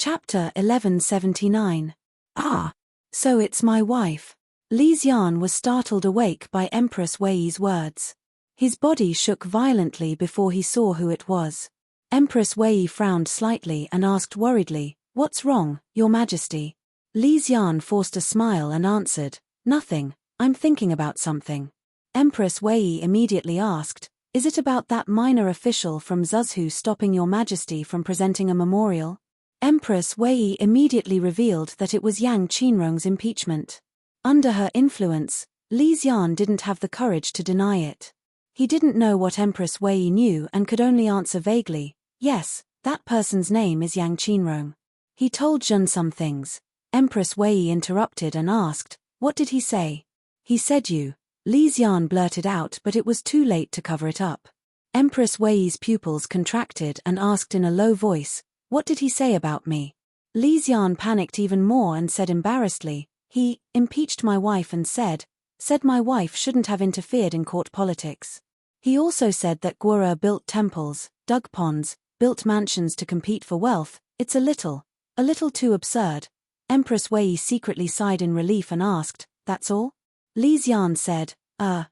Chapter 1179. Ah! So it's my wife. Li Xian was startled awake by Empress Wei's words. His body shook violently before he saw who it was. Empress Wei frowned slightly and asked worriedly, "What's wrong, Your Majesty?" Li Xian forced a smile and answered, "Nothing, I'm thinking about something." Empress Wei immediately asked, "Is it about that minor official from Zhuzhou stopping Your Majesty from presenting a memorial?" Empress Wei immediately revealed that it was Yang Qinrong's impeachment. Under her influence, Li Xian didn't have the courage to deny it. He didn't know what Empress Wei knew and could only answer vaguely, "Yes, that person's name is Yang Qinrong. He told Zhen some things." Empress Wei interrupted and asked, "What did he say?" "He said you." Li Xian blurted out, but it was too late to cover it up. Empress Wei's pupils contracted and asked in a low voice, "What did he say about me?" Li Xian panicked even more and said embarrassedly, "He impeached my wife and said my wife shouldn't have interfered in court politics. He also said that Guora built temples, dug ponds, built mansions to compete for wealth. It's a little too absurd." Empress Wei secretly sighed in relief and asked, "That's all?" Li Xian said,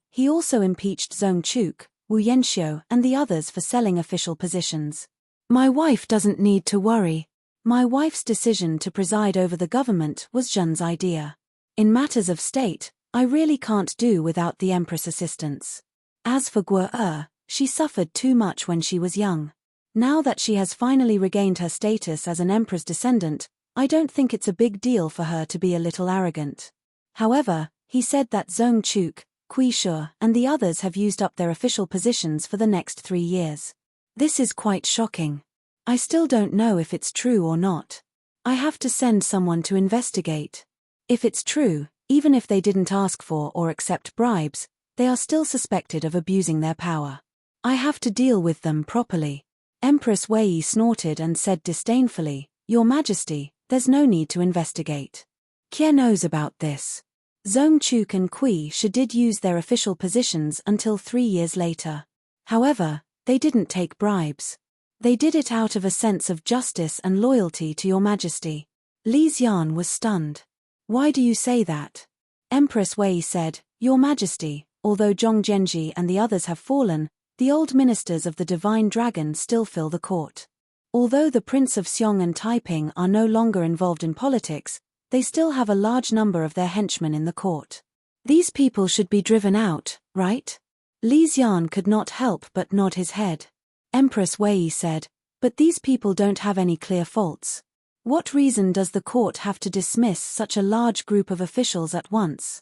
He also impeached Zhong Chuk, Wu Yanxiu and the others for selling official positions. My wife doesn't need to worry. My wife's decision to preside over the government was Zhen's idea. In matters of state, I really can't do without the Empress' assistance. As for Guo, she suffered too much when she was young. Now that she has finally regained her status as an Emperor's descendant, I don't think it's a big deal for her to be a little arrogant. However, he said that Zhong Chuk, Kui Shu and the others have used up their official positions for the next 3 years. This is quite shocking. I still don't know if it's true or not. I have to send someone to investigate. If it's true, even if they didn't ask for or accept bribes, they are still suspected of abusing their power. I have to deal with them properly. Empress Wei snorted and said disdainfully, "Your Majesty, there's no need to investigate. Kie knows about this. Zhong Chuk and Kui Shu did use their official positions until 3 years later. However, they didn't take bribes. They did it out of a sense of justice and loyalty to Your Majesty." Li Xian was stunned. "Why do you say that?" Empress Wei said, "Your Majesty, although Zhong Zhenji and the others have fallen, the old ministers of the Divine Dragon still fill the court. Although the Prince of Xiong and Taiping are no longer involved in politics, they still have a large number of their henchmen in the court. These people should be driven out, right?" Li Xian could not help but nod his head. Empress Wei said, "But these people don't have any clear faults. What reason does the court have to dismiss such a large group of officials at once?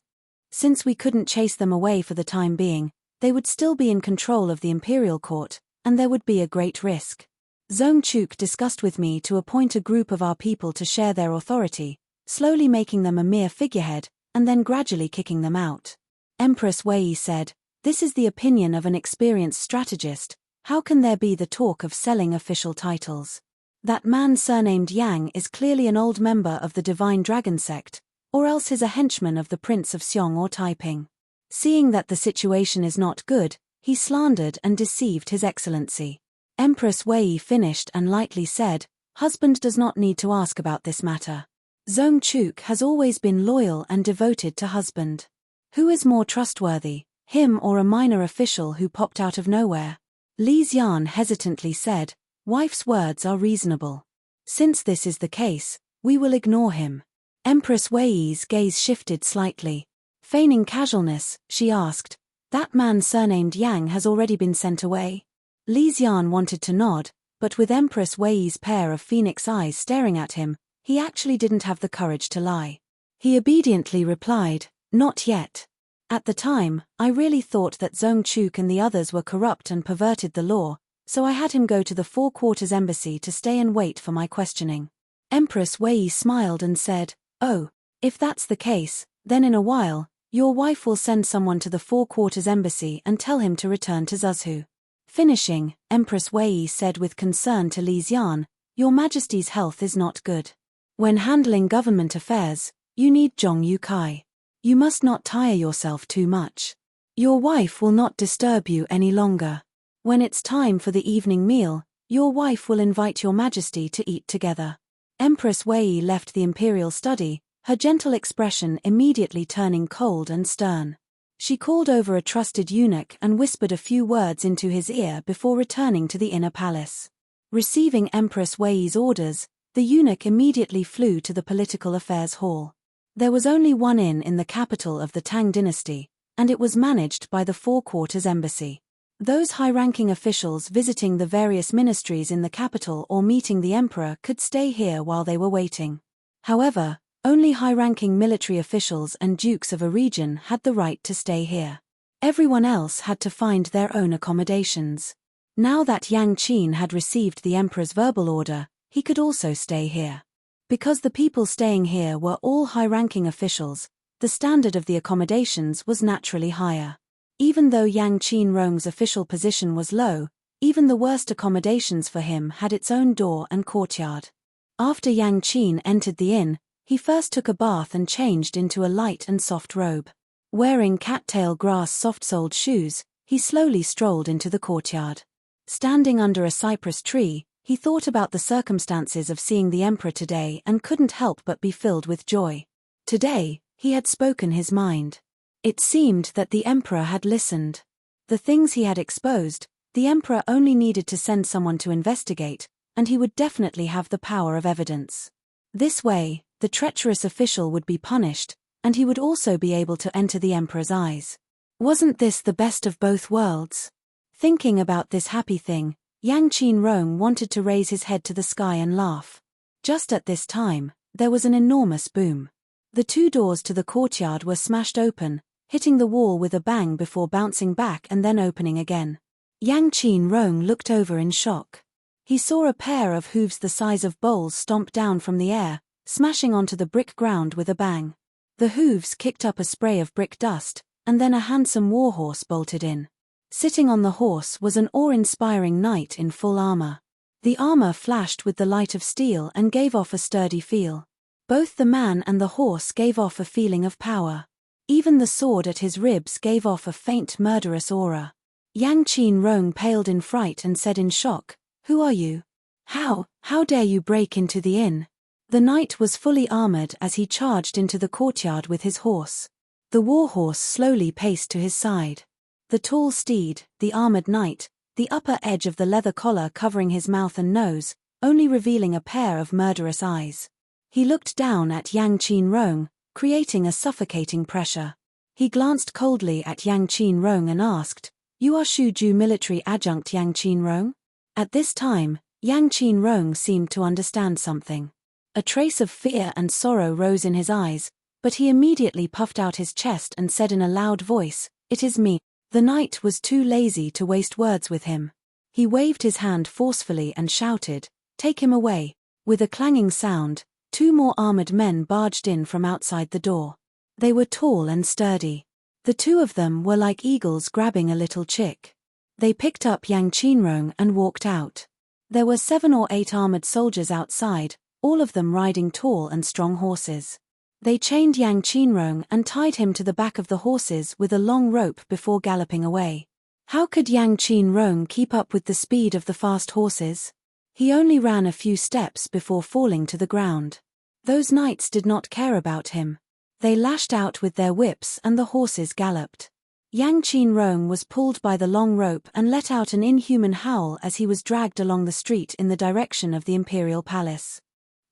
Since we couldn't chase them away for the time being, they would still be in control of the imperial court, and there would be a great risk. Zhong Chuk discussed with me to appoint a group of our people to share their authority, slowly making them a mere figurehead, and then gradually kicking them out." Empress Wei said, "This is the opinion of an experienced strategist. How can there be the talk of selling official titles? That man surnamed Yang is clearly an old member of the Divine Dragon sect, or else is a henchman of the Prince of Xiong or Taiping. Seeing that the situation is not good, he slandered and deceived His Excellency." Empress Wei finished and lightly said, "Husband does not need to ask about this matter. Zhong Chuk has always been loyal and devoted to husband. Who is more trustworthy, him or a minor official who popped out of nowhere?" Li Xian hesitantly said, "Wife's words are reasonable. Since this is the case, we will ignore him." Empress Wei's gaze shifted slightly. Feigning casualness, she asked, "That man surnamed Yang has already been sent away?" Li Xian wanted to nod, but with Empress Wei's pair of phoenix eyes staring at him, he actually didn't have the courage to lie. He obediently replied, "Not yet. At the time, I really thought that Zhong Chuk and the others were corrupt and perverted the law, so I had him go to the Four Quarters Embassy to stay and wait for my questioning." Empress Wei smiled and said, "Oh, if that's the case, then in a while, your wife will send someone to the Four Quarters Embassy and tell him to return to Zhuzhou." Finishing, Empress Wei said with concern to Li Xian, "Your Majesty's health is not good. When handling government affairs, you need Zhong Yukai. You must not tire yourself too much. Your wife will not disturb you any longer. When it's time for the evening meal, your wife will invite Your Majesty to eat together. Empress Wei left the imperial study, her gentle expression immediately turning cold and stern. She called over a trusted eunuch and whispered a few words into his ear before returning to the inner palace. Receiving Empress Wei's orders, the eunuch immediately flew to the political affairs hall. There was only one inn in the capital of the Tang dynasty, and it was managed by the Four Quarters Embassy. Those high-ranking officials visiting the various ministries in the capital or meeting the emperor could stay here while they were waiting. However, only high-ranking military officials and dukes of a region had the right to stay here. Everyone else had to find their own accommodations. Now that Yang Qin had received the emperor's verbal order, he could also stay here. Because the people staying here were all high-ranking officials, the standard of the accommodations was naturally higher. Even though Yang Qin-rong's official position was low, even the worst accommodations for him had its own door and courtyard. After Yang Qin entered the inn, he first took a bath and changed into a light and soft robe. Wearing cattail grass soft-soled shoes, he slowly strolled into the courtyard. Standing under a cypress tree, he thought about the circumstances of seeing the emperor today and couldn't help but be filled with joy. Today, he had spoken his mind. It seemed that the emperor had listened. The things he had exposed, the emperor only needed to send someone to investigate, and he would definitely have the power of evidence. This way, the treacherous official would be punished, and he would also be able to enter the emperor's eyes. Wasn't this the best of both worlds? Thinking about this happy thing, Yang Qin-rong wanted to raise his head to the sky and laugh. Just at this time, there was an enormous boom. The two doors to the courtyard were smashed open, hitting the wall with a bang before bouncing back and then opening again. Yang Qin-rong looked over in shock. He saw a pair of hooves the size of bowls stomp down from the air, smashing onto the brick ground with a bang. The hooves kicked up a spray of brick dust, and then a handsome warhorse bolted in. Sitting on the horse was an awe-inspiring knight in full armor. The armor flashed with the light of steel and gave off a sturdy feel. Both the man and the horse gave off a feeling of power. Even the sword at his ribs gave off a faint murderous aura. Yang Qin-rong paled in fright and said in shock, "Who are you? How dare you break into the inn?" The knight was fully armored as he charged into the courtyard with his horse. The warhorse slowly paced to his side. The tall steed, the armored knight, the upper edge of the leather collar covering his mouth and nose, only revealing a pair of murderous eyes. He looked down at Yang Qin-rong, creating a suffocating pressure. He glanced coldly at Yang Qin-rong and asked, "You are Shuju military adjunct Yang Qin-rong?" At this time, Yang Qin-rong seemed to understand something. A trace of fear and sorrow rose in his eyes, but he immediately puffed out his chest and said in a loud voice, "It is me." The knight was too lazy to waste words with him. He waved his hand forcefully and shouted, "Take him away." With a clanging sound, two more armored men barged in from outside the door. They were tall and sturdy. The two of them were like eagles grabbing a little chick. They picked up Yang Qin-rong and walked out. There were 7 or 8 armored soldiers outside, all of them riding tall and strong horses. They chained Yang Qin-rong and tied him to the back of the horses with a long rope before galloping away. How could Yang Qin-rong keep up with the speed of the fast horses? He only ran a few steps before falling to the ground. Those knights did not care about him. They lashed out with their whips and the horses galloped. Yang Qin-rong was pulled by the long rope and let out an inhuman howl as he was dragged along the street in the direction of the imperial palace.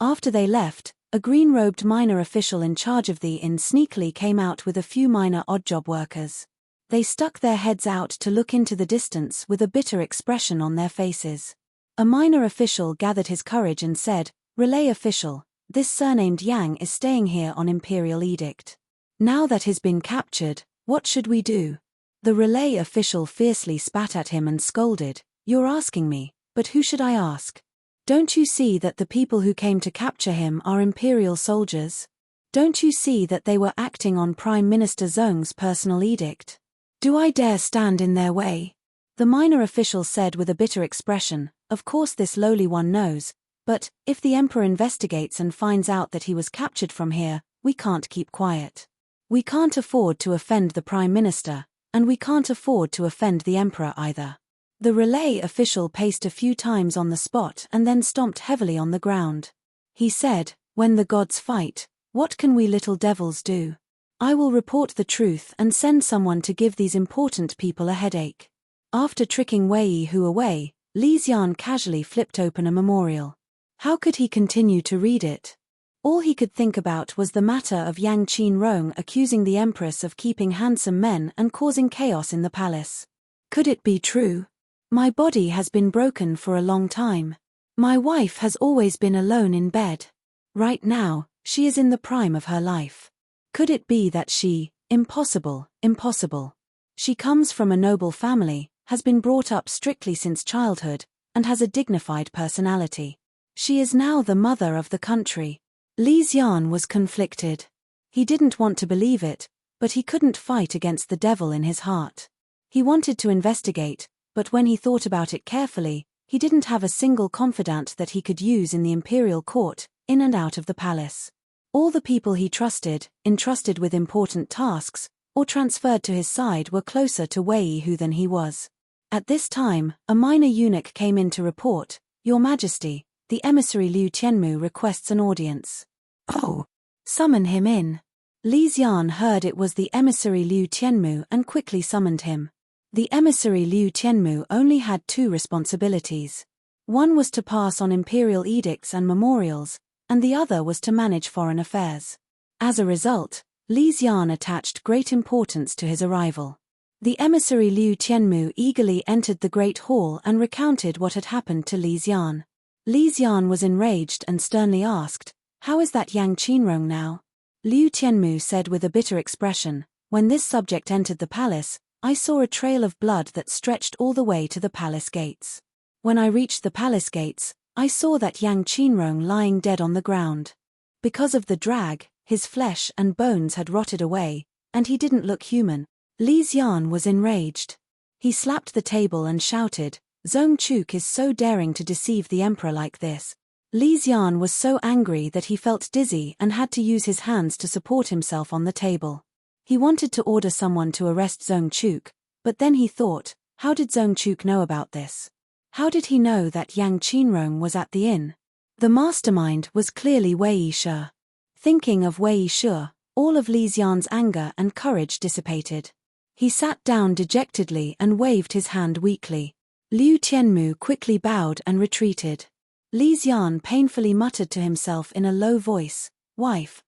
After they left, a green-robed minor official in charge of the inn sneakily came out with a few minor odd-job workers. They stuck their heads out to look into the distance with a bitter expression on their faces. A minor official gathered his courage and said, "Relay official, this surnamed Yang is staying here on imperial edict. Now that he's been captured, what should we do?" The relay official fiercely spat at him and scolded, "You're asking me, but who should I ask? Don't you see that the people who came to capture him are imperial soldiers? Don't you see that they were acting on Prime Minister Zhong's personal edict? Do I dare stand in their way?" The minor official said with a bitter expression, "Of course this lowly one knows, but, if the emperor investigates and finds out that he was captured from here, we can't keep quiet. We can't afford to offend the prime minister, and we can't afford to offend the emperor either." The relay official paced a few times on the spot and then stomped heavily on the ground. He said, "When the gods fight, what can we little devils do? I will report the truth and send someone to give these important people a headache." After tricking Wei Hu away, Li Xian casually flipped open a memorial. How could he continue to read it? All he could think about was the matter of Yang Qinrong accusing the empress of keeping handsome men and causing chaos in the palace. Could it be true? My body has been broken for a long time. My wife has always been alone in bed. Right now, she is in the prime of her life. Could it be that she, impossible. She comes from a noble family, has been brought up strictly since childhood, and has a dignified personality. She is now the mother of the country. Li Xian was conflicted. He didn't want to believe it, but he couldn't fight against the devil in his heart. He wanted to investigate, but when he thought about it carefully, he didn't have a single confidant that he could use in the imperial court, in and out of the palace. All the people he trusted, entrusted with important tasks, or transferred to his side were closer to Wei Hu than he was. At this time, a minor eunuch came in to report, "Your Majesty, the emissary Liu Tianmu requests an audience." "Oh, summon him in." Li Xian heard it was the emissary Liu Tianmu and quickly summoned him. The emissary Liu Tianmu only had two responsibilities. One was to pass on imperial edicts and memorials, and the other was to manage foreign affairs. As a result, Li Xian attached great importance to his arrival. The emissary Liu Tianmu eagerly entered the great hall and recounted what had happened to Li Xian. Li Xian was enraged and sternly asked, "How is that Yang Qinrong now?" Liu Tianmu said with a bitter expression, "When this subject entered the palace, I saw a trail of blood that stretched all the way to the palace gates. When I reached the palace gates, I saw that Yang Qinrong lying dead on the ground. Because of the drag, his flesh and bones had rotted away, and he didn't look human." Li Xian was enraged. He slapped the table and shouted, "Zhong Chuk is so daring to deceive the emperor like this." Li Xian was so angry that he felt dizzy and had to use his hands to support himself on the table. He wanted to order someone to arrest Zhong Chuk, but then he thought, how did Zhong Chuk know about this? How did he know that Yang Qinrong was at the inn? The mastermind was clearly Wei Shi. Thinking of Wei Shi, all of Li Xian's anger and courage dissipated. He sat down dejectedly and waved his hand weakly. Liu Tianmu quickly bowed and retreated. Li Xian painfully muttered to himself in a low voice, "Wife.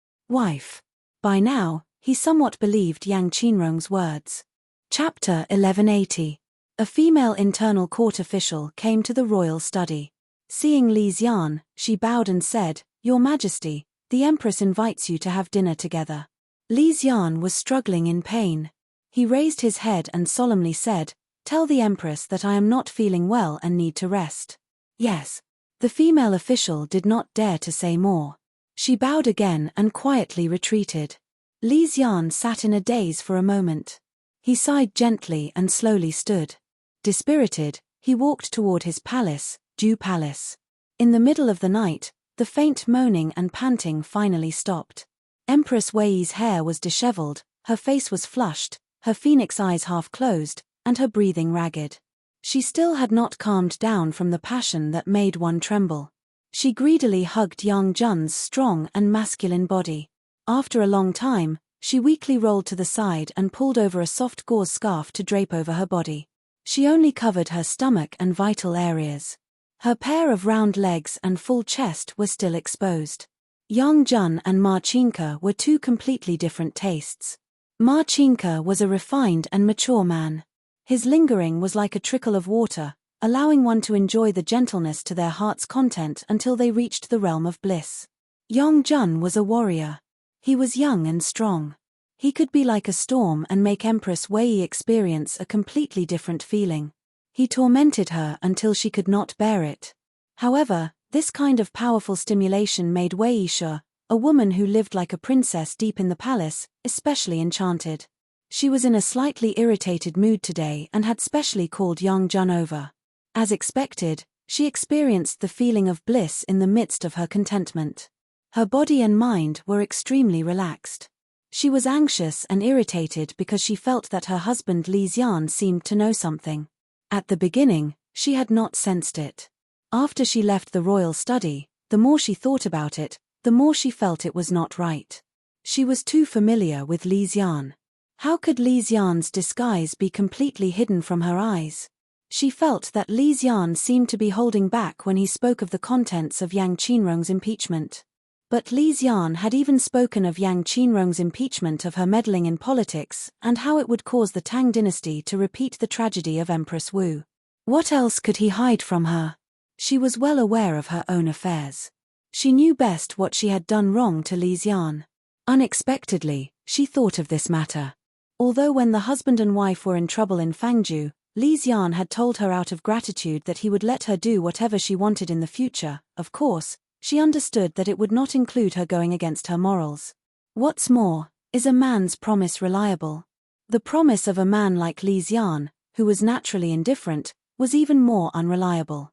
By now, he somewhat believed Yang Qinrong's words. Chapter 1180. A female internal court official came to the royal study. Seeing Li Xian, she bowed and said, "Your Majesty, the Empress invites you to have dinner together." Li Xian was struggling in pain. He raised his head and solemnly said, "Tell the Empress that I am not feeling well and need to rest." "Yes." The female official did not dare to say more. She bowed again and quietly retreated. Li Xian sat in a daze for a moment. He sighed gently and slowly stood. Dispirited, he walked toward his palace, Dew Palace. In the middle of the night, the faint moaning and panting finally stopped. Empress Wei's hair was disheveled, her face was flushed, her phoenix eyes half closed, and her breathing ragged. She still had not calmed down from the passion that made one tremble. She greedily hugged Yang Jun's strong and masculine body. After a long time, she weakly rolled to the side and pulled over a soft gauze scarf to drape over her body. She only covered her stomach and vital areas. Her pair of round legs and full chest were still exposed. Yang Jun and Ma Qingke were two completely different tastes. Ma Qingke was a refined and mature man. His lingering was like a trickle of water, allowing one to enjoy the gentleness to their heart's content until they reached the realm of bliss. Yang Jun was a warrior. He was young and strong. He could be like a storm and make Empress Wei experience a completely different feeling. He tormented her until she could not bear it. However, this kind of powerful stimulation made Wei Shi, a woman who lived like a princess deep in the palace, especially enchanted. She was in a slightly irritated mood today and had specially called Yang Jun over. As expected, she experienced the feeling of bliss in the midst of her contentment. Her body and mind were extremely relaxed. She was anxious and irritated because she felt that her husband Li Xian seemed to know something. At the beginning, she had not sensed it. After she left the royal study, The more she thought about it, the more she felt it was not right. She was too familiar with Li Xian. How could Li Xian's disguise be completely hidden from her eyes? She felt that Li Xian seemed to be holding back when he spoke of the contents of Yang Qinrong's impeachment. But Li Xian had even spoken of Yang Qinrong's impeachment of her meddling in politics and how it would cause the Tang dynasty to repeat the tragedy of Empress Wu. What else could he hide from her? She was well aware of her own affairs. She knew best what she had done wrong to Li Xian. Unexpectedly, she thought of this matter. Although when the husband and wife were in trouble in Fangzhou, Li Xian had told her out of gratitude that he would let her do whatever she wanted in the future, of course, she understood that it would not include her going against her morals. What's more, is a man's promise reliable? The promise of a man like Li Xian, who was naturally indifferent, was even more unreliable.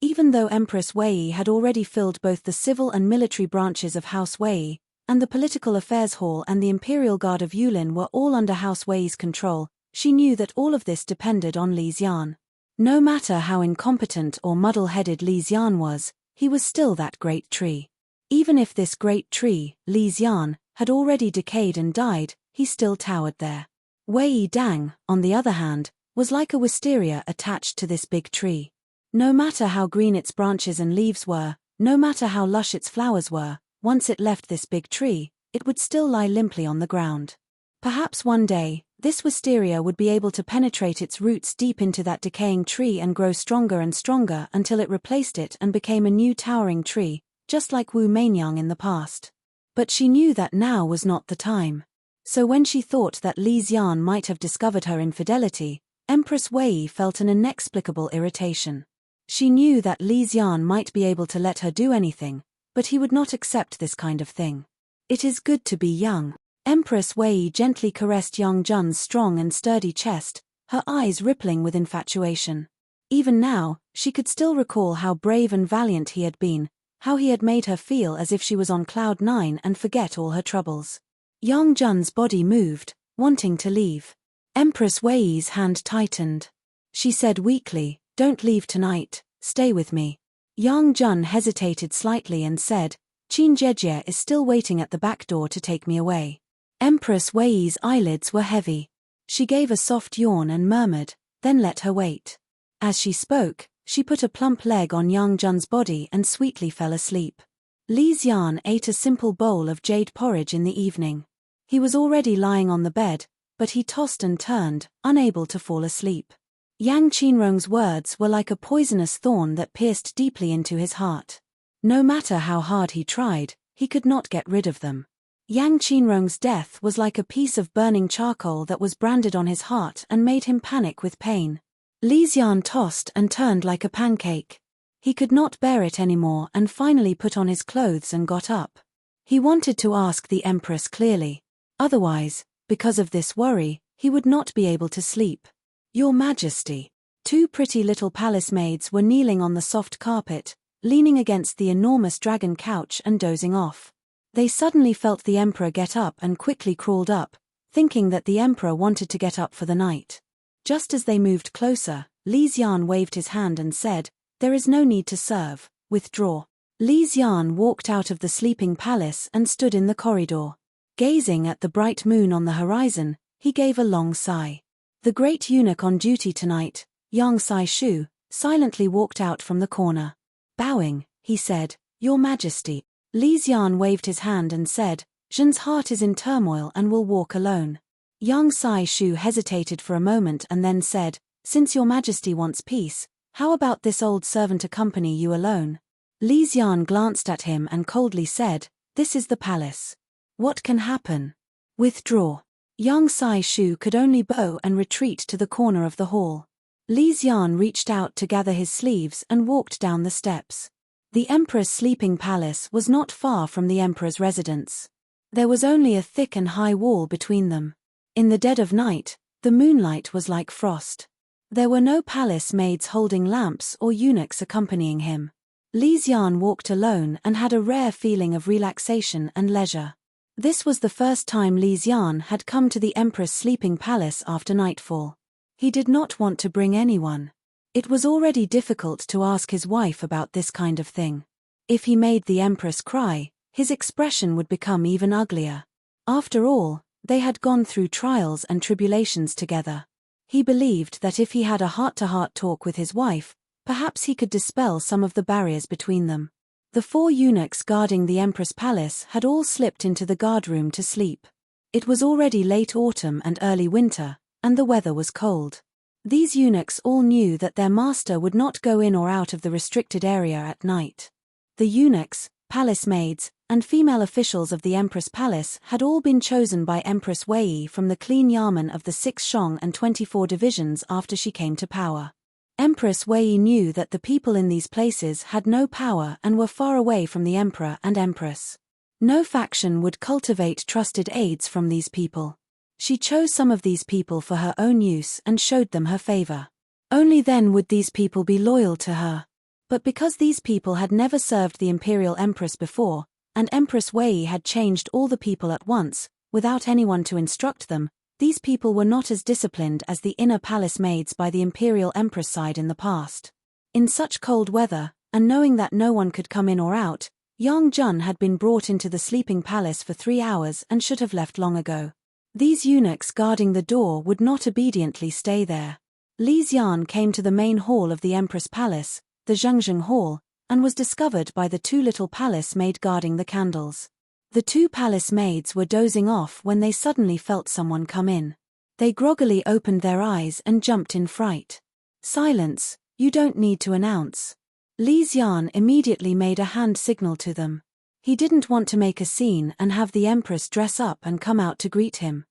Even though Empress Wei had already filled both the civil and military branches of House Wei, and the Political Affairs Hall and the Imperial Guard of Yulin were all under House Wei's control, she knew that all of this depended on Li Xian. No matter how incompetent or muddle-headed Li Xian was, he was still that great tree. Even if this great tree, Li Xian, had already decayed and died, he still towered there. Wei Dang, on the other hand, was like a wisteria attached to this big tree. No matter how green its branches and leaves were, no matter how lush its flowers were, once it left this big tree, it would still lie limply on the ground. Perhaps one day, this wisteria would be able to penetrate its roots deep into that decaying tree and grow stronger and stronger until it replaced it and became a new towering tree, just like Wu Meinyang in the past. But she knew that now was not the time. So when she thought that Li Xian might have discovered her infidelity, Empress Wei felt an inexplicable irritation. She knew that Li Xian might be able to let her do anything, but he would not accept this kind of thing. It is good to be young. Empress Wei gently caressed Yang Jun's strong and sturdy chest, her eyes rippling with infatuation. Even now, she could still recall how brave and valiant he had been, how he had made her feel as if she was on cloud nine and forget all her troubles. Yang Jun's body moved, wanting to leave. Empress Wei's hand tightened. She said weakly, "Don't leave tonight, stay with me." Yang Jun hesitated slightly and said, "Qin Jejie is still waiting at the back door to take me away." Empress Wei's eyelids were heavy. She gave a soft yawn and murmured, "Then let her wait." As she spoke, she put a plump leg on Yang Jun's body and sweetly fell asleep. Li Xian ate a simple bowl of jade porridge in the evening. He was already lying on the bed, but he tossed and turned, unable to fall asleep. Yang Qinrong's words were like a poisonous thorn that pierced deeply into his heart. No matter how hard he tried, he could not get rid of them. Yang Qinrong's death was like a piece of burning charcoal that was branded on his heart and made him panic with pain. Li Xian tossed and turned like a pancake. He could not bear it anymore and finally put on his clothes and got up. He wanted to ask the Empress clearly. Otherwise, because of this worry, he would not be able to sleep. "Your Majesty." Two pretty little palace maids were kneeling on the soft carpet, leaning against the enormous dragon couch and dozing off. They suddenly felt the Emperor get up and quickly crawled up, thinking that the Emperor wanted to get up for the night. Just as they moved closer, Li Xian waved his hand and said, "There is no need to serve, withdraw." Li Xian walked out of the sleeping palace and stood in the corridor. Gazing at the bright moon on the horizon, he gave a long sigh. The great eunuch on duty tonight, Yang Sai-shu, silently walked out from the corner. Bowing, he said, "Your Majesty." Li Xian waved his hand and said, "Zhen's heart is in turmoil and will walk alone." Yang Sai-shu hesitated for a moment and then said, "Since your Majesty wants peace, how about this old servant accompany you alone?" Li Xian glanced at him and coldly said, "This is the palace. What can happen? Withdraw." Yang Sai-shu could only bow and retreat to the corner of the hall. Li Xian reached out to gather his sleeves and walked down the steps. The Emperor's sleeping palace was not far from the Emperor's residence. There was only a thick and high wall between them. In the dead of night, the moonlight was like frost. There were no palace maids holding lamps or eunuchs accompanying him. Li Xian walked alone and had a rare feeling of relaxation and leisure. This was the first time Li Xian had come to the Empress' sleeping palace after nightfall. He did not want to bring anyone. It was already difficult to ask his wife about this kind of thing. If he made the Empress cry, his expression would become even uglier. After all, they had gone through trials and tribulations together. He believed that if he had a heart-to-heart talk with his wife, perhaps he could dispel some of the barriers between them. The 4 eunuchs guarding the Empress Palace had all slipped into the guardroom to sleep. It was already late autumn and early winter, and the weather was cold. These eunuchs all knew that their master would not go in or out of the restricted area at night. The eunuchs, palace maids, and female officials of the Empress Palace had all been chosen by Empress Wei from the clean yamen of the 6 Shang and 24 divisions after she came to power. Empress Wei knew that the people in these places had no power and were far away from the emperor and empress. No faction would cultivate trusted aides from these people. She chose some of these people for her own use and showed them her favor. Only then would these people be loyal to her. But because these people had never served the imperial empress before, and Empress Wei had changed all the people at once, without anyone to instruct them, these people were not as disciplined as the inner palace maids by the imperial empress side in the past. In such cold weather, and knowing that no one could come in or out, Yang Jun had been brought into the sleeping palace for 3 hours and should have left long ago. These eunuchs guarding the door would not obediently stay there. Li Xian came to the main hall of the Empress Palace, the Zhengzheng Hall, and was discovered by the 2 little palace maid guarding the candles. The 2 palace maids were dozing off when they suddenly felt someone come in. They groggily opened their eyes and jumped in fright. "Silence, you don't need to announce." Li Xian immediately made a hand signal to them. He didn't want to make a scene and have the empress dress up and come out to greet him.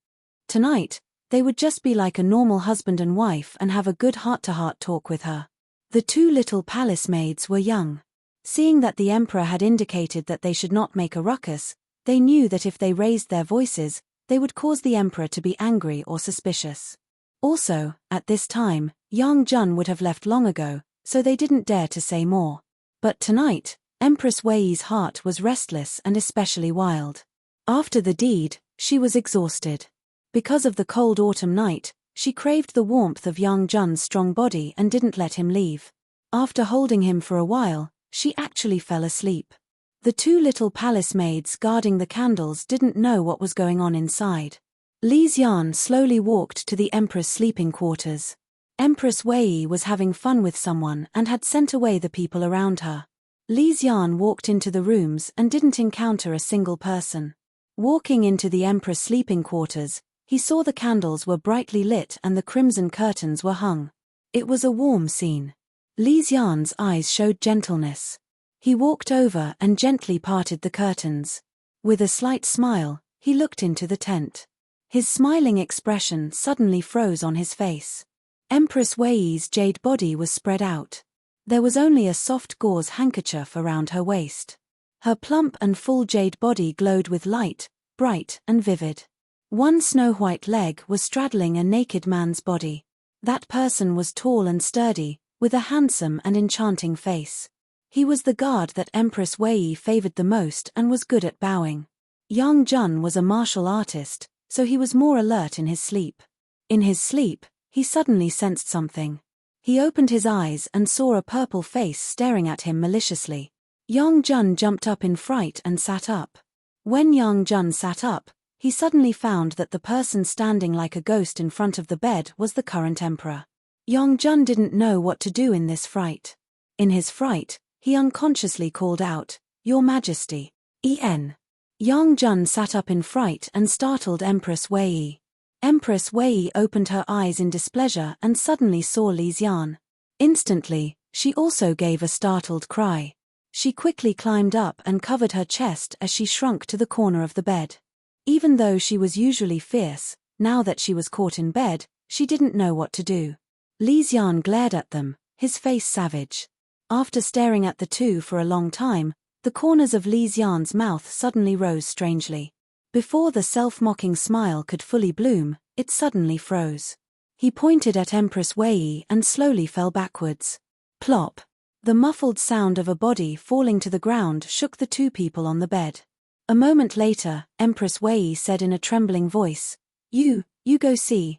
Tonight, they would just be like a normal husband and wife and have a good heart-to-heart talk with her. The 2 little palace maids were young. Seeing that the emperor had indicated that they should not make a ruckus, they knew that if they raised their voices, they would cause the emperor to be angry or suspicious. Also, at this time, Yang Jun would have left long ago, so they didn't dare to say more. But tonight, Empress Wei's heart was restless and especially wild. After the deed, she was exhausted. Because of the cold autumn night, she craved the warmth of Yang Jun's strong body and didn't let him leave. After holding him for a while, she actually fell asleep. The 2 little palace maids guarding the candles didn't know what was going on inside. Li Xian slowly walked to the empress' sleeping quarters. Empress Wei was having fun with someone and had sent away the people around her. Li Xian walked into the rooms and didn't encounter a single person. Walking into the empress' sleeping quarters, he saw the candles were brightly lit and the crimson curtains were hung. It was a warm scene. Li Xian's eyes showed gentleness. He walked over and gently parted the curtains. With a slight smile, he looked into the tent. His smiling expression suddenly froze on his face. Empress Wei's jade body was spread out. There was only a soft gauze handkerchief around her waist. Her plump and full jade body glowed with light, bright and vivid. One snow-white leg was straddling a naked man's body. That person was tall and sturdy, with a handsome and enchanting face. He was the guard that Empress Wei favored the most and was good at bowing. Yang Jun was a martial artist, so he was more alert in his sleep. In his sleep, he suddenly sensed something. He opened his eyes and saw a purple face staring at him maliciously. Yang Jun jumped up in fright and sat up. When Yang Jun sat up, he suddenly found that the person standing like a ghost in front of the bed was the current emperor. Yang Jun didn't know what to do in this fright. In his fright, he unconsciously called out, "Your Majesty." En. Yang Jun sat up in fright and startled Empress Wei. Empress Wei opened her eyes in displeasure and suddenly saw Li Xian. Instantly, she also gave a startled cry. She quickly climbed up and covered her chest as she shrunk to the corner of the bed. Even though she was usually fierce, now that she was caught in bed, she didn't know what to do. Li Xian glared at them, his face savage. After staring at the 2 for a long time, the corners of Li Xian's mouth suddenly rose strangely. Before the self-mocking smile could fully bloom, it suddenly froze. He pointed at Empress Wei and slowly fell backwards. Plop! The muffled sound of a body falling to the ground shook the 2 people on the bed. A moment later, Empress Wei said in a trembling voice, You go see,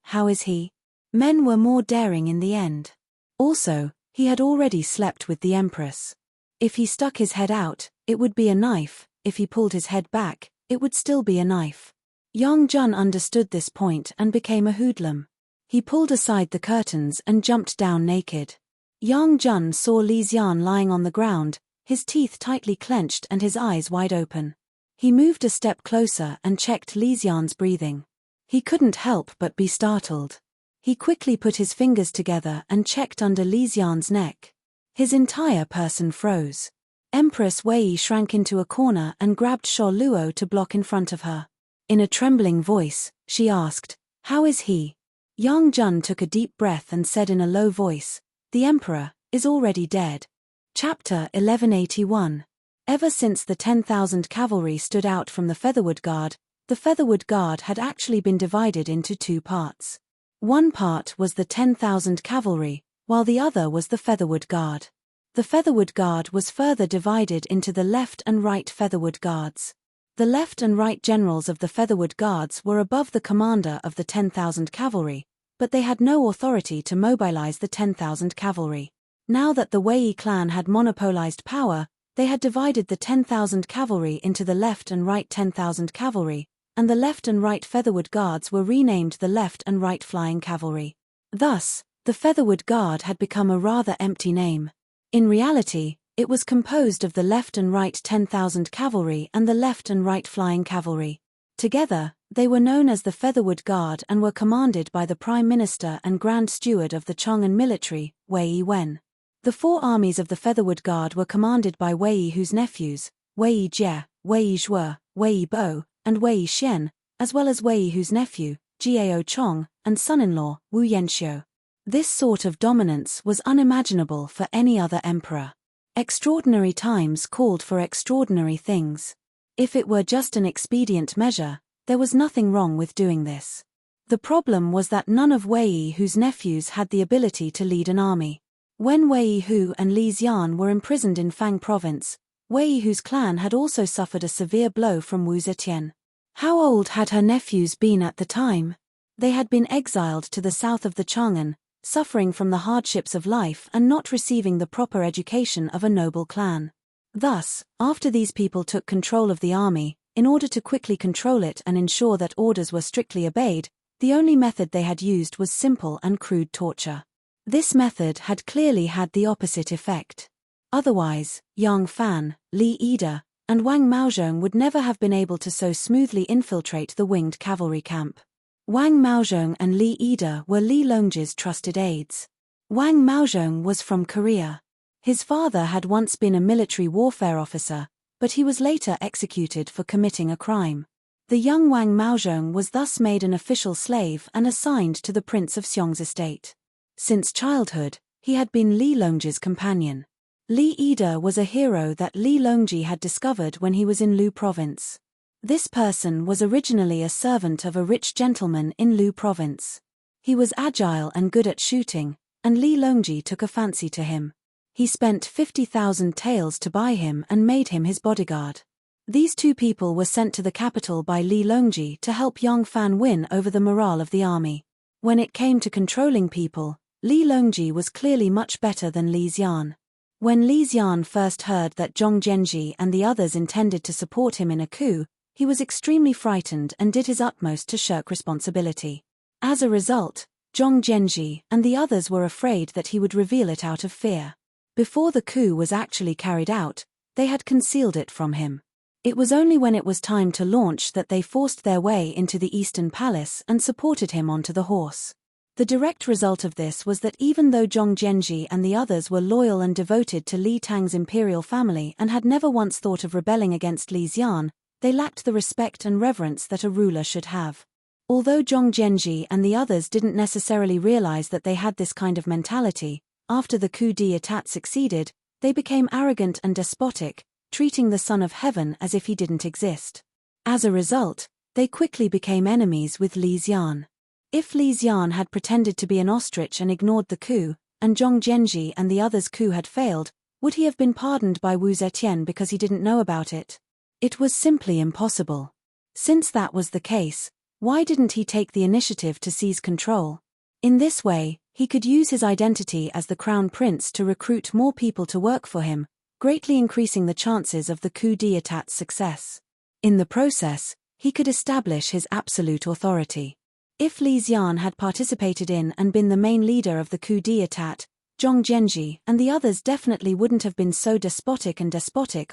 how is he? Men were more daring in the end. Also, he had already slept with the Empress. If he stuck his head out, it would be a knife. If he pulled his head back, it would still be a knife. Yang Jun understood this point and became a hoodlum. He pulled aside the curtains and jumped down naked. Yang Jun saw Li Xian lying on the ground, his teeth tightly clenched and his eyes wide open. He moved a step closer and checked Li Xian's breathing. He couldn't help but be startled. He quickly put his fingers together and checked under Li Xian's neck. His entire person froze. Empress Wei shrank into a corner and grabbed Sho Luo to block in front of her. In a trembling voice, she asked, "How is he?" Yang Jun took a deep breath and said in a low voice, "The Emperor is already dead." Chapter 1181. Ever since the 10,000 cavalry stood out from the Featherwood Guard, the Featherwood Guard had actually been divided into two parts. One part was the 10,000 cavalry, while the other was the Featherwood Guard. The Featherwood Guard was further divided into the left and right Featherwood Guards. The left and right generals of the Featherwood Guards were above the commander of the 10,000 cavalry, but they had no authority to mobilize the 10,000 cavalry. Now that the Wei clan had monopolized power, they had divided the 10,000 cavalry into the left and right 10,000 cavalry, and the left and right Featherwood Guards were renamed the left and right Flying Cavalry. Thus, the Featherwood Guard had become a rather empty name. In reality, it was composed of the left and right 10,000 cavalry and the left and right Flying Cavalry. Together, they were known as the Featherwood Guard and were commanded by the Prime Minister and Grand Steward of the Chang'an military, Wei Wen. The four armies of the Featherwood Guard were commanded by Wei Hu's nephews, Wei Jie, Wei Zhuo, Wei Bo, and Wei Xian, as well as Wei Hu's nephew, Jiao Chong, and son-in-law, Wu Yanxiu. This sort of dominance was unimaginable for any other emperor. Extraordinary times called for extraordinary things. If it were just an expedient measure, there was nothing wrong with doing this. The problem was that none of Wei Hu's nephews had the ability to lead an army. When Wei Hu and Li Xian were imprisoned in Fang province, Wei Hu's clan had also suffered a severe blow from Wu Zetian. How old had her nephews been at the time? They had been exiled to the south of the Chang'an, suffering from the hardships of life and not receiving the proper education of a noble clan. Thus, after these people took control of the army, in order to quickly control it and ensure that orders were strictly obeyed, the only method they had used was simple and crude torture. This method had clearly had the opposite effect. Otherwise, Yang Fan, Li Ida, and Wang Maozhong would never have been able to so smoothly infiltrate the winged cavalry camp. Wang Maozhong and Li Ida were Li Longji's trusted aides. Wang Maozhong was from Korea. His father had once been a military warfare officer, but he was later executed for committing a crime. The young Wang Maozhong was thus made an official slave and assigned to the Prince of Xiong's estate. Since childhood, he had been Li Longji's companion. Li Ida was a hero that Li Longji had discovered when he was in Lu province. This person was originally a servant of a rich gentleman in Lu province. He was agile and good at shooting, and Li Longji took a fancy to him. He spent 50,000 taels to buy him and made him his bodyguard. These two people were sent to the capital by Li Longji to help Yang Fan win over the morale of the army. When it came to controlling people, Li Longji was clearly much better than Li Xian. When Li Xian first heard that Zhong Zhenji and the others intended to support him in a coup, he was extremely frightened and did his utmost to shirk responsibility. As a result, Zhong Zhenji and the others were afraid that he would reveal it out of fear. Before the coup was actually carried out, they had concealed it from him. It was only when it was time to launch that they forced their way into the Eastern Palace and supported him onto the horse. The direct result of this was that even though Zhong Zhenji and the others were loyal and devoted to Li Tang's imperial family and had never once thought of rebelling against Li Xian, they lacked the respect and reverence that a ruler should have. Although Zhong Zhenji and the others didn't necessarily realize that they had this kind of mentality, after the coup d'état succeeded, they became arrogant and despotic, treating the Son of Heaven as if he didn't exist. As a result, they quickly became enemies with Li Xian. If Li Xian had pretended to be an ostrich and ignored the coup, and Zhong Zhenji and the others' coup had failed, would he have been pardoned by Wu Zetian because he didn't know about it? It was simply impossible. Since that was the case, why didn't he take the initiative to seize control? In this way, he could use his identity as the crown prince to recruit more people to work for him, greatly increasing the chances of the coup d'état's success. In the process, he could establish his absolute authority. If Li Xian had participated in and been the main leader of the coup d'état, Zhong Zhenji and the others definitely wouldn't have been so despotic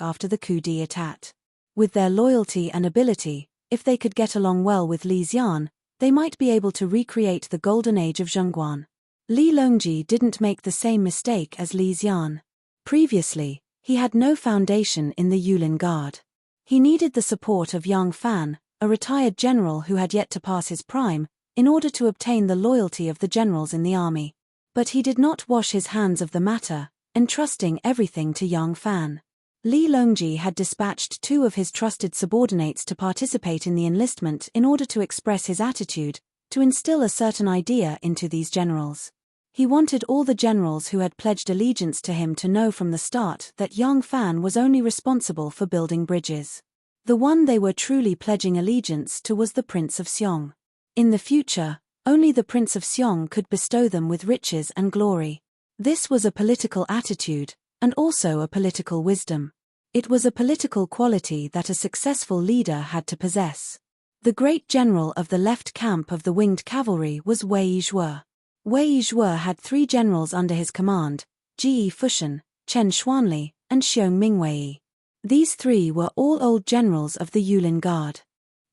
after the coup d'état. With their loyalty and ability, if they could get along well with Li Xian, they might be able to recreate the golden age of Zhongguan. Li Longji didn't make the same mistake as Li Xian. Previously, he had no foundation in the Yulin Guard. He needed the support of Yang Fan, a retired general who had yet to pass his prime, in order to obtain the loyalty of the generals in the army. But he did not wash his hands of the matter, entrusting everything to Yang Fan. Li Longji had dispatched 2 of his trusted subordinates to participate in the enlistment in order to express his attitude, to instill a certain idea into these generals. He wanted all the generals who had pledged allegiance to him to know from the start that Yang Fan was only responsible for building bridges. The one they were truly pledging allegiance to was the Prince of Xiong. In the future, only the Prince of Xiong could bestow them with riches and glory. This was a political attitude, and also a political wisdom. It was a political quality that a successful leader had to possess. The great general of the left camp of the winged cavalry was Wei Yizhuo. Wei Yizhuo had 3 generals under his command, Ji Fushan, Chen Xuanli, and Xiong Mingwei. These 3 were all old generals of the Yulin Guard.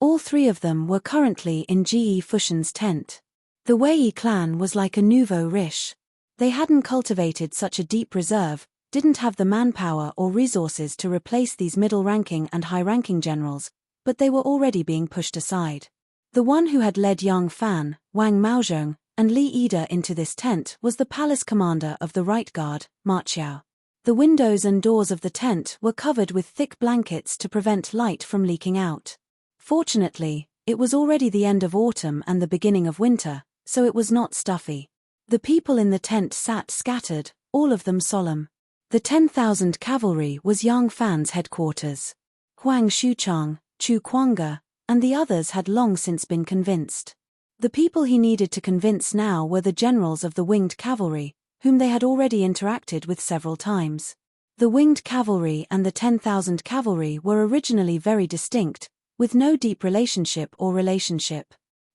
All 3 of them were currently in Ji Fushan's tent. The Wei clan was like a nouveau riche. They hadn't cultivated such a deep reserve, didn't have the manpower or resources to replace these middle-ranking and high-ranking generals, but they were already being pushed aside. The one who had led Yang Fan, Wang Maozhong, and Li Ida into this tent was the palace commander of the right guard, Ma Qiao. The windows and doors of the tent were covered with thick blankets to prevent light from leaking out. Fortunately, it was already the end of autumn and the beginning of winter, so it was not stuffy. The people in the tent sat scattered, all of them solemn. The 10,000 cavalry was Yang Fan's headquarters. Huang Xuchang, Chu Kuanga, and the others had long since been convinced. The people he needed to convince now were the generals of the winged cavalry, whom they had already interacted with several times. The winged cavalry and the 10,000 cavalry were originally very distinct, with no deep relationship.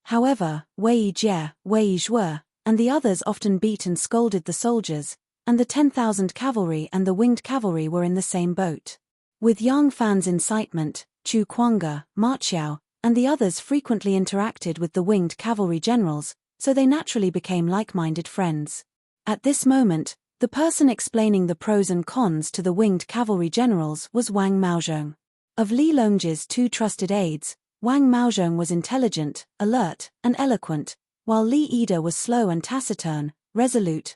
However, Wei Jie, Wei Zhuo, and the others often beat and scolded the soldiers, and the 10,000 cavalry and the winged cavalry were in the same boat. With Yang Fan's incitement, Chu Kuanga, Ma Qiao, and the others frequently interacted with the winged cavalry generals, so they naturally became like-minded friends. At this moment, the person explaining the pros and cons to the winged cavalry generals was Wang Maozhong. Of Li Longji's 2 trusted aides, Wang Maozhong was intelligent, alert, and eloquent, while Li Ida was slow and taciturn, resolute,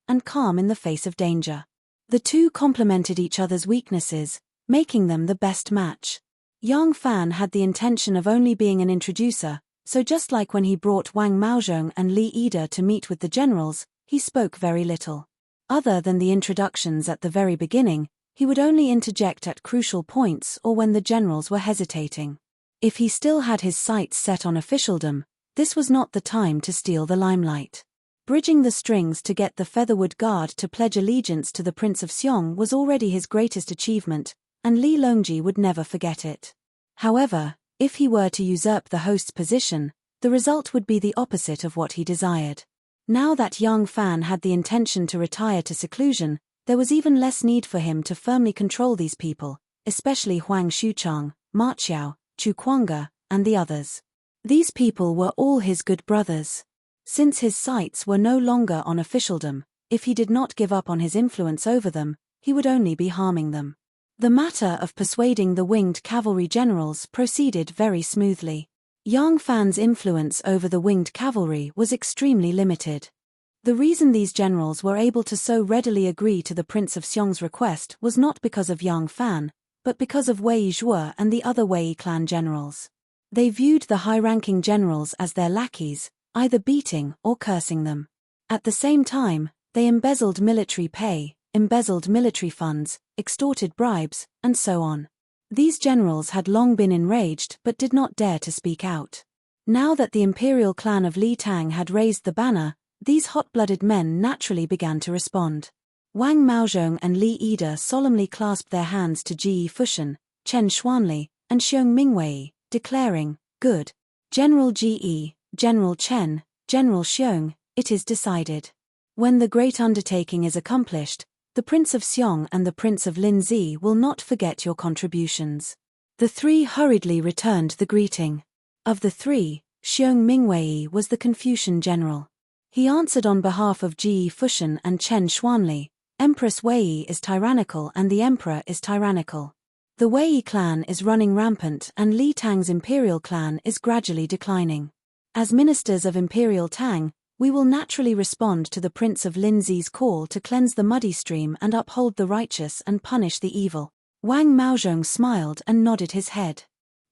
and calm in the face of danger. The 2 complemented each other's weaknesses, making them the best match. Yang Fan had the intention of only being an introducer, so just like when he brought Wang Maozhong and Li Ida to meet with the generals, he spoke very little. Other than the introductions at the very beginning, he would only interject at crucial points or when the generals were hesitating. If he still had his sights set on officialdom, this was not the time to steal the limelight. Bridging the strings to get the Featherwood Guard to pledge allegiance to the Prince of Xiong was already his greatest achievement, and Li Longji would never forget it. However, if he were to usurp the host's position, the result would be the opposite of what he desired. Now that Yang Fan had the intention to retire to seclusion, there was even less need for him to firmly control these people, especially Huang Xuchang, Ma Qiao, Chu Kuanga, and the others. These people were all his good brothers. Since his sights were no longer on officialdom, if he did not give up on his influence over them, he would only be harming them. The matter of persuading the winged cavalry generals proceeded very smoothly. Yang Fan's influence over the winged cavalry was extremely limited. The reason these generals were able to so readily agree to the Prince of Xiong's request was not because of Yang Fan, but because of Wei Zhuo and the other Wei clan generals. They viewed the high-ranking generals as their lackeys, either beating or cursing them. At the same time, they embezzled military pay, embezzled military funds, extorted bribes, and so on. These generals had long been enraged but did not dare to speak out. Now that the imperial clan of Li Tang had raised the banner, these hot-blooded men naturally began to respond. Wang Maozhong and Li Yide solemnly clasped their hands to Ji Fushan, Chen Xuanli, and Xiong Mingwei, declaring, "Good. General Ji, General Chen, General Xiong, it is decided. When the great undertaking is accomplished, the Prince of Xiong and the Prince of Linzi will not forget your contributions." The three hurriedly returned the greeting. Of the three, Xiong Mingwei was the Confucian general. He answered on behalf of Ji Fushan and Chen Xuanli, "Empress Wei is tyrannical and the emperor is tyrannical. The Wei clan is running rampant and Li Tang's imperial clan is gradually declining. As ministers of Imperial Tang, we will naturally respond to the Prince of Linzi's call to cleanse the muddy stream and uphold the righteous and punish the evil." Wang Maozhong smiled and nodded his head.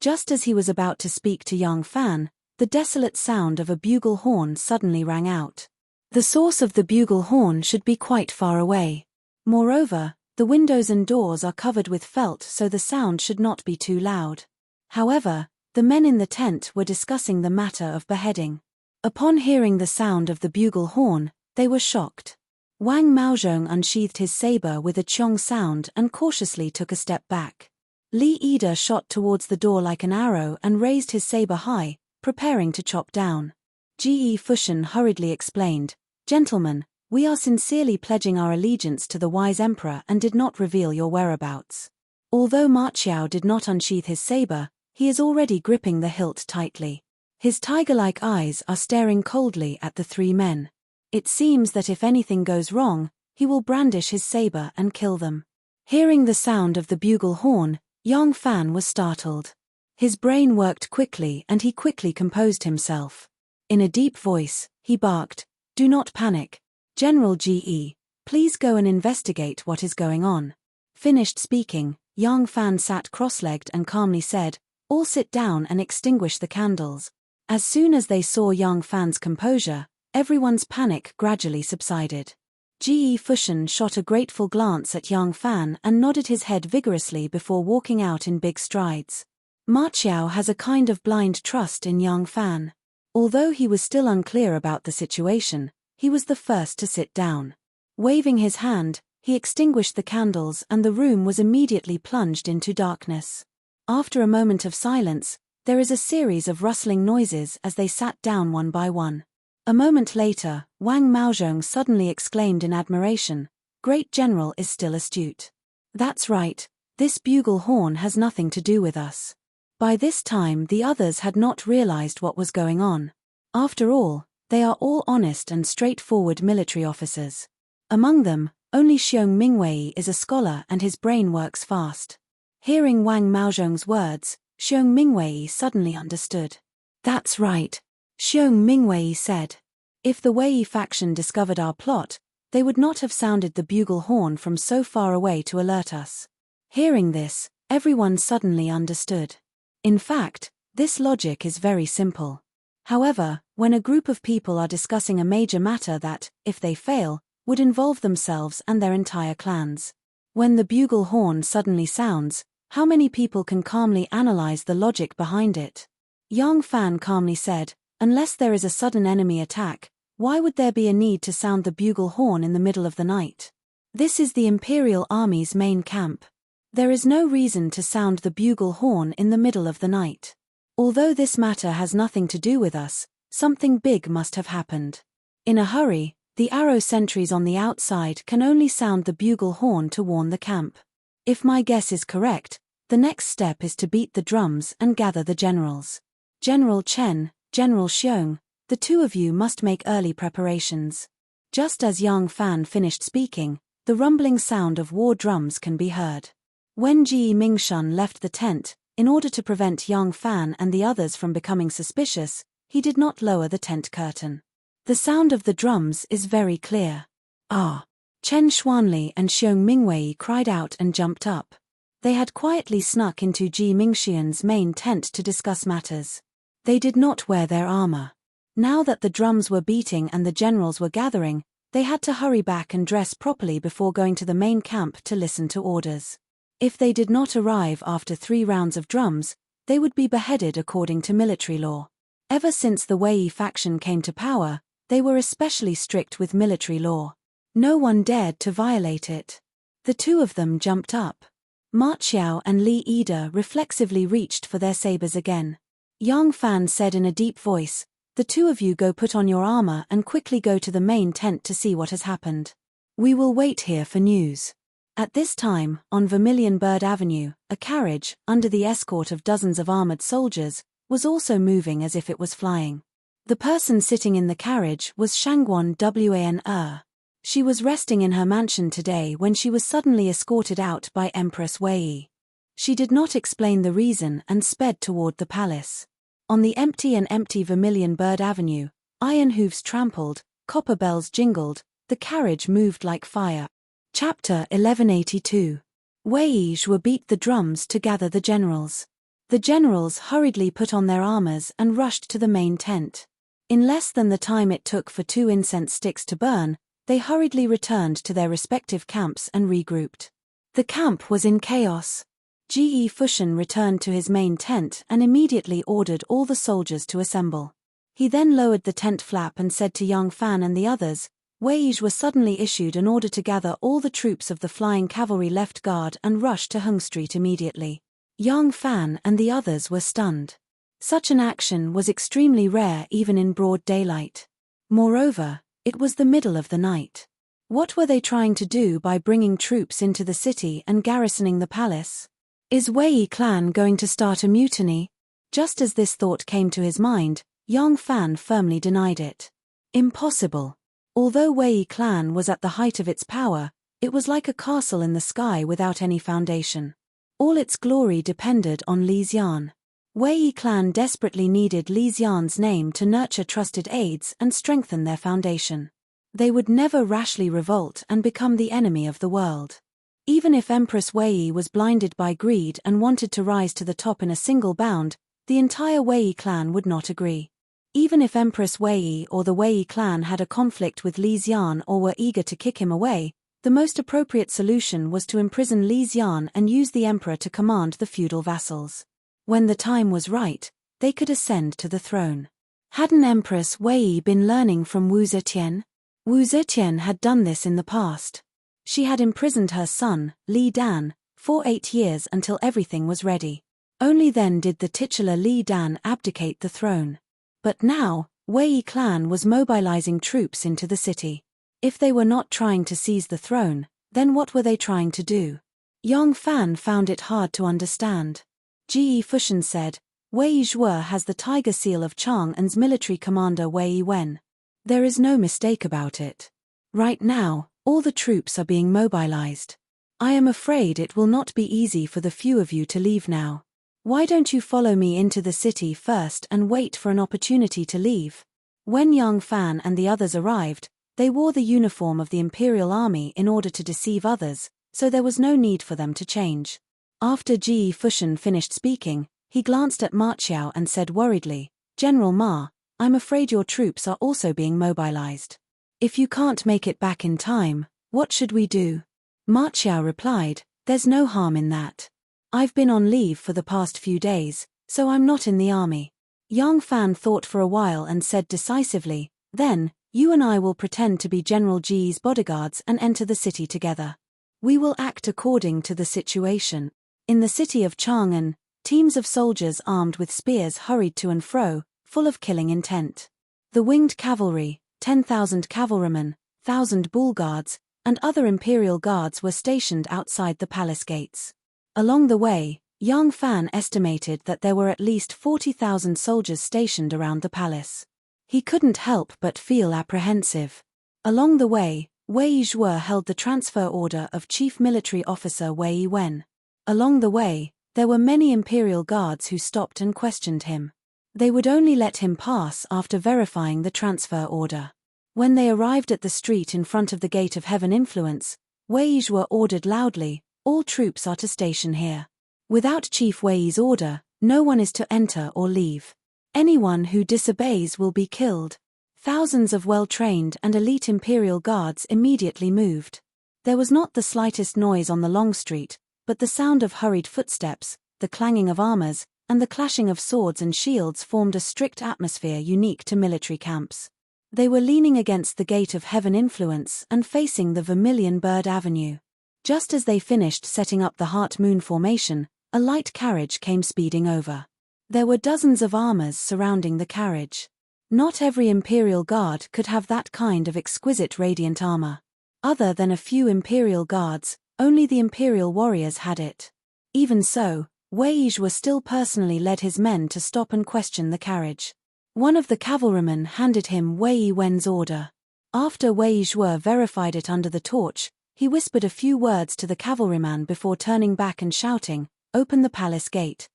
Just as he was about to speak to Yang Fan, the desolate sound of a bugle horn suddenly rang out. The source of the bugle horn should be quite far away. Moreover, the windows and doors are covered with felt, so the sound should not be too loud. However, the men in the tent were discussing the matter of beheading. Upon hearing the sound of the bugle horn, they were shocked. Wang Maozhong unsheathed his saber with a chong sound and cautiously took a step back. Li Yide shot towards the door like an arrow and raised his saber high, preparing to chop down. Ji Fushan hurriedly explained, "Gentlemen, we are sincerely pledging our allegiance to the wise emperor and did not reveal your whereabouts." Although Ma Qiao did not unsheath his saber, he is already gripping the hilt tightly. His tiger-like eyes are staring coldly at the three men. It seems that if anything goes wrong, he will brandish his saber and kill them. Hearing the sound of the bugle horn, Yang Fan was startled. His brain worked quickly and he quickly composed himself. In a deep voice, he barked, "Do not panic. General Ge, please go and investigate what is going on." Finished speaking, Yang Fan sat cross-legged and calmly said, "All sit down and extinguish the candles." As soon as they saw Yang Fan's composure, everyone's panic gradually subsided. Ji Fushan shot a grateful glance at Yang Fan and nodded his head vigorously before walking out in big strides. Ma Qiao has a kind of blind trust in Yang Fan. Although he was still unclear about the situation, he was the first to sit down. Waving his hand, he extinguished the candles and the room was immediately plunged into darkness. After a moment of silence, there is a series of rustling noises as they sat down one by one. A moment later, Wang Maozhong suddenly exclaimed in admiration, "Great General is still astute. That's right, this bugle horn has nothing to do with us." By this time the others had not realized what was going on. After all, they are all honest and straightforward military officers. Among them, only Xiong Mingwei is a scholar and his brain works fast. Hearing Wang Maozhong's words, Xiong Mingwei suddenly understood. "That's right," Xiong Mingwei said. "If the Wei faction discovered our plot, they would not have sounded the bugle horn from so far away to alert us." Hearing this, everyone suddenly understood. In fact, this logic is very simple. However, when a group of people are discussing a major matter that, if they fail, would involve themselves and their entire clans. When the bugle horn suddenly sounds, how many people can calmly analyze the logic behind it? Yang Fan calmly said, "Unless there is a sudden enemy attack, why would there be a need to sound the bugle horn in the middle of the night? This is the Imperial Army's main camp. There is no reason to sound the bugle horn in the middle of the night. Although this matter has nothing to do with us, something big must have happened. In a hurry, the arrow sentries on the outside can only sound the bugle horn to warn the camp. If my guess is correct, the next step is to beat the drums and gather the generals. General Chen, General Xiong, the two of you must make early preparations." Just as Yang Fan finished speaking, the rumbling sound of war drums can be heard. When Ji Mingshun left the tent, in order to prevent Yang Fan and the others from becoming suspicious, he did not lower the tent curtain. The sound of the drums is very clear. "Ah!" Chen Xuanli and Xiong Mingwei cried out and jumped up. They had quietly snuck into Ji Mingxian's main tent to discuss matters. They did not wear their armor. Now that the drums were beating and the generals were gathering, they had to hurry back and dress properly before going to the main camp to listen to orders. If they did not arrive after 3 rounds of drums, they would be beheaded according to military law. Ever since the Wei faction came to power, they were especially strict with military law. No one dared to violate it. The two of them jumped up. Ma Qiao and Li Ida reflexively reached for their sabers again. Yang Fan said in a deep voice, "The two of you go put on your armor and quickly go to the main tent to see what has happened. We will wait here for news." At this time, on Vermilion Bird Avenue, a carriage, under the escort of dozens of armored soldiers, was also moving as if it was flying. The person sitting in the carriage was Shangguan Wan. She was resting in her mansion today when she was suddenly escorted out by Empress Wei. She did not explain the reason and sped toward the palace. On the empty Vermilion Bird Avenue, iron hooves trampled, copper bells jingled, the carriage moved like fire. Chapter 1182. Wei Zhuo beat the drums to gather the generals. The generals hurriedly put on their armors and rushed to the main tent. In less than the time it took for 2 incense sticks to burn, they hurriedly returned to their respective camps and regrouped. The camp was in chaos. Ge Fushan returned to his main tent and immediately ordered all the soldiers to assemble. He then lowered the tent flap and said to Yang Fan and the others, Wei Zhuo suddenly issued an order to gather all the troops of the flying cavalry left guard and rush to Hung Street immediately. Yang Fan and the others were stunned. Such an action was extremely rare even in broad daylight. Moreover, it was the middle of the night. What were they trying to do by bringing troops into the city and garrisoning the palace? Is Wei clan going to start a mutiny? Just as this thought came to his mind, Yang Fan firmly denied it. Impossible. Although Wei clan was at the height of its power, it was like a castle in the sky without any foundation. All its glory depended on Li Xian. Wei clan desperately needed Li Xian's name to nurture trusted aides and strengthen their foundation. They would never rashly revolt and become the enemy of the world. Even if Empress Wei was blinded by greed and wanted to rise to the top in a single bound, the entire Wei clan would not agree. Even if Empress Wei or the Wei clan had a conflict with Li Xian or were eager to kick him away, the most appropriate solution was to imprison Li Xian and use the emperor to command the feudal vassals. When the time was right, they could ascend to the throne. Hadn't Empress Wei been learning from Wu Zetian? Wu Zetian had done this in the past. She had imprisoned her son, Li Dan, for 8 years until everything was ready. Only then did the titular Li Dan abdicate the throne. But now, Wei clan was mobilizing troops into the city. If they were not trying to seize the throne, then what were they trying to do? Yang Fan found it hard to understand. Ge Fushan said, Wei Zhuo has the tiger seal of Chang'an's military commander Wei Wen. There is no mistake about it. Right now, all the troops are being mobilized. I am afraid it will not be easy for the few of you to leave now. Why don't you follow me into the city first and wait for an opportunity to leave? When Yang Fan and the others arrived, they wore the uniform of the Imperial Army in order to deceive others, so there was no need for them to change. After Ge Fushan finished speaking, he glanced at Ma Qiao and said worriedly, General Ma, I'm afraid your troops are also being mobilized. If you can't make it back in time, what should we do? Ma Qiao replied, There's no harm in that. I've been on leave for the past few days, so I'm not in the army. Yang Fan thought for a while and said decisively, Then, you and I will pretend to be General Ji's bodyguards and enter the city together. We will act according to the situation. In the city of Chang'an, teams of soldiers armed with spears hurried to and fro, full of killing intent. The winged cavalry, 10,000 cavalrymen, 1,000 bull guards, and other imperial guards were stationed outside the palace gates. Along the way, Yang Fan estimated that there were at least 40,000 soldiers stationed around the palace. He couldn't help but feel apprehensive. Along the way, Wei Zhuo held the transfer order of Chief Military Officer Wei Wen. Along the way, there were many imperial guards who stopped and questioned him. They would only let him pass after verifying the transfer order. When they arrived at the street in front of the Gate of Heaven Influence, Wei Zhuo ordered loudly, All troops are to station here. Without Chief Wei's order, no one is to enter or leave. Anyone who disobeys will be killed. Thousands of well-trained and elite imperial guards immediately moved. There was not the slightest noise on the long street, but the sound of hurried footsteps, the clanging of armors, and the clashing of swords and shields formed a strict atmosphere unique to military camps. They were leaning against the gate of heaven influence and facing the Vermilion Bird Avenue. Just as they finished setting up the heart-moon formation, a light carriage came speeding over. There were dozens of armors surrounding the carriage. Not every Imperial Guard could have that kind of exquisite radiant armor. Other than a few Imperial Guards, only the Imperial warriors had it. Even so, Wei Yi still personally led his men to stop and question the carriage. One of the cavalrymen handed him Wei Wen's order. After Wei Yi verified it under the torch, he whispered a few words to the cavalryman before turning back and shouting, "Open the palace gate."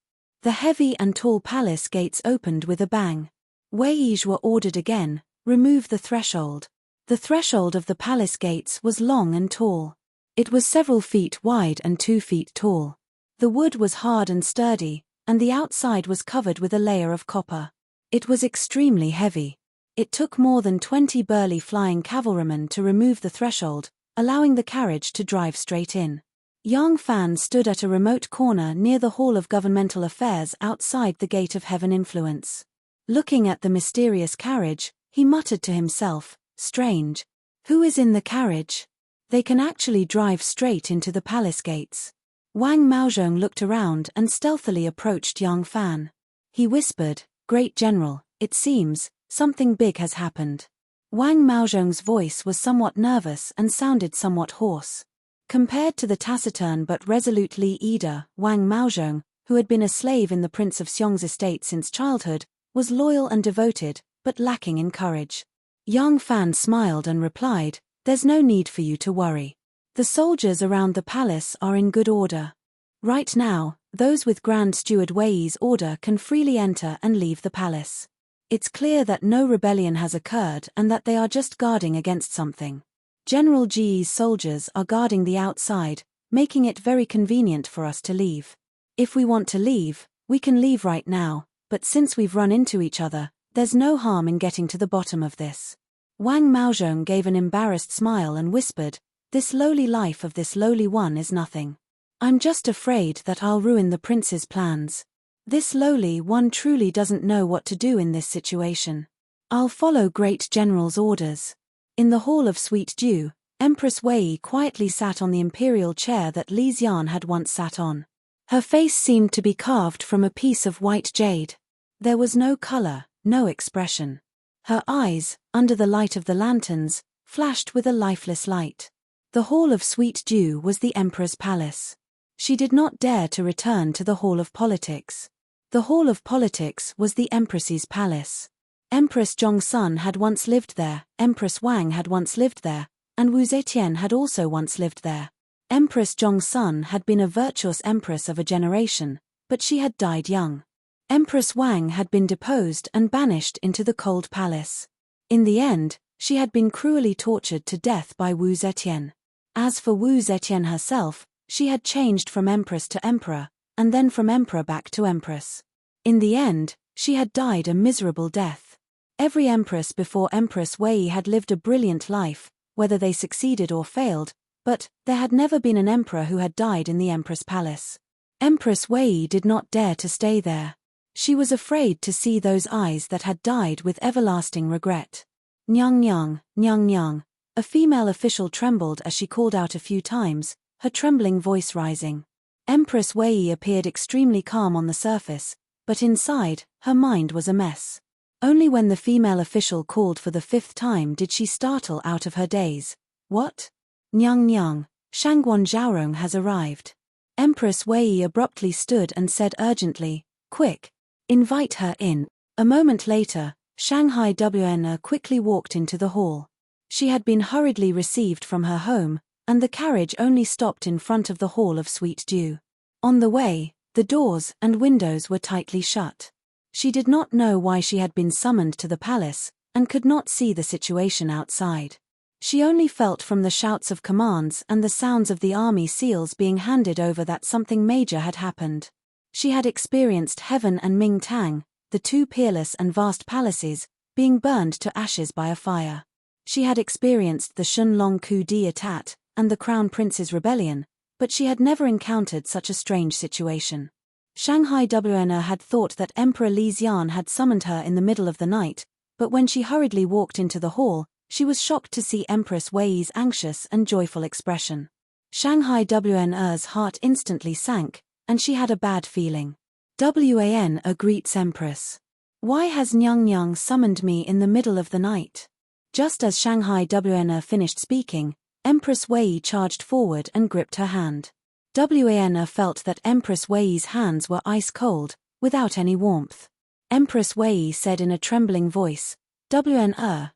The heavy and tall palace gates opened with a bang. Wei Yi ordered again, "Remove the threshold." The threshold of the palace gates was long and tall. It was several feet wide and 2 feet tall. The wood was hard and sturdy, and the outside was covered with a layer of copper. It was extremely heavy. It took more than 20 burly flying cavalrymen to remove the threshold, allowing the carriage to drive straight in. Yang Fan stood at a remote corner near the Hall of Governmental Affairs outside the Gate of Heaven Influence. Looking at the mysterious carriage, he muttered to himself, "Strange. Who is in the carriage? They can actually drive straight into the palace gates." Wang Maozhong looked around and stealthily approached Yang Fan. He whispered, "Great General, it seems, something big has happened." Wang Maozhong's voice was somewhat nervous and sounded somewhat hoarse. Compared to the taciturn but resolute Li Ida, Wang Maozhong, who had been a slave in the Prince of Xiong's estate since childhood, was loyal and devoted, but lacking in courage. Yang Fan smiled and replied, "There's no need for you to worry. The soldiers around the palace are in good order. Right now, those with Grand Steward Wei Yi's order can freely enter and leave the palace. It's clear that no rebellion has occurred and that they are just guarding against something. General Ji's soldiers are guarding the outside, making it very convenient for us to leave. If we want to leave, we can leave right now, but since we've run into each other, there's no harm in getting to the bottom of this." Wang Maozhong gave an embarrassed smile and whispered, "This lowly life of this lowly one is nothing. I'm just afraid that I'll ruin the prince's plans. This lowly one truly doesn't know what to do in this situation. I'll follow Great General's orders." In the Hall of Sweet Dew, Empress Wei Yi quietly sat on the imperial chair that Li Xian had once sat on. Her face seemed to be carved from a piece of white jade. There was no color, no expression. Her eyes, under the light of the lanterns, flashed with a lifeless light. The Hall of Sweet Dew was the Emperor's palace. She did not dare to return to the Hall of Politics. The Hall of Politics was the Empress's palace. Empress Zhongsun had once lived there, Empress Wang had once lived there, and Wu Zetian had also once lived there. Empress Zhongsun had been a virtuous empress of a generation, but she had died young. Empress Wang had been deposed and banished into the Cold Palace. In the end, she had been cruelly tortured to death by Wu Zetian. As for Wu Zetian herself, she had changed from empress to emperor, and then from emperor back to empress. In the end, she had died a miserable death. Every empress before Empress Wei Yi had lived a brilliant life, whether they succeeded or failed, but there had never been an emperor who had died in the Empress Palace. Empress Wei Yi did not dare to stay there. She was afraid to see those eyes that had died with everlasting regret. "Nyang nyang, nyang nyang." A female official trembled as she called out a few times, her trembling voice rising. Empress Wei Yi appeared extremely calm on the surface, but inside, her mind was a mess. Only when the female official called for the 5th time did she startle out of her daze. "What? Nyang nyang, Shangguan Zhaorong has arrived." Empress Wei Yi abruptly stood and said urgently, "Quick! Invite her in." A moment later, Shanghai WN quickly walked into the hall. She had been hurriedly received from her home, and the carriage only stopped in front of the Hall of Sweet Dew. On the way, the doors and windows were tightly shut. She did not know why she had been summoned to the palace, and could not see the situation outside. She only felt from the shouts of commands and the sounds of the army seals being handed over that something major had happened. She had experienced Heaven and Ming Tang, the two peerless and vast palaces, being burned to ashes by a fire. She had experienced the Shunlong coup d'etat and the Crown Prince's rebellion, but she had never encountered such a strange situation. Shanghai WN had thought that Emperor Li Xian had summoned her in the middle of the night, but when she hurriedly walked into the hall, she was shocked to see Empress Wei's anxious and joyful expression. Shanghai Wn's heart instantly sank, and she had a bad feeling. Wan greets Empress. Why has Nyang Nyang summoned me in the middle of the night? Just as Shanghai Wan finished speaking, Empress Wei charged forward and gripped her hand. Wan felt that Empress Wei's hands were ice cold, without any warmth. Empress Wei said in a trembling voice,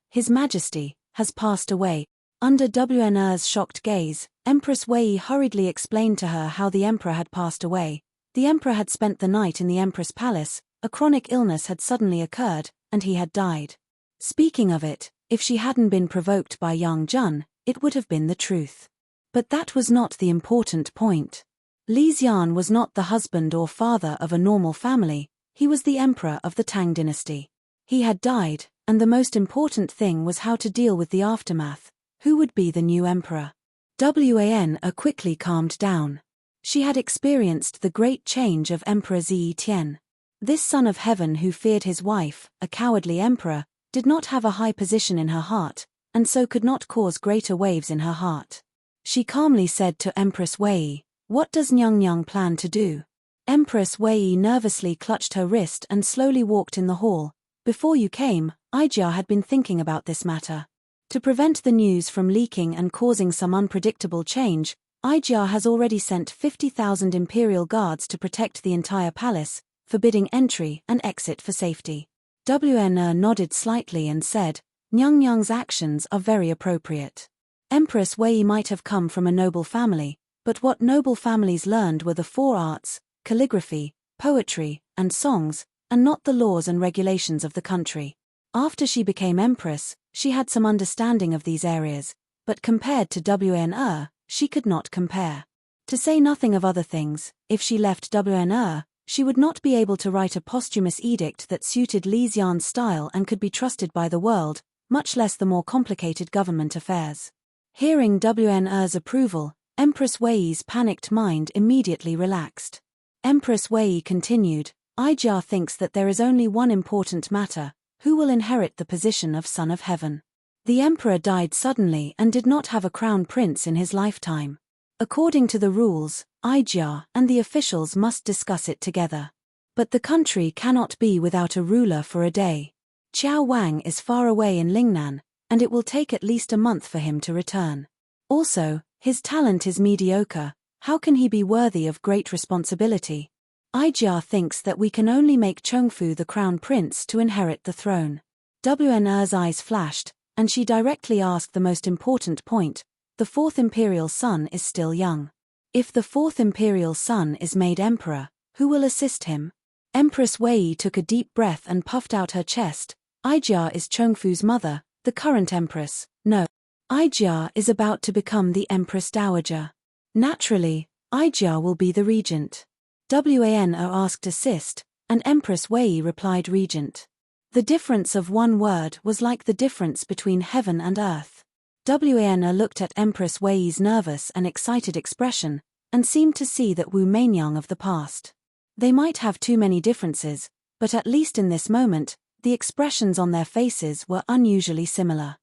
His Majesty, has passed away. Under Wn's shocked gaze, Empress Wei hurriedly explained to her how the emperor had passed away. The emperor had spent the night in the Empress Palace, a chronic illness had suddenly occurred, and he had died. Speaking of it, if she hadn't been provoked by Yang Jun, it would have been the truth. But that was not the important point. Li Xian was not the husband or father of a normal family, he was the emperor of the Tang dynasty. He had died, and the most important thing was how to deal with the aftermath. Who would be the new emperor? Wan quickly calmed down. She had experienced the great change of Emperor Zi Tian. This son of heaven who feared his wife, a cowardly emperor, did not have a high position in her heart, and so could not cause greater waves in her heart. She calmly said to Empress Wei, "What does Nyang Nyang plan to do?" Empress Wei nervously clutched her wrist and slowly walked in the hall. Before you came, Ijia had been thinking about this matter. To prevent the news from leaking and causing some unpredictable change, Ijia has already sent 50,000 imperial guards to protect the entire palace, forbidding entry and exit for safety. Wan nodded slightly and said, Nyang Nyang's actions are very appropriate. Empress Wei might have come from a noble family, but what noble families learned were the 4 arts, calligraphy, poetry, and songs, and not the laws and regulations of the country. After she became empress, she had some understanding of these areas, but compared to Wan, she could not compare. To say nothing of other things, if she left Wan, she would not be able to write a posthumous edict that suited Li Xian's style and could be trusted by the world, much less the more complicated government affairs. Hearing Wan's approval, Empress Wei's panicked mind immediately relaxed. Empress Wei continued, Ijia thinks that there is only one important matter: who will inherit the position of Son of Heaven? The emperor died suddenly and did not have a crown prince in his lifetime. According to the rules, Ijia and the officials must discuss it together. But the country cannot be without a ruler for a day. Qiao Wang is far away in Lingnan, and it will take at least a month for him to return. Also, his talent is mediocre. How can he be worthy of great responsibility? Ijia thinks that we can only make Chongfu the crown prince to inherit the throne. Wan's eyes flashed, and she directly asked the most important point: the 4th imperial son is still young. If the 4th imperial son is made emperor, who will assist him? Empress Wei took a deep breath and puffed out her chest. Ijia is Chongfu's mother, the current empress. No. Ijia is about to become the empress dowager. Naturally, Ijia will be the regent. Wan asked assist, and Empress Wei replied regent. The difference of one word was like the difference between heaven and earth. Wan looked at Empress Wei's nervous and excited expression, and seemed to see that Wu Mainyang of the past. They might have too many differences, but at least in this moment, the expressions on their faces were unusually similar.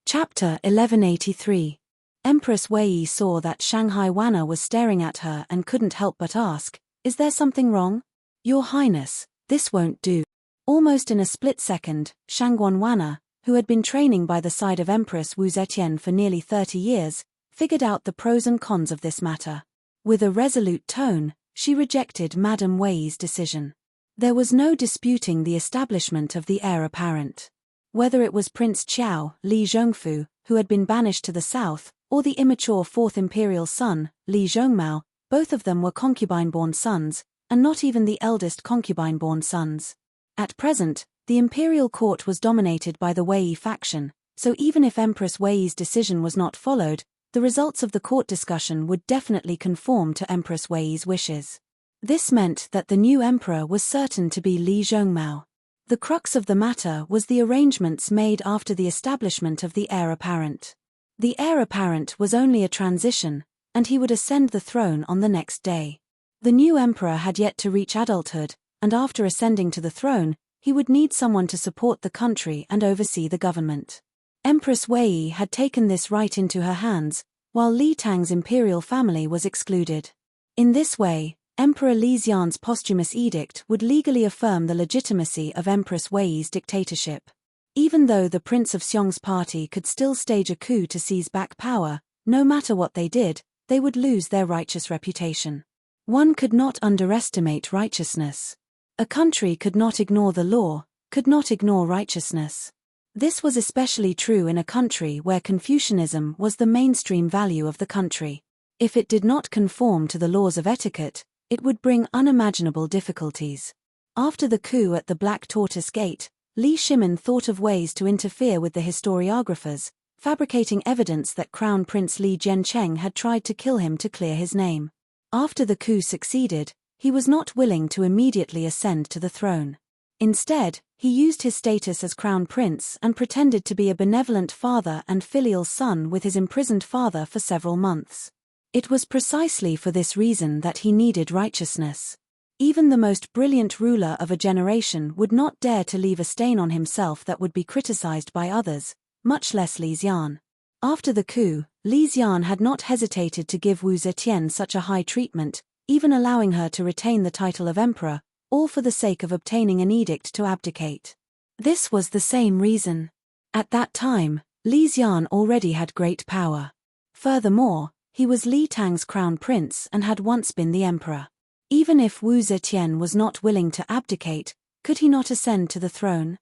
Chapter 1183. Empress Wei saw that Shanghai Wana was staring at her and couldn't help but ask, "Is there something wrong?" "Your Highness, this won't do." Almost in a split second, Shangguan Wana, who had been training by the side of Empress Wu Zetian for nearly 30 years, figured out the pros and cons of this matter. With a resolute tone, she rejected Madame Wei's decision. There was no disputing the establishment of the heir apparent. Whether it was Prince Qiao, Li Zhongfu, who had been banished to the south, or the immature 4th imperial son, Li Zhongmao, both of them were concubine-born sons, and not even the eldest concubine-born sons. At present, the imperial court was dominated by the Wei faction, so even if Empress Wei's decision was not followed, the results of the court discussion would definitely conform to Empress Wei's wishes. This meant that the new emperor was certain to be Li Zhongmao. The crux of the matter was the arrangements made after the establishment of the heir apparent. The heir apparent was only a transition, and he would ascend the throne on the next day. The new emperor had yet to reach adulthood, and after ascending to the throne, he would need someone to support the country and oversee the government. Empress Wei had taken this right into her hands, while Li Tang's imperial family was excluded. In this way, Emperor Li Xian's posthumous edict would legally affirm the legitimacy of Empress Wei's dictatorship. Even though the Prince of Xiong's party could still stage a coup to seize back power, no matter what they did, they would lose their righteous reputation. One could not underestimate righteousness. A country could not ignore the law, could not ignore righteousness. This was especially true in a country where Confucianism was the mainstream value of the country. If it did not conform to the laws of etiquette, it would bring unimaginable difficulties. After the coup at the Black Tortoise Gate, Li Shimin thought of ways to interfere with the historiographers, fabricating evidence that Crown Prince Li Jiancheng had tried to kill him to clear his name. After the coup succeeded, he was not willing to immediately ascend to the throne. Instead, he used his status as crown prince and pretended to be a benevolent father and filial son with his imprisoned father for several months. It was precisely for this reason that he needed righteousness. Even the most brilliant ruler of a generation would not dare to leave a stain on himself that would be criticized by others, much less Li Xian. After the coup, Li Xian had not hesitated to give Wu Zetian such a high treatment, even allowing her to retain the title of emperor, all for the sake of obtaining an edict to abdicate. This was the same reason. At that time, Li Xian already had great power. Furthermore, he was Li Tang's crown prince and had once been the emperor. Even if Wu Zetian was not willing to abdicate, could he not ascend to the throne?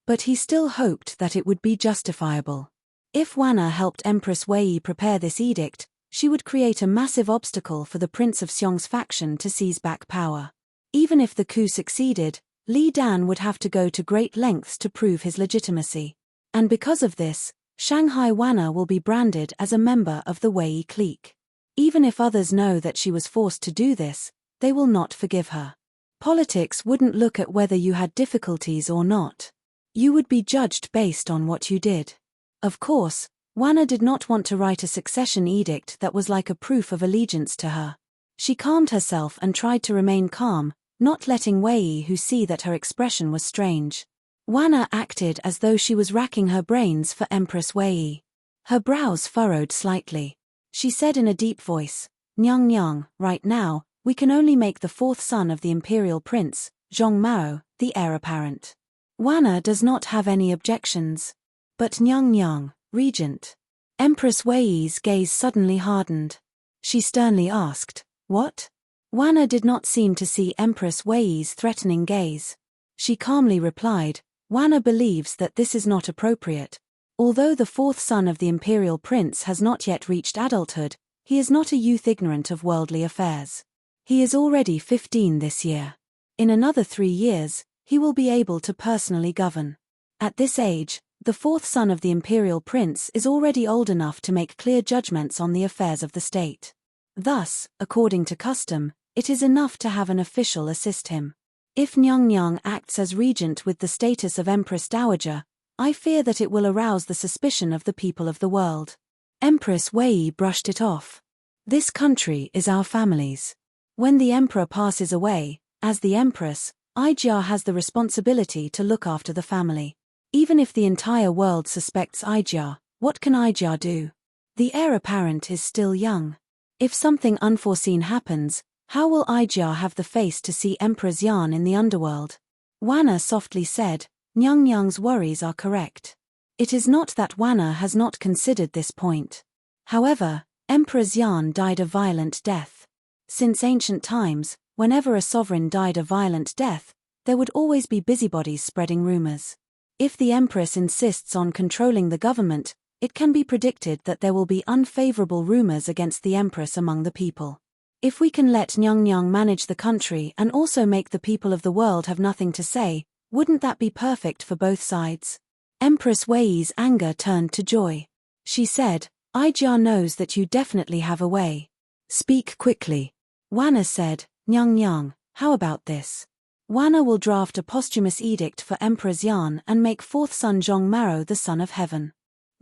But he still hoped that it would be justifiable. If Wanna helped Empress Wei prepare this edict, she would create a massive obstacle for the Prince of Xiong's faction to seize back power. Even if the coup succeeded, Li Dan would have to go to great lengths to prove his legitimacy. And because of this, Shanghai Wanna will be branded as a member of the Wei clique. Even if others know that she was forced to do this, they will not forgive her. Politics wouldn't look at whether you had difficulties or not. You would be judged based on what you did. Of course, Wanna did not want to write a succession edict that was like a proof of allegiance to her. She calmed herself and tried to remain calm, not letting Wei Hu see that her expression was strange. Wanna acted as though she was racking her brains for Empress Wei. Her brows furrowed slightly. She said in a deep voice, "Nyang Nyang, right now, we can only make the fourth son of the imperial prince, Zhong Mao, the heir apparent." Wanna does not have any objections. But Nyang Nyang, regent. Empress Wei's gaze suddenly hardened. She sternly asked, "What?" Wanna did not seem to see Empress Wei's threatening gaze. She calmly replied, "Wanna believes that this is not appropriate. Although the fourth son of the imperial prince has not yet reached adulthood, he is not a youth ignorant of worldly affairs. He is already 15 this year. In another 3 years, he will be able to personally govern. At this age, the fourth son of the imperial prince is already old enough to make clear judgments on the affairs of the state. Thus, according to custom, it is enough to have an official assist him. If Nyang Nyang acts as regent with the status of Empress Dowager, I fear that it will arouse the suspicion of the people of the world." Empress Wei brushed it off. "This country is our family's. When the emperor passes away, as the empress, Aijia has the responsibility to look after the family. Even if the entire world suspects Aijia, what can Aijia do? The heir apparent is still young. If something unforeseen happens, how will Aijia have the face to see Emperor Xian in the underworld?" Wanna softly said, "Nyang Nyang's worries are correct. It is not that Wanna has not considered this point. However, Emperor Xian died a violent death. Since ancient times, whenever a sovereign died a violent death, there would always be busybodies spreading rumors. If the empress insists on controlling the government, it can be predicted that there will be unfavorable rumors against the empress among the people. If we can let Nyang Nyang manage the country and also make the people of the world have nothing to say, wouldn't that be perfect for both sides?" Empress Wei's anger turned to joy. She said, "Aijia knows that you definitely have a way. Speak quickly." Wanna said, "Nyang Nyang, how about this? Wanna will draft a posthumous edict for Emperor Xian and make fourth son Zhong Maro the son of heaven.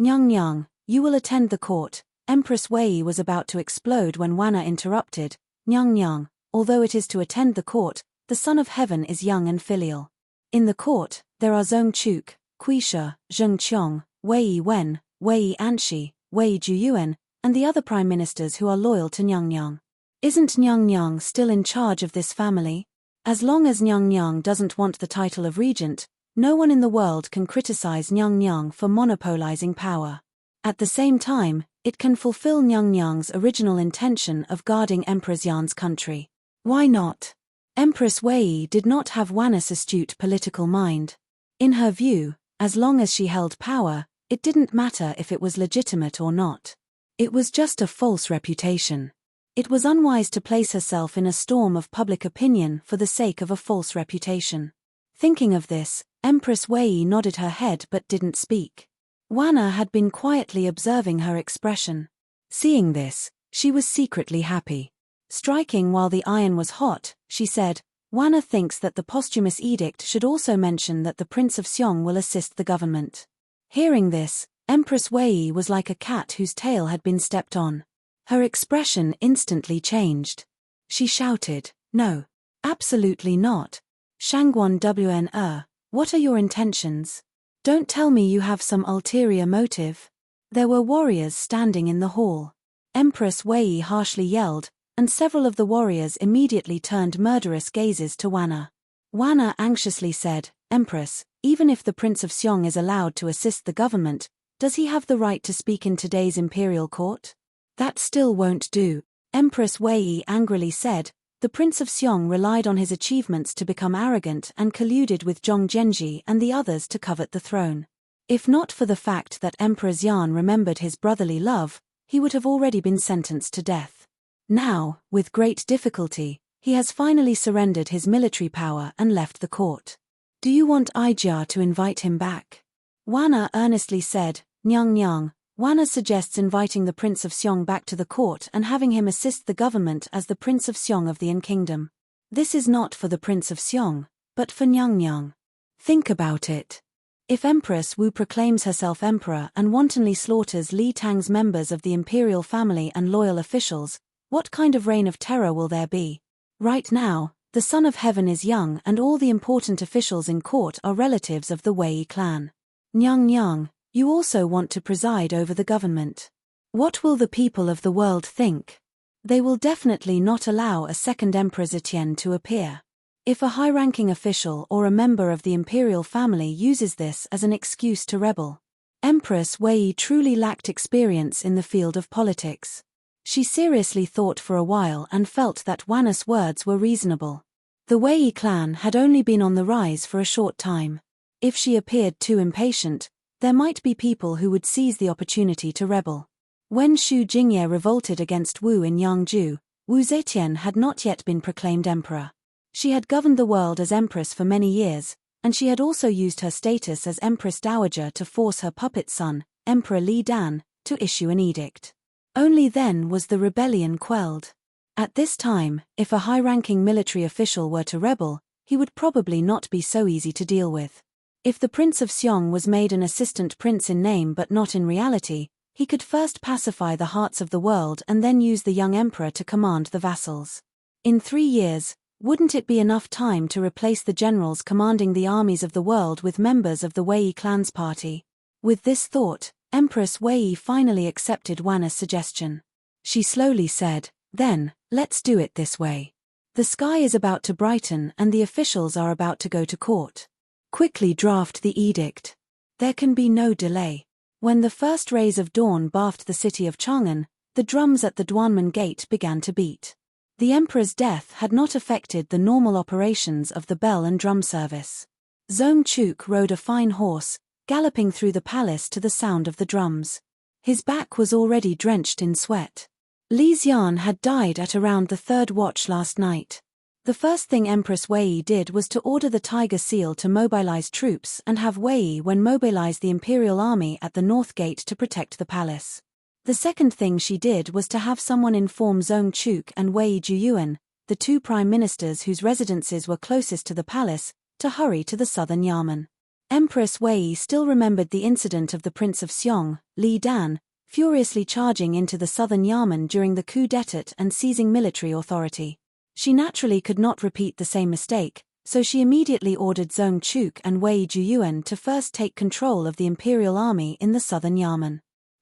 Nyang Nyang, you will attend the court." Empress Wei was about to explode when Wanna interrupted, "Nyang Nyang, although it is to attend the court, the son of heaven is young and filial. In the court, there are Zhong Chuk, Quisha, Zheng Qiong, Wei Wen, Wei Anshi, Wei Juyuan, and the other prime ministers who are loyal to Nyang. Isn't Nyang still in charge of this family? As long as Nyang doesn't want the title of regent, no one in the world can criticize Nyang for monopolizing power. At the same time, it can fulfill Nyang's original intention of guarding Emperor Xian's country. Why not? Empress Wei did not have Wanna's astute political mind. In her view, as long as she held power, it didn't matter if it was legitimate or not. It was just a false reputation. It was unwise to place herself in a storm of public opinion for the sake of a false reputation. Thinking of this, Empress Wei nodded her head but didn't speak. Wanna had been quietly observing her expression. Seeing this, she was secretly happy. Striking while the iron was hot, she said, Wanna thinks that the posthumous edict should also mention that the Prince of Xiong will assist the government. Hearing this, Empress Wei was like a cat whose tail had been stepped on. Her expression instantly changed. She shouted, "No. Absolutely not. Shangguan Wn, what are your intentions? Don't tell me you have some ulterior motive." There were warriors standing in the hall. Empress Wei harshly yelled, and several of the warriors immediately turned murderous gazes to Wanna. Wanna anxiously said, "Empress, even if the Prince of Xiong is allowed to assist the government, does he have the right to speak in today's imperial court?" "That still won't do," Empress Wei angrily said. The Prince of Xiong relied on his achievements to become arrogant and colluded with Zhong Zhenji and the others to covet the throne. If not for the fact that Emperor Xian remembered his brotherly love, he would have already been sentenced to death. Now, with great difficulty, he has finally surrendered his military power and left the court. "Do you want Ijia to invite him back?" Wanna earnestly said, Nyang. Wanna suggests inviting the Prince of Xiong back to the court and having him assist the government as the Prince of Xiong of the Yan Kingdom. This is not for the Prince of Xiong, but for Nyang. Think about it. If Empress Wu proclaims herself emperor and wantonly slaughters Li Tang's members of the imperial family and loyal officials, what kind of reign of terror will there be? Right now, the Son of Heaven is young and all the important officials in court are relatives of the Wei clan. Nyang, you also want to preside over the government. What will the people of the world think? They will definitely not allow a second Emperor Zetian to appear. If a high-ranking official or a member of the imperial family uses this as an excuse to rebel, Empress Wei truly lacked experience in the field of politics. She seriously thought for a while and felt that Wanna's words were reasonable. The Wei clan had only been on the rise for a short time. If she appeared too impatient, there might be people who would seize the opportunity to rebel. When Xu Jingye revolted against Wu in Yangzhou, Wu Zetian had not yet been proclaimed emperor. She had governed the world as empress for many years, and she had also used her status as empress dowager to force her puppet son, Emperor Li Dan, to issue an edict. Only then was the rebellion quelled. At this time, if a high-ranking military official were to rebel, he would probably not be so easy to deal with. If the Prince of Xiong was made an assistant prince in name but not in reality, he could first pacify the hearts of the world and then use the young emperor to command the vassals. In 3 years, wouldn't it be enough time to replace the generals commanding the armies of the world with members of the Wei clan's party? With this thought, Empress Wei finally accepted Wanna's suggestion. She slowly said, "Then, let's do it this way. The sky is about to brighten and the officials are about to go to court. Quickly draft the edict. There can be no delay." When the first rays of dawn bathed the city of Chang'an, the drums at the Duanmen Gate began to beat. The emperor's death had not affected the normal operations of the bell and drum service. Zhong Chuk rode a fine horse, galloping through the palace to the sound of the drums. His back was already drenched in sweat. Li Xian had died at around the 3rd watch last night. The first thing Empress Wei did was to order the Tiger Seal to mobilize troops and have Wei Wen mobilize the imperial army at the North Gate to protect the palace. The second thing she did was to have someone inform Zhong Chuk and Wei Juyuan, the 2 prime ministers whose residences were closest to the palace, to hurry to the southern Yamen. Empress Wei still remembered the incident of the Prince of Xiong, Li Dan, furiously charging into the southern Yamen during the coup d'état and seizing military authority. She naturally could not repeat the same mistake, so she immediately ordered Zhong Chuk and Wei Juyuan to first take control of the imperial army in the southern Yamen.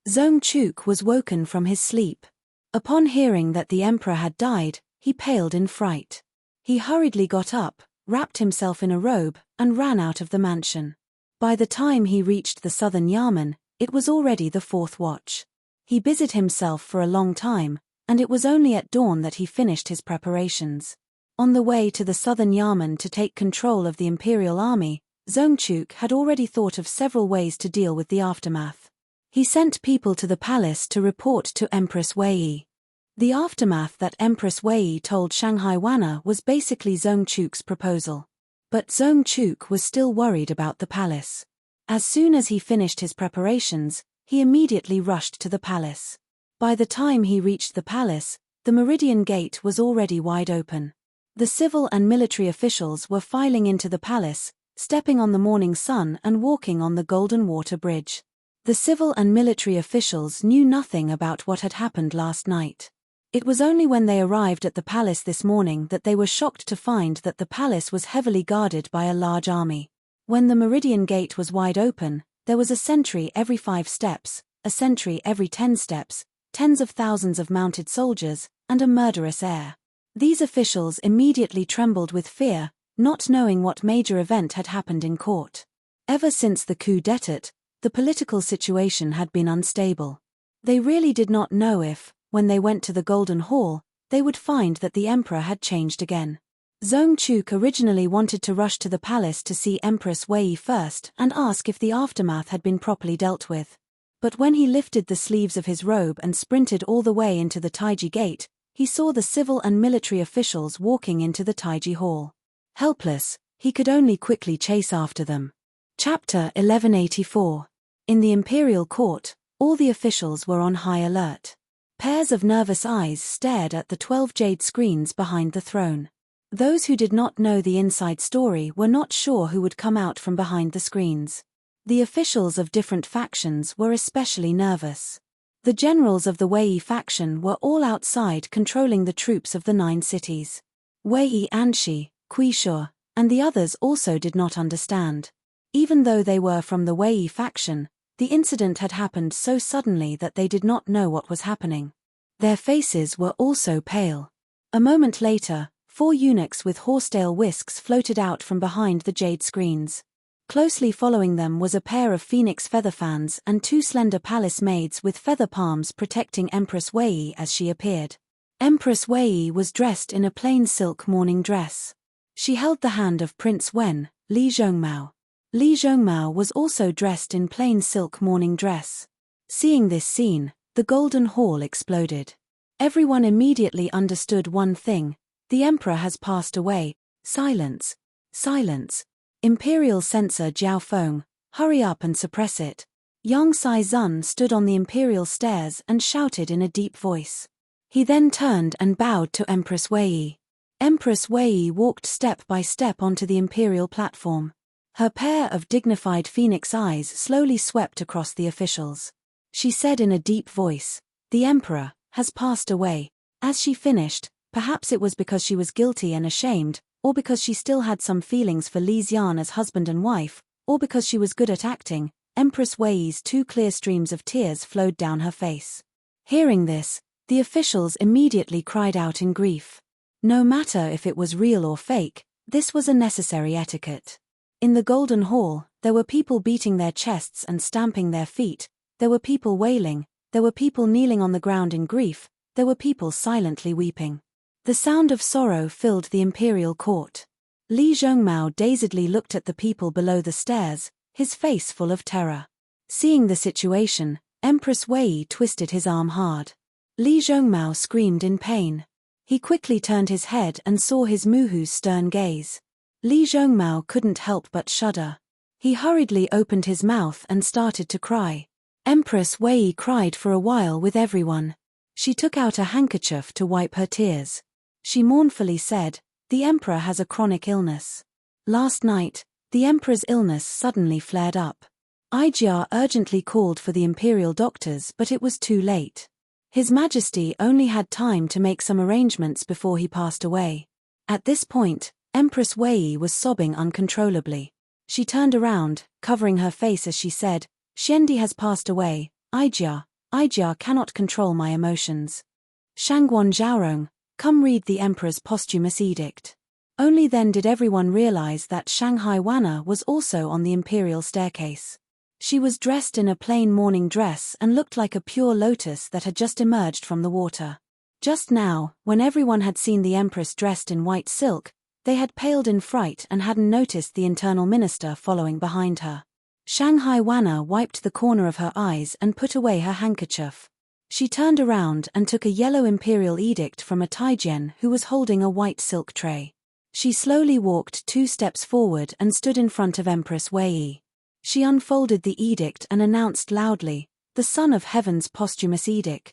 Zhong Chuk was woken from his sleep. Upon hearing that the emperor had died, he paled in fright. He hurriedly got up, wrapped himself in a robe, and ran out of the mansion. By the time he reached the southern Yamen, it was already the 4th watch. He busied himself for a long time, and it was only at dawn that he finished his preparations. On the way to the southern Yamen to take control of the imperial army, Zhong Chuk had already thought of several ways to deal with the aftermath. He sent people to the palace to report to Empress Wei. The aftermath that Empress Wei told Shanghai Wana was basically Zhong Chuk's proposal. But Zhong Chuk was still worried about the palace. As soon as he finished his preparations, he immediately rushed to the palace. By the time he reached the palace, the Meridian Gate was already wide open. The civil and military officials were filing into the palace, stepping on the morning sun and walking on the Golden Water Bridge. The civil and military officials knew nothing about what had happened last night. It was only when they arrived at the palace this morning that they were shocked to find that the palace was heavily guarded by a large army. When the Meridian Gate was wide open, there was a sentry every 5 steps, a sentry every 10 steps, tens of thousands of mounted soldiers, and a murderous air. These officials immediately trembled with fear, not knowing what major event had happened in court. Ever since the coup d'état, the political situation had been unstable. They really did not know if, when they went to the Golden Hall, they would find that the emperor had changed again. Zhong Chuk originally wanted to rush to the palace to see Empress Wei first and ask if the aftermath had been properly dealt with. But when he lifted the sleeves of his robe and sprinted all the way into the Taiji Gate, he saw the civil and military officials walking into the Taiji Hall. Helpless, he could only quickly chase after them. Chapter 1184. In the imperial court, all the officials were on high alert. Pairs of nervous eyes stared at the 12 jade screens behind the throne. Those who did not know the inside story were not sure who would come out from behind the screens. The officials of different factions were especially nervous. The generals of the Wei faction were all outside controlling the troops of the 9 cities. Wei Anshi, Quishu, and the others also did not understand. Even though they were from the Wei faction, the incident had happened so suddenly that they did not know what was happening. Their faces were also pale. A moment later, 4 eunuchs with horsetail whisks floated out from behind the jade screens. Closely following them was a pair of phoenix feather fans and 2 slender palace maids with feather palms protecting Empress Wei as she appeared. Empress Wei was dressed in a plain silk morning dress. She held the hand of Prince Wen, Li Zhongmao. Li Zhongmao was also dressed in plain silk morning dress. Seeing this scene, the Golden Hall exploded. Everyone immediately understood one thing: the emperor has passed away. Silence. Silence. Imperial censor Jiao Feng, hurry up and suppress it. Yang Sai-zun stood on the imperial stairs and shouted in a deep voice. He then turned and bowed to Empress Wei. Empress Wei walked step by step onto the imperial platform. Her pair of dignified phoenix eyes slowly swept across the officials. She said in a deep voice, "The emperor has passed away." As she finished, perhaps it was because she was guilty and ashamed, or because she still had some feelings for Li Xian as husband and wife, or because she was good at acting, Empress Wei's 2 clear streams of tears flowed down her face. Hearing this, the officials immediately cried out in grief. No matter if it was real or fake, this was a necessary etiquette. In the Golden Hall, there were people beating their chests and stamping their feet, there were people wailing, there were people kneeling on the ground in grief, there were people silently weeping. The sound of sorrow filled the imperial court. Li Zhongmao dazedly looked at the people below the stairs, his face full of terror. Seeing the situation, Empress Wei twisted his arm hard. Li Zhongmao screamed in pain. He quickly turned his head and saw his Muhu's stern gaze. Li Zhongmao couldn't help but shudder. He hurriedly opened his mouth and started to cry. Empress Wei cried for a while with everyone. She took out a handkerchief to wipe her tears. She mournfully said, "The emperor has a chronic illness." Last night, the emperor's illness suddenly flared up. Ijia urgently called for the imperial doctors, but it was too late. His Majesty only had time to make some arrangements before he passed away. At this point, Empress Wei was sobbing uncontrollably. She turned around, covering her face as she said, Xiandi has passed away, Ijia cannot control my emotions. Shangguan Zhaorong, come read the emperor's posthumous edict. Only then did everyone realize that Shanghai Wana was also on the imperial staircase. She was dressed in a plain morning dress and looked like a pure lotus that had just emerged from the water. Just now, when everyone had seen the empress dressed in white silk, they had paled in fright and hadn't noticed the internal minister following behind her. Shanghai Wana wiped the corner of her eyes and put away her handkerchief. She turned around and took a yellow imperial edict from a Taijian who was holding a white silk tray. She slowly walked 2 steps forward and stood in front of Empress Wei. She unfolded the edict and announced loudly, the Son of Heaven's posthumous edict.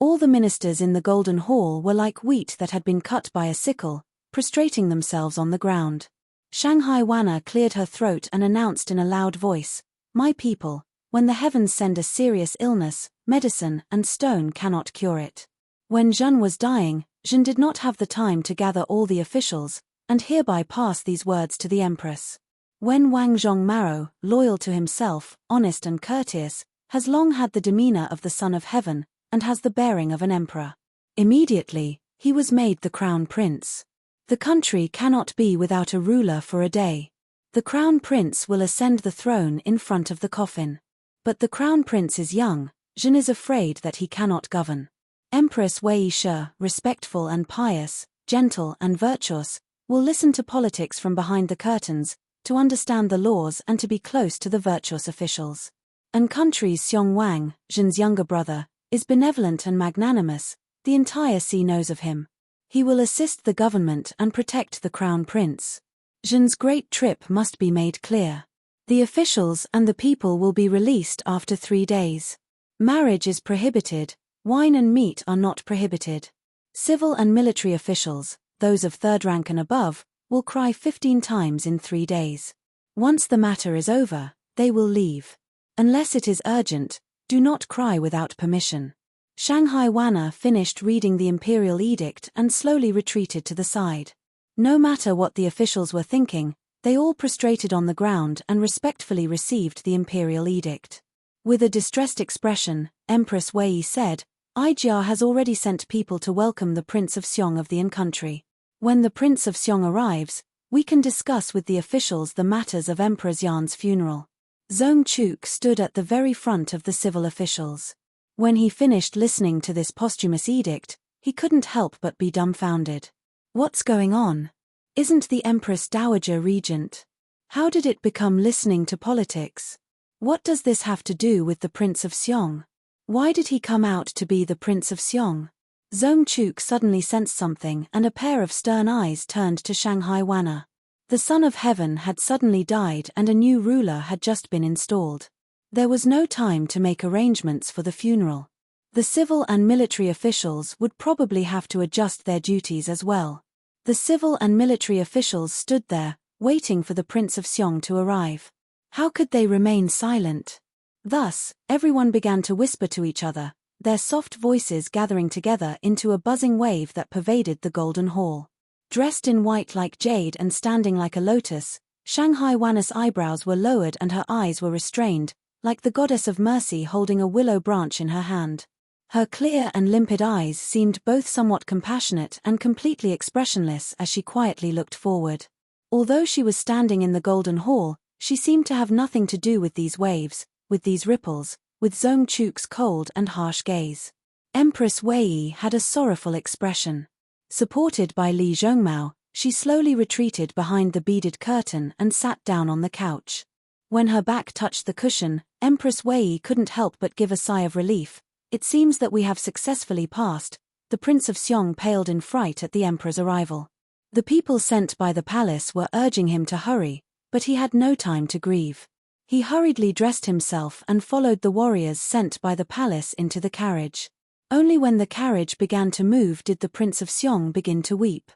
All the ministers in the Golden Hall were like wheat that had been cut by a sickle, prostrating themselves on the ground. Shanghai Wana cleared her throat and announced in a loud voice, My people, when the heavens send a serious illness, medicine and stone cannot cure it. When Zhen was dying, Zhen did not have the time to gather all the officials, and hereby pass these words to the empress. When Wang Zhongmao, loyal to himself, honest and courteous, has long had the demeanor of the Son of Heaven, and has the bearing of an emperor. Immediately, he was made the crown prince. The country cannot be without a ruler for a day. The crown prince will ascend the throne in front of the coffin. But the crown prince is young, Zhen is afraid that he cannot govern. Empress Wei Shi, respectful and pious, gentle and virtuous, will listen to politics from behind the curtains, to understand the laws and to be close to the virtuous officials. And country's Xiong Wang, Zhen's younger brother, is benevolent and magnanimous, the entire sea knows of him. He will assist the government and protect the crown prince. Zhen's great trip must be made clear. The officials and the people will be released after 3 days. Marriage is prohibited, wine and meat are not prohibited. Civil and military officials, those of 3rd rank and above, will cry 15 times in 3 days. Once the matter is over, they will leave. Unless it is urgent, do not cry without permission. Shanghai Wana finished reading the imperial edict and slowly retreated to the side. No matter what the officials were thinking, they all prostrated on the ground and respectfully received the imperial edict. With a distressed expression, Empress Wei said, Ijia has already sent people to welcome the Prince of Xiong of the country. When the Prince of Xiong arrives, we can discuss with the officials the matters of Emperor Xian's funeral. Zhong Chuk stood at the very front of the civil officials. When he finished listening to this posthumous edict, he couldn't help but be dumbfounded. What's going on? Isn't the Empress Dowager Regent? How did it become listening to politics? What does this have to do with the Prince of Xiong? Why did he come out to be the Prince of Xiong? Zhong Chuk suddenly sensed something and a pair of stern eyes turned to Shanghai Wana. The Son of Heaven had suddenly died and a new ruler had just been installed. There was no time to make arrangements for the funeral. The civil and military officials would probably have to adjust their duties as well. The civil and military officials stood there, waiting for the Prince of Xiong to arrive. How could they remain silent? Thus, everyone began to whisper to each other, their soft voices gathering together into a buzzing wave that pervaded the Golden Hall. Dressed in white like jade and standing like a lotus, Shanghai Wana's eyebrows were lowered and her eyes were restrained, like the goddess of mercy holding a willow branch in her hand. Her clear and limpid eyes seemed both somewhat compassionate and completely expressionless as she quietly looked forward. Although she was standing in the Golden Hall, she seemed to have nothing to do with these waves, with these ripples, with Zhong Chuk's cold and harsh gaze. Empress Wei had a sorrowful expression. Supported by Li Zhongmao, she slowly retreated behind the beaded curtain and sat down on the couch. When her back touched the cushion, Empress Wei couldn't help but give a sigh of relief. It seems that we have successfully passed. The Prince of Xiong paled in fright at the Emperor's arrival. The people sent by the palace were urging him to hurry, but he had no time to grieve. He hurriedly dressed himself and followed the warriors sent by the palace into the carriage. Only when the carriage began to move did the Prince of Xiong begin to weep.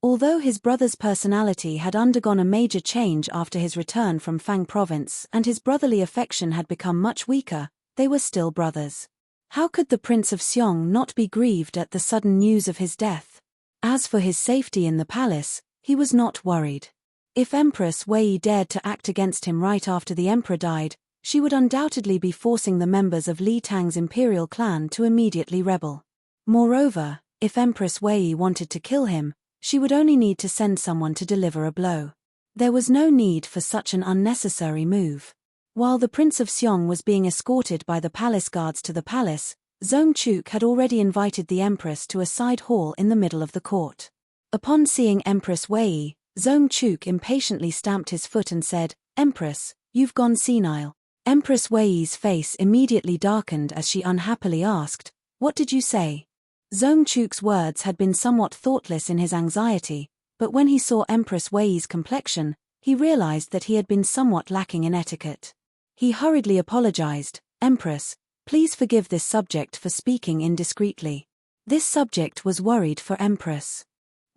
Although his brother's personality had undergone a major change after his return from Fang province and his brotherly affection had become much weaker, they were still brothers. How could the Prince of Xiong not be grieved at the sudden news of his death? As for his safety in the palace, He was not worried. If Empress Wei dared to act against him right after the emperor died, she would undoubtedly be forcing the members of Li Tang's imperial clan to immediately rebel. Moreover, if Empress Wei wanted to kill him, she would only need to send someone to deliver a blow. There was no need for such an unnecessary move. While the Prince of Xiong was being escorted by the palace guards to the palace, Zhong Chuk had already invited the empress to a side hall in the middle of the court. Upon seeing Empress Wei, Zhong Chuk impatiently stamped his foot and said, "Empress, you've gone senile." Empress Wei's face immediately darkened as she unhappily asked, "What did you say?" Zhong Chuk's words had been somewhat thoughtless in his anxiety, but when he saw Empress Wei's complexion, he realized that he had been somewhat lacking in etiquette. He hurriedly apologized, "Empress, please forgive this subject for speaking indiscreetly." This subject was worried for Empress.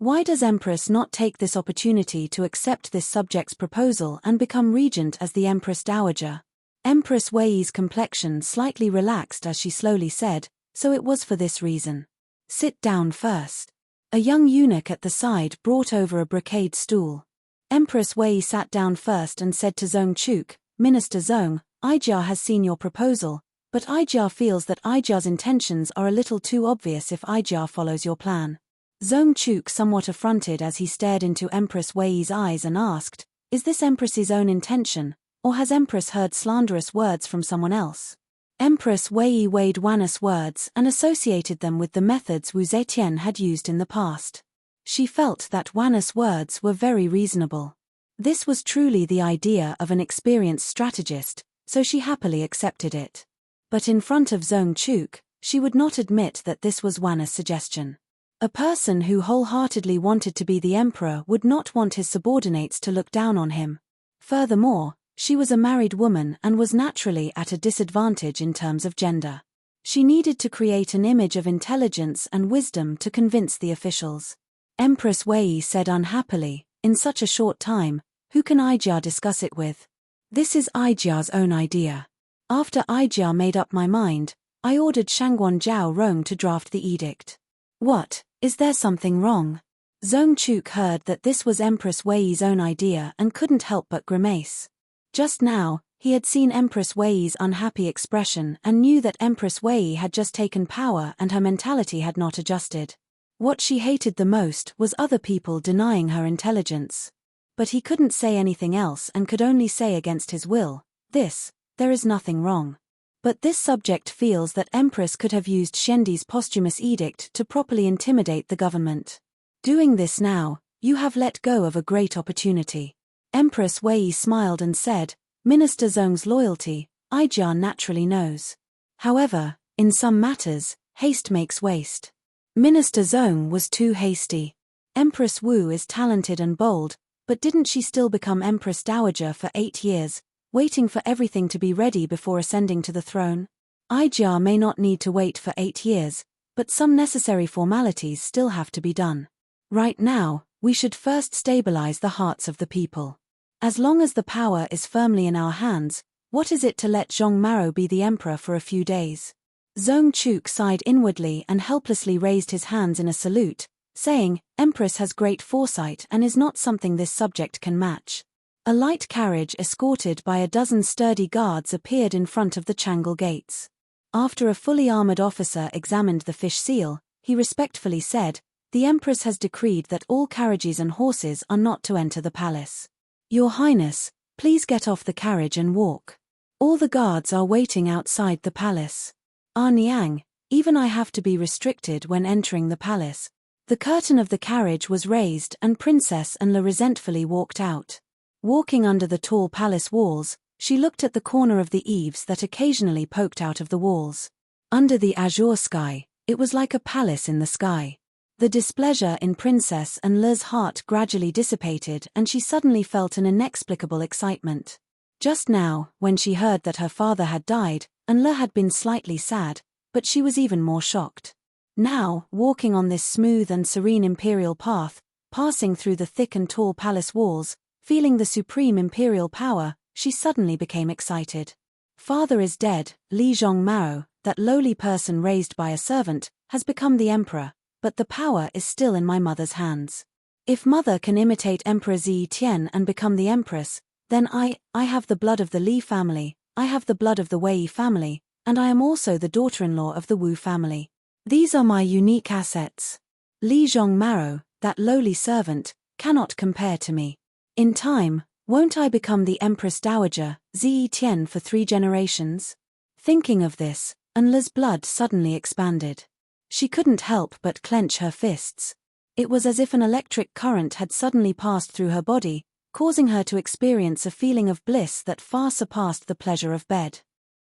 Why does Empress not take this opportunity to accept this subject's proposal and become regent as the Empress Dowager? Empress Wei's complexion slightly relaxed as she slowly said, "So it was for this reason. Sit down first." A young eunuch at the side brought over a brocade stool. Empress Wei sat down first and said to Zhong Chuk, "Minister Zhong, Ijia has seen your proposal, but Ijia feels that Ijia's intentions are a little too obvious if Ijia follows your plan." Zhong Chuk somewhat affronted as he stared into Empress Wei's eyes and asked, "Is this Empress's own intention, or has Empress heard slanderous words from someone else?" Empress Wei weighed Wanus' words and associated them with the methods Wu Zetian had used in the past. She felt that Wanus' words were very reasonable. This was truly the idea of an experienced strategist, so she happily accepted it. But in front of Zhong Chuk, she would not admit that this was Wanus' suggestion. A person who wholeheartedly wanted to be the emperor would not want his subordinates to look down on him. Furthermore, she was a married woman and was naturally at a disadvantage in terms of gender. She needed to create an image of intelligence and wisdom to convince the officials. Empress Wei said unhappily, "In such a short time, who can Ijia discuss it with? This is Ijia's own idea. After Ijia made up my mind, I ordered Shangguan Zhao Rong to draft the edict." "What, is there something wrong?" Zhong Chuk heard that this was Empress Wei's own idea and couldn't help but grimace. Just now, he had seen Empress Wei's unhappy expression and knew that Empress Wei had just taken power and her mentality had not adjusted. What she hated the most was other people denying her intelligence. But he couldn't say anything else and could only say against his will, "There is nothing wrong." But this subject feels that Empress could have used Shendi's posthumous edict to properly intimidate the government. Doing this now, you have let go of a great opportunity. Empress Wei smiled and said, "Minister Zhong's loyalty, Ijia naturally knows. However, in some matters, haste makes waste." Minister Zhong was too hasty. Empress Wu is talented and bold, but didn't she still become Empress Dowager for 8 years, waiting for everything to be ready before ascending to the throne? Ijia may not need to wait for 8 years, but some necessary formalities still have to be done. Right now, we should first stabilize the hearts of the people. As long as the power is firmly in our hands, what is it to let Zhong Maro be the emperor for a few days? Zhong Chuk sighed inwardly and helplessly raised his hands in a salute, saying, "Empress has great foresight and is not something this subject can match." A light carriage escorted by a dozen sturdy guards appeared in front of the Changal gates. After a fully armored officer examined the fish seal, he respectfully said, "The Empress has decreed that all carriages and horses are not to enter the palace. Your Highness, please get off the carriage and walk. All the guards are waiting outside the palace. Ah Niang, even I have to be restricted when entering the palace." The curtain of the carriage was raised and Princess Anla resentfully walked out. Walking under the tall palace walls, she looked at the corner of the eaves that occasionally poked out of the walls. Under the azure sky, it was like a palace in the sky. The displeasure in Princess Anla's heart gradually dissipated and she suddenly felt an inexplicable excitement. Just now, when she heard that her father had died, Anla had been slightly sad, but she was even more shocked. Now, walking on this smooth and serene imperial path, passing through the thick and tall palace walls, feeling the supreme imperial power, she suddenly became excited. Father is dead, Li Zhong Mao, that lowly person raised by a servant, has become the emperor, but the power is still in my mother's hands. If mother can imitate Emperor Zetian and become the empress, then I have the blood of the Li family, I have the blood of the Wei family, and I am also the daughter-in-law of the Wu family. These are my unique assets. Li Zhongmao, that lowly servant, cannot compare to me. In time, won't I become the Empress Dowager, Zetian, for 3 generations? Thinking of this, Enla's blood suddenly expanded. She couldn't help but clench her fists. It was as if an electric current had suddenly passed through her body, causing her to experience a feeling of bliss that far surpassed the pleasure of bed.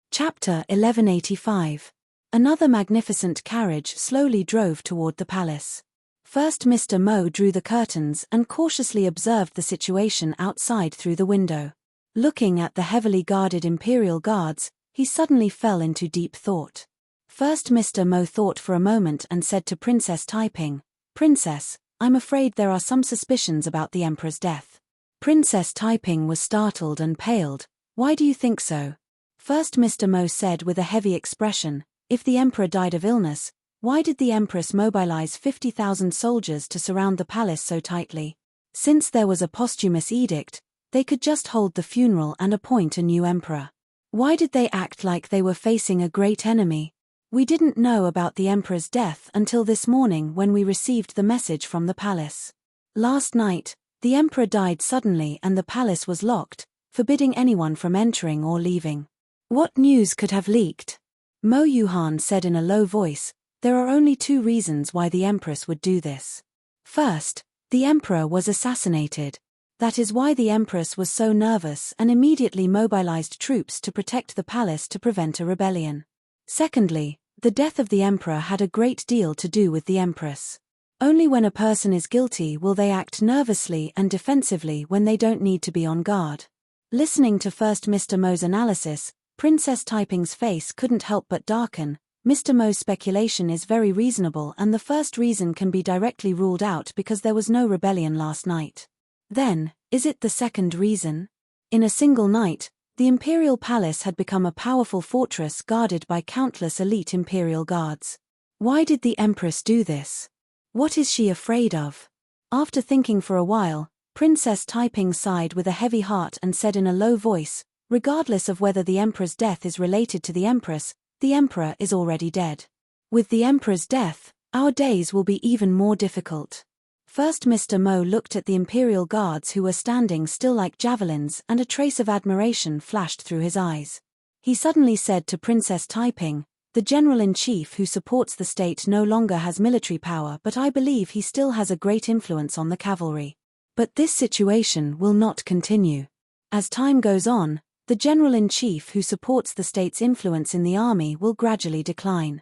Chapter 1185. Another magnificent carriage slowly drove toward the palace. First Mr. Mo drew the curtains and cautiously observed the situation outside through the window. Looking at the heavily guarded imperial guards, he suddenly fell into deep thought. First Mr. Mo thought for a moment and said to Princess Taiping, "Princess, I'm afraid there are some suspicions about the emperor's death." Princess Taiping was startled and paled. "Why do you think so?" First Mr. Mo said with a heavy expression, "If the emperor died of illness, why did the empress mobilize 50,000 soldiers to surround the palace so tightly? Since there was a posthumous edict, they could just hold the funeral and appoint a new emperor. Why did they act like they were facing a great enemy? We didn't know about the emperor's death until this morning when we received the message from the palace. Last night, the emperor died suddenly and the palace was locked, forbidding anyone from entering or leaving. What news could have leaked?" Mo Yuhan said in a low voice, "There are only 2 reasons why the empress would do this. First, the emperor was assassinated. That is why the empress was so nervous and immediately mobilized troops to protect the palace to prevent a rebellion. Secondly, the death of the emperor had a great deal to do with the empress. Only when a person is guilty will they act nervously and defensively when they don't need to be on guard." Listening to first Mr. Mo's analysis, Princess Taiping's face couldn't help but darken. Mr. Mo's speculation is very reasonable and the first reason can be directly ruled out because there was no rebellion last night. Then, is it the second reason? In a single night, the imperial palace had become a powerful fortress guarded by countless elite imperial guards. Why did the empress do this? What is she afraid of? After thinking for a while, Princess Taiping sighed with a heavy heart and said in a low voice, "Regardless of whether the emperor's death is related to the empress, the emperor is already dead. With the emperor's death, our days will be even more difficult." First Mr. Mo looked at the imperial guards who were standing still like javelins and a trace of admiration flashed through his eyes. He suddenly said to Princess Taiping, "The general-in-chief who supports the state no longer has military power, but I believe he still has a great influence on the cavalry. But this situation will not continue. As time goes on, the general-in-chief who supports the state's influence in the army will gradually decline.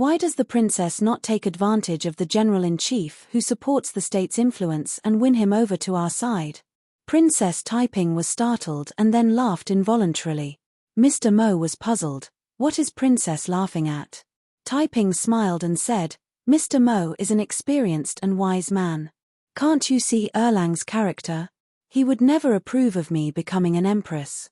Why does the princess not take advantage of the general-in-chief who supports the state's influence and win him over to our side?" Princess Taiping was startled and then laughed involuntarily. Mr. Mo was puzzled. What is Princess laughing at? Taiping smiled and said, "Mr. Mo is an experienced and wise man. Can't you see Erlang's character? He would never approve of me becoming an empress."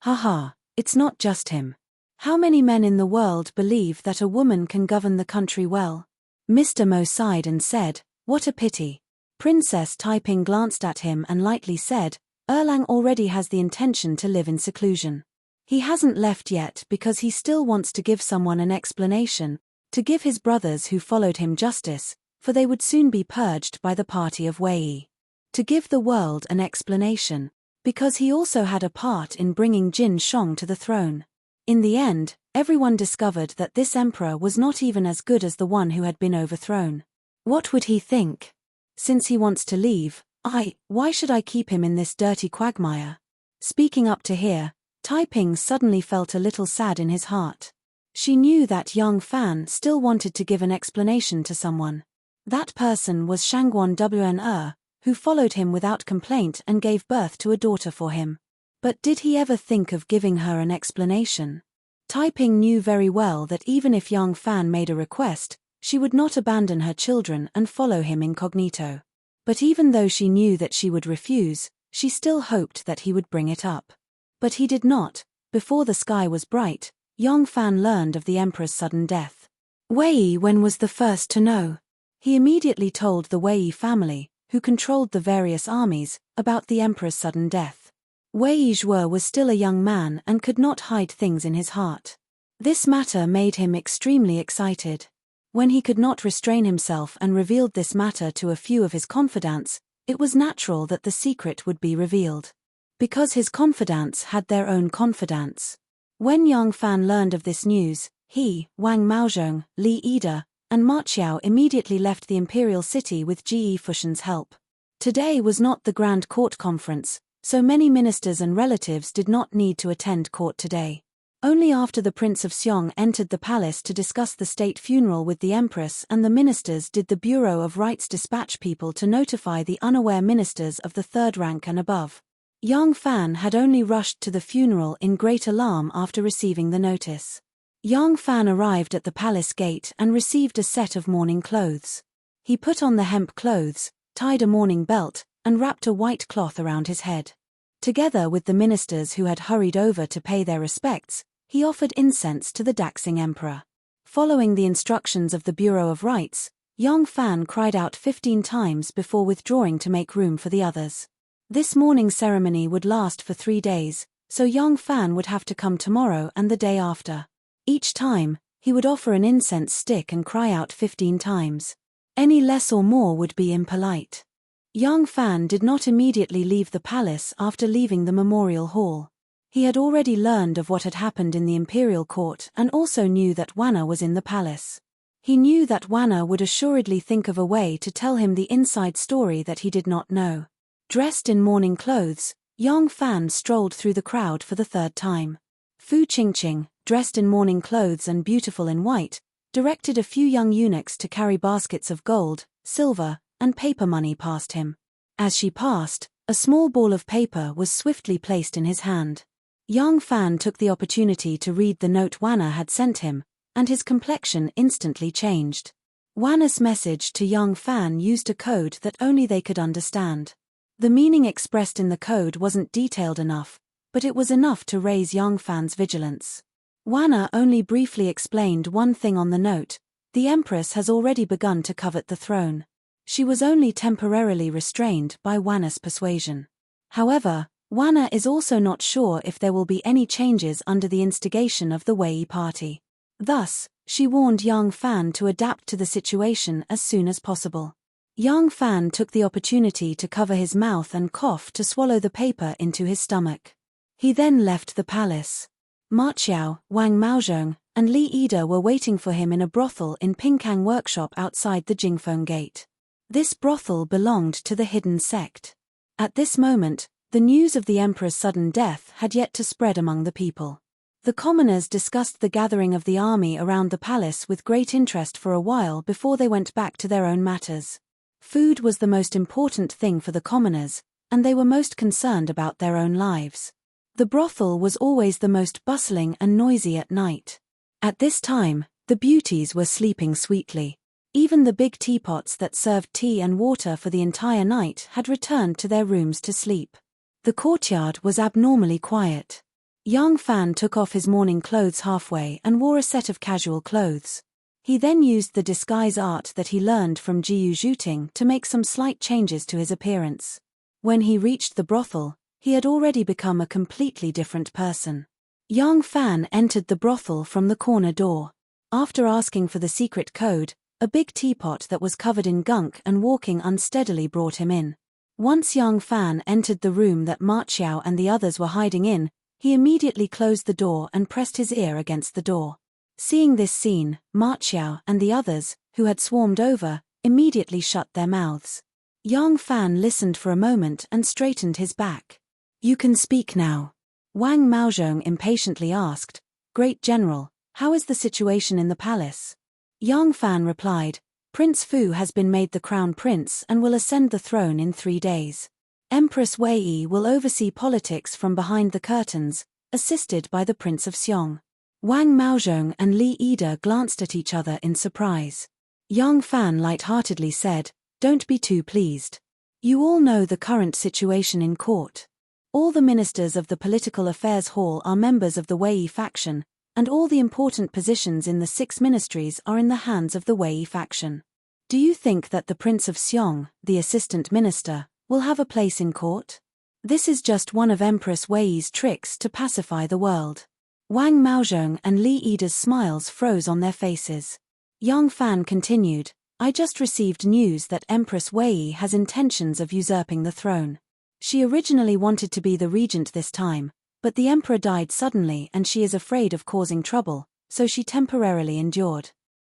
"Haha, it's not just him. How many men in the world believe that a woman can govern the country well?" Mr. Mo sighed and said, "What a pity." Princess Taiping glanced at him and lightly said, "Erlang already has the intention to live in seclusion. He hasn't left yet because he still wants to give someone an explanation, to give his brothers who followed him justice, for they would soon be purged by the party of Wei. To give the world an explanation, because he also had a part in bringing Jin Shong to the throne. In the end, everyone discovered that this emperor was not even as good as the one who had been overthrown. What would he think? Since he wants to leave, why should I keep him in this dirty quagmire?" Speaking up to here, Taiping suddenly felt a little sad in his heart. She knew that young Fan still wanted to give an explanation to someone. That person was Shangguan Wn, who followed him without complaint and gave birth to a daughter for him. But did he ever think of giving her an explanation? Taiping knew very well that even if young Fan made a request, she would not abandon her children and follow him incognito. But even though she knew that she would refuse, she still hoped that he would bring it up. But he did not. Before the sky was bright, Yong Fan learned of the emperor's sudden death. Wei Wen was the first to know. He immediately told the Wei family, who controlled the various armies, about the emperor's sudden death. Wei Zhuo was still a young man and could not hide things in his heart. This matter made him extremely excited. When he could not restrain himself and revealed this matter to a few of his confidants, it was natural that the secret would be revealed. Because his confidants had their own confidants. When Yang Fan learned of this news, he, Wang Maozhong, Li Yide, and Ma Qiao immediately left the imperial city with Ji Fushan's help. Today was not the Grand Court Conference, so many ministers and relatives did not need to attend court today. Only after the Prince of Xiong entered the palace to discuss the state funeral with the Empress and the ministers did the Bureau of Rights dispatch people to notify the unaware ministers of the third rank and above. Yang Fan had only rushed to the funeral in great alarm after receiving the notice. Yang Fan arrived at the palace gate and received a set of mourning clothes. He put on the hemp clothes, tied a mourning belt, and wrapped a white cloth around his head. Together with the ministers who had hurried over to pay their respects, he offered incense to the Daxing Emperor. Following the instructions of the Bureau of Rights, Yang Fan cried out 15 times before withdrawing to make room for the others. This mourning ceremony would last for 3 days, so Yang Fan would have to come tomorrow and the day after. Each time, he would offer an incense stick and cry out 15 times. Any less or more would be impolite. Yang Fan did not immediately leave the palace after leaving the memorial hall. He had already learned of what had happened in the imperial court and also knew that Wanna was in the palace. He knew that Wanna would assuredly think of a way to tell him the inside story that he did not know. Dressed in mourning clothes, Yang Fan strolled through the crowd for the 3rd time. Fu Qingqing, dressed in mourning clothes and beautiful in white, directed a few young eunuchs to carry baskets of gold, silver, and paper money past him. As she passed, a small ball of paper was swiftly placed in his hand. Yang Fan took the opportunity to read the note Wanna had sent him, and his complexion instantly changed. Wanna's message to Yang Fan used a code that only they could understand. The meaning expressed in the code wasn't detailed enough, but it was enough to raise Yang Fan's vigilance. Wanna only briefly explained one thing on the note: the Empress has already begun to covet the throne. She was only temporarily restrained by Wanna's persuasion. However, Wanna is also not sure if there will be any changes under the instigation of the Wei party. Thus, she warned Yang Fan to adapt to the situation as soon as possible. Yang Fan took the opportunity to cover his mouth and cough to swallow the paper into his stomach. He then left the palace. Ma Qiao, Wang Maozhong, and Li Yide were waiting for him in a brothel in Pinkang workshop outside the Jingfeng gate. This brothel belonged to the hidden sect. At this moment, the news of the emperor's sudden death had yet to spread among the people. The commoners discussed the gathering of the army around the palace with great interest for a while before they went back to their own matters. Food was the most important thing for the commoners, and they were most concerned about their own lives. The brothel was always the most bustling and noisy at night. At this time, the beauties were sleeping sweetly. Even the big teapots that served tea and water for the entire night had returned to their rooms to sleep. The courtyard was abnormally quiet. Yang Fan took off his mourning clothes halfway and wore a set of casual clothes. He then used the disguise art that he learned from Jiyu Zhuting to make some slight changes to his appearance. When he reached the brothel, he had already become a completely different person. Yang Fan entered the brothel from the corner door. After asking for the secret code, a big teapot that was covered in gunk and walking unsteadily brought him in. Once Yang Fan entered the room that Ma Qiao and the others were hiding in, he immediately closed the door and pressed his ear against the door. Seeing this scene, Ma Qiao and the others, who had swarmed over, immediately shut their mouths. Yang Fan listened for a moment and straightened his back. "You can speak now." Wang Maozhong impatiently asked, "Great General, how is the situation in the palace?" Yang Fan replied, "Prince Fu has been made the crown prince and will ascend the throne in 3 days. Empress Wei will oversee politics from behind the curtains, assisted by the Prince of Xiong." Wang Maozhong and Li Yide glanced at each other in surprise. Yang Fan light-heartedly said, "Don't be too pleased. You all know the current situation in court. All the ministers of the Political Affairs Hall are members of the Wei faction, and all the important positions in the 6 ministries are in the hands of the Wei faction. Do you think that the Prince of Xiong, the assistant minister, will have a place in court? This is just one of Empress Wei's tricks to pacify the world. Wang Maozhong and Li Yida's smiles froze on their faces. Yang Fan continued, I just received news that Empress Wei has intentions of usurping the throne. She originally wanted to be the regent this time, but the emperor died suddenly and she is afraid of causing trouble, so she temporarily endured.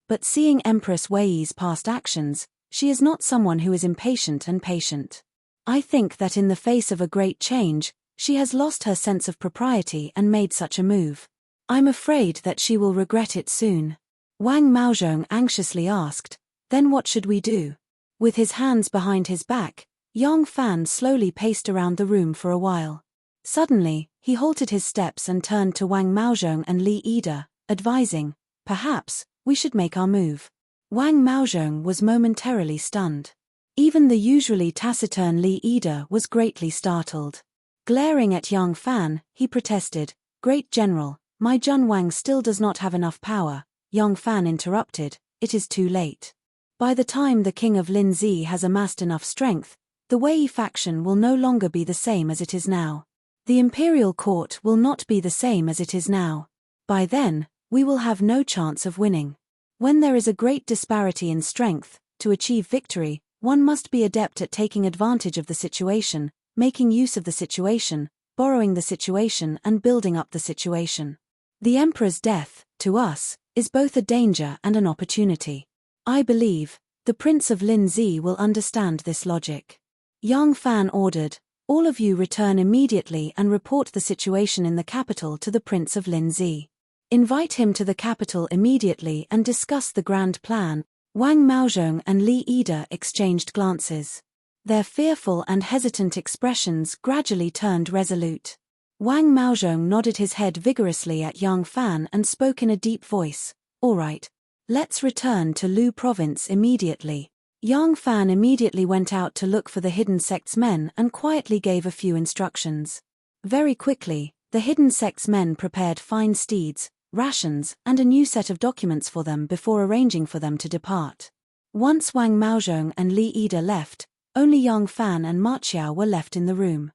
But seeing Empress Wei's past actions, she is not someone who is impatient and patient. I think that in the face of a great change, she has lost her sense of propriety and made such a move. I'm afraid that she will regret it soon. Wang Maozhong anxiously asked, then what should we do? With his hands behind his back, Yang Fan slowly paced around the room for a while. Suddenly, he halted his steps and turned to Wang Maozhong and Li Yida, advising, perhaps, we should make our move. Wang Maozhong was momentarily stunned. Even the usually taciturn Li Yida was greatly startled. Glaring at Yang Fan, he protested, Great General, my Jun Wang still does not have enough power. Yang Fan interrupted, it is too late. By the time the king of Linzi has amassed enough strength, the Wei faction will no longer be the same as it is now. The imperial court will not be the same as it is now. By then, we will have no chance of winning. When there is a great disparity in strength, to achieve victory, one must be adept at taking advantage of the situation, making use of the situation, borrowing the situation and building up the situation. The emperor's death, to us, is both a danger and an opportunity. I believe, the Prince of Linzi will understand this logic. Yang Fan ordered, all of you return immediately and report the situation in the capital to the Prince of Linzi. Invite him to the capital immediately and discuss the grand plan. Wang Maozhong and Li Yida exchanged glances. Their fearful and hesitant expressions gradually turned resolute. Wang Maozhong nodded his head vigorously at Yang Fan and spoke in a deep voice, all right. Let's return to Lu province immediately. Yang Fan immediately went out to look for the hidden sect's men and quietly gave a few instructions. Very quickly, the hidden sect's men prepared fine steeds, rations, and a new set of documents for them before arranging for them to depart. Once Wang Maozhong and Li Yida left, only Yang Fan and Ma Qiao were left in the room.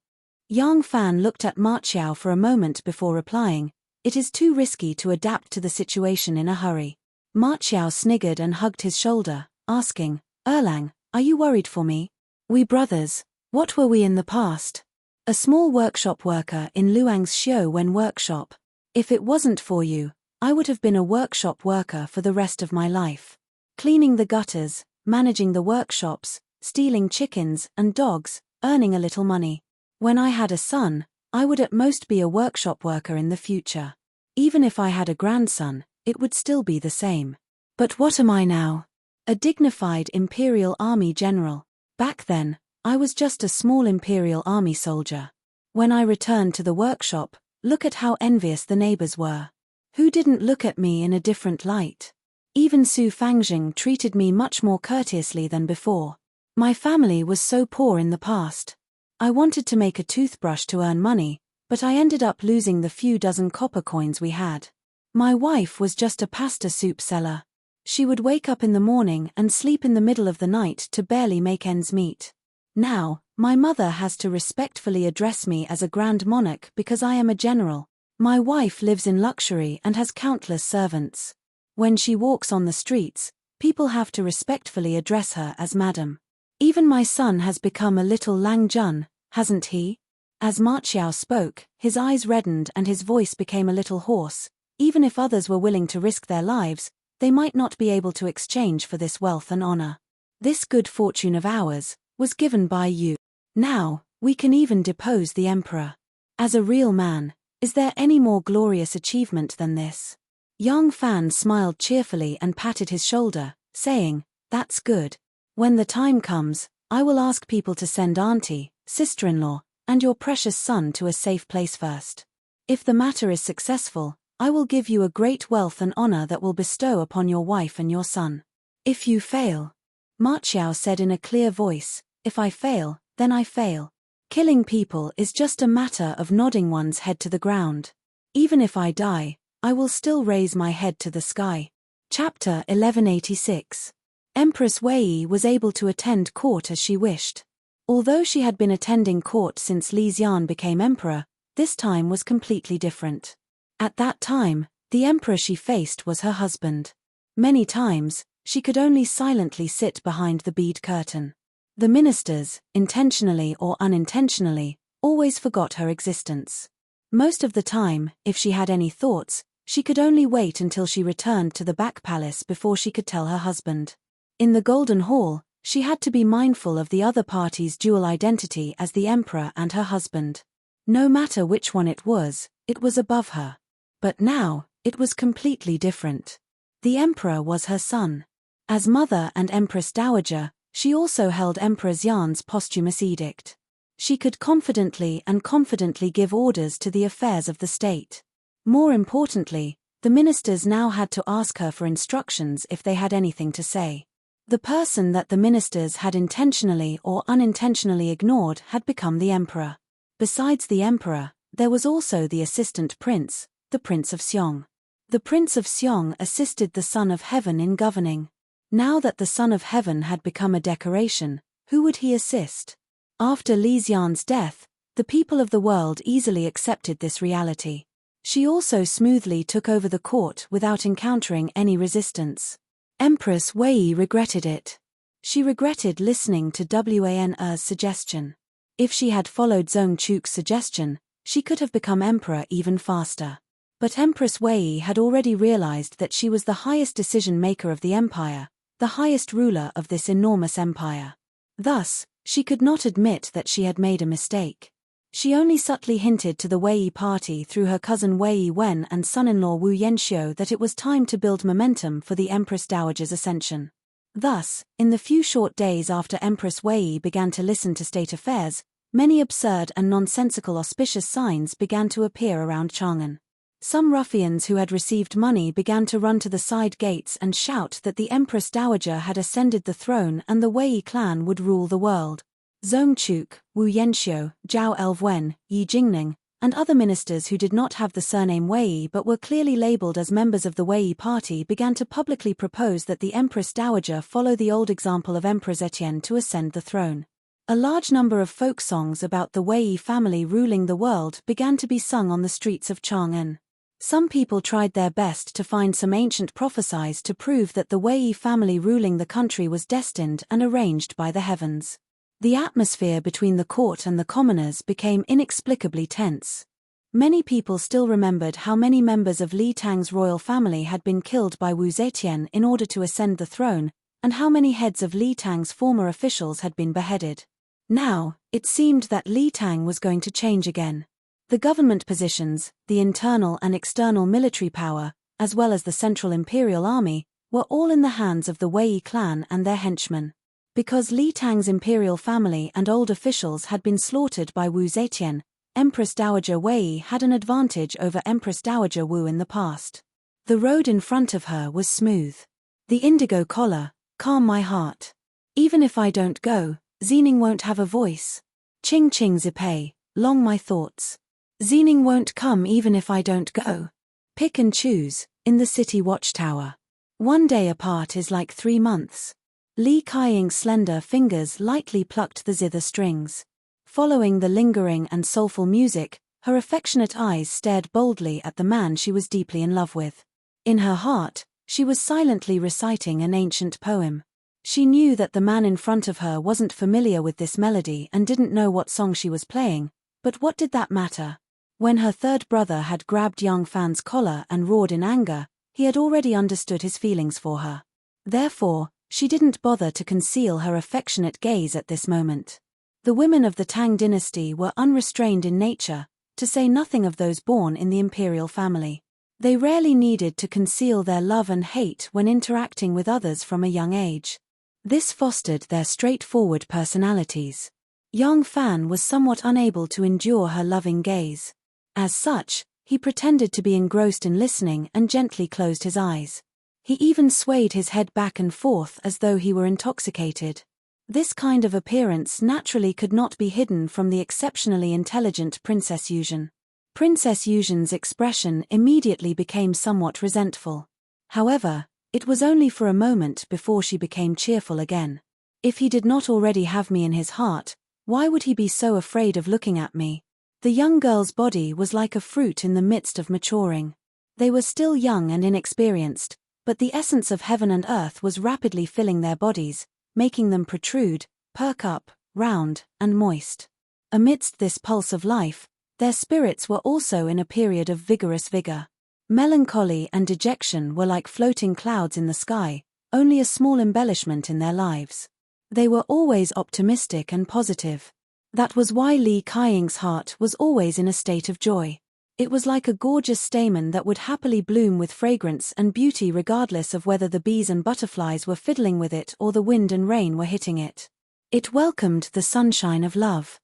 Yang Fan looked at Ma Qiao for a moment before replying, it is too risky to adapt to the situation in a hurry. Ma Qiao sniggered and hugged his shoulder, asking, Erlang, are you worried for me? We brothers, what were we in the past? A small workshop worker in Luang's Xiuwen workshop. If it wasn't for you, I would have been a workshop worker for the rest of my life. Cleaning the gutters, managing the workshops, stealing chickens and dogs, earning a little money. When I had a son, I would at most be a workshop worker in the future. Even if I had a grandson, it would still be the same. But what am I now? A dignified Imperial Army general. Back then, I was just a small Imperial Army soldier. When I returned to the workshop, look at how envious the neighbors were. Who didn't look at me in a different light? Even Su Fangjing treated me much more courteously than before. My family was so poor in the past. I wanted to make a toothbrush to earn money, but I ended up losing the few dozen copper coins we had. My wife was just a pasta soup seller. She would wake up in the morning and sleep in the middle of the night to barely make ends meet. Now, my mother has to respectfully address me as a grand monarch because I am a general. My wife lives in luxury and has countless servants. When she walks on the streets, people have to respectfully address her as madam. Even my son has become a little Lang Jun, hasn't he? As Ma Qiao spoke, his eyes reddened and his voice became a little hoarse. Even if others were willing to risk their lives, they might not be able to exchange for this wealth and honor. This good fortune of ours was given by you. Now, we can even depose the emperor. As a real man, is there any more glorious achievement than this? Yang Fan smiled cheerfully and patted his shoulder, saying, that's good. When the time comes, I will ask people to send auntie, sister-in-law, and your precious son to a safe place first. If the matter is successful, I will give you a great wealth and honor that will bestow upon your wife and your son. If you fail, Ma Qiao said in a clear voice, if I fail, then I fail. Killing people is just a matter of nodding one's head to the ground. Even if I die, I will still raise my head to the sky. Chapter 1186. Empress Wei was able to attend court as she wished. Although she had been attending court since Li Xian became emperor, this time was completely different. At that time, the emperor she faced was her husband. Many times, she could only silently sit behind the bead curtain. The ministers, intentionally or unintentionally, always forgot her existence. Most of the time, if she had any thoughts, she could only wait until she returned to the back palace before she could tell her husband. In the Golden Hall, she had to be mindful of the other party's dual identity as the emperor and her husband. No matter which one it was above her. But now, it was completely different. The emperor was her son. As mother and empress dowager, she also held Emperor Xian's posthumous edict. She could confidently give orders to the affairs of the state. More importantly, the ministers now had to ask her for instructions if they had anything to say. The person that the ministers had intentionally or unintentionally ignored had become the emperor. Besides the emperor, there was also the assistant prince, the Prince of Xiong. The Prince of Xiong assisted the Son of Heaven in governing. Now that the Son of Heaven had become a decoration, who would he assist? After Li Xian's death, the people of the world easily accepted this reality. She also smoothly took over the court without encountering any resistance. Empress Wei regretted it. She regretted listening to Wan's suggestion. If she had followed Zhong Chuk's suggestion, she could have become emperor even faster. But Empress Wei had already realized that she was the highest decision-maker of the empire, the highest ruler of this enormous empire. Thus, she could not admit that she had made a mistake. She only subtly hinted to the Wei party through her cousin Wei Wen and son-in-law Wu Yanxiu that it was time to build momentum for the Empress Dowager's ascension. Thus, in the few short days after Empress Wei began to listen to state affairs, many absurd and nonsensical auspicious signs began to appear around Chang'an. Some ruffians who had received money began to run to the side gates and shout that the Empress Dowager had ascended the throne and the Wei clan would rule the world. Zhong Chuk, Wu Yanxiu, Zhao Elwen, Yi Jingning, and other ministers who did not have the surname Wei but were clearly labeled as members of the Wei party began to publicly propose that the Empress Dowager follow the old example of Emperor Zetian to ascend the throne. A large number of folk songs about the Wei family ruling the world began to be sung on the streets of Chang'an. Some people tried their best to find some ancient prophecies to prove that the Wei family ruling the country was destined and arranged by the heavens. The atmosphere between the court and the commoners became inexplicably tense. Many people still remembered how many members of Li Tang's royal family had been killed by Wu Zetian in order to ascend the throne, and how many heads of Li Tang's former officials had been beheaded. Now, it seemed that Li Tang was going to change again. The government positions, the internal and external military power, as well as the Central Imperial Army, were all in the hands of the Wei clan and their henchmen. Because Li Tang's imperial family and old officials had been slaughtered by Wu Zetian, Empress Dowager Wei had an advantage over Empress Dowager Wu in the past. The road in front of her was smooth. The indigo collar, calm my heart. Even if I don't go, Xining won't have a voice. Ching ching zipei, long my thoughts. Xining won't come even if I don't go. Pick and choose, in the city watchtower. One day apart is like 3 months. Li Kaiying's slender fingers lightly plucked the zither strings. Following the lingering and soulful music, her affectionate eyes stared boldly at the man she was deeply in love with. In her heart, she was silently reciting an ancient poem. She knew that the man in front of her wasn't familiar with this melody and didn't know what song she was playing, but what did that matter? When her third brother had grabbed Yang Fan's collar and roared in anger, he had already understood his feelings for her. Therefore, she didn't bother to conceal her affectionate gaze at this moment. The women of the Tang dynasty were unrestrained in nature, to say nothing of those born in the imperial family. They rarely needed to conceal their love and hate when interacting with others from a young age. This fostered their straightforward personalities. Yang Fan was somewhat unable to endure her loving gaze. As such, he pretended to be engrossed in listening and gently closed his eyes. He even swayed his head back and forth as though he were intoxicated. This kind of appearance naturally could not be hidden from the exceptionally intelligent Princess Yuzhen. Princess Yuzhen's expression immediately became somewhat resentful. However, It was only for a moment before she became cheerful again. If he did not already have me in his heart, why would he be so afraid of looking at me? The young girl's body was like a fruit in the midst of maturing. They were still young and inexperienced, but the essence of heaven and earth was rapidly filling their bodies, making them protrude, perk up, round, and moist. Amidst this pulse of life, their spirits were also in a period of vigorous vigor. Melancholy and dejection were like floating clouds in the sky, only a small embellishment in their lives. They were always optimistic and positive. That was why Li Kaiying's heart was always in a state of joy. It was like a gorgeous stamen that would happily bloom with fragrance and beauty regardless of whether the bees and butterflies were fiddling with it or the wind and rain were hitting it. It welcomed the sunshine of love.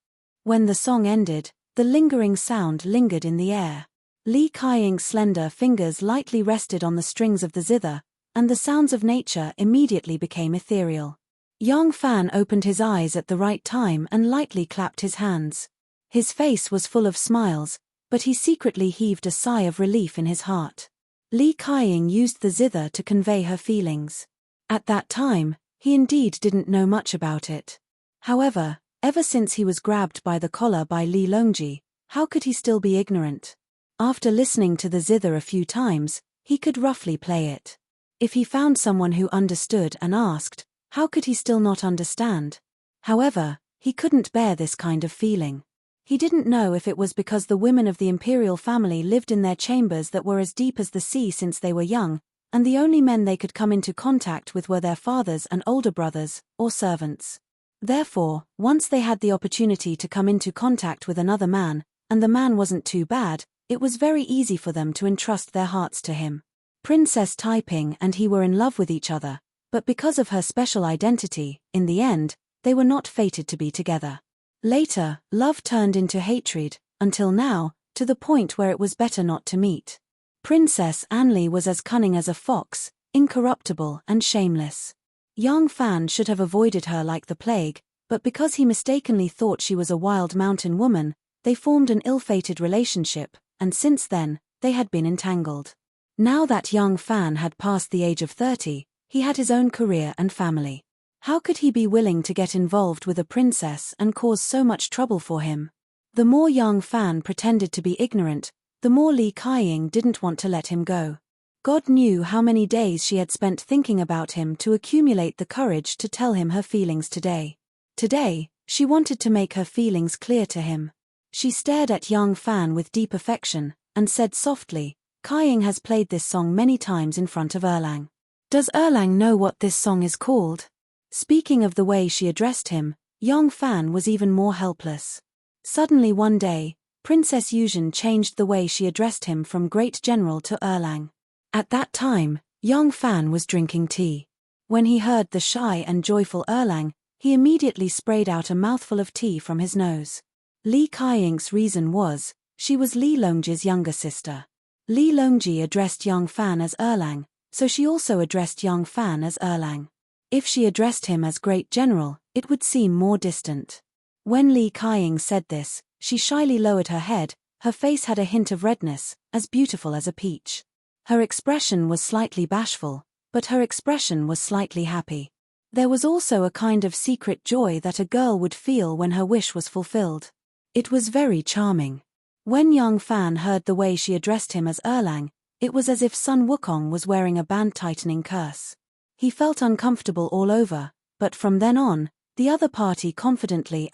When the song ended, the lingering sound lingered in the air. Li Kaiying's slender fingers lightly rested on the strings of the zither, and the sounds of nature immediately became ethereal. Yang Fan opened his eyes at the right time and lightly clapped his hands. His face was full of smiles, but he secretly heaved a sigh of relief in his heart. Li Kaiying used the zither to convey her feelings. At that time, he indeed didn't know much about it. However, ever since he was grabbed by the collar by Li Longji, how could he still be ignorant? After listening to the zither a few times, he could roughly play it. If he found someone who understood and asked, how could he still not understand? However, he couldn't bear this kind of feeling. He didn't know if it was because the women of the imperial family lived in their chambers that were as deep as the sea since they were young, and the only men they could come into contact with were their fathers and older brothers, or servants. Therefore, once they had the opportunity to come into contact with another man, and the man wasn't too bad, it was very easy for them to entrust their hearts to him. Princess Taiping and he were in love with each other, but because of her special identity, in the end, they were not fated to be together. Later, love turned into hatred, until now, to the point where it was better not to meet. Princess Anli was as cunning as a fox, incorruptible and shameless. Yang Fan should have avoided her like the plague, but because he mistakenly thought she was a wild mountain woman, they formed an ill-fated relationship, and since then, they had been entangled. Now that Yang Fan had passed the age of 30, he had his own career and family. How could he be willing to get involved with a princess and cause so much trouble for him? The more Yang Fan pretended to be ignorant, the more Li Kaiying didn't want to let him go. God knew how many days she had spent thinking about him to accumulate the courage to tell him her feelings today. Today, she wanted to make her feelings clear to him. She stared at Yang Fan with deep affection, and said softly, "Kaiying has played this song many times in front of Erlang. Does Erlang know what this song is called?" Speaking of the way she addressed him, Yang Fan was even more helpless. Suddenly one day, Princess Yuzhen changed the way she addressed him from Great General to Erlang. At that time, Yang Fan was drinking tea. When he heard the shy and joyful Erlang, he immediately sprayed out a mouthful of tea from his nose. Li Kaiying's reason was, she was Li Longji's younger sister. Li Longji addressed Yang Fan as Erlang, so she also addressed Yang Fan as Erlang. If she addressed him as Great General, it would seem more distant. When Li Kaiying said this, she shyly lowered her head, her face had a hint of redness, as beautiful as a peach. Her expression was slightly bashful, but her expression was slightly happy. There was also a kind of secret joy that a girl would feel when her wish was fulfilled. It was very charming. When Yang Fan heard the way she addressed him as Erlang, it was as if Sun Wukong was wearing a band-tightening curse. He felt uncomfortable all over, but from then on, the other party confidently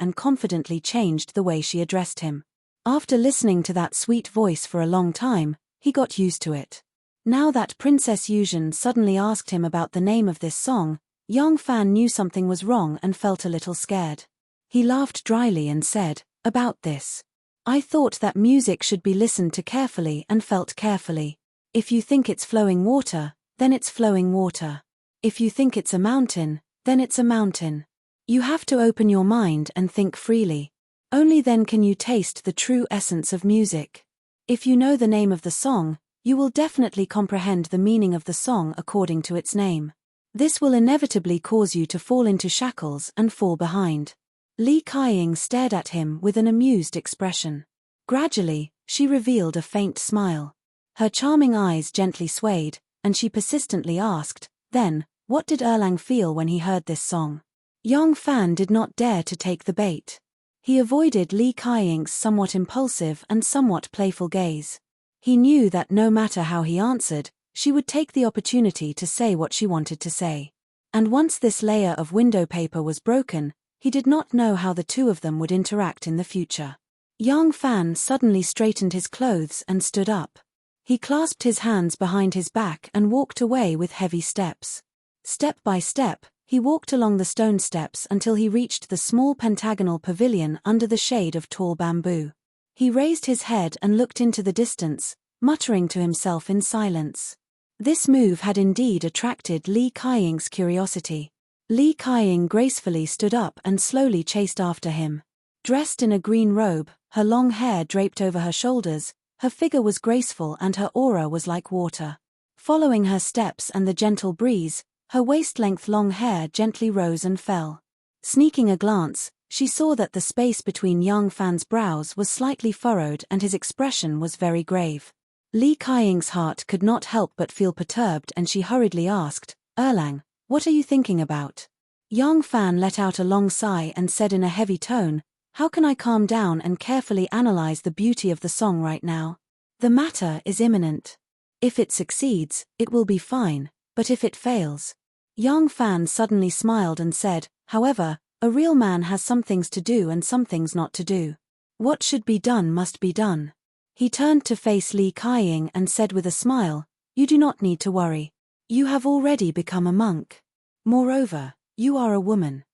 changed the way she addressed him. After listening to that sweet voice for a long time, he got used to it. Now that Princess Yuzhen suddenly asked him about the name of this song, Yang Fan knew something was wrong and felt a little scared. He laughed dryly and said, "About this. I thought that music should be listened to carefully and felt carefully. If you think it's flowing water, then it's flowing water. If you think it's a mountain, then it's a mountain. You have to open your mind and think freely. Only then can you taste the true essence of music. If you know the name of the song, you will definitely comprehend the meaning of the song according to its name. This will inevitably cause you to fall into shackles and fall behind." Li Kaiying stared at him with an amused expression. Gradually, she revealed a faint smile. Her charming eyes gently swayed, and she persistently asked, "Then, what did Erlang feel when he heard this song?" Yang Fan did not dare to take the bait. He avoided Li Kaiying's somewhat impulsive and somewhat playful gaze. He knew that no matter how he answered, she would take the opportunity to say what she wanted to say. And once this layer of window paper was broken, he did not know how the two of them would interact in the future. Yang Fan suddenly straightened his clothes and stood up. He clasped his hands behind his back and walked away with heavy steps. Step by step, he walked along the stone steps until he reached the small pentagonal pavilion under the shade of tall bamboo. He raised his head and looked into the distance, muttering to himself in silence. This move had indeed attracted Li Kaiying's curiosity. Li Kaiying gracefully stood up and slowly chased after him. Dressed in a green robe, her long hair draped over her shoulders, her figure was graceful and her aura was like water. Following her steps and the gentle breeze, her waist-length long hair gently rose and fell. Sneaking a glance, she saw that the space between Yang Fan's brows was slightly furrowed and his expression was very grave. Li Kaiying's heart could not help but feel perturbed and she hurriedly asked, "Erlang, what are you thinking about?" Yang Fan let out a long sigh and said in a heavy tone, "How can I calm down and carefully analyze the beauty of the song right now? The matter is imminent. If it succeeds, it will be fine, but if it fails..." Yang Fan suddenly smiled and said, "However, a real man has some things to do and some things not to do. What should be done must be done." He turned to face Li Kaiying and said with a smile, "You do not need to worry. You have already become a monk. Moreover, you are a woman.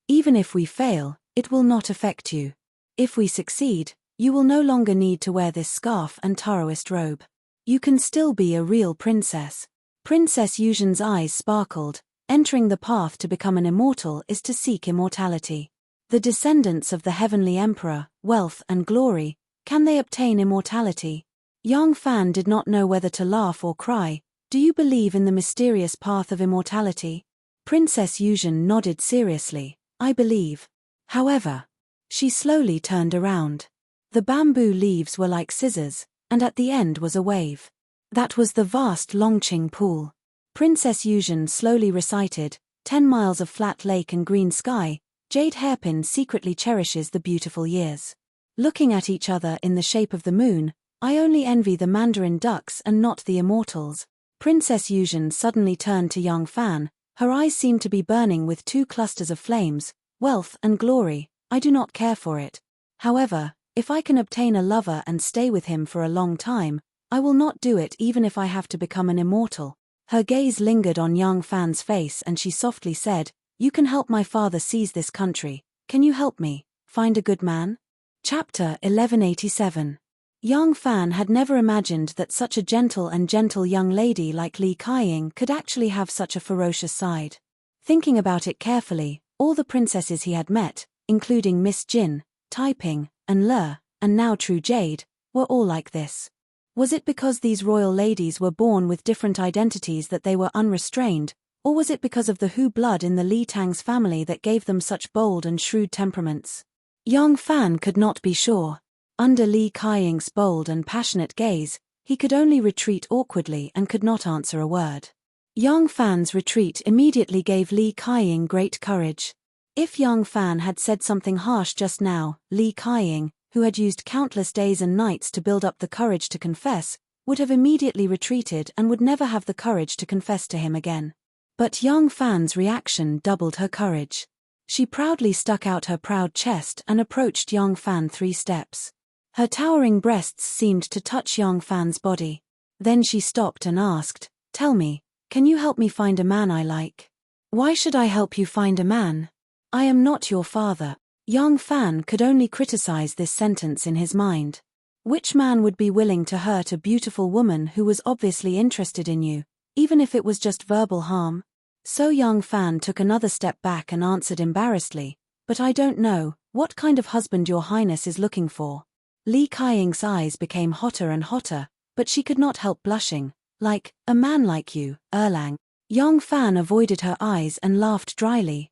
Even if we fail, it will not affect you. If we succeed, you will no longer need to wear this scarf and Taoist robe. You can still be a real princess." Princess Yuzhen's eyes sparkled. Entering the path to become an immortal is to seek immortality. The descendants of the heavenly emperor, wealth and glory, can they obtain immortality? Yang Fan did not know whether to laugh or cry. "Do you believe in the mysterious path of immortality?" Princess Yuzhen nodded seriously. "I believe." However, she slowly turned around. The bamboo leaves were like scissors, and at the end was a wave. That was the vast Longqing pool. Princess Yuzhen slowly recited, 10 miles of flat lake and green sky, Jade Hairpin secretly cherishes the beautiful years. Looking at each other in the shape of the moon, I only envy the mandarin ducks and not the immortals. Princess Yuzhen suddenly turned to Yang Fan, her eyes seemed to be burning with 2 clusters of flames. "Wealth and glory, I do not care for it. However, if I can obtain a lover and stay with him for a long time, I will not do it even if I have to become an immortal." Her gaze lingered on Yang Fan's face and she softly said, "You can help my father seize this country. Can you help me find a good man?" Chapter 1187. Yang Fan had never imagined that such a gentle young lady like Li Kaiying could actually have such a ferocious side. Thinking about it carefully, all the princesses he had met, including Miss Jin, Taiping, and Le, and now True Jade, were all like this. Was it because these royal ladies were born with different identities that they were unrestrained, or was it because of the Hu blood in the Li Tang's family that gave them such bold and shrewd temperaments? Yang Fan could not be sure. Under Li Kaiying's bold and passionate gaze, he could only retreat awkwardly and could not answer a word. Yang Fan's retreat immediately gave Li Kaiying great courage. If Yang Fan had said something harsh just now, Li Kaiying, who had used countless days and nights to build up the courage to confess, would have immediately retreated and would never have the courage to confess to him again. But Yang Fan's reaction doubled her courage. She proudly stuck out her proud chest and approached Yang Fan 3 steps. Her towering breasts seemed to touch Yang Fan's body. Then she stopped and asked, "Tell me, can you help me find a man I like?" "Why should I help you find a man? I am not your father." Yang Fan could only criticize this sentence in his mind. Which man would be willing to hurt a beautiful woman who was obviously interested in you, even if it was just verbal harm? So Yang Fan took another step back and answered embarrassedly, "But I don't know what kind of husband your highness is looking for." Li Kaiying's eyes became hotter and hotter, but she could not help blushing. "Like, a man like you, Erlang." Yang Fan avoided her eyes and laughed dryly.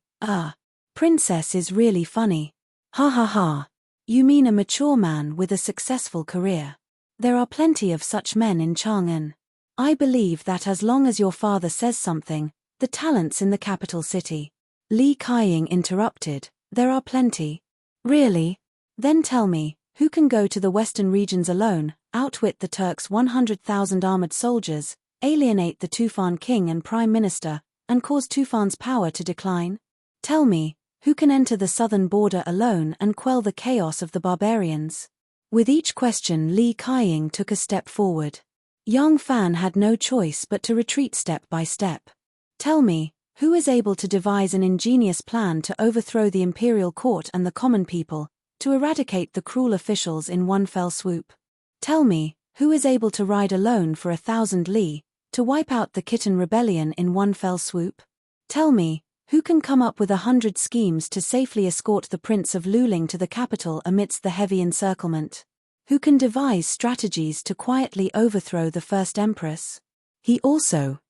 Princess is really funny. Ha ha ha. You mean a mature man with a successful career. There are plenty of such men in Chang'an. I believe that as long as your father says something, the talents in the capital city. Li Kaying interrupted, there are plenty. Really? Then tell me, who can go to the western regions alone, outwit the Turks' 100,000 armored soldiers, alienate the Tufan king and prime minister, and cause Tufan's power to decline? Tell me, who can enter the southern border alone and quell the chaos of the barbarians? With each question Li Kaying took a step forward. Yang Fan had no choice but to retreat step by step. Tell me, who is able to devise an ingenious plan to overthrow the imperial court and the common people, to eradicate the cruel officials in one fell swoop? Tell me, who is able to ride alone for 1,000 li, to wipe out the Khitan rebellion in one fell swoop? Tell me, who can come up with 100 schemes to safely escort the Prince of Luling to the capital amidst the heavy encirclement? Who can devise strategies to quietly overthrow the first empress? He also.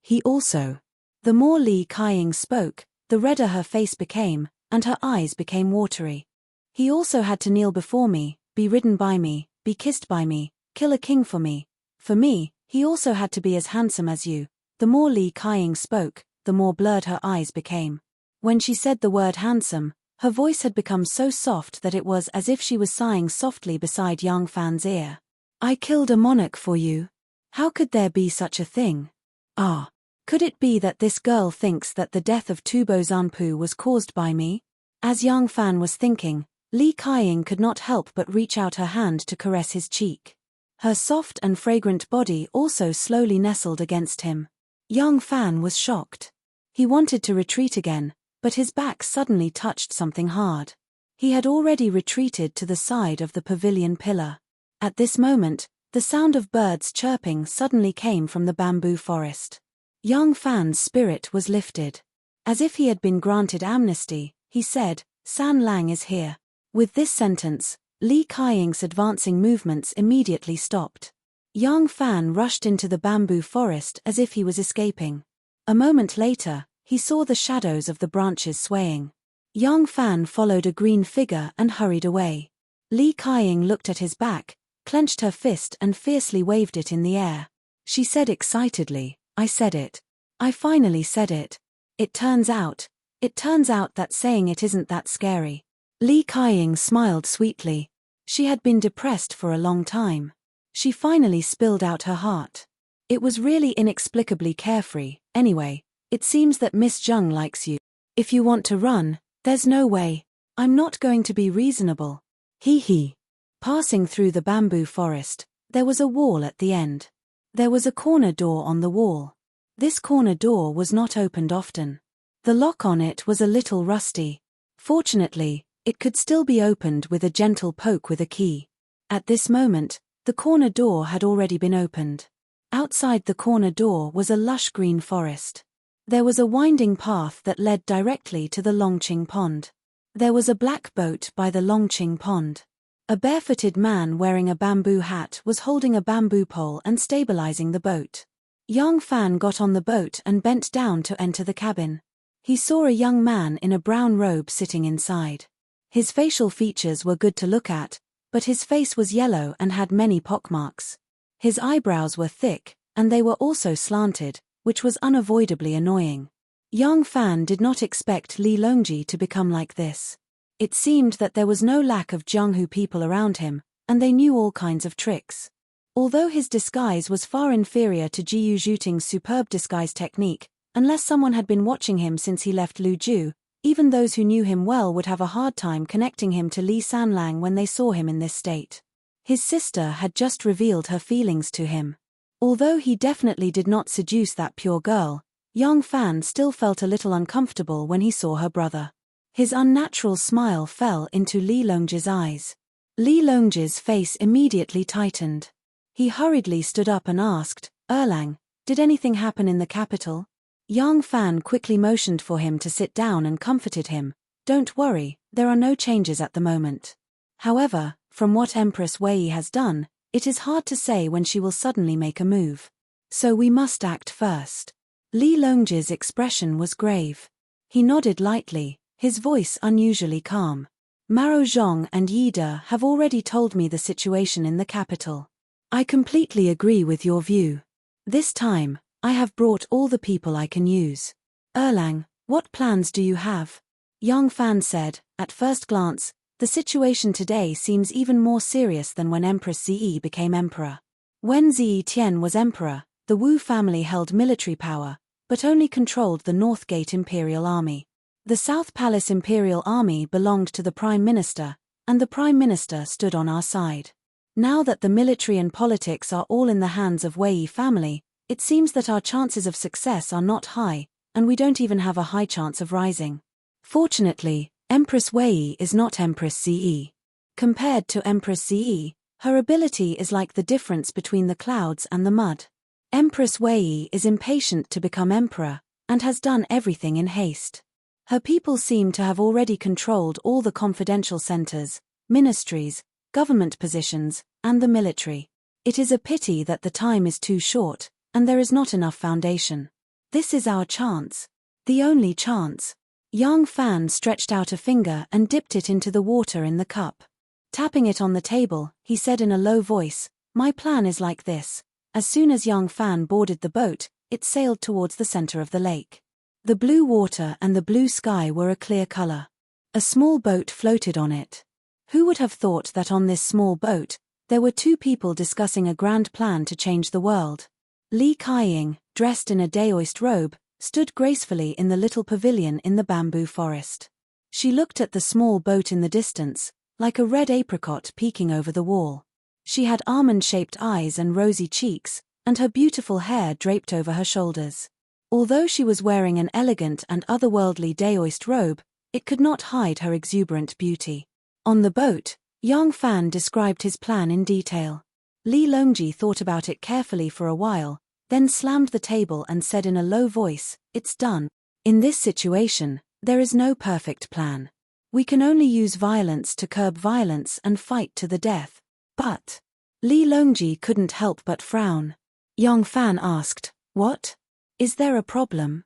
The more Li Kaying spoke, the redder her face became, and her eyes became watery. He also had to kneel before me, be ridden by me, be kissed by me, kill a king for me. For me, he also had to be as handsome as you. The more Li Kaying spoke, the more blurred her eyes became. When she said the word handsome, her voice had become so soft that it was as if she was sighing softly beside Yang Fan's ear. I killed a monarch for you. How could there be such a thing? Ah. Could it be that this girl thinks that the death of Tubo Zanpu was caused by me? As Yang Fan was thinking, Li Kaying could not help but reach out her hand to caress his cheek. Her soft and fragrant body also slowly nestled against him. Yang Fan was shocked. He wanted to retreat again, but his back suddenly touched something hard. He had already retreated to the side of the pavilion pillar. At this moment, the sound of birds chirping suddenly came from the bamboo forest. Yang Fan's spirit was lifted. As if he had been granted amnesty, he said, San Lang is here. With this sentence, Li Kaying's advancing movements immediately stopped. Yang Fan rushed into the bamboo forest as if he was escaping. A moment later, he saw the shadows of the branches swaying. Yang Fan followed a green figure and hurried away. Li Kaying looked at his back, clenched her fist and fiercely waved it in the air. She said excitedly, I said it. I finally said it. It turns out that saying it isn't that scary. Li Kaying smiled sweetly. She had been depressed for a long time. She finally spilled out her heart. It was really inexplicably carefree. Anyway, it seems that Miss Zheng likes you. If you want to run, there's no way. I'm not going to be reasonable. Hee. Passing through the bamboo forest, there was a wall at the end. There was a corner door on the wall. This corner door was not opened often. The lock on it was a little rusty. Fortunately, it could still be opened with a gentle poke with a key. At this moment, the corner door had already been opened. Outside the corner door was a lush green forest. There was a winding path that led directly to the Longqing Pond. There was a black boat by the Longqing Pond. A barefooted man wearing a bamboo hat was holding a bamboo pole and stabilizing the boat. Yang Fan got on the boat and bent down to enter the cabin. He saw a young man in a brown robe sitting inside. His facial features were good to look at, but his face was yellow and had many pockmarks. His eyebrows were thick, and they were also slanted, which was unavoidably annoying. Yang Fan did not expect Li Longji to become like this. It seemed that there was no lack of Jianghu people around him, and they knew all kinds of tricks. Although his disguise was far inferior to Jiyu Zhuting's superb disguise technique, unless someone had been watching him since he left Luzhu, even those who knew him well would have a hard time connecting him to Li Sanlang when they saw him in this state. His sister had just revealed her feelings to him. Although he definitely did not seduce that pure girl, Yang Fan still felt a little uncomfortable when he saw her brother. His unnatural smile fell into Li Longji's eyes. Li Longji's face immediately tightened. He hurriedly stood up and asked, Erlang, did anything happen in the capital? Yang Fan quickly motioned for him to sit down and comforted him. Don't worry, there are no changes at the moment. However, from what Empress Wei has done, it is hard to say when she will suddenly make a move. So we must act first. Li Longji's expression was grave. He nodded lightly, his voice unusually calm. Maro Zhong and Yi De have already told me the situation in the capital. I completely agree with your view. This time, I have brought all the people I can use. Erlang, what plans do you have? Yang Fan said. At first glance, the situation today seems even more serious than when Empress Zi became emperor. When Zi Tian was emperor, the Wu family held military power, but only controlled the North Gate Imperial Army. The South Palace Imperial Army belonged to the Prime Minister, and the Prime Minister stood on our side. Now that the military and politics are all in the hands of Wei family, it seems that our chances of success are not high, and we don't even have a high chance of rising. Fortunately, Empress Wei is not Empress Zi. Compared to Empress Zi, her ability is like the difference between the clouds and the mud. Empress Wei is impatient to become emperor, and has done everything in haste. Her people seem to have already controlled all the confidential centers, ministries, government positions, and the military. It is a pity that the time is too short, and there is not enough foundation. This is our chance. The only chance. Yang Fan stretched out a finger and dipped it into the water in the cup. Tapping it on the table, he said in a low voice, "My plan is like this." As soon as Yang Fan boarded the boat, it sailed towards the center of the lake. The blue water and the blue sky were a clear color. A small boat floated on it. Who would have thought that on this small boat, there were two people discussing a grand plan to change the world? Li Kaiying, dressed in a daoist robe, stood gracefully in the little pavilion in the bamboo forest. She looked at the small boat in the distance, like a red apricot peeking over the wall. She had almond-shaped eyes and rosy cheeks, and her beautiful hair draped over her shoulders. Although she was wearing an elegant and otherworldly daoist robe, it could not hide her exuberant beauty. On the boat, Yang Fan described his plan in detail. Li Longji thought about it carefully for a while, then slammed the table and said in a low voice, "It's done. In this situation, there is no perfect plan. We can only use violence to curb violence and fight to the death." But Li Longji couldn't help but frown. Yang Fan asked, "What? Is there a problem?"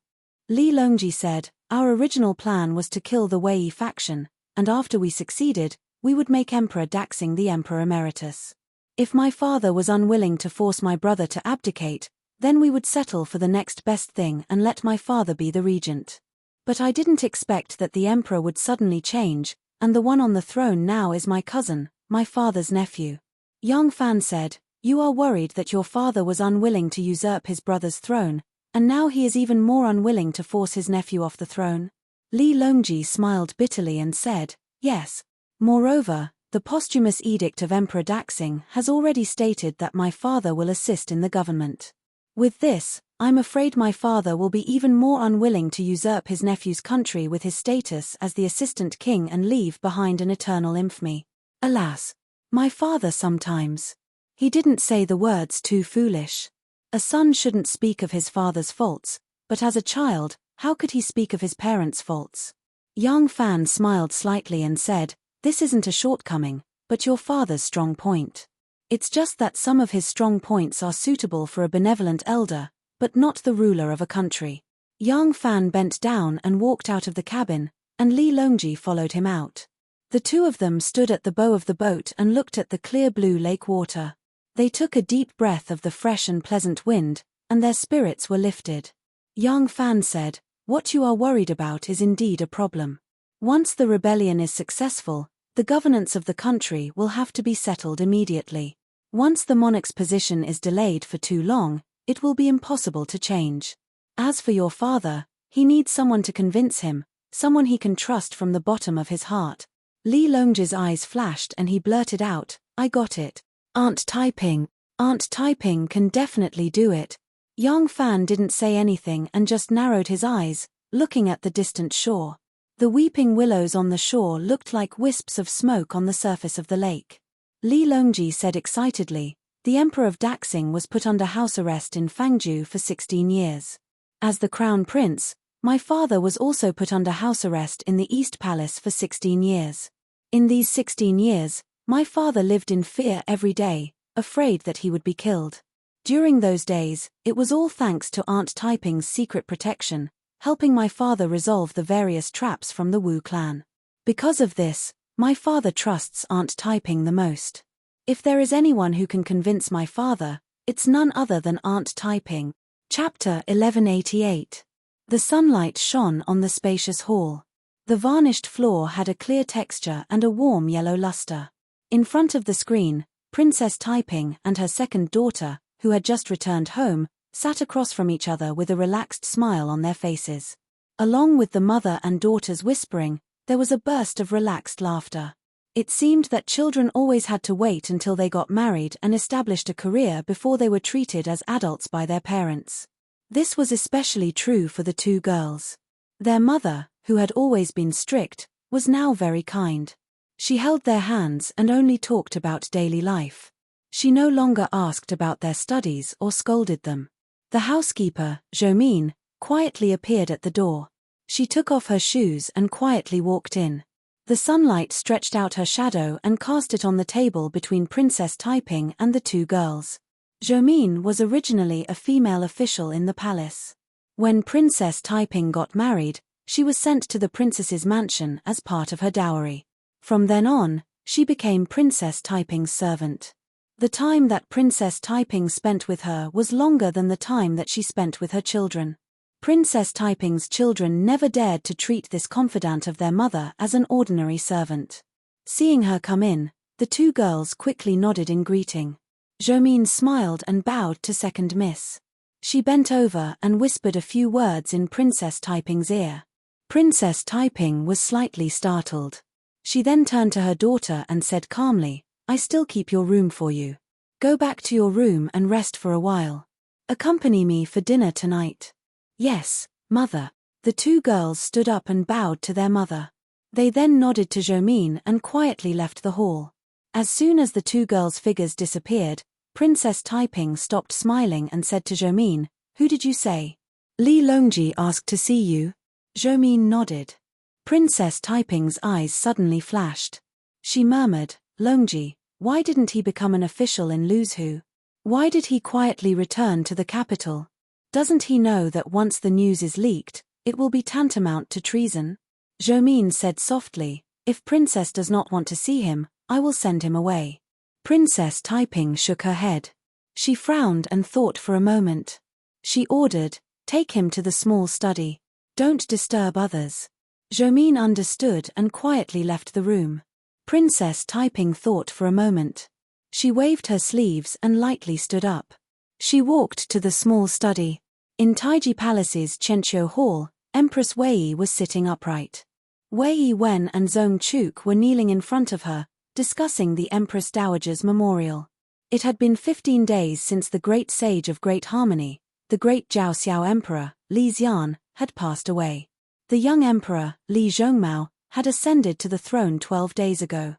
Li Longji said, "Our original plan was to kill the Wei faction, and after we succeeded, we would make Emperor Daxing the Emperor Emeritus. If my father was unwilling to force my brother to abdicate, then we would settle for the next best thing and let my father be the regent. But I didn't expect that the emperor would suddenly change, and the one on the throne now is my cousin, my father's nephew." Yang Fan said, "You are worried that your father was unwilling to usurp his brother's throne, and now he is even more unwilling to force his nephew off the throne?" Li Longji smiled bitterly and said, "Yes. Moreover, the posthumous edict of Emperor Daxing has already stated that my father will assist in the government. With this, I'm afraid my father will be even more unwilling to usurp his nephew's country with his status as the assistant king and leave behind an eternal infamy. Alas, my father sometimes." He didn't say the words too foolish. A son shouldn't speak of his father's faults, but as a child, how could he speak of his parents' faults? Yang Fan smiled slightly and said, "This isn't a shortcoming, but your father's strong point. It's just that some of his strong points are suitable for a benevolent elder, but not the ruler of a country." Yang Fan bent down and walked out of the cabin, and Li Longji followed him out. The two of them stood at the bow of the boat and looked at the clear blue lake water. They took a deep breath of the fresh and pleasant wind, and their spirits were lifted. Yang Fan said, "What you are worried about is indeed a problem. Once the rebellion is successful, the governance of the country will have to be settled immediately. Once the monarch's position is delayed for too long, it will be impossible to change. As for your father, he needs someone to convince him, someone he can trust from the bottom of his heart." Li Longji's eyes flashed and he blurted out, "I got it. Aunt Taiping. Aunt Taiping can definitely do it." Yang Fan didn't say anything and just narrowed his eyes, looking at the distant shore. The weeping willows on the shore looked like wisps of smoke on the surface of the lake. Li Longji said excitedly, "The Emperor of Daxing was put under house arrest in Fangzhou for 16 years. As the crown prince, my father was also put under house arrest in the East Palace for 16 years. In these 16 years, my father lived in fear every day, afraid that he would be killed. During those days, it was all thanks to Aunt Taiping's secret protection, helping my father resolve the various traps from the Wu clan. Because of this, my father trusts Aunt Taiping the most. If there is anyone who can convince my father, It's none other than Aunt Taiping. Chapter 1188. The sunlight shone on the spacious hall. The varnished floor had a clear texture and a warm yellow luster. In front of the screen, Princess Taiping and her second daughter, who had just returned home, sat across from each other with a relaxed smile on their faces. Along with the mother and daughter's whispering, there was a burst of relaxed laughter. It seemed that children always had to wait until they got married and established a career before they were treated as adults by their parents. This was especially true for the two girls. Their mother, who had always been strict, was now very kind. She held their hands and only talked about daily life. She no longer asked about their studies or scolded them. The housekeeper, Jomine, quietly appeared at the door. She took off her shoes and quietly walked in. The sunlight stretched out her shadow and cast it on the table between Princess Taiping and the two girls. Jomine was originally a female official in the palace. When Princess Taiping got married, she was sent to the princess's mansion as part of her dowry. From then on, she became Princess Taiping's servant. The time that Princess Taiping spent with her was longer than the time that she spent with her children. Princess Taiping's children never dared to treat this confidant of their mother as an ordinary servant. Seeing her come in, the two girls quickly nodded in greeting. Jomine smiled and bowed to second miss. She bent over and whispered a few words in Princess Taiping's ear. Princess Taiping was slightly startled. She then turned to her daughter and said calmly, "I still keep your room for you. Go back to your room and rest for a while. Accompany me for dinner tonight." "Yes, mother." The two girls stood up and bowed to their mother. They then nodded to Jomine and quietly left the hall. As soon as the two girls' figures disappeared, Princess Taiping stopped smiling and said to Jomine, "Who did you say?" "Li Longji asked to see you." Jomine nodded. Princess Taiping's eyes suddenly flashed. She murmured, "Longji, why didn't he become an official in Luzhu? Why did he quietly return to the capital? Doesn't he know that once the news is leaked, it will be tantamount to treason?" Jomine said softly, "If Princess does not want to see him, I will send him away." Princess Taiping shook her head. She frowned and thought for a moment. She ordered, "Take him to the small study. Don't disturb others." Jomine understood and quietly left the room. Princess Taiping thought for a moment. She waved her sleeves and lightly stood up. She walked to the small study. In Taiji Palace's Chenqiu Hall, Empress Wei was sitting upright. Wei Wen and Zong Chuk were kneeling in front of her, discussing the Empress Dowager's memorial. It had been 15 days since the great sage of Great Harmony, the great Jiao Xiao Emperor, Li Xian, had passed away. The young Emperor, Li Zhongmao, had ascended to the throne 12 days ago.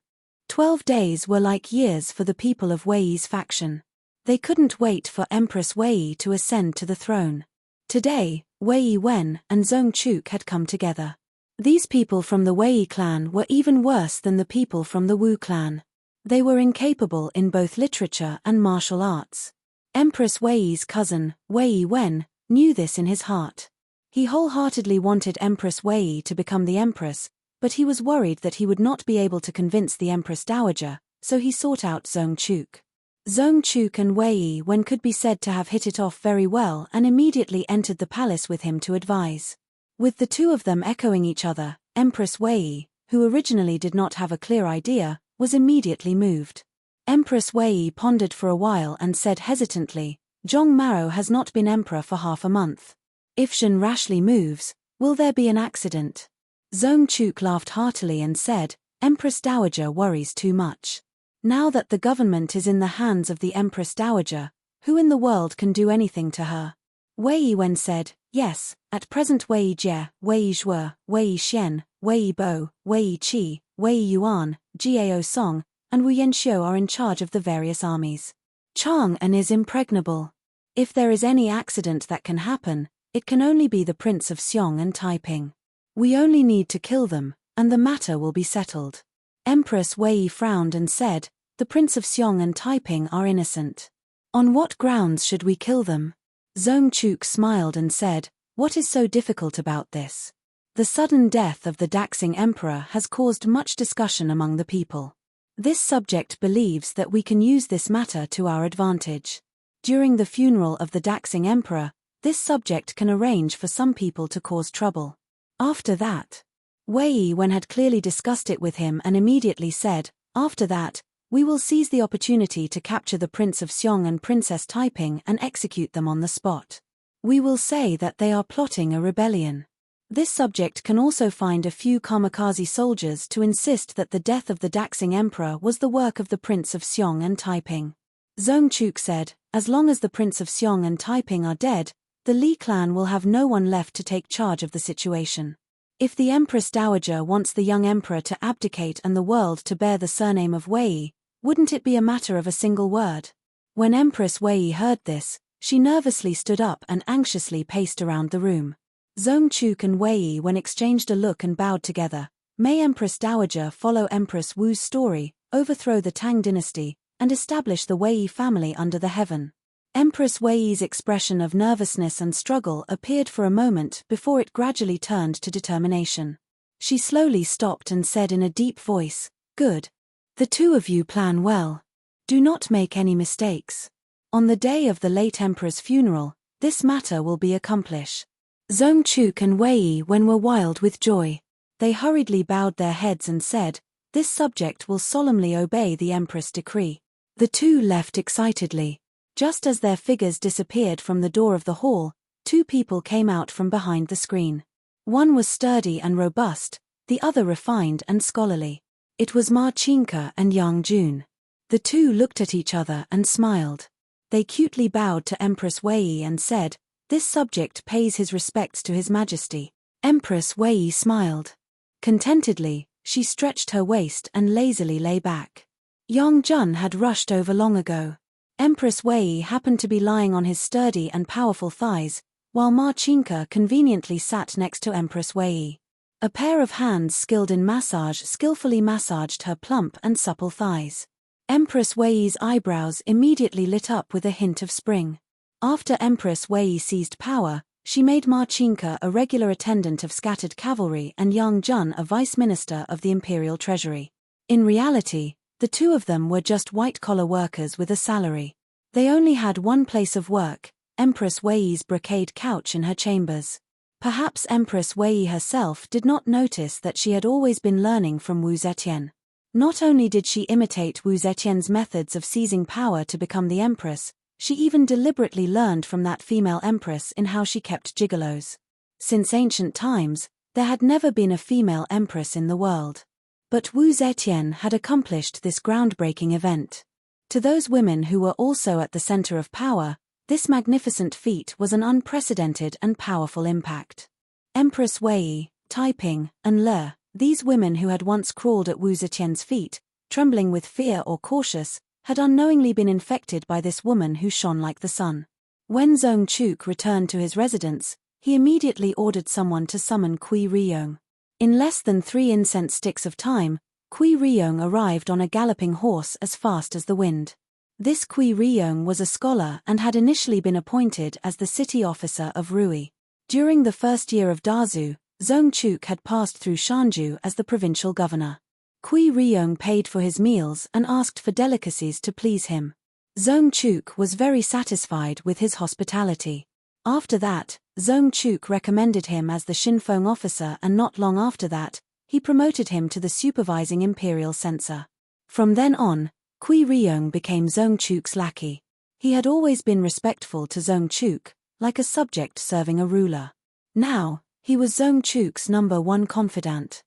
12 days were like years for the people of Wei's faction. They couldn't wait for Empress Wei to ascend to the throne. Today, Wei Wen and Zong Chuk had come together. These people from the Wei clan were even worse than the people from the Wu clan. They were incapable in both literature and martial arts. Empress Wei's cousin, Wei Wen, knew this in his heart. He wholeheartedly wanted Empress Wei to become the empress, but he was worried that he would not be able to convince the Empress Dowager, so he sought out Zong Chuk. Zong Chuk and Wei Wen could be said to have hit it off very well and immediately entered the palace with him to advise. With the two of them echoing each other, Empress Wei, who originally did not have a clear idea, was immediately moved. Empress Wei pondered for a while and said hesitantly, "Zhong Mao has not been emperor for half a month. If Zhen rashly moves, will there be an accident?" Zong Chuk laughed heartily and said, "Empress Dowager worries too much. Now that the government is in the hands of the Empress Dowager, who in the world can do anything to her?" Wei Wen said, "Yes, at present Wei Jie, Wei Zhuo, Wei Xian, Wei Bo, Wei Qi, Wei Yuan, Jiao Song, and Wu Yanxiu are in charge of the various armies. Chang'an is impregnable. If there is any accident that can happen, it can only be the Prince of Xiong and Taiping. We only need to kill them, and the matter will be settled." Empress Wei frowned and said, "The Prince of Xiong and Taiping are innocent. On what grounds should we kill them?" Zong Chuk smiled and said, "What is so difficult about this? The sudden death of the Daxing Emperor has caused much discussion among the people. This subject believes that we can use this matter to our advantage. During the funeral of the Daxing emperor, this subject can arrange for some people to cause trouble. After that, Wei Wen had clearly discussed it with him and immediately said, after that, we will seize the opportunity to capture the Prince of Xiong and Princess Taiping and execute them on the spot. We will say that they are plotting a rebellion. This subject can also find a few kamikaze soldiers to insist that the death of the Daxing emperor was the work of the Prince of Xiong and Taiping. Zhong Chuk said, as long as the Prince of Xiong and Taiping are dead, the Li clan will have no one left to take charge of the situation. If the Empress Dowager wants the young emperor to abdicate and the world to bear the surname of Wei, wouldn't it be a matter of a single word? When Empress Wei heard this, she nervously stood up and anxiously paced around the room. Zhong Chuk and Wei Wen exchanged a look and bowed together. May Empress Dowager follow Empress Wu's story, overthrow the Tang dynasty, and establish the Wei family under the heaven. Empress Wei's expression of nervousness and struggle appeared for a moment before it gradually turned to determination. She slowly stopped and said in a deep voice, "Good. The two of you plan well. Do not make any mistakes. On the day of the late emperor's funeral, this matter will be accomplished." Zhong Chuk and Wei Wen were wild with joy. They hurriedly bowed their heads and said, "This subject will solemnly obey the empress' decree." The two left excitedly. Just as their figures disappeared from the door of the hall, two people came out from behind the screen. One was sturdy and robust, the other refined and scholarly. It was Ma Qingke and Yang Jun. The two looked at each other and smiled. They cutely bowed to Empress Wei and said, "This subject pays his respects to His Majesty." Empress Wei smiled. Contentedly, she stretched her waist and lazily lay back. Yang Jun had rushed over long ago. Empress Wei happened to be lying on his sturdy and powerful thighs, while Ma Qingke conveniently sat next to Empress Wei. A pair of hands skilled in massage skillfully massaged her plump and supple thighs. Empress Wei's eyebrows immediately lit up with a hint of spring. After Empress Wei seized power, she made Ma Qingke a regular attendant of scattered cavalry and Yang Jun a vice minister of the imperial treasury. In reality, the two of them were just white-collar workers with a salary. They only had one place of work, Empress Wei's brocade couch in her chambers. Perhaps Empress Wei herself did not notice that she had always been learning from Wu Zetian. Not only did she imitate Wu Zetian's methods of seizing power to become the empress, she even deliberately learned from that female empress in how she kept gigolos. Since ancient times, there had never been a female empress in the world. But Wu Zetian had accomplished this groundbreaking event. To those women who were also at the center of power, this magnificent feat was an unprecedented and powerful impact. Empress Wei, Taiping, and Le, these women who had once crawled at Wu Zetian's feet, trembling with fear or cautious, had unknowingly been infected by this woman who shone like the sun. When Zhong Chuk returned to his residence, he immediately ordered someone to summon Kui Riyong. In less than 3 incense sticks of time, Kui Riyong arrived on a galloping horse as fast as the wind. This Kui Riyong was a scholar and had initially been appointed as the city officer of Rui. During the first year of Dazu, Zhong Chuk had passed through Shanju as the provincial governor. Kui Riyong paid for his meals and asked for delicacies to please him. Zhong Chuk was very satisfied with his hospitality. After that, Zhong Chuk recommended him as the Shinfeng officer, and not long after that, he promoted him to the supervising imperial censor. From then on, Kui Riyong became Zhong Chuk's lackey. He had always been respectful to Zhong Chuk, like a subject serving a ruler. Now, he was Zhong Chuk's #1 confidant.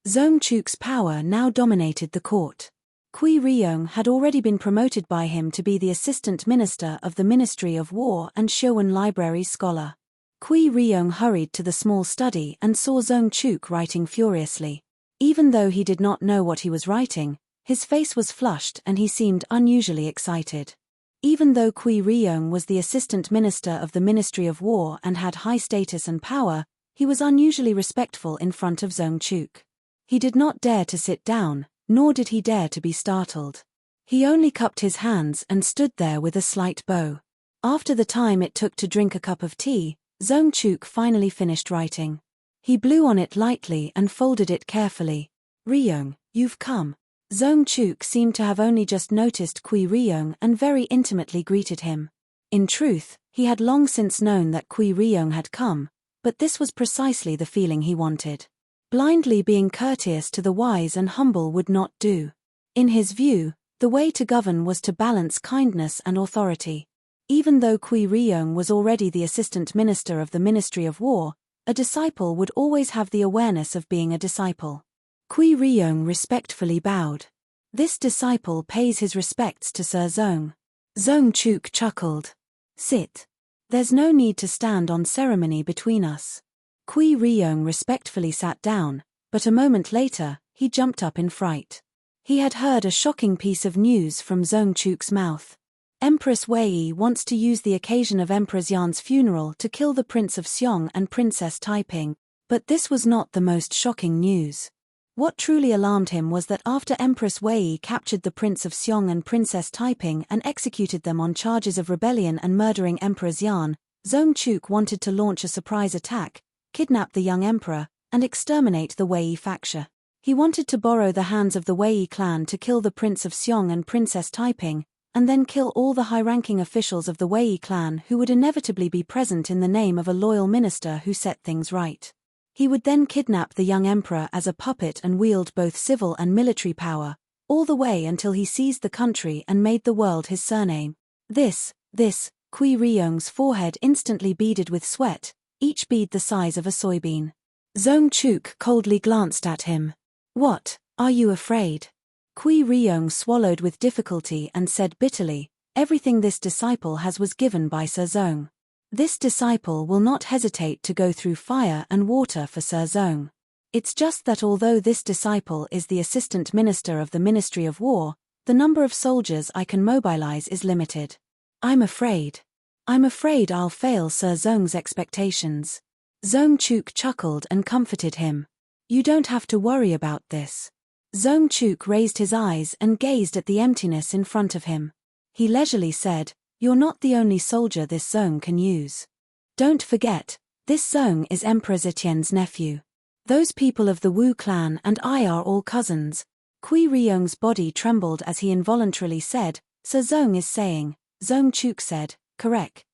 Zhong Chuk's power now dominated the court. Kui Riyong had already been promoted by him to be the assistant minister of the Ministry of War and Showan Library scholar. Kui Riyong hurried to the small study and saw Zhong Chuk writing furiously. Even though he did not know what he was writing, his face was flushed and he seemed unusually excited. Even though Kui Riyong was the assistant minister of the Ministry of War and had high status and power, he was unusually respectful in front of Zhong Chuk. He did not dare to sit down, nor did he dare to be startled. He only cupped his hands and stood there with a slight bow. After the time it took to drink a cup of tea, Zhong Chuk finally finished writing. He blew on it lightly and folded it carefully. "Riyong, you've come." Zhong Chuk seemed to have only just noticed Kui Riyong and very intimately greeted him. In truth, he had long since known that Kui Ryong had come, but this was precisely the feeling he wanted. Blindly being courteous to the wise and humble would not do. In his view, the way to govern was to balance kindness and authority. Even though Kui Ryong was already the assistant minister of the Ministry of War, a disciple would always have the awareness of being a disciple. Kui Ryong respectfully bowed. This disciple pays his respects to Sir Zong. Zong Chuk chuckled. Sit. There's no need to stand on ceremony between us. Kui Ryong respectfully sat down, but a moment later, he jumped up in fright. He had heard a shocking piece of news from Zong Chuk's mouth. Empress Wei wants to use the occasion of Emperor Xian's funeral to kill the Prince of Xiong and Princess Taiping, but this was not the most shocking news. What truly alarmed him was that after Empress Wei captured the Prince of Xiong and Princess Taiping and executed them on charges of rebellion and murdering Emperor Xian, Zong Chuk wanted to launch a surprise attack, kidnap the young emperor, and exterminate the Wei faction. He wanted to borrow the hands of the Wei clan to kill the Prince of Xiong and Princess Taiping, and then kill all the high-ranking officials of the Wei clan who would inevitably be present in the name of a loyal minister who set things right. He would then kidnap the young emperor as a puppet and wield both civil and military power, all the way until he seized the country and made the world his surname. This, Kui Ryong's forehead instantly beaded with sweat, each bead the size of a soybean. Zong Chuk coldly glanced at him. What, are you afraid? Kui Ryong swallowed with difficulty and said bitterly, everything this disciple has was given by Sir Zong. This disciple will not hesitate to go through fire and water for Sir Zong. It's just that although this disciple is the assistant minister of the Ministry of War, the number of soldiers I can mobilize is limited. I'm afraid I'll fail Sir Zong's expectations. Zong Chuk chuckled and comforted him. You don't have to worry about this. Zong Chuk raised his eyes and gazed at the emptiness in front of him. He leisurely said, You're not the only soldier this Zong can use. Don't forget, this Zong is Emperor Zetien's nephew. Those people of the Wu clan and I are all cousins. Kui Ryong's body trembled as he involuntarily said, Sir Zong is saying. Zong Chuk said, correct.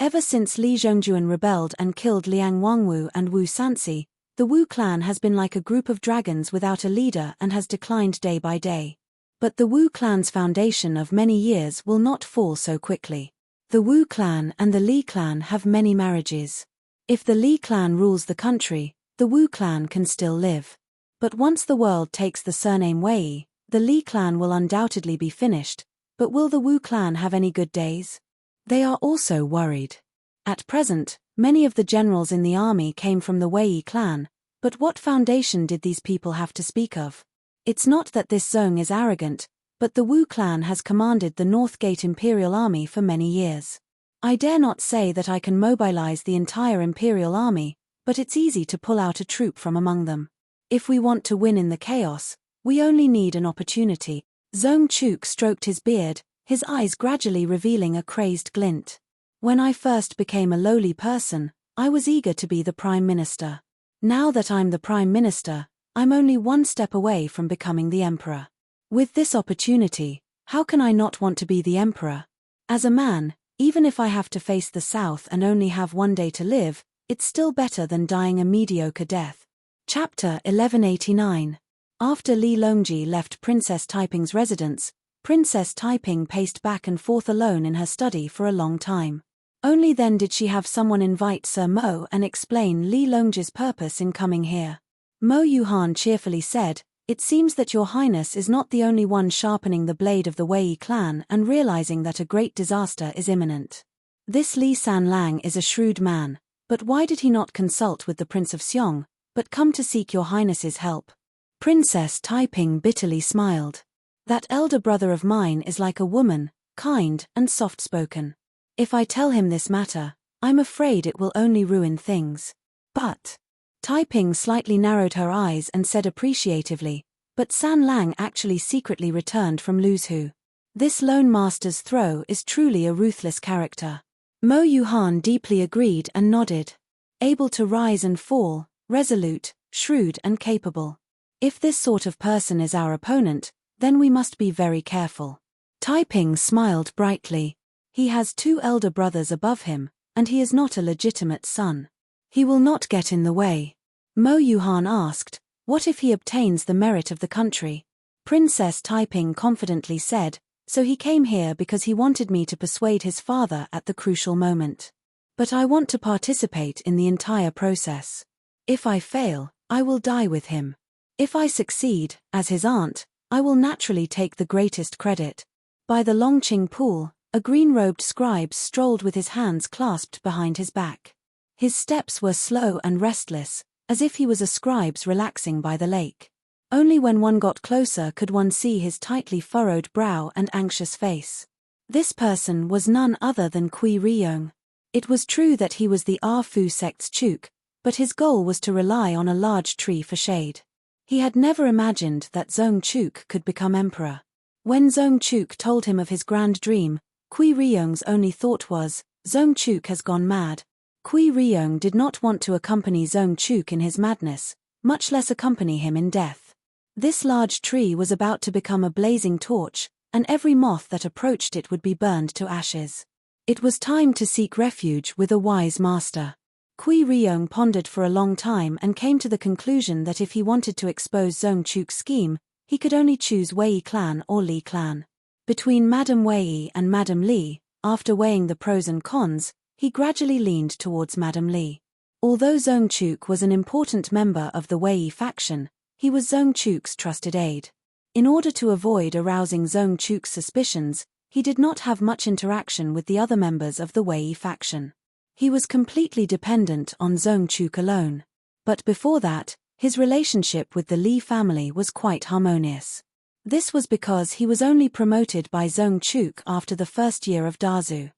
Ever since Li Zhongjuan rebelled and killed Liang Wangwu and Wu Sanxi, the Wu clan has been like a group of dragons without a leader and has declined day by day. But the Wu clan's foundation of many years will not fall so quickly. The Wu clan and the Li clan have many marriages. If the Li clan rules the country, the Wu clan can still live. But once the world takes the surname Wei, the Li clan will undoubtedly be finished, but will the Wu clan have any good days? They are also worried. At present, many of the generals in the army came from the Wei clan, but what foundation did these people have to speak of? It's not that this Zong is arrogant, but the Wu clan has commanded the North Gate Imperial Army for many years. I dare not say that I can mobilize the entire Imperial Army, but it's easy to pull out a troop from among them. If we want to win in the chaos, we only need an opportunity. Zong Chuk stroked his beard, his eyes gradually revealing a crazed glint. When I first became a lowly person, I was eager to be the Prime Minister. Now that I'm the Prime Minister, I'm only one step away from becoming the Emperor. With this opportunity, how can I not want to be the Emperor? As a man, even if I have to face the South and only have one day to live, it's still better than dying a mediocre death. Chapter 1189. After Li Longji left Princess Taiping's residence, Princess Taiping paced back and forth alone in her study for a long time. Only then did she have someone invite Sir Mo and explain Li Longji's purpose in coming here. Mo Yuhan cheerfully said, It seems that your highness is not the only one sharpening the blade of the Wei clan and realizing that a great disaster is imminent. This Li Sanlang is a shrewd man, but why did he not consult with the Prince of Xiong, but come to seek your highness's help? Princess Taiping bitterly smiled. That elder brother of mine is like a woman, kind and soft-spoken. If I tell him this matter, I'm afraid it will only ruin things. But Taiping slightly narrowed her eyes and said appreciatively, but San Lang actually secretly returned from Luzhu. This lone master's throw is truly a ruthless character. Mo Yuhan deeply agreed and nodded. Able to rise and fall, resolute, shrewd and capable. If this sort of person is our opponent, then we must be very careful. Taiping smiled brightly. He has 2 elder brothers above him, and he is not a legitimate son. He will not get in the way. Mo Yuhan asked, what if he obtains the merit of the country? Princess Taiping confidently said, so he came here because he wanted me to persuade his father at the crucial moment. But I want to participate in the entire process. If I fail, I will die with him. If I succeed, as his aunt, I will naturally take the greatest credit. By the Longqing pool, a green-robed scribe strolled with his hands clasped behind his back. His steps were slow and restless, as if he was a scribe's relaxing by the lake. Only when one got closer could one see his tightly furrowed brow and anxious face. This person was none other than Kui Riyong. It was true that he was the Fu sect's chuk, but his goal was to rely on a large tree for shade. He had never imagined that Zong Chuk could become emperor. When Zong Chuk told him of his grand dream, Kui Riyong's only thought was, Zong Chuk has gone mad. Kui Riyong did not want to accompany Zong Chuk in his madness, much less accompany him in death. This large tree was about to become a blazing torch, and every moth that approached it would be burned to ashes. It was time to seek refuge with a wise master. Kui Riyong pondered for a long time and came to the conclusion that if he wanted to expose Zong Chuk's scheme, he could only choose Wei clan or Li clan. Between Madame Wei and Madame Li, after weighing the pros and cons, he gradually leaned towards Madame Li. Although Zong Chuk was an important member of the Wei faction, he was Zong Chuk's trusted aide. In order to avoid arousing Zong Chuk's suspicions, he did not have much interaction with the other members of the Wei faction. He was completely dependent on Zong Chuk alone. But before that, his relationship with the Li family was quite harmonious. This was because he was only promoted by Zong Chuk after the first year of Dazu.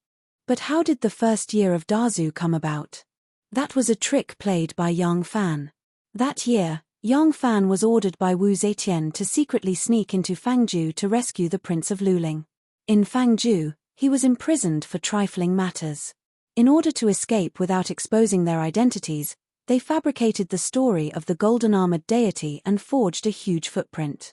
But how did the first year of Dazu come about? That was a trick played by Yang Fan. That year, Yang Fan was ordered by Wu Zetian to secretly sneak into Fangzhou to rescue the Prince of Luling. In Fangzhou, he was imprisoned for trifling matters. In order to escape without exposing their identities, they fabricated the story of the golden-armored deity and forged a huge footprint.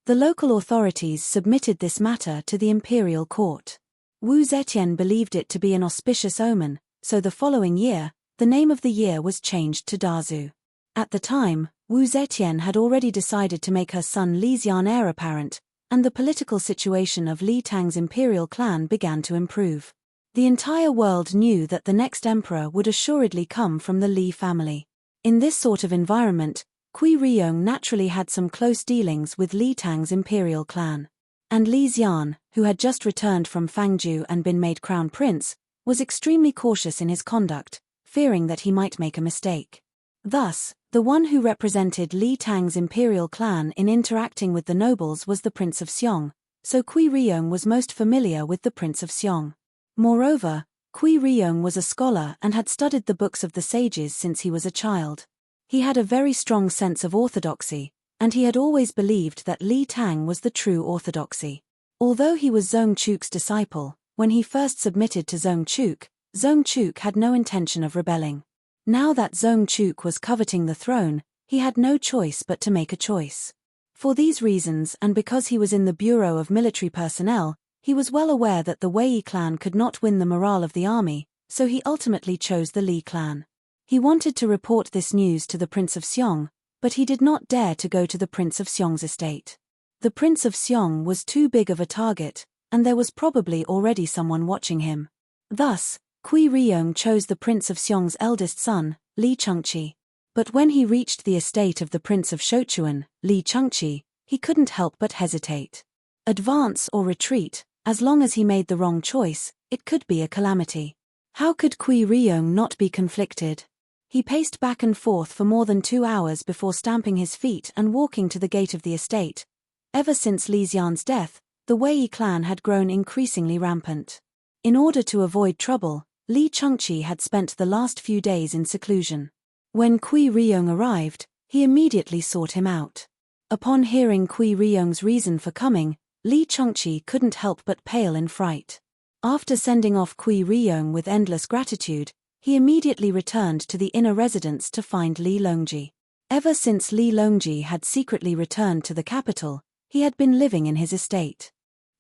The local authorities submitted this matter to the imperial court. Wu Zetian believed it to be an auspicious omen, so the following year, the name of the year was changed to Dazu. At the time, Wu Zetian had already decided to make her son Li Xian heir apparent, and the political situation of Li Tang's imperial clan began to improve. The entire world knew that the next emperor would assuredly come from the Li family. In this sort of environment, Kui Riyong naturally had some close dealings with Li Tang's imperial clan. And Li Xian, who had just returned from Fangzhou and been made crown prince, was extremely cautious in his conduct, fearing that he might make a mistake. Thus, the one who represented Li Tang's imperial clan in interacting with the nobles was the Prince of Xiong, so Kui Riyong was most familiar with the Prince of Xiong. Moreover, Kui Riyong was a scholar and had studied the books of the sages since he was a child. He had a very strong sense of orthodoxy, and he had always believed that Li Tang was the true orthodoxy. Although he was Zong Chuk's disciple, when he first submitted to Zong Chuk had no intention of rebelling. Now that Zong Chuk was coveting the throne, he had no choice but to make a choice. For these reasons and because he was in the Bureau of Military Personnel, he was well aware that the Wei clan could not win the morale of the army, so he ultimately chose the Li clan. He wanted to report this news to the Prince of Xiong, but he did not dare to go to the Prince of Xiong's estate. The Prince of Xiong was too big of a target, and there was probably already someone watching him. Thus, Kui Riyong chose the Prince of Xiong's eldest son, Li Chengqi. But when he reached the estate of the Prince of Shochuan, Li Chengqi, he couldn't help but hesitate. Advance or retreat, as long as he made the wrong choice, it could be a calamity. How could Kui Riyong not be conflicted? He paced back and forth for more than 2 hours before stamping his feet and walking to the gate of the estate. Ever since Li Xian's death, the Wei clan had grown increasingly rampant. In order to avoid trouble, Li Chengqi had spent the last few days in seclusion. When Kui Riyong arrived, he immediately sought him out. Upon hearing Kui Riyong's reason for coming, Li Chengqi couldn't help but pale in fright. After sending off Kui Riyong with endless gratitude, he immediately returned to the inner residence to find Li Longji. Ever since Li Longji had secretly returned to the capital, he had been living in his estate.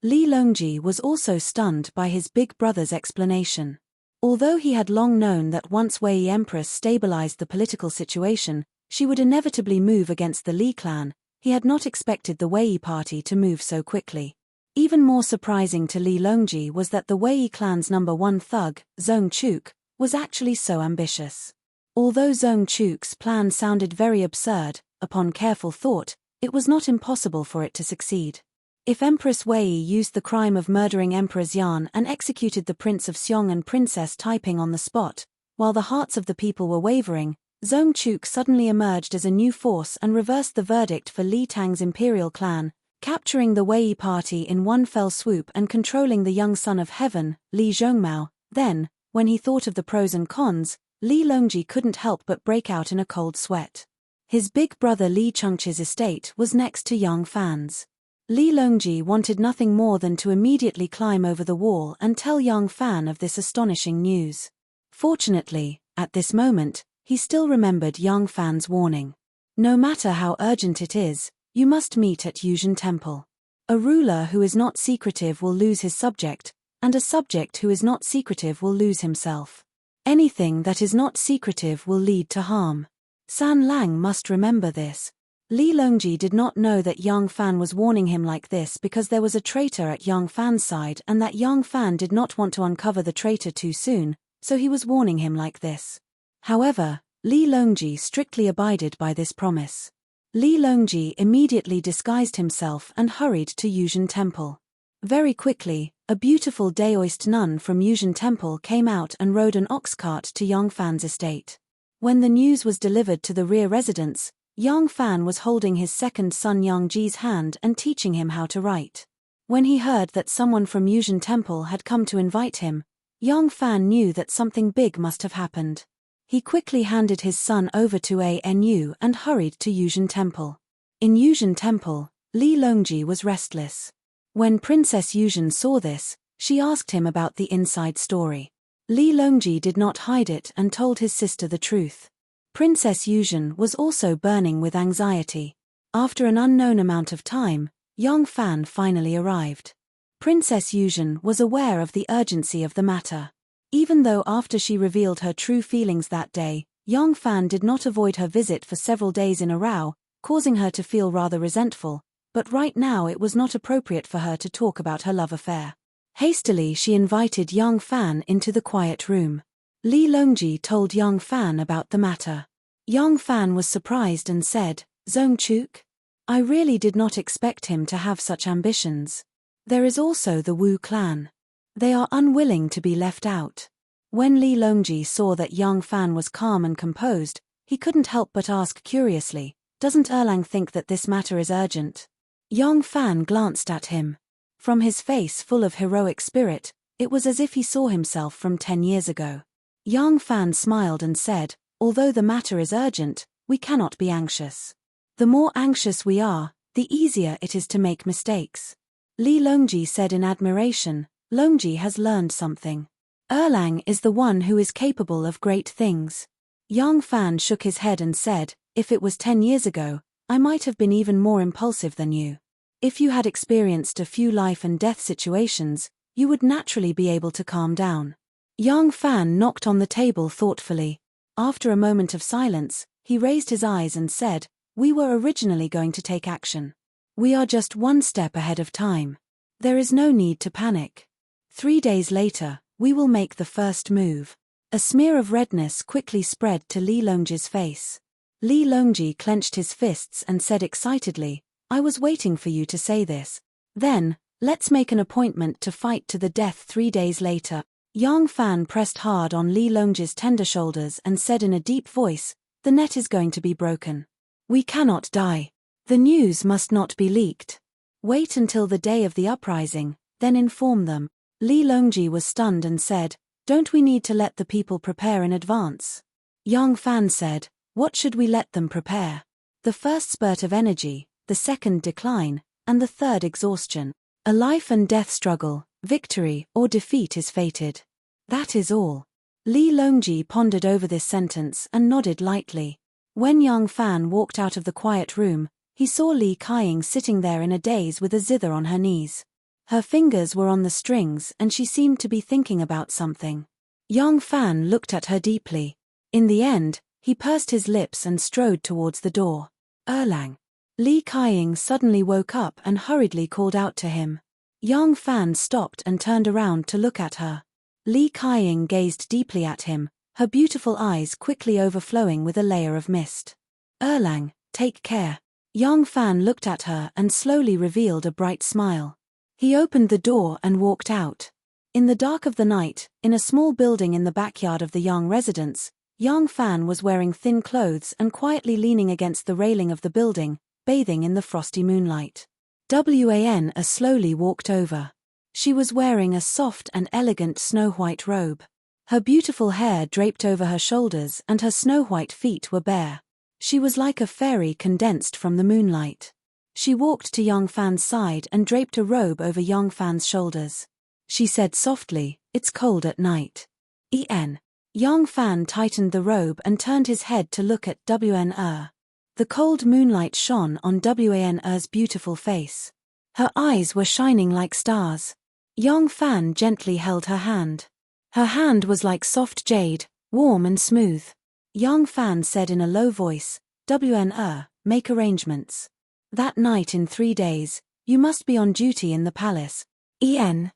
Li Longji was also stunned by his big brother's explanation. Although he had long known that once Wei Empress stabilized the political situation, she would inevitably move against the Li clan, he had not expected the Wei party to move so quickly. Even more surprising to Li Longji was that the Wei clan's #1 thug, Zhong Chuk, was actually so ambitious. Although Zhong Chuk's plan sounded very absurd, upon careful thought, it was not impossible for it to succeed. If Empress Wei used the crime of murdering Emperor Xian and executed the Prince of Xiong and Princess Taiping on the spot, while the hearts of the people were wavering, Zhong Chuk suddenly emerged as a new force and reversed the verdict for Li Tang's imperial clan, capturing the Wei party in one fell swoop and controlling the young son of heaven, Li Zhongmao. Then, when he thought of the pros and cons, Li Longji couldn't help but break out in a cold sweat. His big brother Li Chengqi's estate was next to Yang Fan's. Li Longji wanted nothing more than to immediately climb over the wall and tell Yang Fan of this astonishing news. Fortunately, at this moment, he still remembered Yang Fan's warning. No matter how urgent it is, you must meet at Yuzhen Temple. A ruler who is not secretive will lose his subject, and a subject who is not secretive will lose himself. Anything that is not secretive will lead to harm. San Lang must remember this. Li Longji did not know that Yang Fan was warning him like this because there was a traitor at Yang Fan's side and that Yang Fan did not want to uncover the traitor too soon, so he was warning him like this. However, Li Longji strictly abided by this promise. Li Longji immediately disguised himself and hurried to Yuzhen Temple. Very quickly, a beautiful Daoist nun from Yuzhen Temple came out and rode an ox cart to Yang Fan's estate. When the news was delivered to the rear residence, Yang Fan was holding his second son Yang Ji's hand and teaching him how to write. When he heard that someone from Yuzhen Temple had come to invite him, Yang Fan knew that something big must have happened. He quickly handed his son over to Anu and hurried to Yuzhen Temple. In Yuzhen Temple, Li Longji was restless. When Princess Yuzhen saw this, she asked him about the inside story. Li Longji did not hide it and told his sister the truth. Princess Yuzhen was also burning with anxiety. After an unknown amount of time, Yang Fan finally arrived. Princess Yuzhen was aware of the urgency of the matter. Even though after she revealed her true feelings that day, Yang Fan did not avoid her visit for several days in a row, causing her to feel rather resentful, but right now it was not appropriate for her to talk about her love affair. Hastily she invited Yang Fan into the quiet room. Li Longji told Yang Fan about the matter. Yang Fan was surprised and said, "Zhong Chuk? I really did not expect him to have such ambitions. There is also the Wu clan. They are unwilling to be left out." When Li Longji saw that Yang Fan was calm and composed, he couldn't help but ask curiously, "Doesn't Erlang think that this matter is urgent?" Yang Fan glanced at him. From his face full of heroic spirit, it was as if he saw himself from 10 years ago. Yang Fan smiled and said, "Although the matter is urgent, we cannot be anxious. The more anxious we are, the easier it is to make mistakes." Li Longji said in admiration, "Longji has learned something. Erlang is the one who is capable of great things." Yang Fan shook his head and said, "If it was 10 years ago, I might have been even more impulsive than you. If you had experienced a few life and death situations, you would naturally be able to calm down." Yang Fan knocked on the table thoughtfully. After a moment of silence, he raised his eyes and said, "We were originally going to take action. We are just one step ahead of time. There is no need to panic. 3 days later, we will make the first move." A smear of redness quickly spread to Li Longji's face. Li Longji clenched his fists and said excitedly, "I was waiting for you to say this. Then, let's make an appointment to fight to the death 3 days later." Yang Fan pressed hard on Li Longji's tender shoulders and said in a deep voice, "The net is going to be broken. We cannot die. The news must not be leaked. Wait until the day of the uprising, then inform them." Li Longji was stunned and said, "Don't we need to let the people prepare in advance?" Yang Fan said, "What should we let them prepare? The first spurt of energy, the second decline, and the third exhaustion. A life and death struggle, victory or defeat is fated. That is all." Li Longji pondered over this sentence and nodded lightly. When Yang Fan walked out of the quiet room, he saw Li Kaying sitting there in a daze with a zither on her knees. Her fingers were on the strings and she seemed to be thinking about something. Yang Fan looked at her deeply. In the end, he pursed his lips and strode towards the door. Erlang. Li Kaiying suddenly woke up and hurriedly called out to him. Yang Fan stopped and turned around to look at her. Li Kaiying gazed deeply at him, her beautiful eyes quickly overflowing with a layer of mist. Erlang, take care. Yang Fan looked at her and slowly revealed a bright smile. He opened the door and walked out. In the dark of the night, in a small building in the backyard of the Yang residence, Yang Fan was wearing thin clothes and quietly leaning against the railing of the building, bathing in the frosty moonlight. Wan slowly walked over. She was wearing a soft and elegant snow-white robe. Her beautiful hair draped over her shoulders and her snow-white feet were bare. She was like a fairy condensed from the moonlight. She walked to Yang Fan's side and draped a robe over Yang Fan's shoulders. She said softly, "It's cold at night." Yang Fan tightened the robe and turned his head to look at Wan. The cold moonlight shone on Wan's beautiful face. Her eyes were shining like stars. Yang Fan gently held her hand. Her hand was like soft jade, warm and smooth. Yang Fan said in a low voice, "Wan, make arrangements. That night in 3 days, you must be on duty in the palace." Wan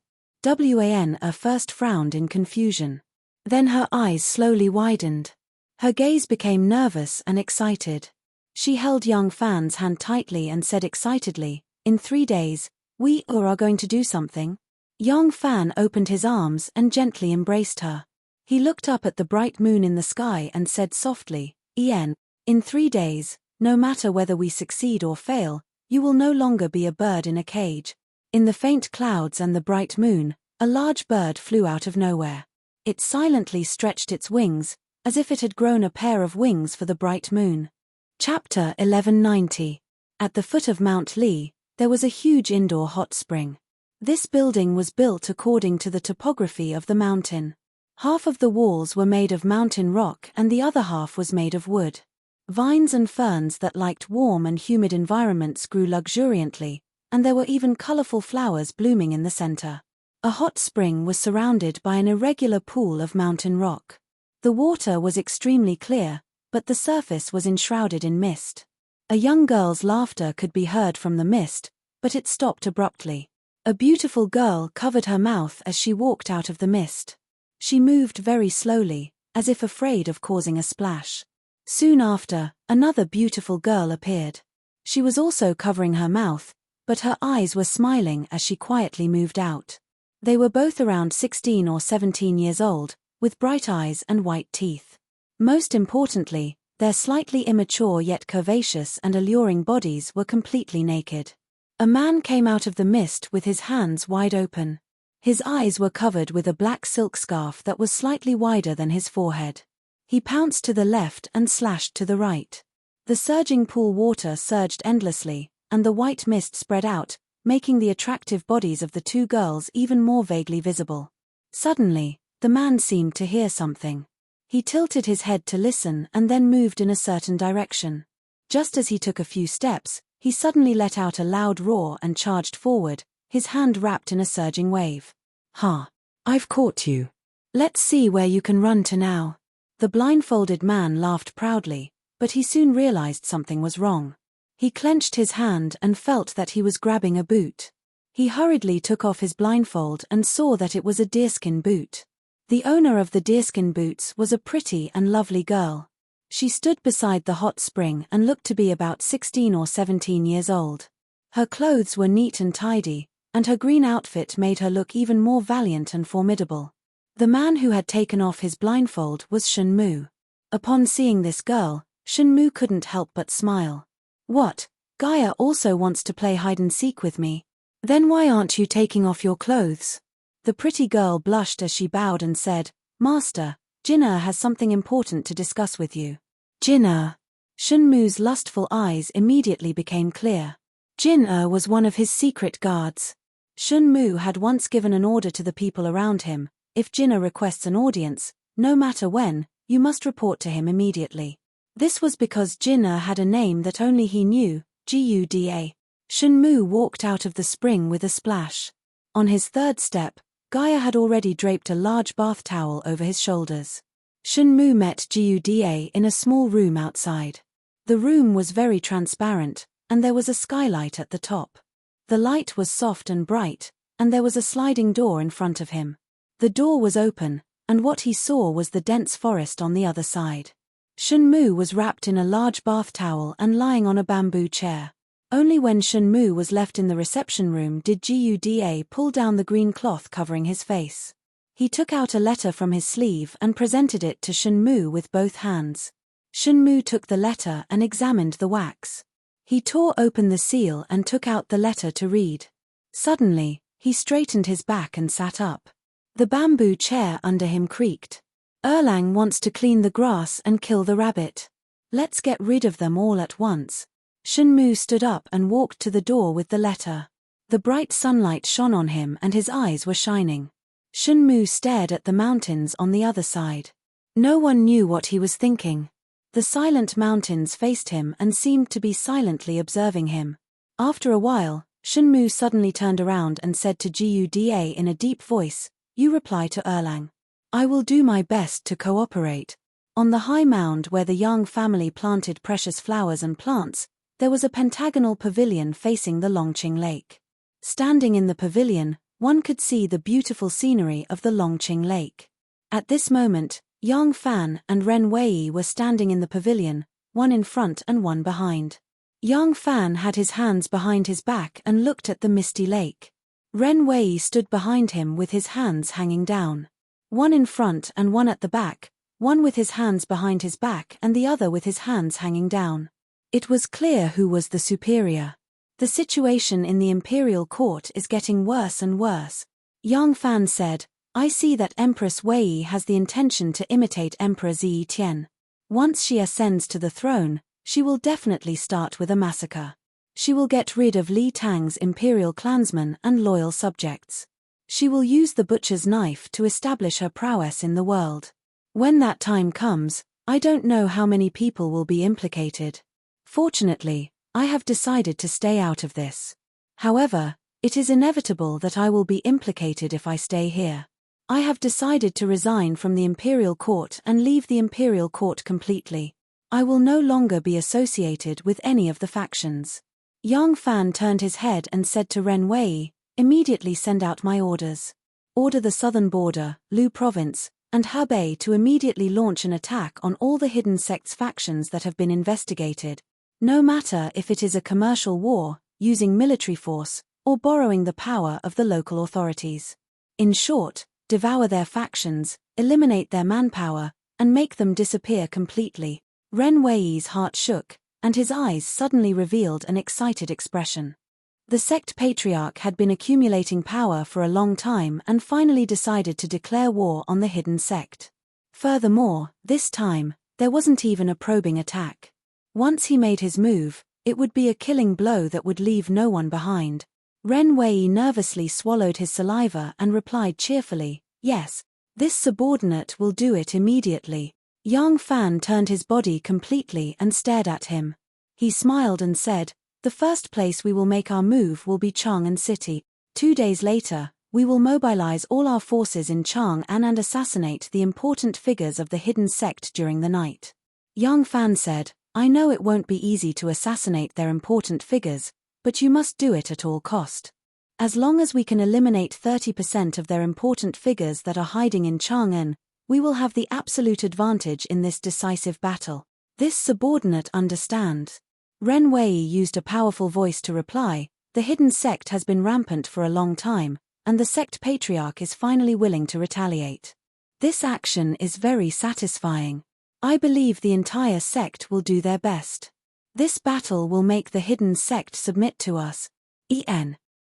first frowned in confusion. Then her eyes slowly widened. Her gaze became nervous and excited. She held Yang Fan's hand tightly and said excitedly, "In 3 days, we are going to do something." Yang Fan opened his arms and gently embraced her. He looked up at the bright moon in the sky and said softly, "In 3 days, no matter whether we succeed or fail, you will no longer be a bird in a cage." In the faint clouds and the bright moon, a large bird flew out of nowhere. It silently stretched its wings, as if it had grown a pair of wings for the bright moon. Chapter 1190. At the foot of Mount Li, there was a huge indoor hot spring. This building was built according to the topography of the mountain. Half of the walls were made of mountain rock and the other half was made of wood. Vines and ferns that liked warm and humid environments grew luxuriantly, and there were even colorful flowers blooming in the center. A hot spring was surrounded by an irregular pool of mountain rock. The water was extremely clear, but the surface was enshrouded in mist. A young girl's laughter could be heard from the mist, but it stopped abruptly. A beautiful girl covered her mouth as she walked out of the mist. She moved very slowly, as if afraid of causing a splash. Soon after, another beautiful girl appeared. She was also covering her mouth, but her eyes were smiling as she quietly moved out. They were both around 16 or 17 years old, with bright eyes and white teeth. Most importantly, their slightly immature yet curvaceous and alluring bodies were completely naked. A man came out of the mist with his hands wide open. His eyes were covered with a black silk scarf that was slightly wider than his forehead. He pounced to the left and slashed to the right. The surging pool water surged endlessly, and the white mist spread out, making the attractive bodies of the two girls even more vaguely visible. Suddenly, the man seemed to hear something. He tilted his head to listen and then moved in a certain direction. Just as he took a few steps, he suddenly let out a loud roar and charged forward, his hand wrapped in a surging wave. "Ha! I've caught you. Let's see where you can run to now." The blindfolded man laughed proudly, but he soon realized something was wrong. He clenched his hand and felt that he was grabbing a boot. He hurriedly took off his blindfold and saw that it was a deerskin boot. The owner of the deerskin boots was a pretty and lovely girl. She stood beside the hot spring and looked to be about 16 or 17 years old. Her clothes were neat and tidy, and her green outfit made her look even more valiant and formidable. The man who had taken off his blindfold was Shen Mu. Upon seeing this girl, Shen Mu couldn't help but smile. "What? Gaia also wants to play hide-and-seek with me? Then why aren't you taking off your clothes?" The pretty girl blushed as she bowed and said, "Master, Jin'er has something important to discuss with you." Jin'er. Shen Mu's lustful eyes immediately became clear. Jin'er was one of his secret guards. Shen Mu had once given an order to the people around him: if Jin'er requests an audience, no matter when, you must report to him immediately. This was because Jin'er had a name that only he knew, Guda. Shen Mu walked out of the spring with a splash. On his third step, Gaia had already draped a large bath towel over his shoulders. Shenmu met Guda in a small room outside. The room was very transparent, and there was a skylight at the top. The light was soft and bright, and there was a sliding door in front of him. The door was open, and what he saw was the dense forest on the other side. Shenmu was wrapped in a large bath towel and lying on a bamboo chair. Only when Shenmu was left in the reception room did Guda pull down the green cloth covering his face. He took out a letter from his sleeve and presented it to Shenmu with both hands. Shenmu took the letter and examined the wax. He tore open the seal and took out the letter to read. Suddenly, he straightened his back and sat up. The bamboo chair under him creaked. Erlang wants to clean the grass and kill the rabbit. Let's get rid of them all at once. Shenmu stood up and walked to the door with the letter. The bright sunlight shone on him and his eyes were shining. Shenmu stared at the mountains on the other side. No one knew what he was thinking. The silent mountains faced him and seemed to be silently observing him. After a while, Shenmu suddenly turned around and said to Guda in a deep voice, "You reply to Erlang. I will do my best to cooperate." On the high mound where the Yang family planted precious flowers and plants, there was a pentagonal pavilion facing the Longqing Lake. Standing in the pavilion, one could see the beautiful scenery of the Longqing Lake. At this moment, Yang Fan and Ren Wei were standing in the pavilion, one in front and one behind. Yang Fan had his hands behind his back and looked at the misty lake. Ren Wei stood behind him with his hands hanging down. One in front and one at the back, one with his hands behind his back and the other with his hands hanging down. It was clear who was the superior. The situation in the imperial court is getting worse and worse. Yang Fan said, "I see that Empress Wei has the intention to imitate Emperor Zetian. Once she ascends to the throne, she will definitely start with a massacre. She will get rid of Li Tang's imperial clansmen and loyal subjects. She will use the butcher's knife to establish her prowess in the world. When that time comes, I don't know how many people will be implicated. Fortunately, I have decided to stay out of this. However, it is inevitable that I will be implicated if I stay here. I have decided to resign from the imperial court and leave the imperial court completely. I will no longer be associated with any of the factions." Yang Fan turned his head and said to Ren Wei, "Immediately send out my orders. Order the southern border, Lu province, and Hebei to immediately launch an attack on all the hidden sects factions that have been investigated. No matter if it is a commercial war, using military force, or borrowing the power of the local authorities. In short, devour their factions, eliminate their manpower, and make them disappear completely." Ren Wei's heart shook, and his eyes suddenly revealed an excited expression. The sect patriarch had been accumulating power for a long time and finally decided to declare war on the hidden sect. Furthermore, this time, there wasn't even a probing attack. Once he made his move, it would be a killing blow that would leave no one behind. Ren Wei nervously swallowed his saliva and replied cheerfully, "Yes, this subordinate will do it immediately." Yang Fan turned his body completely and stared at him. He smiled and said, "The first place we will make our move will be Chang'an City. 2 days later, we will mobilize all our forces in Chang'an and assassinate the important figures of the hidden sect during the night." Yang Fan said, "I know it won't be easy to assassinate their important figures, but you must do it at all cost. As long as we can eliminate 30% of their important figures that are hiding in Chang'an, we will have the absolute advantage in this decisive battle." This subordinate understands. Ren Wei used a powerful voice to reply, "The hidden sect has been rampant for a long time, and the sect patriarch is finally willing to retaliate. This action is very satisfying. I believe the entire sect will do their best. This battle will make the hidden sect submit to us.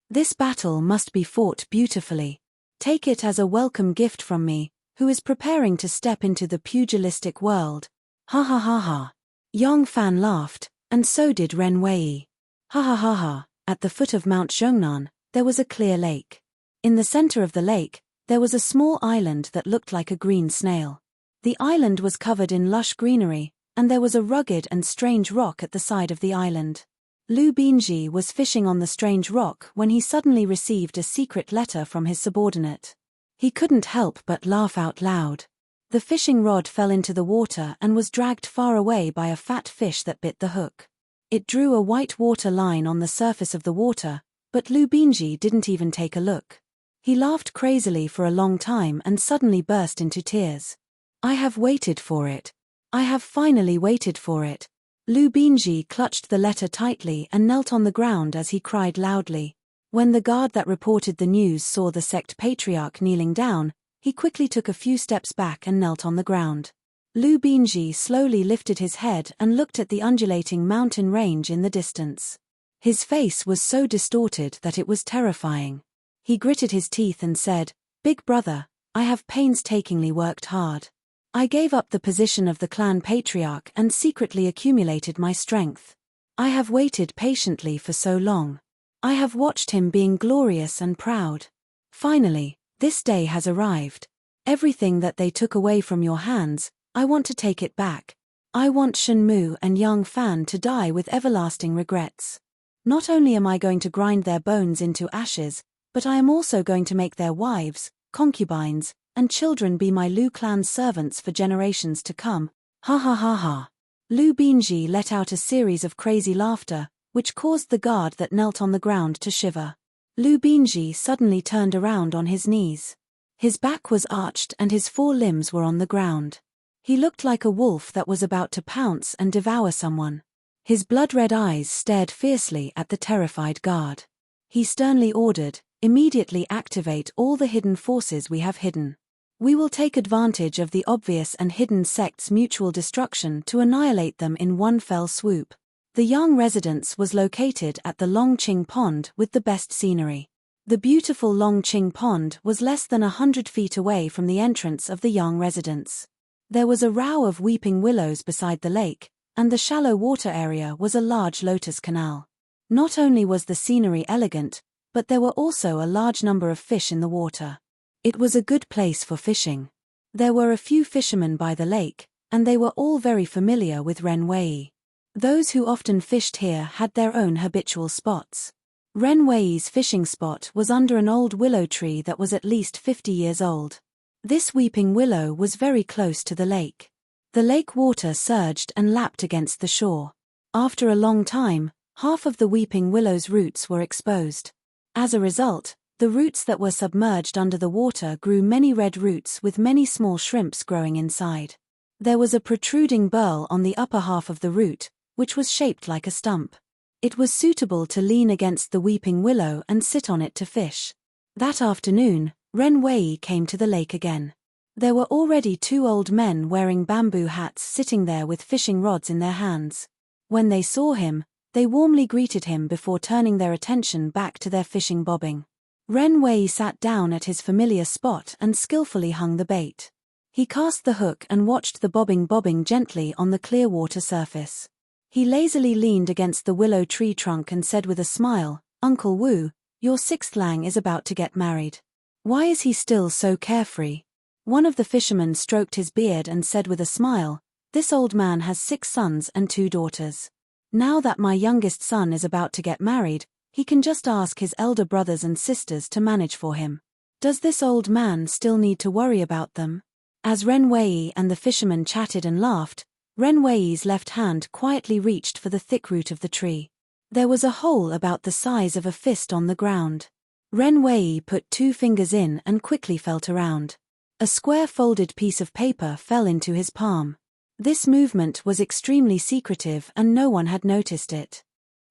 This battle must be fought beautifully. Take it as a welcome gift from me, who is preparing to step into the pugilistic world." Ha ha ha ha. Yang Fan laughed, and so did Ren Wei. Ha ha ha ha. At the foot of Mount Zhongnan, there was a clear lake. In the center of the lake, there was a small island that looked like a green snail. The island was covered in lush greenery, and there was a rugged and strange rock at the side of the island. Lu Binji was fishing on the strange rock when he suddenly received a secret letter from his subordinate. He couldn't help but laugh out loud. The fishing rod fell into the water and was dragged far away by a fat fish that bit the hook. It drew a white water line on the surface of the water, but Lu Binji didn't even take a look. He laughed crazily for a long time and suddenly burst into tears. I have waited for it. I have finally waited for it. Lu Binji clutched the letter tightly and knelt on the ground as he cried loudly. When the guard that reported the news saw the sect patriarch kneeling down, he quickly took a few steps back and knelt on the ground. Lu Binji slowly lifted his head and looked at the undulating mountain range in the distance. His face was so distorted that it was terrifying. He gritted his teeth and said, "Big brother, I have painstakingly worked hard. I gave up the position of the clan patriarch and secretly accumulated my strength. I have waited patiently for so long. I have watched him being glorious and proud. Finally, this day has arrived. Everything that they took away from your hands, I want to take it back. I want Shenmu and Yang Fan to die with everlasting regrets. Not only am I going to grind their bones into ashes, but I am also going to make their wives, concubines, and children be my Lu clan's servants for generations to come. Ha ha ha ha." Lu Binji let out a series of crazy laughter, which caused the guard that knelt on the ground to shiver. Lu Binji suddenly turned around on his knees. His back was arched and his 4 limbs were on the ground. He looked like a wolf that was about to pounce and devour someone. His blood-red eyes stared fiercely at the terrified guard. He sternly ordered, "Immediately activate all the hidden forces we have hidden. We will take advantage of the obvious and hidden sects' mutual destruction to annihilate them in one fell swoop." The Yang residence was located at the Longqing Pond with the best scenery. The beautiful Longqing Pond was less than 100 feet away from the entrance of the Yang residence. There was a row of weeping willows beside the lake, and the shallow water area was a large lotus canal. Not only was the scenery elegant, but there were also a large number of fish in the water. It was a good place for fishing. There were a few fishermen by the lake, and they were all very familiar with Ren Wei. Those who often fished here had their own habitual spots. Ren Wei's fishing spot was under an old willow tree that was at least 50 years old. This weeping willow was very close to the lake. The lake water surged and lapped against the shore. After a long time, half of the weeping willow's roots were exposed. As a result, the roots that were submerged under the water grew many red roots with many small shrimps growing inside. There was a protruding burl on the upper half of the root, which was shaped like a stump. It was suitable to lean against the weeping willow and sit on it to fish. That afternoon, Ren Wei came to the lake again. There were already 2 old men wearing bamboo hats sitting there with fishing rods in their hands. When they saw him, they warmly greeted him before turning their attention back to their fishing bobbing. Ren Wei sat down at his familiar spot and skillfully hung the bait. He cast the hook and watched the bobbing gently on the clear water surface. He lazily leaned against the willow tree trunk and said with a smile, "Uncle Wu, your 6th Lang is about to get married. Why is he still so carefree?" One of the fishermen stroked his beard and said with a smile, "This old man has 6 sons and 2 daughters. Now that my youngest son is about to get married, he can just ask his elder brothers and sisters to manage for him. Does this old man still need to worry about them?" As Ren Wei and the fisherman chatted and laughed, Ren Wei's left hand quietly reached for the thick root of the tree. There was a hole about the size of a fist on the ground. Ren Wei put 2 fingers in and quickly felt around. A square folded piece of paper fell into his palm. This movement was extremely secretive and no one had noticed it.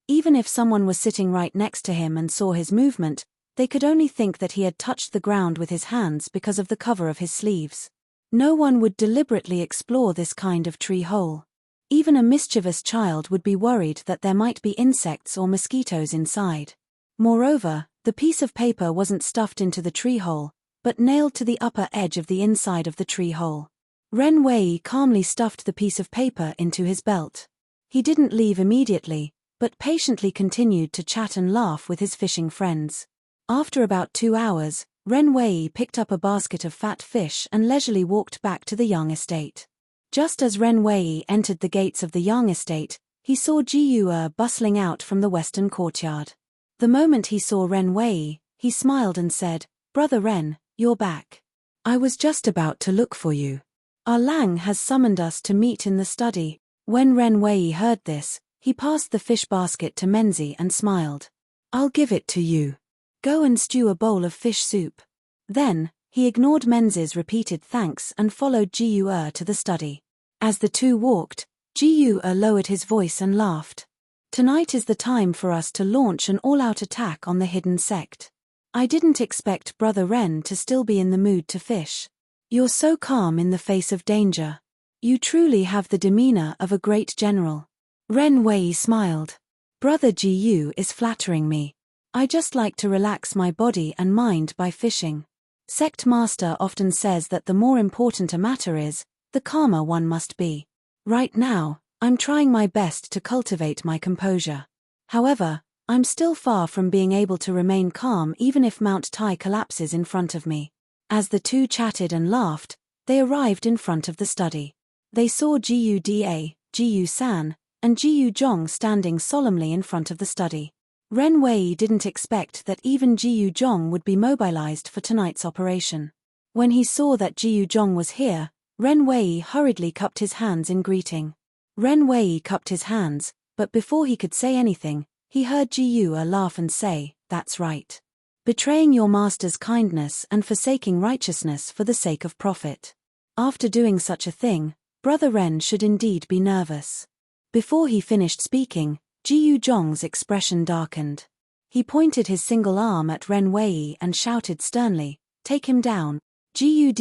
Even if someone was sitting right next to him and saw his movement, they could only think that he had touched the ground with his hands because of the cover of his sleeves. No one would deliberately explore this kind of tree hole. Even a mischievous child would be worried that there might be insects or mosquitoes inside. Moreover, the piece of paper wasn't stuffed into the tree hole, but nailed to the upper edge of the inside of the tree hole. Ren Wei calmly stuffed the piece of paper into his belt. He didn't leave immediately, but patiently continued to chat and laugh with his fishing friends. After about 2 hours, Ren Wei picked up a basket of fat fish and leisurely walked back to the Yang estate. Just as Ren Wei entered the gates of the Yang estate, he saw Ji bustling out from the western courtyard. The moment he saw Ren Wei, he smiled and said, "Brother Ren, you're back. I was just about to look for you. Our Lang has summoned us to meet in the study." When Ren Wei heard this, he passed the fish basket to Menzi and smiled. "I'll give it to you. Go and stew a bowl of fish soup." Then, he ignored Menzi's repeated thanks and followed Ji to the study. As the two walked, Ji lowered his voice and laughed. "Tonight is the time for us to launch an all-out attack on the hidden sect. I didn't expect Brother Ren to still be in the mood to fish. You're so calm in the face of danger. You truly have the demeanor of a great general." Ren Wei smiled. "Brother Ji is flattering me. I just like to relax my body and mind by fishing. Sect Master often says that the more important a matter is, the calmer one must be. Right now, I'm trying my best to cultivate my composure. However, I'm still far from being able to remain calm even if Mount Tai collapses in front of me." As the two chatted and laughed, they arrived in front of the study. They saw Jiu San, and Jiu Zhong standing solemnly in front of the study. Ren Wei didn't expect that even Jiu Zhong would be mobilized for tonight's operation. When he saw that Jiu Zhong was here, Ren Wei hurriedly cupped his hands in greeting. Ren Wei cupped his hands, but before he could say anything, he heard Jiu laugh and say, "That's right. Betraying your master's kindness and forsaking righteousness for the sake of profit. After doing such a thing, Brother Ren should indeed be nervous." Before he finished speaking, Jiu Zhong's expression darkened. He pointed his single arm at Ren Wei and shouted sternly, "Take him down." Jiu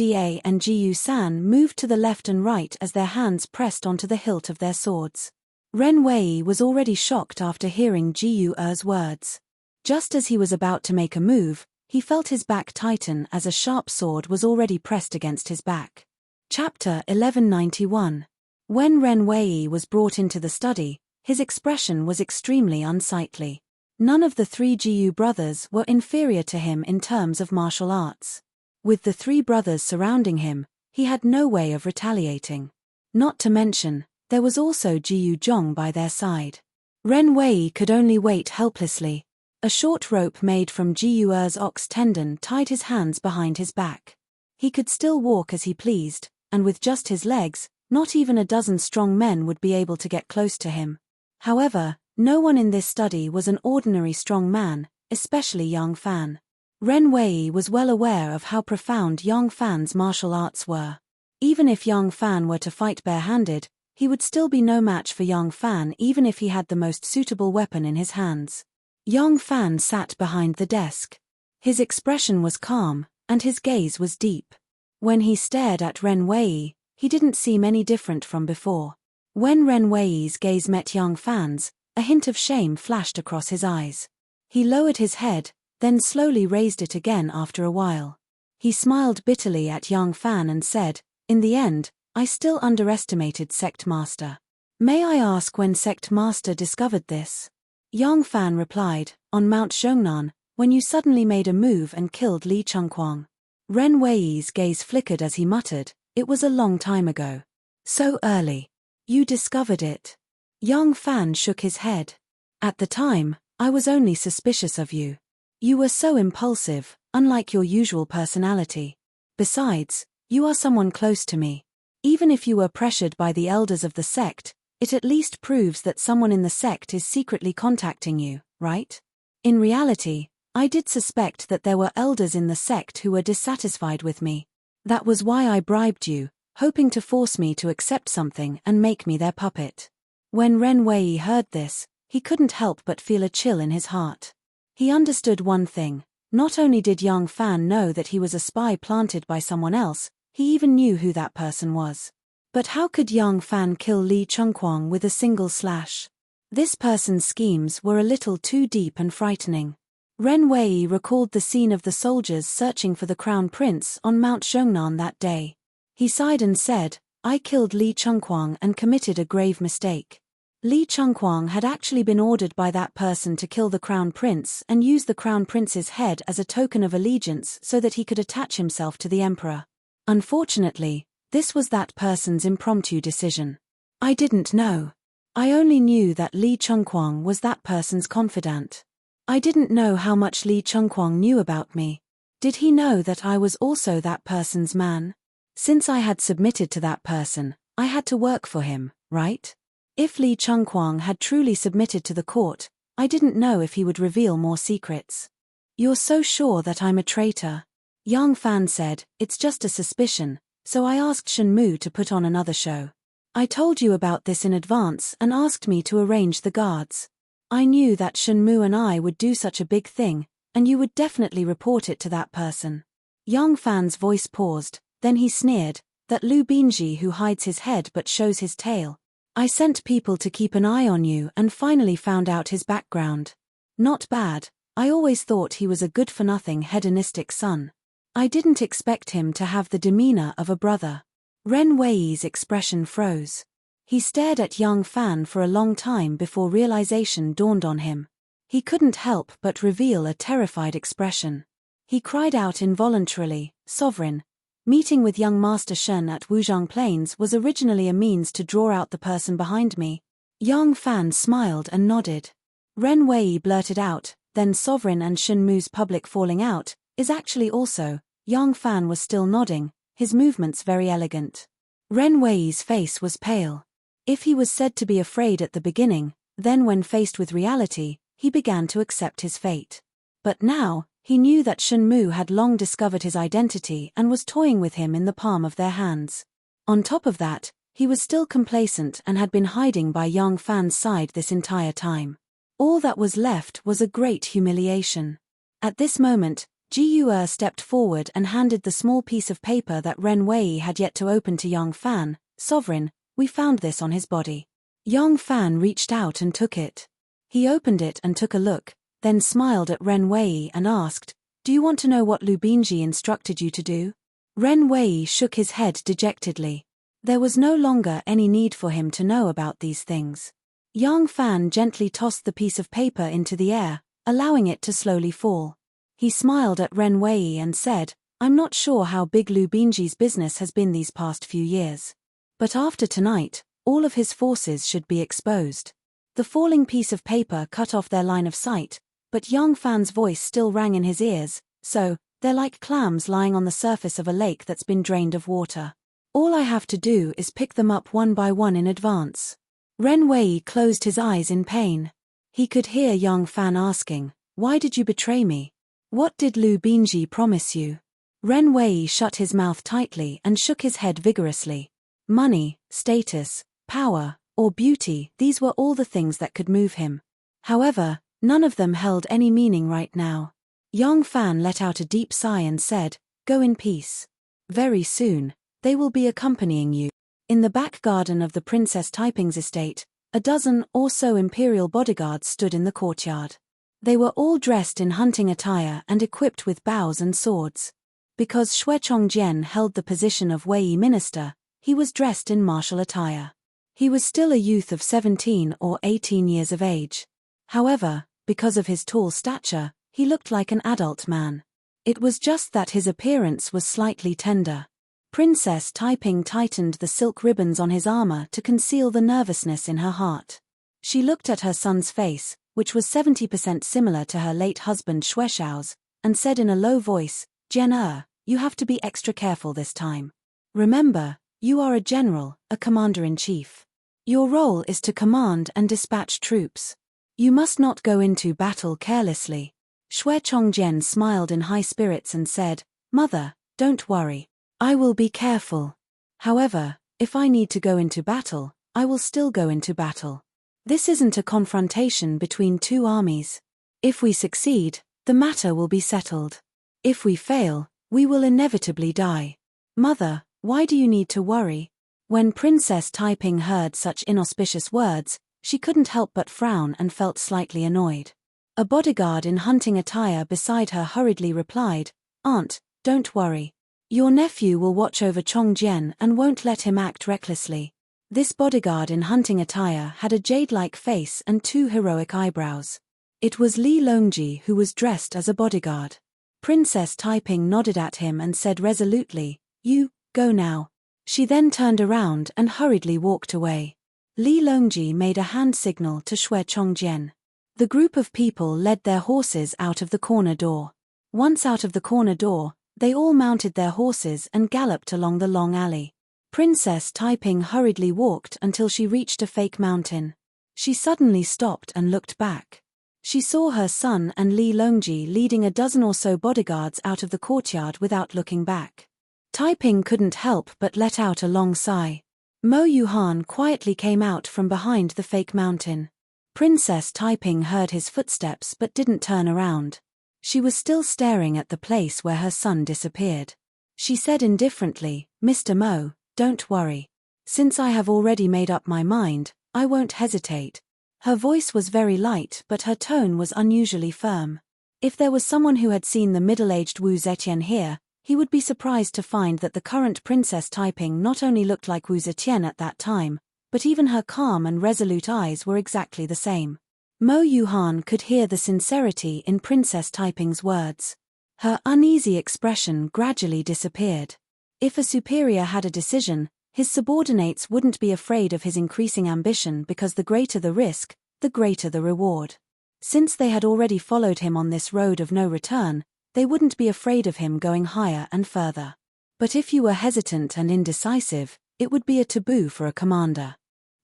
and Jiu San moved to the left and right as their hands pressed onto the hilt of their swords. Ren Wei was already shocked after hearing Jiu's words. Just as he was about to make a move, he felt his back tighten as a sharp sword was already pressed against his back. Chapter 1191. When Ren Wei was brought into the study, his expression was extremely unsightly. None of the three Jiu brothers were inferior to him in terms of martial arts. With the three brothers surrounding him, he had no way of retaliating. Not to mention, there was also Jiu Zhong by their side. Ren Wei could only wait helplessly. A short rope made from Jiu's ox tendon tied his hands behind his back. He could still walk as he pleased, and with just his legs, not even a dozen strong men would be able to get close to him. However, no one in this study was an ordinary strong man, especially Yang Fan. Ren Wei was well aware of how profound Yang Fan's martial arts were. Even if Yang Fan were to fight barehanded, he would still be no match for Yang Fan even if he had the most suitable weapon in his hands. Yang Fan sat behind the desk. His expression was calm, and his gaze was deep. When he stared at Ren Wei, he didn't seem any different from before. When Ren Wei's gaze met Yang Fan's, a hint of shame flashed across his eyes. He lowered his head, then slowly raised it again after a while. He smiled bitterly at Yang Fan and said, "In the end, I still underestimated Sect Master. May I ask when Sect Master discovered this?" Yang Fan replied, "On Mount Zhongnan, when you suddenly made a move and killed Li Chengquang." Ren Wei's gaze flickered as he muttered, "It was a long time ago." "So early. You discovered it?" Yang Fan shook his head. "At the time, I was only suspicious of you. You were so impulsive, unlike your usual personality. Besides, you are someone close to me. Even if you were pressured by the elders of the sect, it at least proves that someone in the sect is secretly contacting you, right? In reality, I did suspect that there were elders in the sect who were dissatisfied with me. That was why I bribed you, hoping to force me to accept something and make me their puppet." When Ren Wei heard this, he couldn't help but feel a chill in his heart. He understood one thing: not only did Yang Fan know that he was a spy planted by someone else, he even knew who that person was. But how could Yang Fan kill Li Chengquang with a single slash? This person's schemes were a little too deep and frightening. Ren Wei recalled the scene of the soldiers searching for the Crown Prince on Mount Zhongnan that day. He sighed and said, "I killed Li Chengquang and committed a grave mistake." Li Chengquang had actually been ordered by that person to kill the Crown Prince and use the Crown Prince's head as a token of allegiance so that he could attach himself to the Emperor. Unfortunately, this was that person's impromptu decision. "I didn't know. I only knew that Li Chengquang was that person's confidant. I didn't know how much Li Chengquang knew about me. Did he know that I was also that person's man? Since I had submitted to that person, I had to work for him, right? If Li Chengquang had truly submitted to the court, I didn't know if he would reveal more secrets. You're so sure that I'm a traitor? Yang Fan said, it's just a suspicion, so I asked Shen Mu to put on another show. I told you about this in advance and asked me to arrange the guards. I knew that Shen Mu and I would do such a big thing, and you would definitely report it to that person. Yang Fan's voice paused, then he sneered, that Lu Binji who hides his head but shows his tail. I sent people to keep an eye on you and finally found out his background. Not bad, I always thought he was a good-for-nothing hedonistic son. I didn't expect him to have the demeanor of a brother. Ren Wei's expression froze. He stared at Yang Fan for a long time before realization dawned on him. He couldn't help but reveal a terrified expression. He cried out involuntarily, Sovereign. Meeting with young Master Shen at Wuzhang Plains was originally a means to draw out the person behind me. Yang Fan smiled and nodded. Ren Wei blurted out, then Sovereign and Shen Mu's public falling out is actually also. Yang Fan was still nodding, his movements very elegant. Ren Wei's face was pale. If he was said to be afraid at the beginning, then when faced with reality, he began to accept his fate. But now, he knew that Shen Mu had long discovered his identity and was toying with him in the palm of their hands. On top of that, he was still complacent and had been hiding by Yang Fan's side this entire time. All that was left was a great humiliation. At this moment, Ji Yue stepped forward and handed the small piece of paper that Ren Wei had yet to open to Yang Fan. Sovereign, we found this on his body. Yang Fan reached out and took it. He opened it and took a look, then smiled at Ren Wei and asked, Do you want to know what Lu Binji instructed you to do? Ren Wei shook his head dejectedly. There was no longer any need for him to know about these things. Yang Fan gently tossed the piece of paper into the air, allowing it to slowly fall. He smiled at Ren Wei and said, I'm not sure how big Lu Binji's business has been these past few years. But after tonight, all of his forces should be exposed. The falling piece of paper cut off their line of sight, but Yang Fan's voice still rang in his ears, so, they're like clams lying on the surface of a lake that's been drained of water. All I have to do is pick them up one by one in advance. Ren Wei closed his eyes in pain. He could hear Yang Fan asking, Why did you betray me? What did Lu Binji promise you? Ren Wei shut his mouth tightly and shook his head vigorously. Money, status, power, or beauty, these were all the things that could move him. However, none of them held any meaning right now. Yang Fan let out a deep sigh and said, Go in peace. Very soon, they will be accompanying you. In the back garden of the Princess Taiping's estate, a dozen or so imperial bodyguards stood in the courtyard. They were all dressed in hunting attire and equipped with bows and swords. Because Xue Chongjian held the position of Wei minister, he was dressed in martial attire. He was still a youth of 17 or 18 years of age. However, because of his tall stature, he looked like an adult man. It was just that his appearance was slightly tender. Princess Taiping tightened the silk ribbons on his armor to conceal the nervousness in her heart. She looked at her son's face, which was 70% similar to her late husband Xueshao's, and said in a low voice, Jian, you have to be extra careful this time. Remember, you are a general, a commander-in-chief. Your role is to command and dispatch troops. You must not go into battle carelessly. Xue Chongjian smiled in high spirits and said, Mother, don't worry. I will be careful. However, if I need to go into battle, I will still go into battle. This isn't a confrontation between two armies. If we succeed, the matter will be settled. If we fail, we will inevitably die. Mother, why do you need to worry? When Princess Taiping heard such inauspicious words, she couldn't help but frown and felt slightly annoyed. A bodyguard in hunting attire beside her hurriedly replied, Aunt, don't worry. Your nephew will watch over Chongjian and won't let him act recklessly. This bodyguard in hunting attire had a jade-like face and two heroic eyebrows. It was Li Longji who was dressed as a bodyguard. Princess Taiping nodded at him and said resolutely, You, go now. She then turned around and hurriedly walked away. Li Longji made a hand signal to Shui Chongjian. The group of people led their horses out of the corner door. Once out of the corner door, they all mounted their horses and galloped along the long alley. Princess Taiping hurriedly walked until she reached a fake mountain. She suddenly stopped and looked back. She saw her son and Li Longji leading a dozen or so bodyguards out of the courtyard without looking back. Taiping couldn't help but let out a long sigh. Mo Yuhan quietly came out from behind the fake mountain. Princess Taiping heard his footsteps but didn't turn around. She was still staring at the place where her son disappeared. She said indifferently, "Mr. Mo, don't worry. Since I have already made up my mind, I won't hesitate." Her voice was very light but her tone was unusually firm. If there was someone who had seen the middle-aged Wu Zetian here, he would be surprised to find that the current Princess Taiping not only looked like Wu Zetian at that time, but even her calm and resolute eyes were exactly the same. Mo Yuhan could hear the sincerity in Princess Taiping's words. Her uneasy expression gradually disappeared. If a superior had a decision, his subordinates wouldn't be afraid of his increasing ambition because the greater the risk, the greater the reward. Since they had already followed him on this road of no return, they wouldn't be afraid of him going higher and further. But if you were hesitant and indecisive, it would be a taboo for a commander.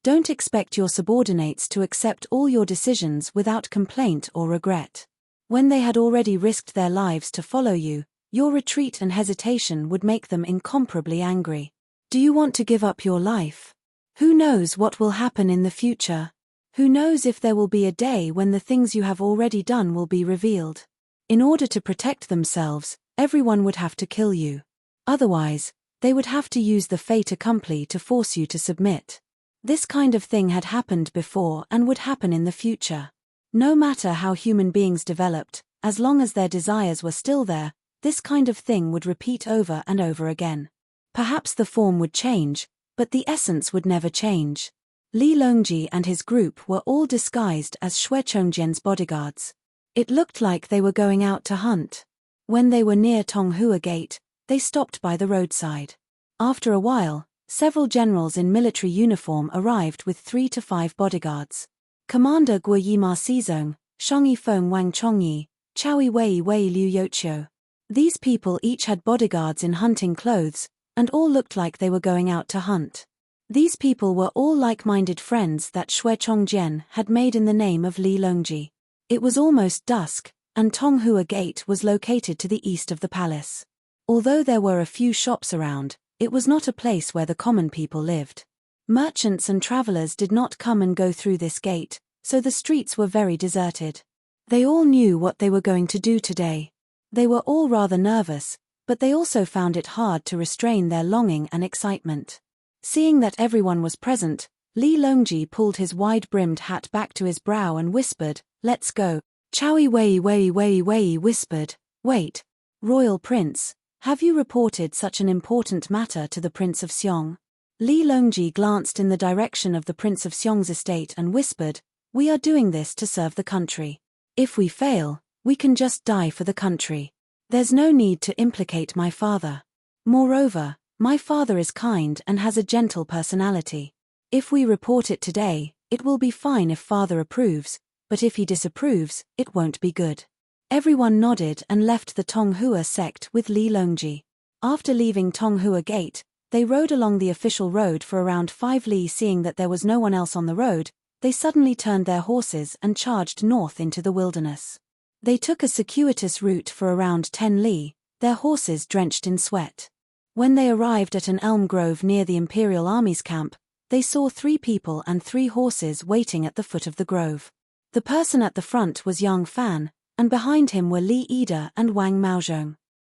Don't expect your subordinates to accept all your decisions without complaint or regret. When they had already risked their lives to follow you, your retreat and hesitation would make them incomparably angry. Do you want to give up your life? Who knows what will happen in the future? Who knows if there will be a day when the things you have already done will be revealed? In order to protect themselves, everyone would have to kill you. Otherwise, they would have to use the fait accompli to force you to submit. This kind of thing had happened before and would happen in the future. No matter how human beings developed, as long as their desires were still there, this kind of thing would repeat over and over again. Perhaps the form would change, but the essence would never change. Li Longji and his group were all disguised as Shui Chongjian's bodyguards. It looked like they were going out to hunt. When they were near Tonghua Gate, they stopped by the roadside. After a while, several generals in military uniform arrived with 3 to 5 bodyguards. Commander Guo Yima Sizong, Shongyi Feng Wang Chongyi, Chowi Wei Wei Liu Yochio. These people each had bodyguards in hunting clothes, and all looked like they were going out to hunt. These people were all like-minded friends that Shui Chongjian had made in the name of Li Longji. It was almost dusk, and Tonghua Gate was located to the east of the palace. Although there were a few shops around, it was not a place where the common people lived. Merchants and travelers did not come and go through this gate, so the streets were very deserted. They all knew what they were going to do today. They were all rather nervous, but they also found it hard to restrain their longing and excitement. Seeing that everyone was present, Li Longji pulled his wide-brimmed hat back to his brow and whispered, "Let's go." Chowi Wei Wei Wei Wei whispered, "Wait, Royal Prince, have you reported such an important matter to the Prince of Xiong?" Li Longji glanced in the direction of the Prince of Xiong's estate and whispered, "We are doing this to serve the country. If we fail, we can just die for the country. There's no need to implicate my father. Moreover, my father is kind and has a gentle personality. If we report it today, it will be fine if father approves, but if he disapproves, it won't be good." Everyone nodded and left the Tonghua sect with Li Longji. After leaving Tonghua Gate, they rode along the official road for around 5 li. Seeing that there was no one else on the road, they suddenly turned their horses and charged north into the wilderness. They took a circuitous route for around 10 li, their horses drenched in sweat. When they arrived at an elm grove near the Imperial Army's camp, they saw 3 people and 3 horses waiting at the foot of the grove. The person at the front was Yang Fan, and behind him were Li Ida and Wang Maozhong.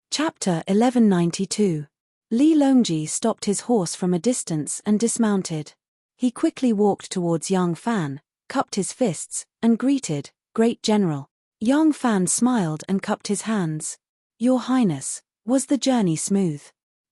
Chapter 1192. Li Longji stopped his horse from a distance and dismounted. He quickly walked towards Yang Fan, cupped his fists, and greeted, "Great General." Yang Fan smiled and cupped his hands. "Your Highness, was the journey smooth?"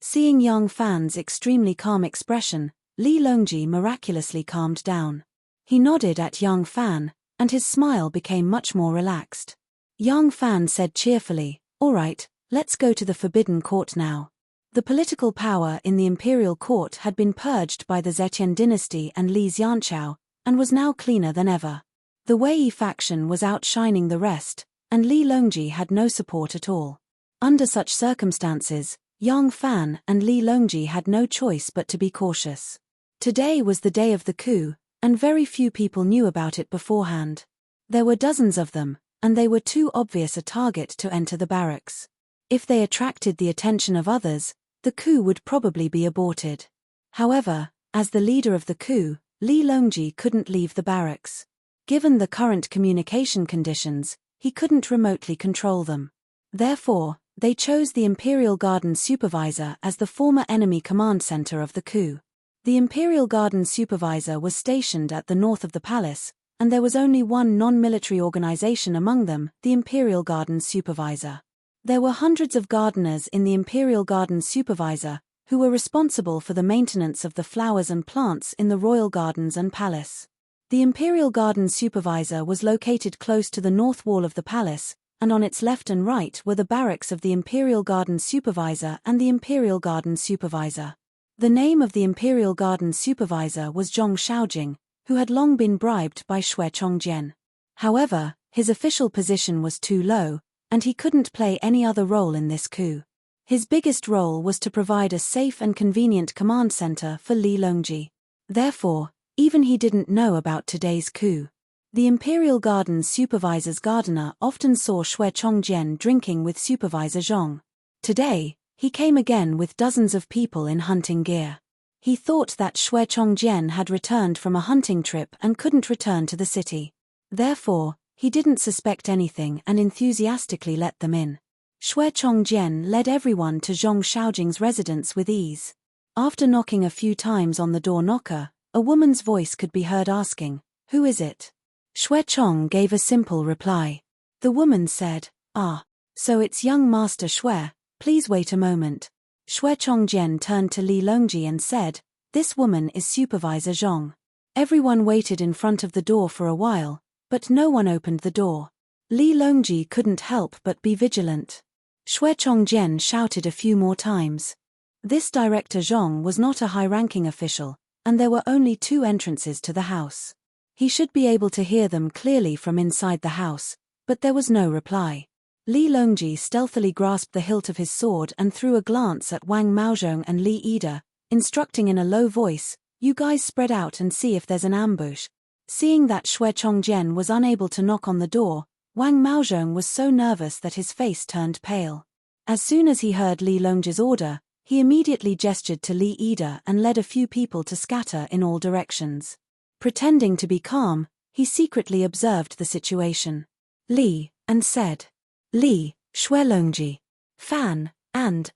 Seeing Yang Fan's extremely calm expression, Li Longji miraculously calmed down. He nodded at Yang Fan, and his smile became much more relaxed. Yang Fan said cheerfully, "All right, let's go to the Forbidden Court now." The political power in the imperial court had been purged by the Zetian dynasty and Li Xianqiao, and was now cleaner than ever. The Wei faction was outshining the rest, and Li Longji had no support at all. Under such circumstances, Yang Fan and Li Longji had no choice but to be cautious. Today was the day of the coup, and very few people knew about it beforehand. There were dozens of them, and they were too obvious a target to enter the barracks. If they attracted the attention of others, the coup would probably be aborted. However, as the leader of the coup, Li Longji couldn't leave the barracks. Given the current communication conditions, he couldn't remotely control them. Therefore, they chose the Imperial Garden Supervisor as the former enemy command center of the coup. The Imperial Garden Supervisor was stationed at the north of the palace, and there was only one non-military organization among them, the Imperial Garden Supervisor. There were hundreds of gardeners in the Imperial Garden Supervisor, who were responsible for the maintenance of the flowers and plants in the royal gardens and palace. The Imperial Garden Supervisor was located close to the north wall of the palace, and on its left and right were the barracks of the Imperial Garden Supervisor and the Imperial Garden Supervisor. The name of the Imperial Garden Supervisor was Zhong Shaojing, who had long been bribed by Xue Chongjian. However, his official position was too low, and he couldn't play any other role in this coup. His biggest role was to provide a safe and convenient command center for Li Longji. Therefore, even he didn't know about today's coup. The Imperial Garden Supervisor's gardener often saw Xue Chongjian drinking with Supervisor Zhong. Today, he came again with dozens of people in hunting gear. He thought that Xue Chongjian had returned from a hunting trip and couldn't return to the city. Therefore, he didn't suspect anything and enthusiastically let them in. Xue Chongjian led everyone to Zhong Shaojing's residence with ease. After knocking a few times on the door knocker, a woman's voice could be heard asking, "Who is it?" Xue Chong gave a simple reply. The woman said, "Ah, so it's young Master Xue, please wait a moment." Xue Chongjian turned to Li Longji and said, "This woman is Supervisor Zhong." Everyone waited in front of the door for a while, but no one opened the door. Li Longji couldn't help but be vigilant. Xue Chongjian shouted a few more times. This Director Zhong was not a high-ranking official, and there were only 2 entrances to the house. He should be able to hear them clearly from inside the house, but there was no reply. Li Longji stealthily grasped the hilt of his sword and threw a glance at Wang Maozhong and Li Ida, instructing in a low voice, "You guys spread out and see if there's an ambush." Seeing that Xue Chongjian was unable to knock on the door, Wang Maozhong was so nervous that his face turned pale. As soon as he heard Li Longji's order, he immediately gestured to Li Ida and led a few people to scatter in all directions. Pretending to be calm, he secretly observed the situation. Li, and said, "Li, Xue Longji, Fan, and.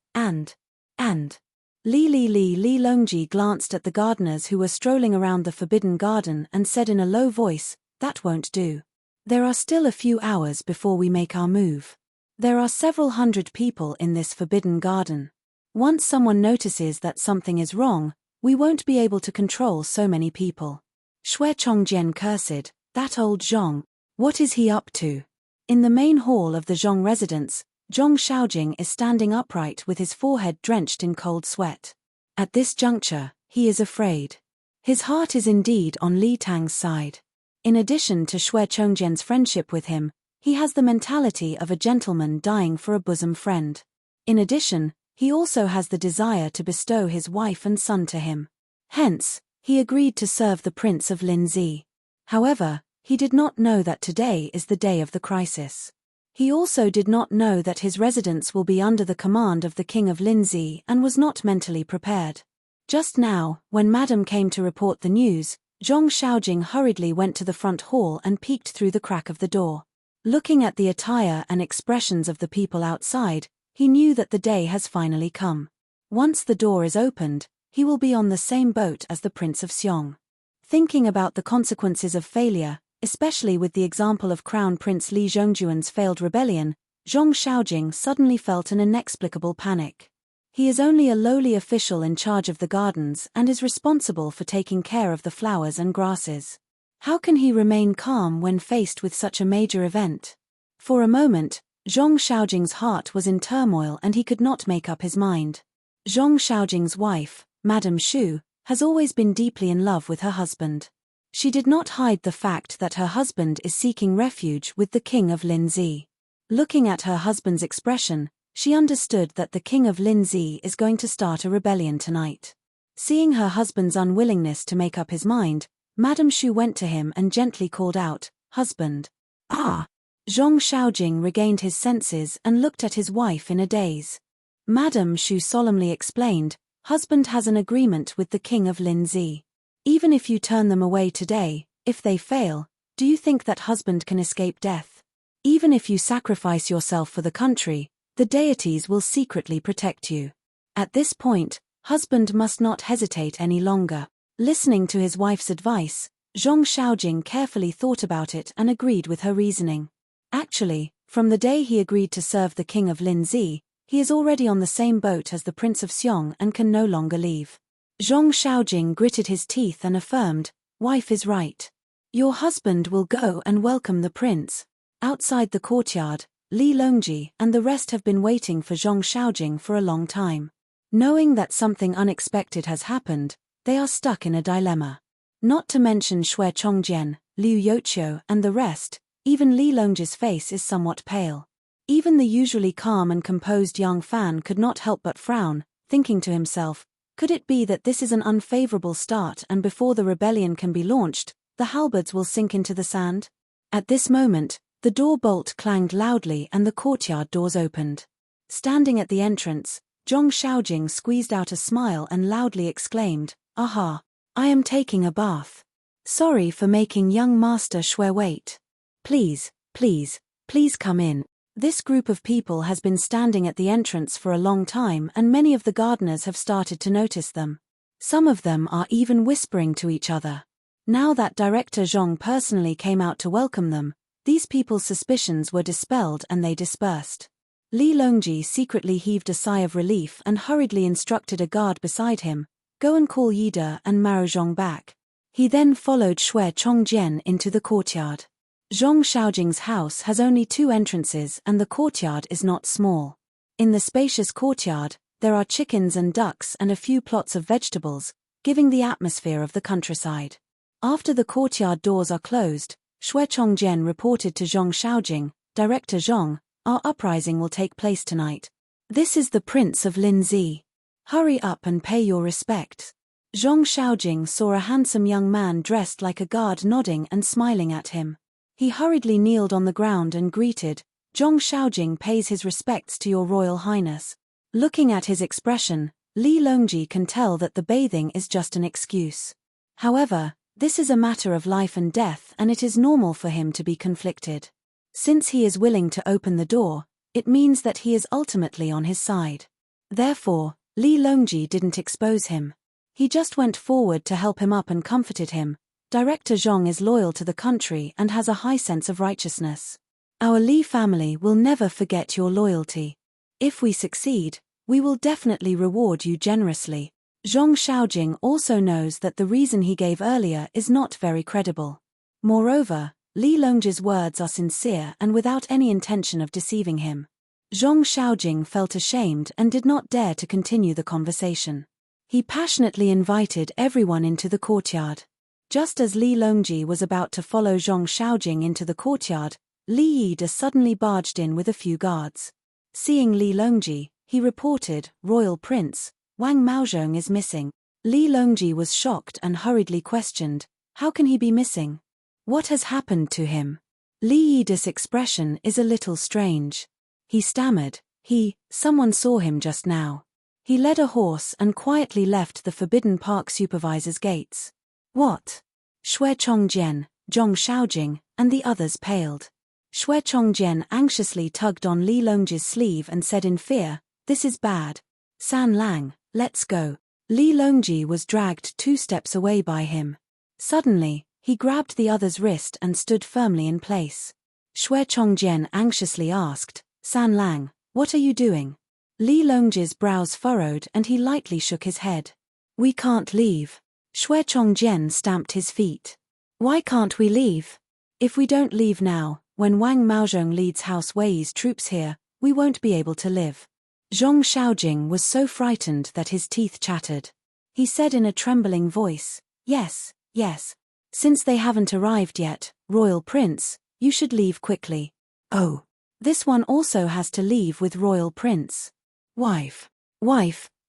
Li Longji glanced at the gardeners who were strolling around the forbidden garden and said in a low voice, "That won't do. There are still a few hours before we make our move. There are several hundred people in this forbidden garden. Once someone notices that something is wrong, we won't be able to control so many people." Xue Chongjian cursed, "That old Zhong, what is he up to?" In the main hall of the Zhong residence, Zhong Shaojing is standing upright with his forehead drenched in cold sweat. At this juncture, he is afraid. His heart is indeed on Li Tang's side. In addition to Xue Chongjian's friendship with him, he has the mentality of a gentleman dying for a bosom friend. In addition, he also has the desire to bestow his wife and son to him. Hence, he agreed to serve the Prince of Linzi. However, he did not know that today is the day of the crisis. He also did not know that his residence will be under the command of the King of Linzi and was not mentally prepared. Just now, when Madame came to report the news, Zhong Shaojing hurriedly went to the front hall and peeked through the crack of the door. Looking at the attire and expressions of the people outside, he knew that the day has finally come. Once the door is opened, he will be on the same boat as the Prince of Xiong. Thinking about the consequences of failure, especially with the example of Crown Prince Li Zhongjuan's failed rebellion, Zhong Shaojing suddenly felt an inexplicable panic. He is only a lowly official in charge of the gardens and is responsible for taking care of the flowers and grasses. How can he remain calm when faced with such a major event? For a moment, Zhong Shaojing's heart was in turmoil and he could not make up his mind. Zhong Xiaojing's wife, Madame Xu, has always been deeply in love with her husband. She did not hide the fact that her husband is seeking refuge with the king of Linzi. Looking at her husband's expression, she understood that the king of Linzi is going to start a rebellion tonight. Seeing her husband's unwillingness to make up his mind, Madame Xu went to him and gently called out, "Husband." "Ah!" Zhong Xiaojing regained his senses and looked at his wife in a daze. Madame Xu solemnly explained, "Husband has an agreement with the king of Linzi. Even if you turn them away today, if they fail, do you think that husband can escape death? Even if you sacrifice yourself for the country, the deities will secretly protect you." At this point, husband must not hesitate any longer. Listening to his wife's advice, Zhong Xiaojing carefully thought about it and agreed with her reasoning. Actually, from the day he agreed to serve the king of Linzi, he is already on the same boat as the Prince of Xiong and can no longer leave. Zhong Xiaojing gritted his teeth and affirmed, "Wife is right. Your husband will go and welcome the prince." Outside the courtyard, Li Longji and the rest have been waiting for Zhong Xiaojing for a long time. Knowing that something unexpected has happened, they are stuck in a dilemma. Not to mention Xue Chongjian, Liu Youqiu and the rest, even Li Longji's face is somewhat pale. Even the usually calm and composed young Fan could not help but frown, thinking to himself, could it be that this is an unfavorable start and before the rebellion can be launched, the halberds will sink into the sand? At this moment, the door bolt clanged loudly and the courtyard doors opened. Standing at the entrance, Zhong Xiaojing squeezed out a smile and loudly exclaimed, "Aha! I am taking a bath. Sorry for making young Master Xue wait. Please, please, please come in." This group of people has been standing at the entrance for a long time and many of the gardeners have started to notice them. Some of them are even whispering to each other. Now that Director Zhong personally came out to welcome them, these people's suspicions were dispelled and they dispersed. Li Longji secretly heaved a sigh of relief and hurriedly instructed a guard beside him, "Go and call Yida and Mao Zhong back." He then followed Xue Chongjian into the courtyard. Zhong Xiaojing's house has only 2 entrances and the courtyard is not small. In the spacious courtyard, there are chickens and ducks and a few plots of vegetables, giving the atmosphere of the countryside. After the courtyard doors are closed, Xue Chongjian reported to Zhong Xiaojing, "Director Zhong, our uprising will take place tonight. This is the Prince of Linzi. Hurry up and pay your respects." Zhong Xiaojing saw a handsome young man dressed like a guard nodding and smiling at him. He hurriedly kneeled on the ground and greeted, "Zhong Xiaojing pays his respects to your Royal Highness." Looking at his expression, Li Longji can tell that the bathing is just an excuse. However, this is a matter of life and death and it is normal for him to be conflicted. Since he is willing to open the door, it means that he is ultimately on his side. Therefore, Li Longji didn't expose him. He just went forward to help him up and comforted him. "Director Zhong is loyal to the country and has a high sense of righteousness. Our Li family will never forget your loyalty. If we succeed, we will definitely reward you generously." Zhong Xiaojing also knows that the reason he gave earlier is not very credible. Moreover, Li Longji's words are sincere and without any intention of deceiving him. Zhong Xiaojing felt ashamed and did not dare to continue the conversation. He passionately invited everyone into the courtyard. Just as Li Longji was about to follow Zhong Xiaojing into the courtyard, Li Yida suddenly barged in with a few guards. Seeing Li Longji, he reported, "Royal Prince, Wang Maozhong is missing." Li Longji was shocked and hurriedly questioned, "How can he be missing? What has happened to him?" Li Yida's expression is a little strange. He stammered, "Someone saw him just now. He led a horse and quietly left the Forbidden Park supervisor's gates." "What?" Xue Chongjian, Zhong Xiaojing, and the others paled. Xue Chongjian anxiously tugged on Li Longji's sleeve and said in fear, "This is bad. San Lang, let's go." Li Longji was dragged 2 steps away by him. Suddenly, he grabbed the other's wrist and stood firmly in place. Xue Chongjian anxiously asked, "San Lang, what are you doing?" Li Longji's brows furrowed and he lightly shook his head. "We can't leave." Xue Chongjian stamped his feet. "Why can't we leave? If we don't leave now, when Wang Maozhong leads House Wei's troops here, we won't be able to live." Zhong Xiaojing was so frightened that his teeth chattered. He said in a trembling voice, "Yes, yes. Since they haven't arrived yet, Royal Prince, you should leave quickly." "Oh. This one also has to leave with Royal Prince." Wife,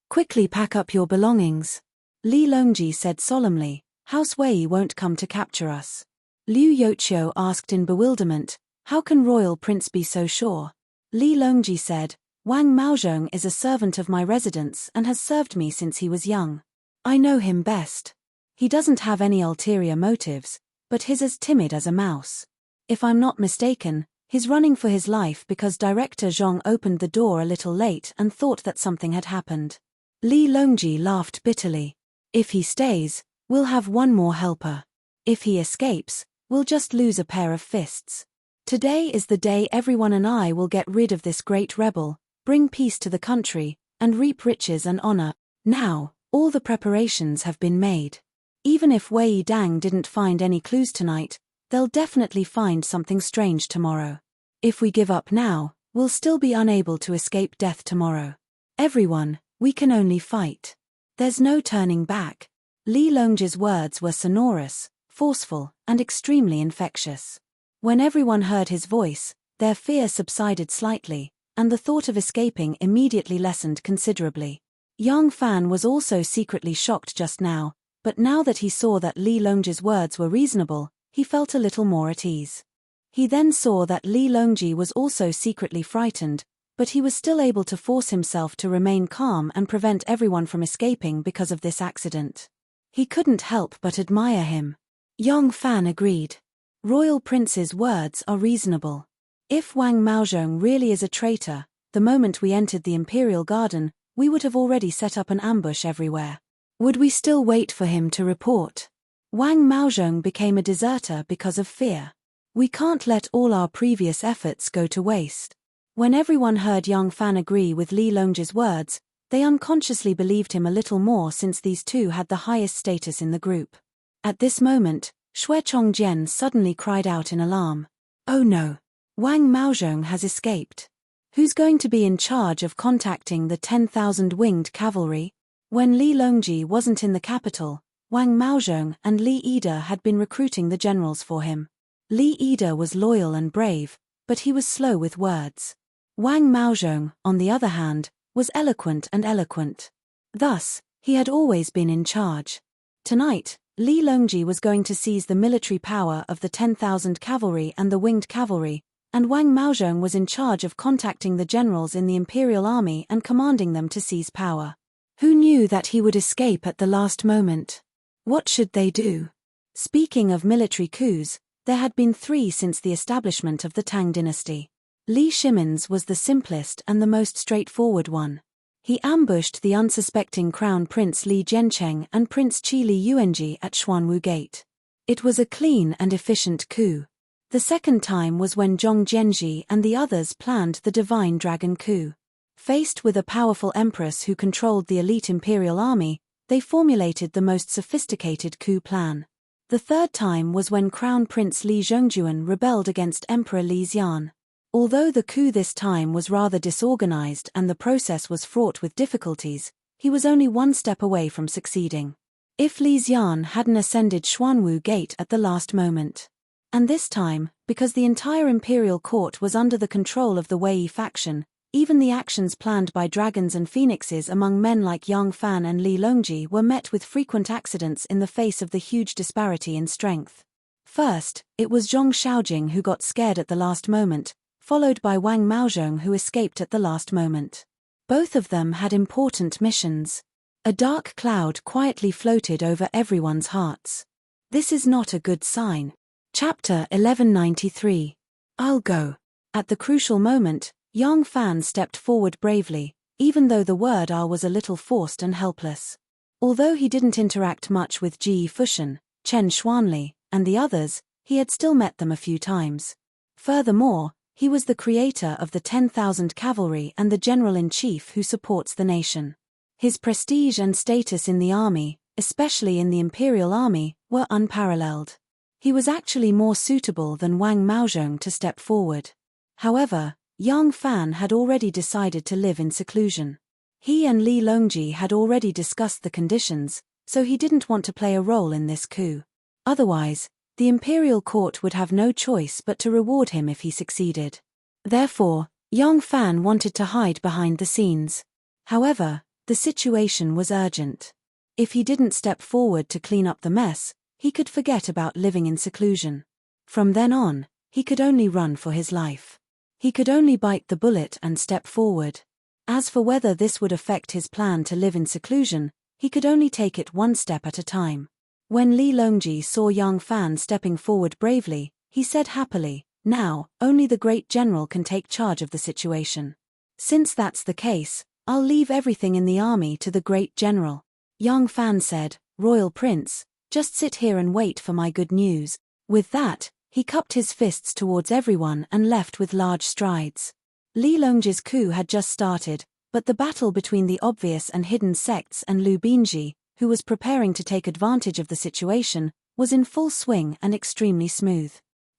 quickly pack up your belongings." Li Longji said solemnly, "House Wei won't come to capture us." Liu Yoqiu asked in bewilderment, "How can Royal Prince be so sure?" Li Longji said, "Wang Maozhong is a servant of my residence and has served me since he was young. I know him best. He doesn't have any ulterior motives, but he's as timid as a mouse. If I'm not mistaken, he's running for his life because Director Zhong opened the door a little late and thought that something had happened." Li Longji laughed bitterly. "If he stays, we'll have one more helper. If he escapes, we'll just lose a pair of fists. Today is the day everyone and I will get rid of this great rebel, bring peace to the country, and reap riches and honor. Now, all the preparations have been made. Even if Wei Dang didn't find any clues tonight, they'll definitely find something strange tomorrow. If we give up now, we'll still be unable to escape death tomorrow. Everyone, we can only fight. There's no turning back." Li Longji's words were sonorous, forceful, and extremely infectious. When everyone heard his voice, their fear subsided slightly, and the thought of escaping immediately lessened considerably. Yang Fan was also secretly shocked just now, but now that he saw that Li Longji's words were reasonable, he felt a little more at ease. He then saw that Li Longji was also secretly frightened, but he was still able to force himself to remain calm and prevent everyone from escaping because of this accident. He couldn't help but admire him. Yang Fan agreed. Royal Prince's words are reasonable. If Wang Maozhong really is a traitor, the moment we entered the Imperial Garden, we would have already set up an ambush everywhere. Would we still wait for him to report? Wang Maozhong became a deserter because of fear. We can't let all our previous efforts go to waste. When everyone heard Yang Fan agree with Li Longji's words, they unconsciously believed him a little more since these two had the highest status in the group. At this moment, Xue Chongjian suddenly cried out in alarm. "Oh no! Wang Maozhong has escaped. Who's going to be in charge of contacting the 10,000 winged cavalry?" When Li Longji wasn't in the capital, Wang Maozhong and Li Ida had been recruiting the generals for him. Li Ida was loyal and brave, but he was slow with words. Wang Maozhong, on the other hand, was eloquent and eloquent. Thus, he had always been in charge. Tonight, Li Longji was going to seize the military power of the 10,000 cavalry and the winged cavalry, and Wang Maozhong was in charge of contacting the generals in the imperial army and commanding them to seize power. Who knew that he would escape at the last moment? What should they do? Speaking of military coups, there had been 3 since the establishment of the Tang dynasty. Li Shimin's was the simplest and the most straightforward one. He ambushed the unsuspecting Crown Prince Li Jiancheng and Prince Qi Li Yuanji at Xuanwu Gate. It was a clean and efficient coup. The second time was when Zhong Jianji and the others planned the Divine Dragon coup. Faced with a powerful empress who controlled the elite imperial army, they formulated the most sophisticated coup plan. The third time was when Crown Prince Li Zhongjuan rebelled against Emperor Li Xian. Although the coup this time was rather disorganized and the process was fraught with difficulties, he was only one step away from succeeding. If Li Xian hadn't ascended Xuanwu Gate at the last moment. And this time, because the entire imperial court was under the control of the Wei faction, even the actions planned by dragons and phoenixes among men like Yang Fan and Li Longji were met with frequent accidents in the face of the huge disparity in strength. First, it was Zhong Xiaojing who got scared at the last moment, followed by Wang Maozhong who escaped at the last moment. Both of them had important missions. A dark cloud quietly floated over everyone's hearts. This is not a good sign. Chapter 1193. I'll go. At the crucial moment, Yang Fan stepped forward bravely, even though the word "I'll" was a little forced and helpless. Although he didn't interact much with Ji Fushan, Chen Xuanli, and the others, he had still met them a few times. Furthermore, he was the creator of the 10,000 cavalry and the general-in-chief who supports the nation. His prestige and status in the army, especially in the imperial army, were unparalleled. He was actually more suitable than Wang Maozhong to step forward. However, Yang Fan had already decided to live in seclusion. He and Li Longji had already discussed the conditions, so he didn't want to play a role in this coup. Otherwise, the imperial court would have no choice but to reward him if he succeeded. Therefore, Yang Fan wanted to hide behind the scenes. However, the situation was urgent. If he didn't step forward to clean up the mess, he could forget about living in seclusion. From then on, he could only run for his life. He could only bite the bullet and step forward. As for whether this would affect his plan to live in seclusion, he could only take it one step at a time. When Li Longji saw Yang Fan stepping forward bravely, he said happily, "Now, only the great general can take charge of the situation. Since that's the case, I'll leave everything in the army to the great general." Yang Fan said, "Royal Prince, just sit here and wait for my good news." With that, he cupped his fists towards everyone and left with large strides. Li Longji's coup had just started, but the battle between the obvious and hidden sects and Lu Binji, who was preparing to take advantage of the situation, was in full swing and extremely smooth.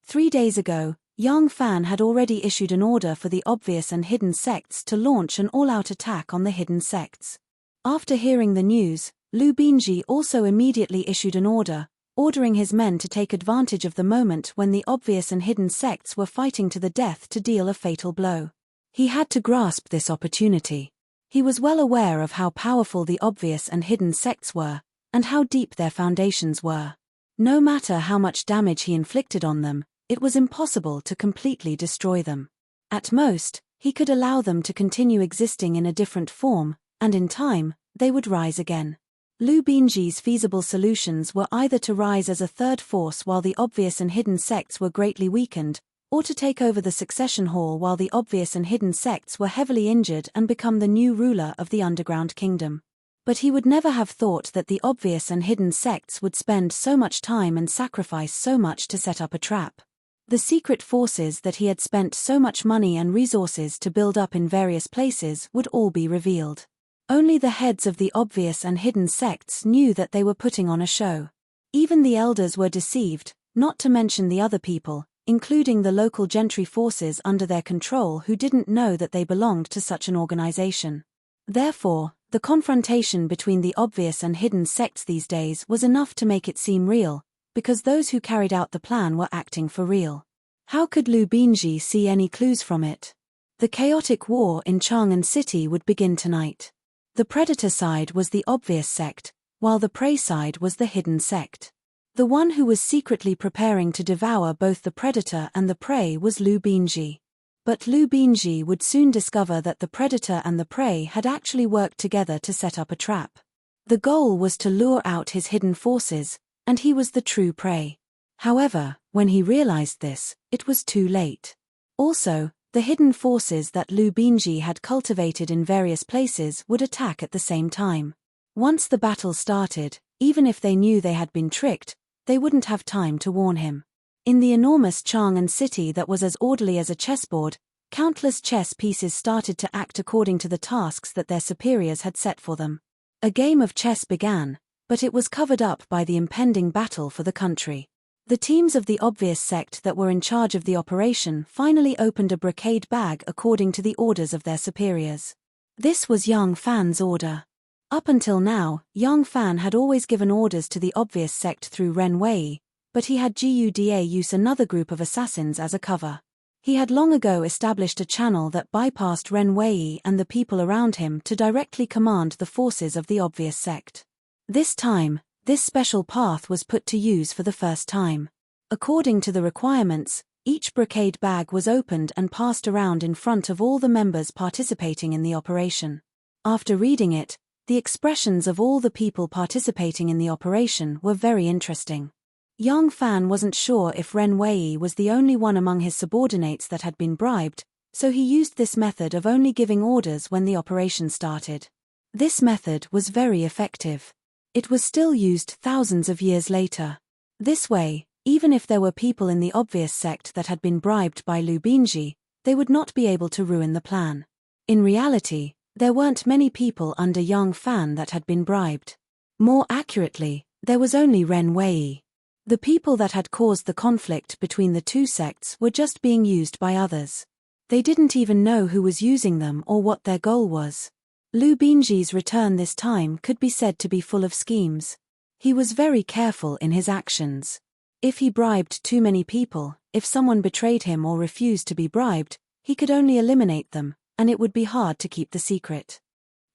3 days ago, Yang Fan had already issued an order for the obvious and hidden sects to launch an all-out attack on the hidden sects. After hearing the news, Lu Binji also immediately issued an order, ordering his men to take advantage of the moment when the obvious and hidden sects were fighting to the death to deal a fatal blow. He had to grasp this opportunity. He was well aware of how powerful the obvious and hidden sects were, and how deep their foundations were. No matter how much damage he inflicted on them, it was impossible to completely destroy them. At most, he could allow them to continue existing in a different form, and in time, they would rise again. Lu Binji's feasible solutions were either to rise as a third force while the obvious and hidden sects were greatly weakened, or to take over the succession hall while the obvious and hidden sects were heavily injured and become the new ruler of the underground kingdom. But he would never have thought that the obvious and hidden sects would spend so much time and sacrifice so much to set up a trap. The secret forces that he had spent so much money and resources to build up in various places would all be revealed. Only the heads of the obvious and hidden sects knew that they were putting on a show. Even the elders were deceived, not to mention the other people, including the local gentry forces under their control who didn't know that they belonged to such an organization. Therefore, the confrontation between the obvious and hidden sects these days was enough to make it seem real, because those who carried out the plan were acting for real. How could Lu Binji see any clues from it? The chaotic war in Chang'an City would begin tonight. The predator side was the obvious sect, while the prey side was the hidden sect. The one who was secretly preparing to devour both the predator and the prey was Lu Binji. But Lu Binji would soon discover that the predator and the prey had actually worked together to set up a trap. The goal was to lure out his hidden forces, and he was the true prey. However, when he realized this, it was too late. Also, the hidden forces that Lu Binji had cultivated in various places would attack at the same time. Once the battle started, even if they knew they had been tricked, they wouldn't have time to warn him. In the enormous Chang'an City that was as orderly as a chessboard, countless chess pieces started to act according to the tasks that their superiors had set for them. A game of chess began, but it was covered up by the impending battle for the country. The teams of the obvious sect that were in charge of the operation finally opened a brocade bag according to the orders of their superiors. This was Yang Fan's order. Up until now, Yang Fan had always given orders to the obvious sect through Ren Wei, but he had Guda use another group of assassins as a cover. He had long ago established a channel that bypassed Ren Wei and the people around him to directly command the forces of the obvious sect. This time, this special path was put to use for the first time. According to the requirements, each brocade bag was opened and passed around in front of all the members participating in the operation. After reading it, the expressions of all the people participating in the operation were very interesting. Yang Fan wasn't sure if Ren Wei was the only one among his subordinates that had been bribed, so he used this method of only giving orders when the operation started. This method was very effective. It was still used thousands of years later. This way, even if there were people in the obvious sect that had been bribed by Lu Binji, they would not be able to ruin the plan. In reality, there weren't many people under Yang Fan that had been bribed. More accurately, there was only Ren Wei. The people that had caused the conflict between the two sects were just being used by others. They didn't even know who was using them or what their goal was. Lu Binji's return this time could be said to be full of schemes. He was very careful in his actions. If he bribed too many people, if someone betrayed him or refused to be bribed, he could only eliminate them, and it would be hard to keep the secret.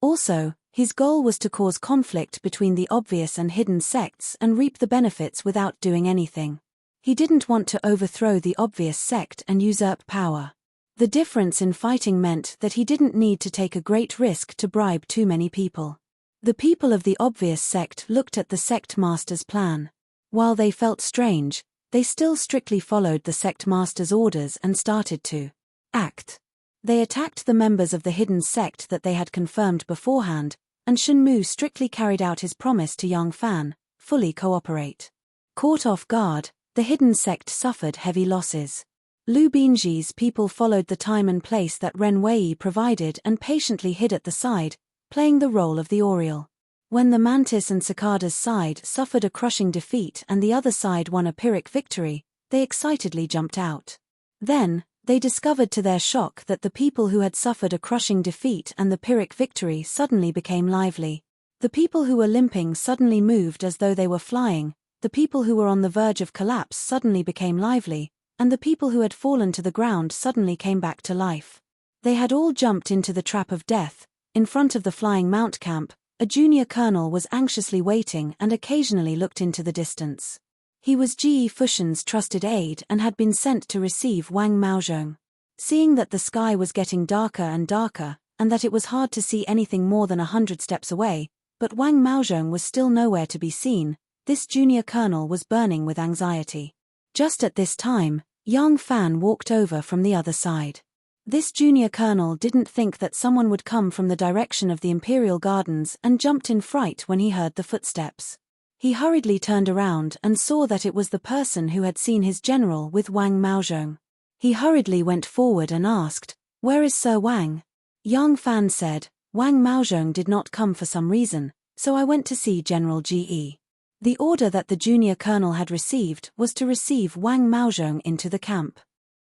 Also, his goal was to cause conflict between the obvious and hidden sects and reap the benefits without doing anything. He didn't want to overthrow the obvious sect and usurp power. The difference in fighting meant that he didn't need to take a great risk to bribe too many people. The people of the obvious sect looked at the sect master's plan. While they felt strange, they still strictly followed the sect master's orders and started to act. They attacked the members of the hidden sect that they had confirmed beforehand, and Shen Mu strictly carried out his promise to Yang Fan, fully cooperate. Caught off guard, the hidden sect suffered heavy losses. Lu Binji's people followed the time and place that Ren Wei provided and patiently hid at the side, playing the role of the Oriole. When the Mantis and Cicada's side suffered a crushing defeat and the other side won a Pyrrhic victory, they excitedly jumped out. Then, they discovered to their shock that the people who had suffered a crushing defeat and the Pyrrhic victory suddenly became lively. The people who were limping suddenly moved as though they were flying, the people who were on the verge of collapse suddenly became lively, and the people who had fallen to the ground suddenly came back to life. They had all jumped into the trap of death. In front of the flying mount camp, a junior colonel was anxiously waiting and occasionally looked into the distance. He was Ji Fushan's trusted aide and had been sent to receive Wang Maozhong. Seeing that the sky was getting darker and darker, and that it was hard to see anything more than 100 steps away, but Wang Maozhong was still nowhere to be seen, this junior colonel was burning with anxiety. Just at this time, Yang Fan walked over from the other side. This junior colonel didn't think that someone would come from the direction of the Imperial Gardens and jumped in fright when he heard the footsteps. He hurriedly turned around and saw that it was the person who had seen his general with Wang Maozhong. He hurriedly went forward and asked, "Where is Sir Wang?" Yang Fan said, "Wang Maozhong did not come for some reason, so I went to see General Ge." The order that the junior colonel had received was to receive Wang Maozhong into the camp.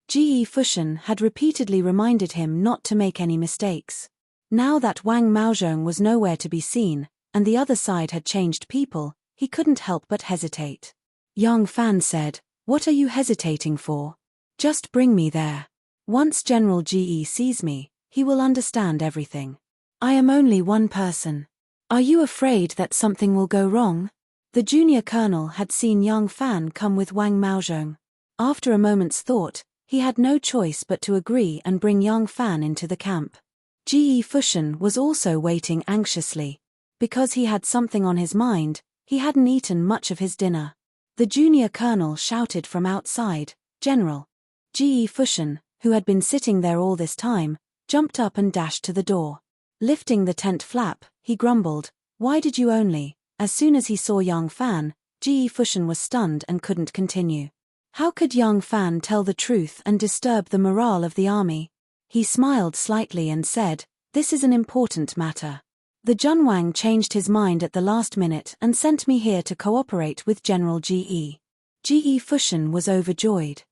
Ge Fushan had repeatedly reminded him not to make any mistakes. Now that Wang Maozhong was nowhere to be seen, and the other side had changed people, he couldn't help but hesitate. Yang Fan said, "What are you hesitating for? Just bring me there. Once General Ge sees me, he will understand everything. I am only one person. Are you afraid that something will go wrong?" The junior colonel had seen Yang Fan come with Wang Maozhong. After a moment's thought, he had no choice but to agree and bring Yang Fan into the camp. Ge Fushan was also waiting anxiously. Because he had something on his mind, he hadn't eaten much of his dinner. The junior colonel shouted from outside, "General!" Ge Fushan, who had been sitting there all this time, jumped up and dashed to the door. Lifting the tent flap, he grumbled, "Why did you only?" As soon as he saw Yang Fan, Ge Fushan was stunned and couldn't continue. How could Yang Fan tell the truth and disturb the morale of the army? He smiled slightly and said, "This is an important matter. The Junwang changed his mind at the last minute and sent me here to cooperate with General Ge." Ge Fushan was overjoyed.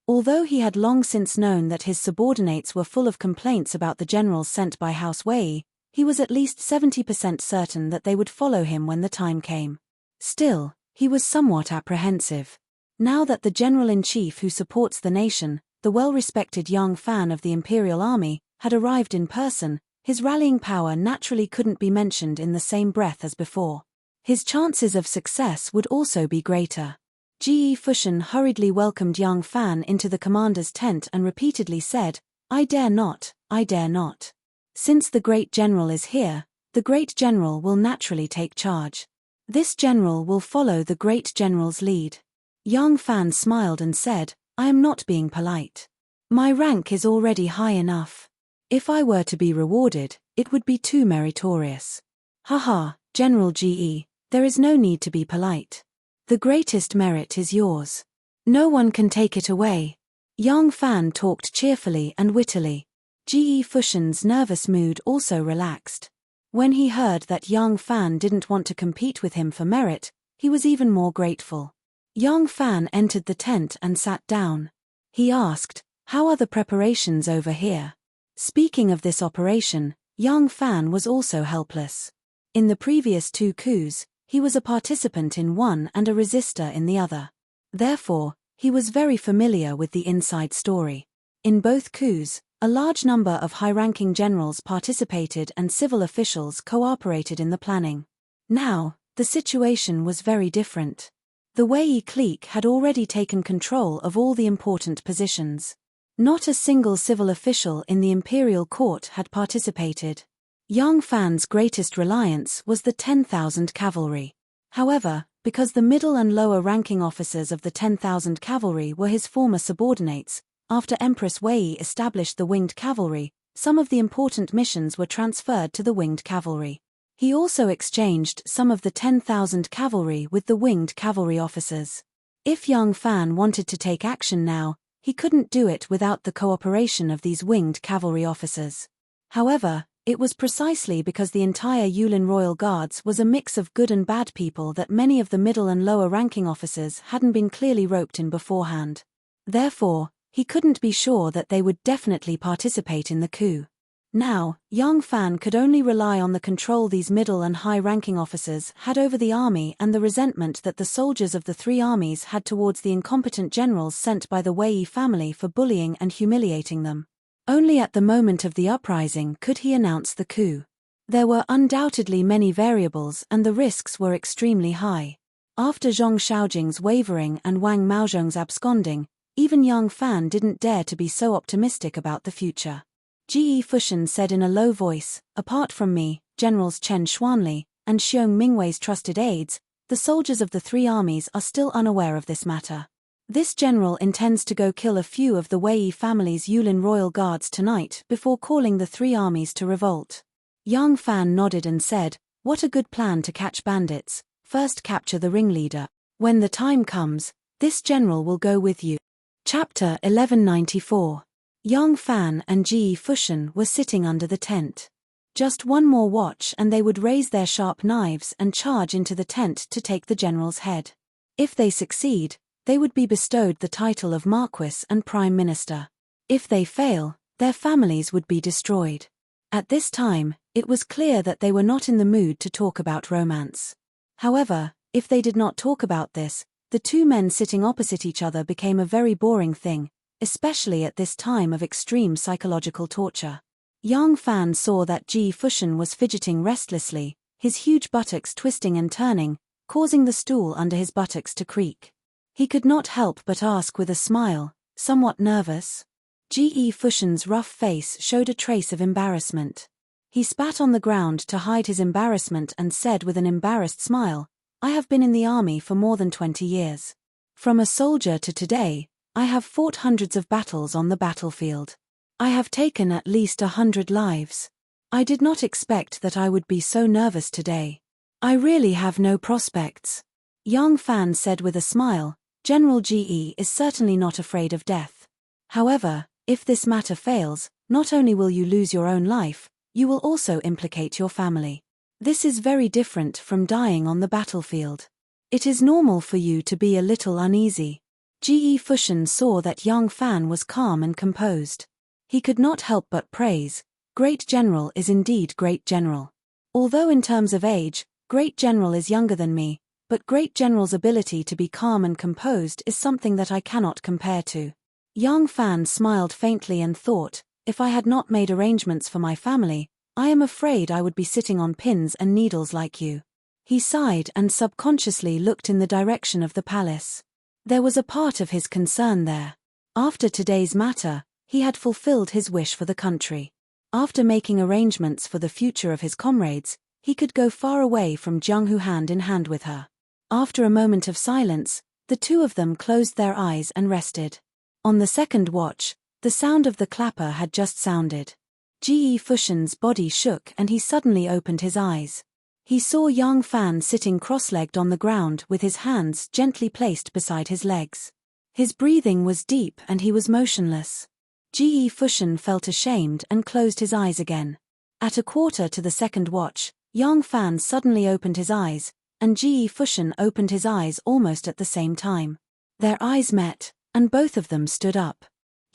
Although he had long since known that his subordinates were full of complaints about the generals sent by House Wei, he was at least 70% certain that they would follow him when the time came. Still, he was somewhat apprehensive. Now that the general-in-chief who supports the nation, the well-respected Yang Fan of the Imperial Army, had arrived in person, his rallying power naturally couldn't be mentioned in the same breath as before. His chances of success would also be greater. Ge Fushan hurriedly welcomed Yang Fan into the commander's tent and repeatedly said, "I dare not, I dare not. Since the great general is here, the great general will naturally take charge. This general will follow the great general's lead." Yang Fan smiled and said, "I am not being polite. My rank is already high enough. If I were to be rewarded, it would be too meritorious. Haha, General Ge, there is no need to be polite. The greatest merit is yours. No one can take it away." Yang Fan talked cheerfully and wittily. Ge Fushan's nervous mood also relaxed. When he heard that Yang Fan didn't want to compete with him for merit, he was even more grateful. Yang Fan entered the tent and sat down. He asked, How are the preparations over here? Speaking of this operation, young Fan was also helpless. In the previous 2 coups, he was a participant in one and a resistor in the other. Therefore, he was very familiar with the inside story. In both coups, a large number of high-ranking generals participated and civil officials cooperated in the planning. Now, the situation was very different. The Wei clique had already taken control of all the important positions. Not a single civil official in the imperial court had participated. Young Fan's greatest reliance was the 10,000 cavalry. However, because the middle and lower ranking officers of the 10,000 cavalry were his former subordinates, after Empress Wei established the winged cavalry, some of the important missions were transferred to the winged cavalry. He also exchanged some of the 10,000 cavalry with the winged cavalry officers. If young Fan wanted to take action now, he couldn't do it without the cooperation of these winged cavalry officers. However, it was precisely because the entire Yulin Royal Guards was a mix of good and bad people that many of the middle and lower ranking officers hadn't been clearly roped in beforehand. Therefore, he couldn't be sure that they would definitely participate in the coup. Now, young Fan could only rely on the control these middle and high-ranking officers had over the army and the resentment that the soldiers of the 3 armies had towards the incompetent generals sent by the Wei family for bullying and humiliating them. Only at the moment of the uprising could he announce the coup. There were undoubtedly many variables and the risks were extremely high. After Zhong Xiaojing's wavering and Wang Maozhong's absconding, even young Fan didn't dare to be so optimistic about the future. Ge Fushan said in a low voice, "Apart from me, Generals Chen Xuanli, and Xiong Mingwei's trusted aides, the soldiers of the 3 armies are still unaware of this matter. This general intends to go kill a few of the Wei family's Yulin royal guards tonight before calling the 3 armies to revolt." Young Fan nodded and said, "What a good plan to catch bandits. First capture the ringleader. When the time comes, this general will go with you." Chapter 1194. Young Fan and Ge Fushan were sitting under the tent. Just one more watch and they would raise their sharp knives and charge into the tent to take the general's head. If they succeed, they would be bestowed the title of Marquis and Prime Minister. If they fail, their families would be destroyed. At this time, it was clear that they were not in the mood to talk about romance. However, if they did not talk about this, the 2 men sitting opposite each other became a very boring thing, especially at this time of extreme psychological torture. Young Fan saw that Ge Fushan was fidgeting restlessly, his huge buttocks twisting and turning, causing the stool under his buttocks to creak. He could not help but ask with a smile, "Somewhat nervous?" Ge Fushan's rough face showed a trace of embarrassment. He spat on the ground to hide his embarrassment and said with an embarrassed smile, "I have been in the army for more than 20 years. From a soldier to today, I have fought hundreds of battles on the battlefield. I have taken at least 100 lives. I did not expect that I would be so nervous today. I really have no prospects." Young Fan said with a smile, "General Ge is certainly not afraid of death. However, if this matter fails, not only will you lose your own life, you will also implicate your family. This is very different from dying on the battlefield. It is normal for you to be a little uneasy." Ge Fushan saw that young Fan was calm and composed. He could not help but praise, "Great General is indeed Great General. Although in terms of age, Great General is younger than me, but Great General's ability to be calm and composed is something that I cannot compare to." Young Fan smiled faintly and thought, "If I had not made arrangements for my family, I am afraid I would be sitting on pins and needles like you." He sighed and subconsciously looked in the direction of the palace. There was a part of his concern there. After today's matter, he had fulfilled his wish for the country. After making arrangements for the future of his comrades, he could go far away from Jianghu hand in hand with her. After a moment of silence, the 2 of them closed their eyes and rested. On the second watch, the sound of the clapper had just sounded. Ge Fushan's body shook and he suddenly opened his eyes. He saw young Fan sitting cross-legged on the ground with his hands gently placed beside his legs. His breathing was deep and he was motionless. Ge Fushan felt ashamed and closed his eyes again. At a quarter to the second watch, young Fan suddenly opened his eyes, and Ge Fushan opened his eyes almost at the same time. Their eyes met, and both of them stood up.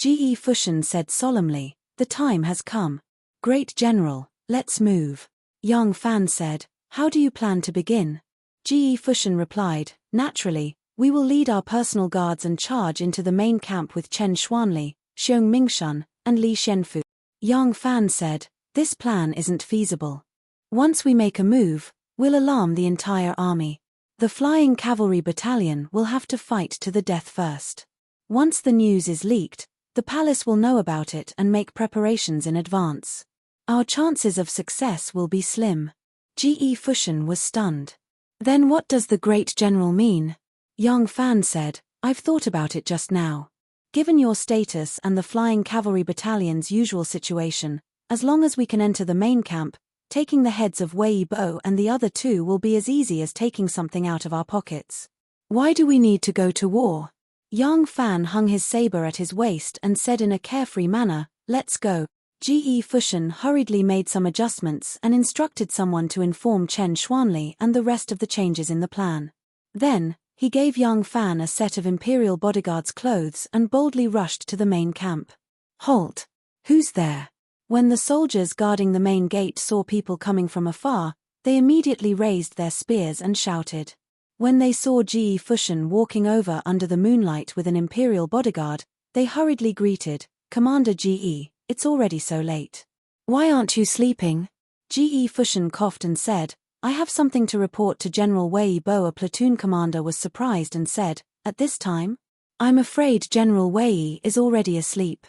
Ge Fushan said solemnly, "The time has come. Great General, let's move." Yang Fan said, "How do you plan to begin?" Ge Fushan replied, "Naturally, we will lead our personal guards and charge into the main camp with Chen Xuanli, Xiong Mingshun, and Li Shenfu." Yang Fan said, "This plan isn't feasible. Once we make a move, we'll alarm the entire army. The flying cavalry battalion will have to fight to the death first. Once the news is leaked, the palace will know about it and make preparations in advance. Our chances of success will be slim." Ge Fushan was stunned. "Then what does the Great General mean?" Yang Fan said, "I've thought about it just now. Given your status and the flying cavalry battalion's usual situation, as long as we can enter the main camp, taking the heads of Wei Bo and the other two will be as easy as taking something out of our pockets. Why do we need to go to war?" Yang Fan hung his saber at his waist and said in a carefree manner, "Let's go." Ge Fushan hurriedly made some adjustments and instructed someone to inform Chen Xuanli and the rest of the changes in the plan. Then, he gave Yang Fan a set of imperial bodyguard's clothes and boldly rushed to the main camp. "Halt! Who's there?" When the soldiers guarding the main gate saw people coming from afar, they immediately raised their spears and shouted. When they saw Ge Fushan walking over under the moonlight with an imperial bodyguard, they hurriedly greeted, "Commander Ge, it's already so late. Why aren't you sleeping?" Ge Fushan coughed and said, "I have something to report to General Wei Bo." A platoon commander was surprised and said, "At this time? I'm afraid General Wei is already asleep.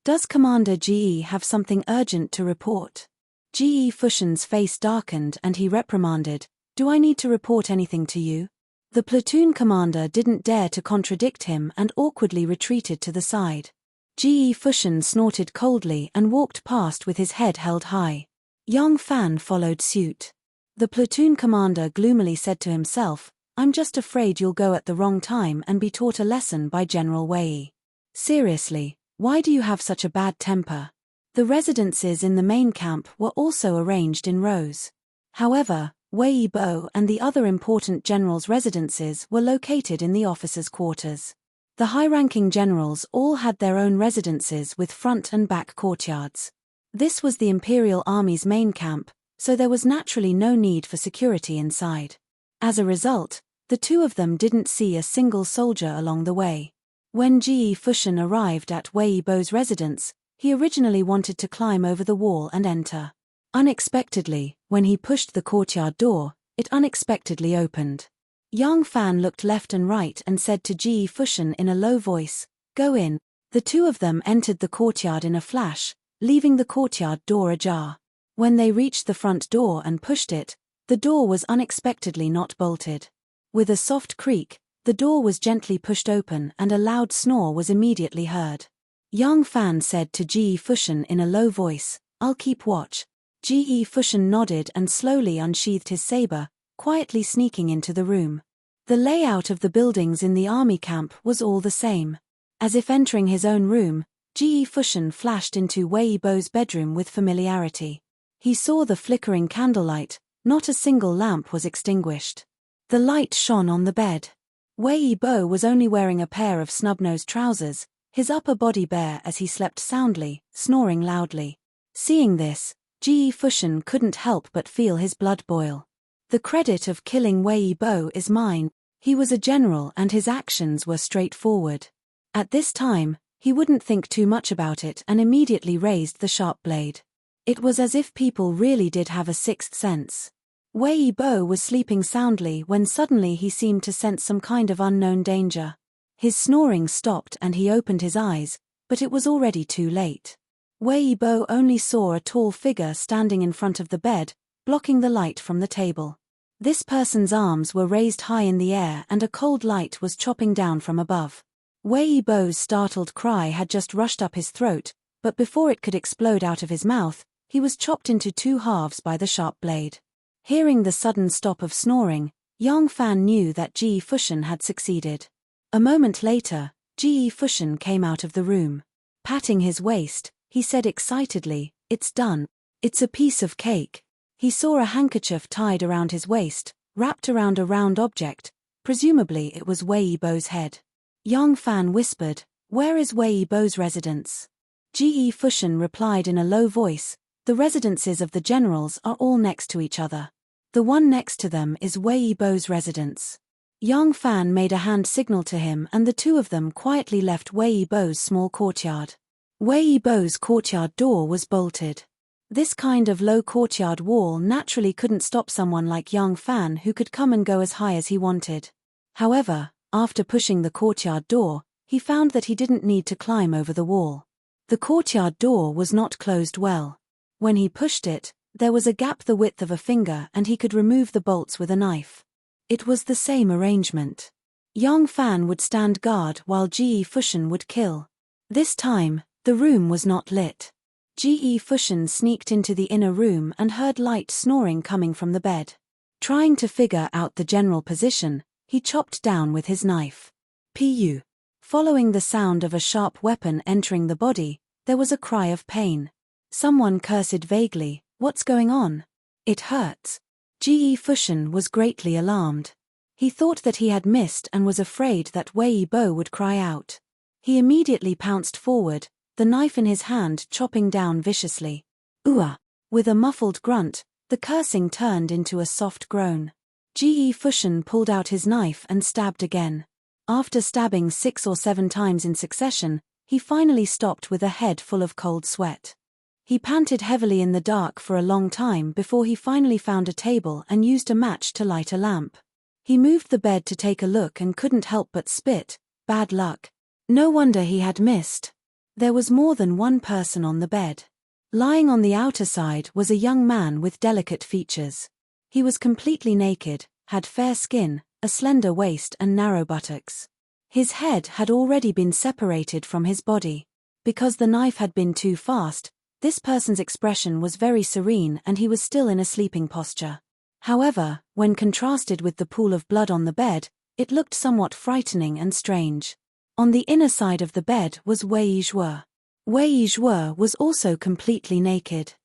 Does Commander Ge have something urgent to report?" Ge Fushan's face darkened and he reprimanded, "Do I need to report anything to you?" The platoon commander didn't dare to contradict him and awkwardly retreated to the side. Ge Fushan snorted coldly and walked past with his head held high. Yang Fan followed suit. The platoon commander gloomily said to himself, "I'm just afraid you'll go at the wrong time and be taught a lesson by General Wei. Seriously, why do you have such a bad temper?" The residences in the main camp were also arranged in rows. However, Wei Bo and the other important generals' residences were located in the officers' quarters. The high-ranking generals all had their own residences with front and back courtyards. This was the Imperial Army's main camp, so there was naturally no need for security inside. As a result, the two of them didn't see a single soldier along the way. When Ge Fushan arrived at Wei Bo's residence, he originally wanted to climb over the wall and enter. Unexpectedly, when he pushed the courtyard door, it unexpectedly opened. Yang Fan looked left and right and said to Ge Fushan in a low voice, "Go in." The two of them entered the courtyard in a flash, leaving the courtyard door ajar. When they reached the front door and pushed it, the door was unexpectedly not bolted. With a soft creak, the door was gently pushed open and a loud snore was immediately heard. Yang Fan said to Ge Fushan in a low voice, "I'll keep watch." Ge Fushan nodded and slowly unsheathed his saber, quietly sneaking into the room. The layout of the buildings in the army camp was all the same. As if entering his own room, Ge Fushan flashed into Wei Bo's bedroom with familiarity. He saw the flickering candlelight, not a single lamp was extinguished. The light shone on the bed. Wei Bo was only wearing a pair of snub-nosed trousers, his upper body bare as he slept soundly, snoring loudly. Seeing this, Ge Fushan couldn't help but feel his blood boil. The credit of killing Wei Bo is mine. He was a general and his actions were straightforward. At this time, he wouldn't think too much about it and immediately raised the sharp blade. It was as if people really did have a sixth sense. Wei Bo was sleeping soundly when suddenly he seemed to sense some kind of unknown danger. His snoring stopped and he opened his eyes, but it was already too late. Wei Bo only saw a tall figure standing in front of the bed, blocking the light from the table. This person's arms were raised high in the air and a cold light was chopping down from above. Wei Bo's startled cry had just rushed up his throat, but before it could explode out of his mouth, he was chopped into two halves by the sharp blade. Hearing the sudden stop of snoring, Yang Fan knew that Ge Fushan had succeeded. A moment later, Ge Fushan came out of the room. Patting his waist, he said excitedly, "It's done. It's a piece of cake." He saw a handkerchief tied around his waist, wrapped around a round object, presumably it was Wei Bo's head. Yang Fan whispered, Where is Wei Bo's residence? Ge Fushan replied in a low voice, the residences of the generals are all next to each other. The one next to them is Wei Bo's residence. Yang Fan made a hand signal to him and the two of them quietly left Wei Bo's small courtyard. Wei Bo's courtyard door was bolted. This kind of low courtyard wall naturally couldn't stop someone like Yang Fan who could come and go as high as he wanted. However, after pushing the courtyard door, he found that he didn't need to climb over the wall. The courtyard door was not closed well. When he pushed it, there was a gap the width of a finger and he could remove the bolts with a knife. It was the same arrangement. Yang Fan would stand guard while Ge Fushan would kill. This time, the room was not lit. Ge Fushan sneaked into the inner room and heard light snoring coming from the bed. Trying to figure out the general position, he chopped down with his knife. Pu. Following the sound of a sharp weapon entering the body, there was a cry of pain. Someone cursed vaguely, "What's going on? It hurts." Ge Fushan was greatly alarmed. He thought that he had missed and was afraid that Wei Bo would cry out. He immediately pounced forward, the knife in his hand chopping down viciously. Ooah! With a muffled grunt, the cursing turned into a soft groan. Ge Fushan pulled out his knife and stabbed again. After stabbing 6 or 7 times in succession, he finally stopped with a head full of cold sweat. He panted heavily in the dark for a long time before he finally found a table and used a match to light a lamp. He moved the bed to take a look and couldn't help but spit. Bad luck. No wonder he had missed. There was more than one person on the bed. Lying on the outer side was a young man with delicate features. He was completely naked, had fair skin, a slender waist and narrow buttocks. His head had already been separated from his body. Because the knife had been too fast, this person's expression was very serene and he was still in a sleeping posture. However, when contrasted with the pool of blood on the bed, it looked somewhat frightening and strange. On the inner side of the bed was Wei Zhuo. Wei Zhuo was also completely naked.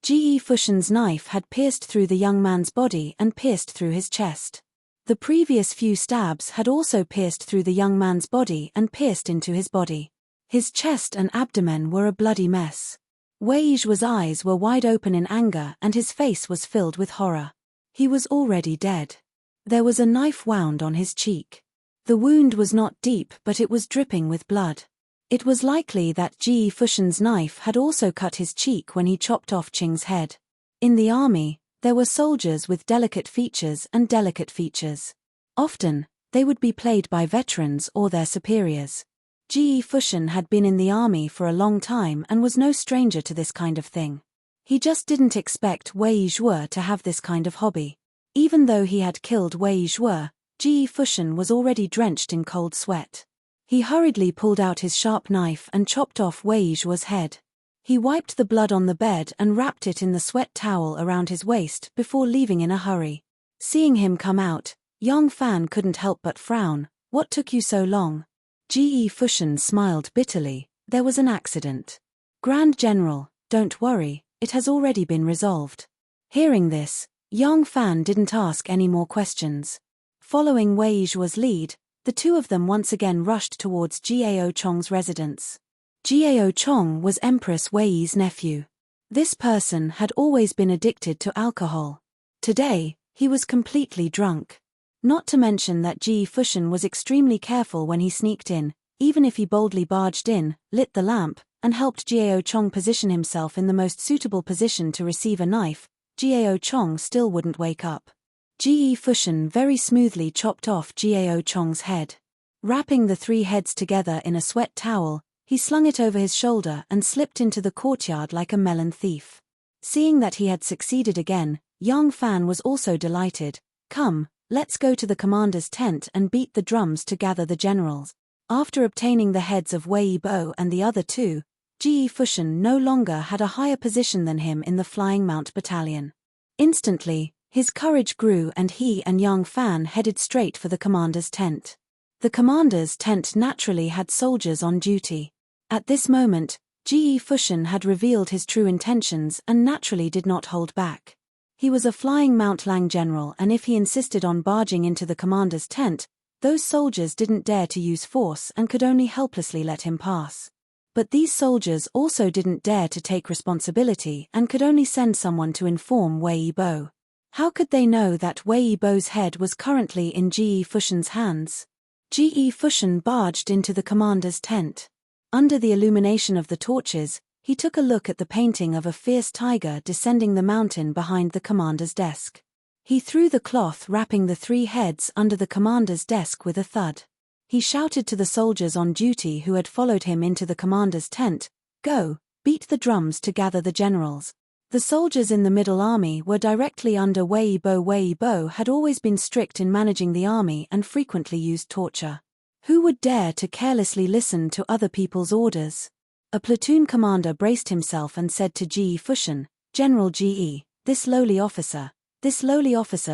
Ge Fushan's knife had pierced through the young man's body and pierced through his chest. The previous few stabs had also pierced through the young man's body and pierced into his body. His chest and abdomen were a bloody mess. Wei Zhuo's eyes were wide open in anger and his face was filled with horror. He was already dead. There was a knife wound on his cheek. The wound was not deep but it was dripping with blood. It was likely that Ge Fushan's knife had also cut his cheek when he chopped off Qing's head. In the army, there were soldiers with delicate features and delicate features. Often, they would be played by veterans or their superiors. Ge Fushan had been in the army for a long time and was no stranger to this kind of thing. He just didn't expect Wei Zhuo to have this kind of hobby. Even though he had killed Wei Zhuo, Ge Fushan was already drenched in cold sweat. He hurriedly pulled out his sharp knife and chopped off Wei Zhuo's head. He wiped the blood on the bed and wrapped it in the sweat towel around his waist before leaving in a hurry. Seeing him come out, Yang Fan couldn't help but frown. "What took you so long?" Ge Fushan smiled bitterly. "There was an accident. Grand General, don't worry, it has already been resolved." Hearing this, Yang Fan didn't ask any more questions. Following Wei Zhuo's lead, the two of them once again rushed towards Jiao Chong's residence. Jiao Chong was Empress Wei's nephew. This person had always been addicted to alcohol. Today, he was completely drunk. Not to mention that Ge Fushan was extremely careful when he sneaked in, even if he boldly barged in, lit the lamp, and helped Jiao Chong position himself in the most suitable position to receive a knife, Jiao Chong still wouldn't wake up. Ge Fushan very smoothly chopped off Jiao Chong's head. Wrapping the 3 heads together in a sweat towel, he slung it over his shoulder and slipped into the courtyard like a melon thief. Seeing that he had succeeded again, Yang Fan was also delighted. "Come, let's go to the commander's tent and beat the drums to gather the generals." After obtaining the heads of Wei Bo and the other 2, Ge Fushan no longer had a higher position than him in the Flying Mount Battalion. Instantly, his courage grew and he and Yang Fan headed straight for the commander's tent. The commander's tent naturally had soldiers on duty. At this moment, Ge Fushan had revealed his true intentions and naturally did not hold back. He was a Flying Mount Lang general and if he insisted on barging into the commander's tent, Those soldiers didn't dare to use force and could only helplessly let him pass. But these soldiers also didn't dare to take responsibility and could only send someone to inform Wei Bo. How could they know that Wei Bo's head was currently in Ji Fushen's hands? Ji Fushen barged into the commander's tent. Under the illumination of the torches, he took a look at the painting of a fierce tiger descending the mountain behind the commander's desk. He threw the cloth wrapping the 3 heads under the commander's desk with a thud. He shouted to the soldiers on duty who had followed him into the commander's tent, "Go, beat the drums to gather the generals." The soldiers in the Middle Army were directly under Wei Bo. Wei Bo had always been strict in managing the army and frequently used torture. Who would dare to carelessly listen to other people's orders? A platoon commander braced himself and said to Ji Fushen, "General Ge, this lowly officer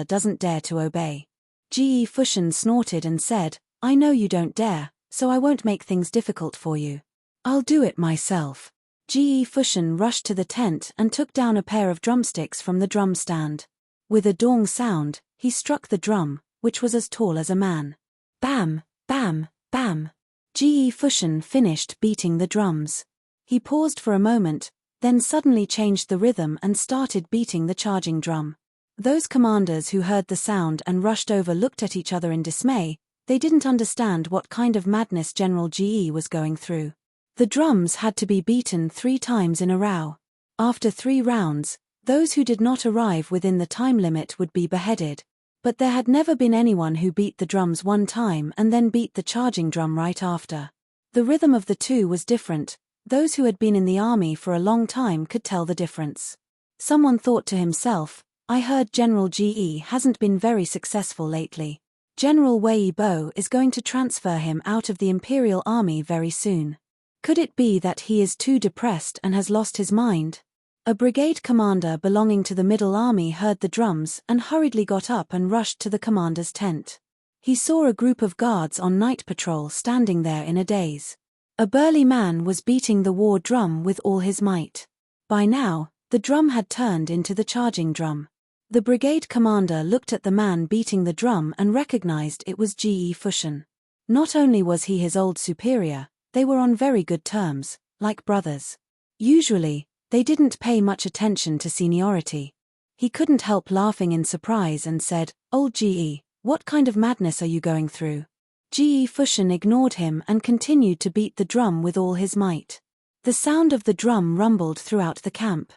doesn't dare to obey." Ji Fushen snorted and said, "I know you don't dare, so I won't make things difficult for you. I'll do it myself." Ji Fushen rushed to the tent and took down a pair of drumsticks from the drum stand. With a dong sound, he struck the drum, which was as tall as a man. Bam, bam, bam. Ji Fushen finished beating the drums. He paused for a moment, then suddenly changed the rhythm and started beating the charging drum. Those commanders who heard the sound and rushed over looked at each other in dismay. They didn't understand what kind of madness General Ge was going through. The drums had to be beaten 3 times in a row. After 3 rounds, those who did not arrive within the time limit would be beheaded. But there had never been anyone who beat the drums 1 time and then beat the charging drum right after. The rhythm of the 2 was different. Those who had been in the army for a long time could tell the difference. Someone thought to himself, "I heard General Ge hasn't been very successful lately. General Wei Bo is going to transfer him out of the Imperial Army very soon. Could it be that he is too depressed and has lost his mind?" A brigade commander belonging to the Middle Army heard the drums and hurriedly got up and rushed to the commander's tent. He saw a group of guards on night patrol standing there in a daze. A burly man was beating the war drum with all his might. By now, the drum had turned into the charging drum. The brigade commander looked at the man beating the drum and recognized it was Ji Fushen. Not only was he his old superior, they were on very good terms, like brothers. Usually, they didn't pay much attention to seniority. He couldn't help laughing in surprise and said, "Old Ge, what kind of madness are you going through?" Ji Fushen ignored him and continued to beat the drum with all his might. The sound of the drum rumbled throughout the camp.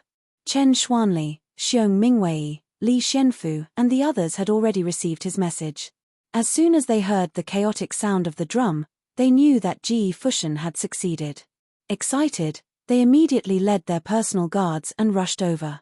Chen Xuanli, Xiong Mingwei, Li Xianfu, and the others had already received his message. As soon as they heard the chaotic sound of the drum, they knew that Ji Fushen had succeeded. Excited, they immediately led their personal guards and rushed over.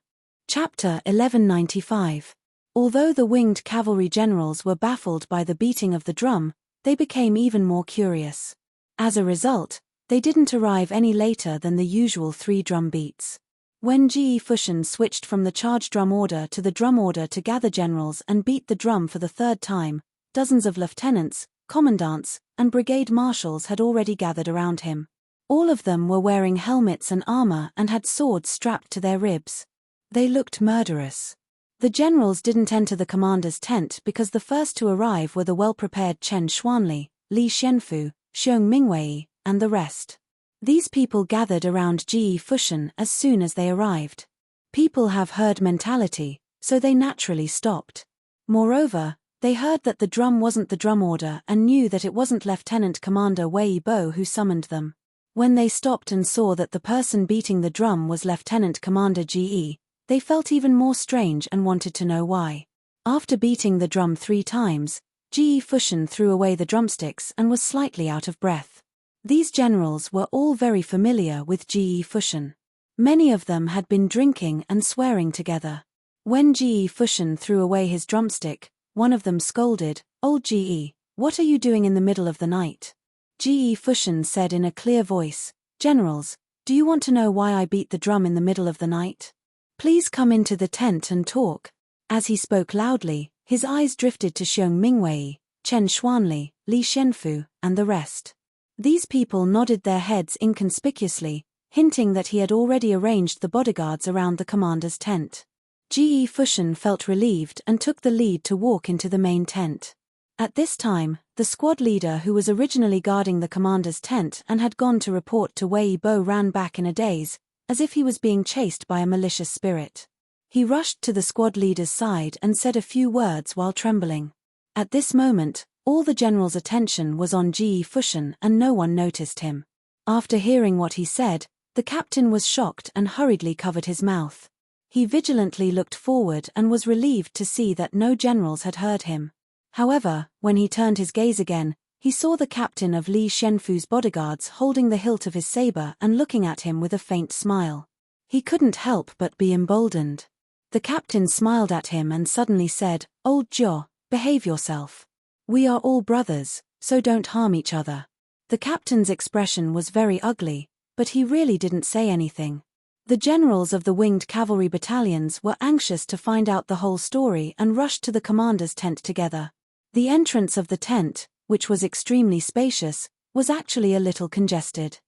Chapter 1195. Although the winged cavalry generals were baffled by the beating of the drum, they became even more curious. As a result, they didn't arrive any later than the usual 3 drum beats. When Ji Fushen switched from the charge drum order to the drum order to gather generals and beat the drum for the 3rd time, dozens of lieutenants, commandants, and brigade marshals had already gathered around him. All of them were wearing helmets and armor and had swords strapped to their ribs. They looked murderous. The generals didn't enter the commander's tent because the first to arrive were the well-prepared Chen Xuanli, Li Xianfu, Xiong Mingwei, and the rest. These people gathered around Ji Fushen as soon as they arrived. People have herd mentality, so they naturally stopped. Moreover, they heard that the drum wasn't the drum order and knew that it wasn't Lieutenant Commander Wei Bo who summoned them. When they stopped and saw that the person beating the drum was Lieutenant Commander Ge, they felt even more strange and wanted to know why. After beating the drum 3 times, Ji Fushen threw away the drumsticks and was slightly out of breath. These generals were all very familiar with Ji Fushen. Many of them had been drinking and swearing together. When Ji Fushen threw away his drumstick, one of them scolded, "Old Ge, what are you doing in the middle of the night?" Ji Fushen said in a clear voice, "Generals, do you want to know why I beat the drum in the middle of the night? Please come into the tent and talk." As he spoke loudly, his eyes drifted to Xiong Mingwei, Chen Xuanli, Li Xianfu, and the rest. These people nodded their heads inconspicuously, hinting that he had already arranged the bodyguards around the commander's tent. Ji Fushen felt relieved and took the lead to walk into the main tent. At this time, the squad leader who was originally guarding the commander's tent and had gone to report to Wei Bo ran back in a daze, as if he was being chased by a malicious spirit. He rushed to the squad leader's side and said a few words while trembling. At this moment, all the general's attention was on Ji Fushan and no one noticed him. After hearing what he said, the captain was shocked and hurriedly covered his mouth. He vigilantly looked forward and was relieved to see that no generals had heard him. However, when he turned his gaze again, he saw the captain of Li Shenfu's bodyguards holding the hilt of his saber and looking at him with a faint smile. He couldn't help but be emboldened. The captain smiled at him and suddenly said, "Old Jiao, behave yourself. We are all brothers, so don't harm each other." The captain's expression was very ugly, but he really didn't say anything. The generals of the winged cavalry battalions were anxious to find out the whole story and rushed to the commander's tent together. The entrance of the tent, which was extremely spacious, was actually a little congested.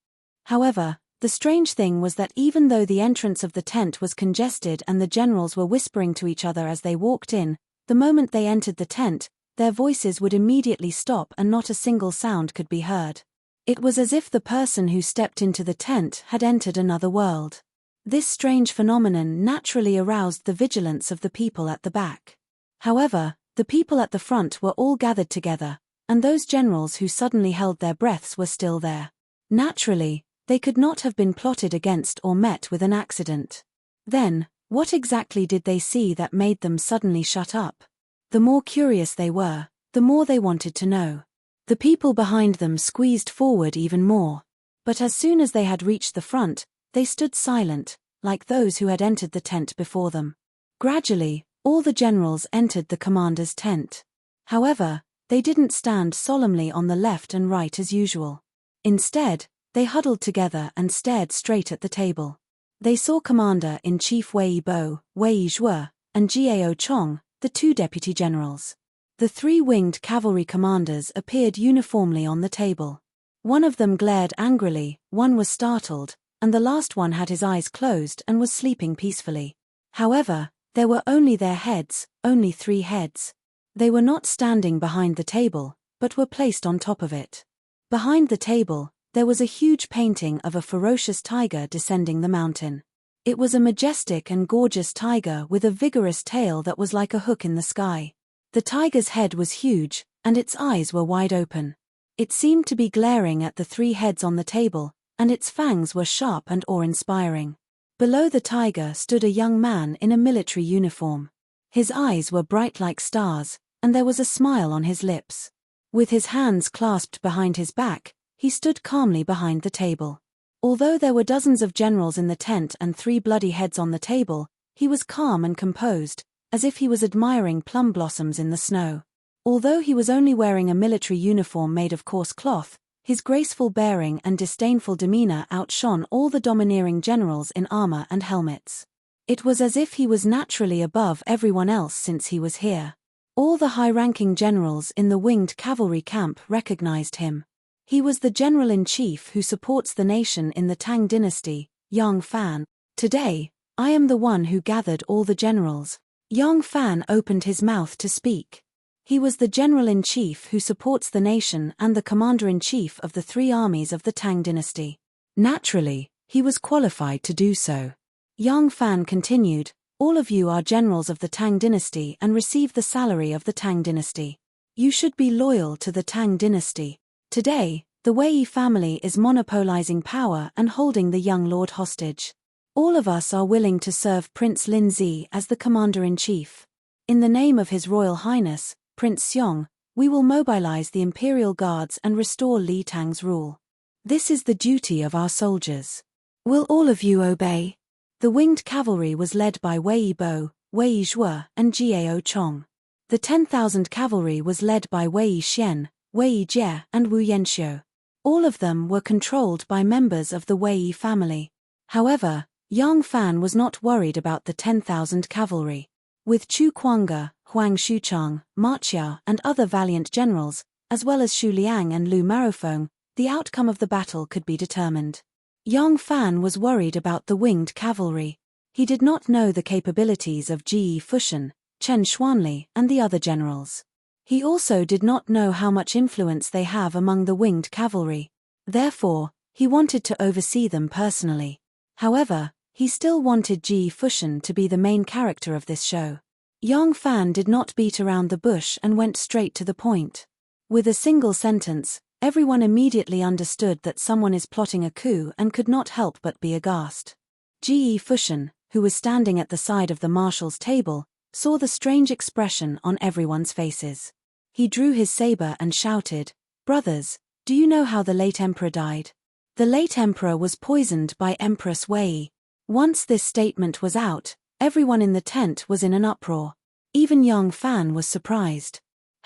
However, the strange thing was that even though the entrance of the tent was congested and the generals were whispering to each other as they walked in, the moment they entered the tent, their voices would immediately stop and not a single sound could be heard. It was as if the person who stepped into the tent had entered another world. This strange phenomenon naturally aroused the vigilance of the people at the back. However, the people at the front were all gathered together, and those generals who suddenly held their breaths were still there. Naturally, they could not have been plotted against or met with an accident. Then, what exactly did they see that made them suddenly shut up? The more curious they were, the more they wanted to know. The people behind them squeezed forward even more. But as soon as they had reached the front, they stood silent, like those who had entered the tent before them. Gradually, all the generals entered the commander's tent. However, they didn't stand solemnly on the left and right as usual. Instead, they huddled together and stared straight at the table. They saw Commander-in-Chief Wei Bo, Wei Zhuo, and Jiao Chong, the two deputy generals. The three winged cavalry commanders appeared uniformly on the table. One of them glared angrily, one was startled, and the last one had his eyes closed and was sleeping peacefully. However, there were only their heads, only 3 heads. They were not standing behind the table, but were placed on top of it. Behind the table, there was a huge painting of a ferocious tiger descending the mountain. It was a majestic and gorgeous tiger with a vigorous tail that was like a hook in the sky. The tiger's head was huge, and its eyes were wide open. It seemed to be glaring at the 3 heads on the table, and its fangs were sharp and awe-inspiring. Below the tiger stood a young man in a military uniform. His eyes were bright like stars, and there was a smile on his lips. With his hands clasped behind his back, he stood calmly behind the table. Although there were dozens of generals in the tent and 3 bloody heads on the table, he was calm and composed, as if he was admiring plum blossoms in the snow. Although he was only wearing a military uniform made of coarse cloth, his graceful bearing and disdainful demeanor outshone all the domineering generals in armor and helmets. It was as if he was naturally above everyone else since he was here. All the high-ranking generals in the winged cavalry camp recognized him. He was the general-in-chief who supports the nation in the Tang dynasty, Yang Fan. "Today, I am the one who gathered all the generals." Yang Fan opened his mouth to speak. He was the general-in-chief who supports the nation and the commander-in-chief of the 3 armies of the Tang dynasty. Naturally, he was qualified to do so. Yang Fan continued, "All of you are generals of the Tang dynasty and receive the salary of the Tang dynasty. You should be loyal to the Tang dynasty. Today, the Wei family is monopolizing power and holding the young lord hostage. All of us are willing to serve Prince Linzi as the commander-in-chief. In the name of His Royal Highness, Prince Xiong, we will mobilize the imperial guards and restore Li Tang's rule. This is the duty of our soldiers. Will all of you obey?" The winged cavalry was led by Wei Bo, Wei Zhuo, and Jiao Chong. The 10,000 cavalry was led by Wei Xian, Wei Jie, and Wu Yanxiu. All of them were controlled by members of the Wei family. However, Yang Fan was not worried about the 10,000 cavalry. With Chu Kuanga, Huang Xuchang, Ma Qiao, and other valiant generals, as well as Xu Liang and Lu Marofeng, the outcome of the battle could be determined. Yang Fan was worried about the winged cavalry. He did not know the capabilities of Ji Fushan, Chen Xuanli, and the other generals. He also did not know how much influence they have among the winged cavalry. Therefore, he wanted to oversee them personally. However, he still wanted Ji Fushan to be the main character of this show. Yang Fan did not beat around the bush and went straight to the point. With a single sentence, everyone immediately understood that someone is plotting a coup and could not help but be aghast. Ji Fushan, who was standing at the side of the marshal's table, saw the strange expression on everyone's faces. He drew his saber and shouted, "Brothers, do you know how the late emperor died? The late emperor was poisoned by Empress Wei." Once this statement was out, everyone in the tent was in an uproar. Even Yang Fan was surprised.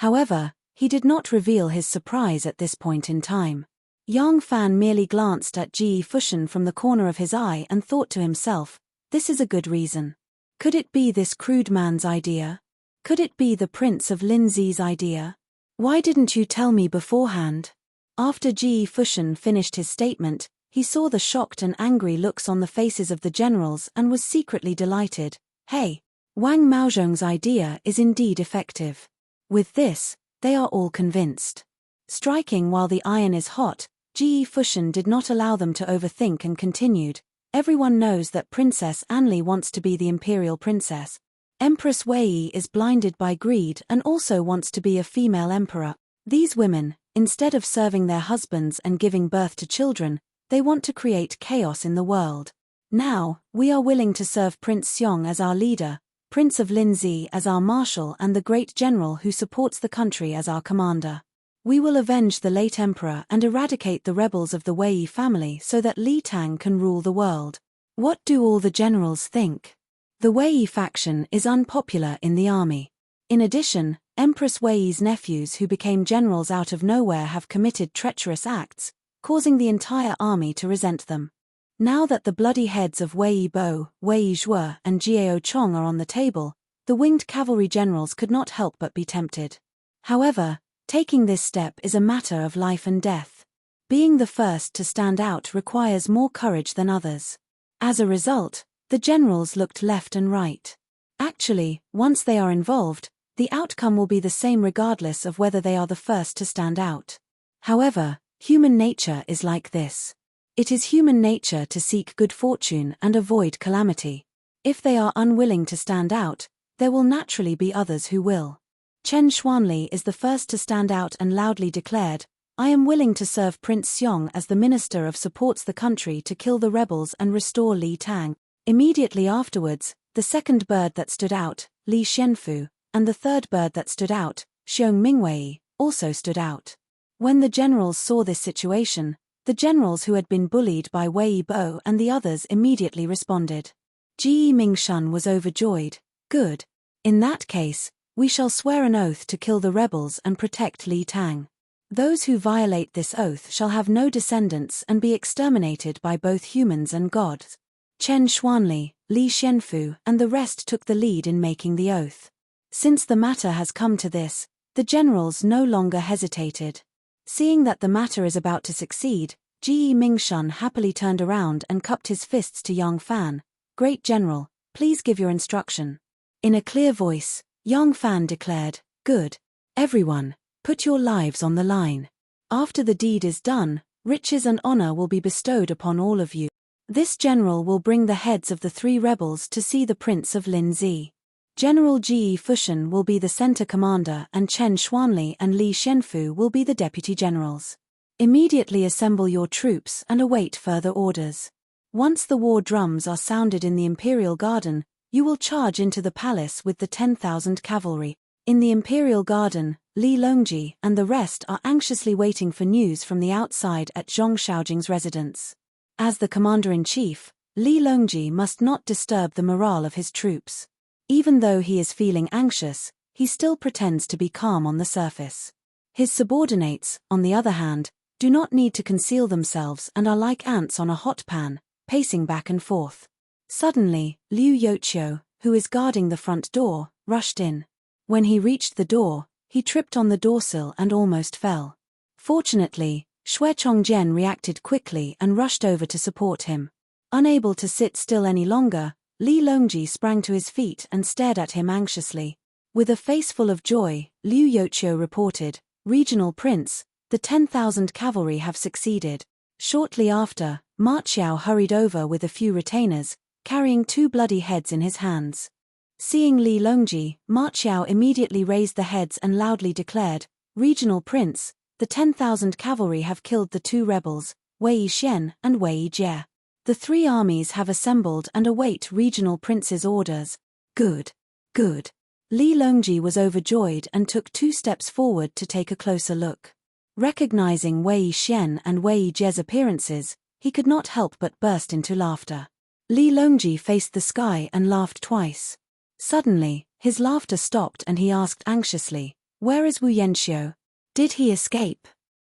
However, he did not reveal his surprise at this point in time. Yang Fan merely glanced at Ji Fushan from the corner of his eye and thought to himself, "This is a good reason. Could it be this crude man's idea? Could it be the Prince of Linzi's idea? Why didn't you tell me beforehand?" After Ji Fushan finished his statement, he saw the shocked and angry looks on the faces of the generals and was secretly delighted. "Hey, Wang Maozhong's idea is indeed effective. With this, they are all convinced." Striking while the iron is hot, Ji Fushan did not allow them to overthink and continued, "Everyone knows that Princess Anli wants to be the imperial princess. Empress Wei is blinded by greed and also wants to be a female emperor. These women, instead of serving their husbands and giving birth to children, they want to create chaos in the world. Now, we are willing to serve Prince Xiong as our leader, Prince of Linzi as our marshal and the great general who supports the country as our commander. We will avenge the late emperor and eradicate the rebels of the Wei family so that Li Tang can rule the world." What do all the generals think? The Wei faction is unpopular in the army. In addition, Empress Wei's nephews who became generals out of nowhere have committed treacherous acts, causing the entire army to resent them. Now that the bloody heads of Wei Bo, Wei Zhuo and Jiao Chong are on the table, the winged cavalry generals could not help but be tempted. However, taking this step is a matter of life and death. Being the first to stand out requires more courage than others. As a result, the generals looked left and right. Actually, once they are involved, the outcome will be the same regardless of whether they are the first to stand out. However, human nature is like this. It is human nature to seek good fortune and avoid calamity. If they are unwilling to stand out, there will naturally be others who will. Chen Xuanli is the first to stand out and loudly declared, "I am willing to serve Prince Xiong as the minister of supports the country to kill the rebels and restore Li Tang." Immediately afterwards, the second bird that stood out, Li Xianfu, and the third bird that stood out, Xiong Mingwei, also stood out. When the generals saw this situation, the generals who had been bullied by Wei Bo and the others immediately responded. Ji Mingshan was overjoyed. "Good. In that case, we shall swear an oath to kill the rebels and protect Li Tang. Those who violate this oath shall have no descendants and be exterminated by both humans and gods." Chen Xuanli, Li Xianfu and the rest took the lead in making the oath. Since the matter has come to this, the generals no longer hesitated. Seeing that the matter is about to succeed, Ji Mingshan happily turned around and cupped his fists to Yang Fan. "Great General, please give your instruction." In a clear voice, Yang Fan declared, "Good. Everyone, put your lives on the line. After the deed is done, riches and honor will be bestowed upon all of you. This general will bring the heads of the 3 rebels to see the Prince of Linzi. General Ji Fushan will be the center commander and Chen Xuanli and Li Xianfu will be the deputy generals. Immediately assemble your troops and await further orders. Once the war drums are sounded in the imperial garden, you will charge into the palace with the 10,000 cavalry. In the imperial garden, Li Longji and the rest are anxiously waiting for news from the outside at Zhong Shaojing's residence. As the commander-in-chief, Li Longji must not disturb the morale of his troops. Even though he is feeling anxious, he still pretends to be calm on the surface. His subordinates, on the other hand, do not need to conceal themselves and are like ants on a hot pan, pacing back and forth. Suddenly, Liu Yoqiu, who is guarding the front door, rushed in. When he reached the door, he tripped on the doorsill and almost fell. Fortunately, Xue Chongjian reacted quickly and rushed over to support him. Unable to sit still any longer, Li Longji sprang to his feet and stared at him anxiously. With a face full of joy, Liu Yoqiu reported, "Regional Prince, the 10,000 cavalry have succeeded." Shortly after, Ma Qiao hurried over with a few retainers, carrying 2 bloody heads in his hands. Seeing Li Longji, Ma Qiao immediately raised the heads and loudly declared, "Regional Prince, the 10,000 cavalry have killed the 2 rebels, Wei Xian and Wei Jie. The 3 armies have assembled and await Regional Prince's orders." Good. Good. Li Longji was overjoyed and took 2 steps forward to take a closer look. Recognizing Wei Xian and Wei Jie's appearances, he could not help but burst into laughter. Li Longji faced the sky and laughed twice. Suddenly, his laughter stopped and he asked anxiously, "Where is Wu Yanxiu? Did he escape?"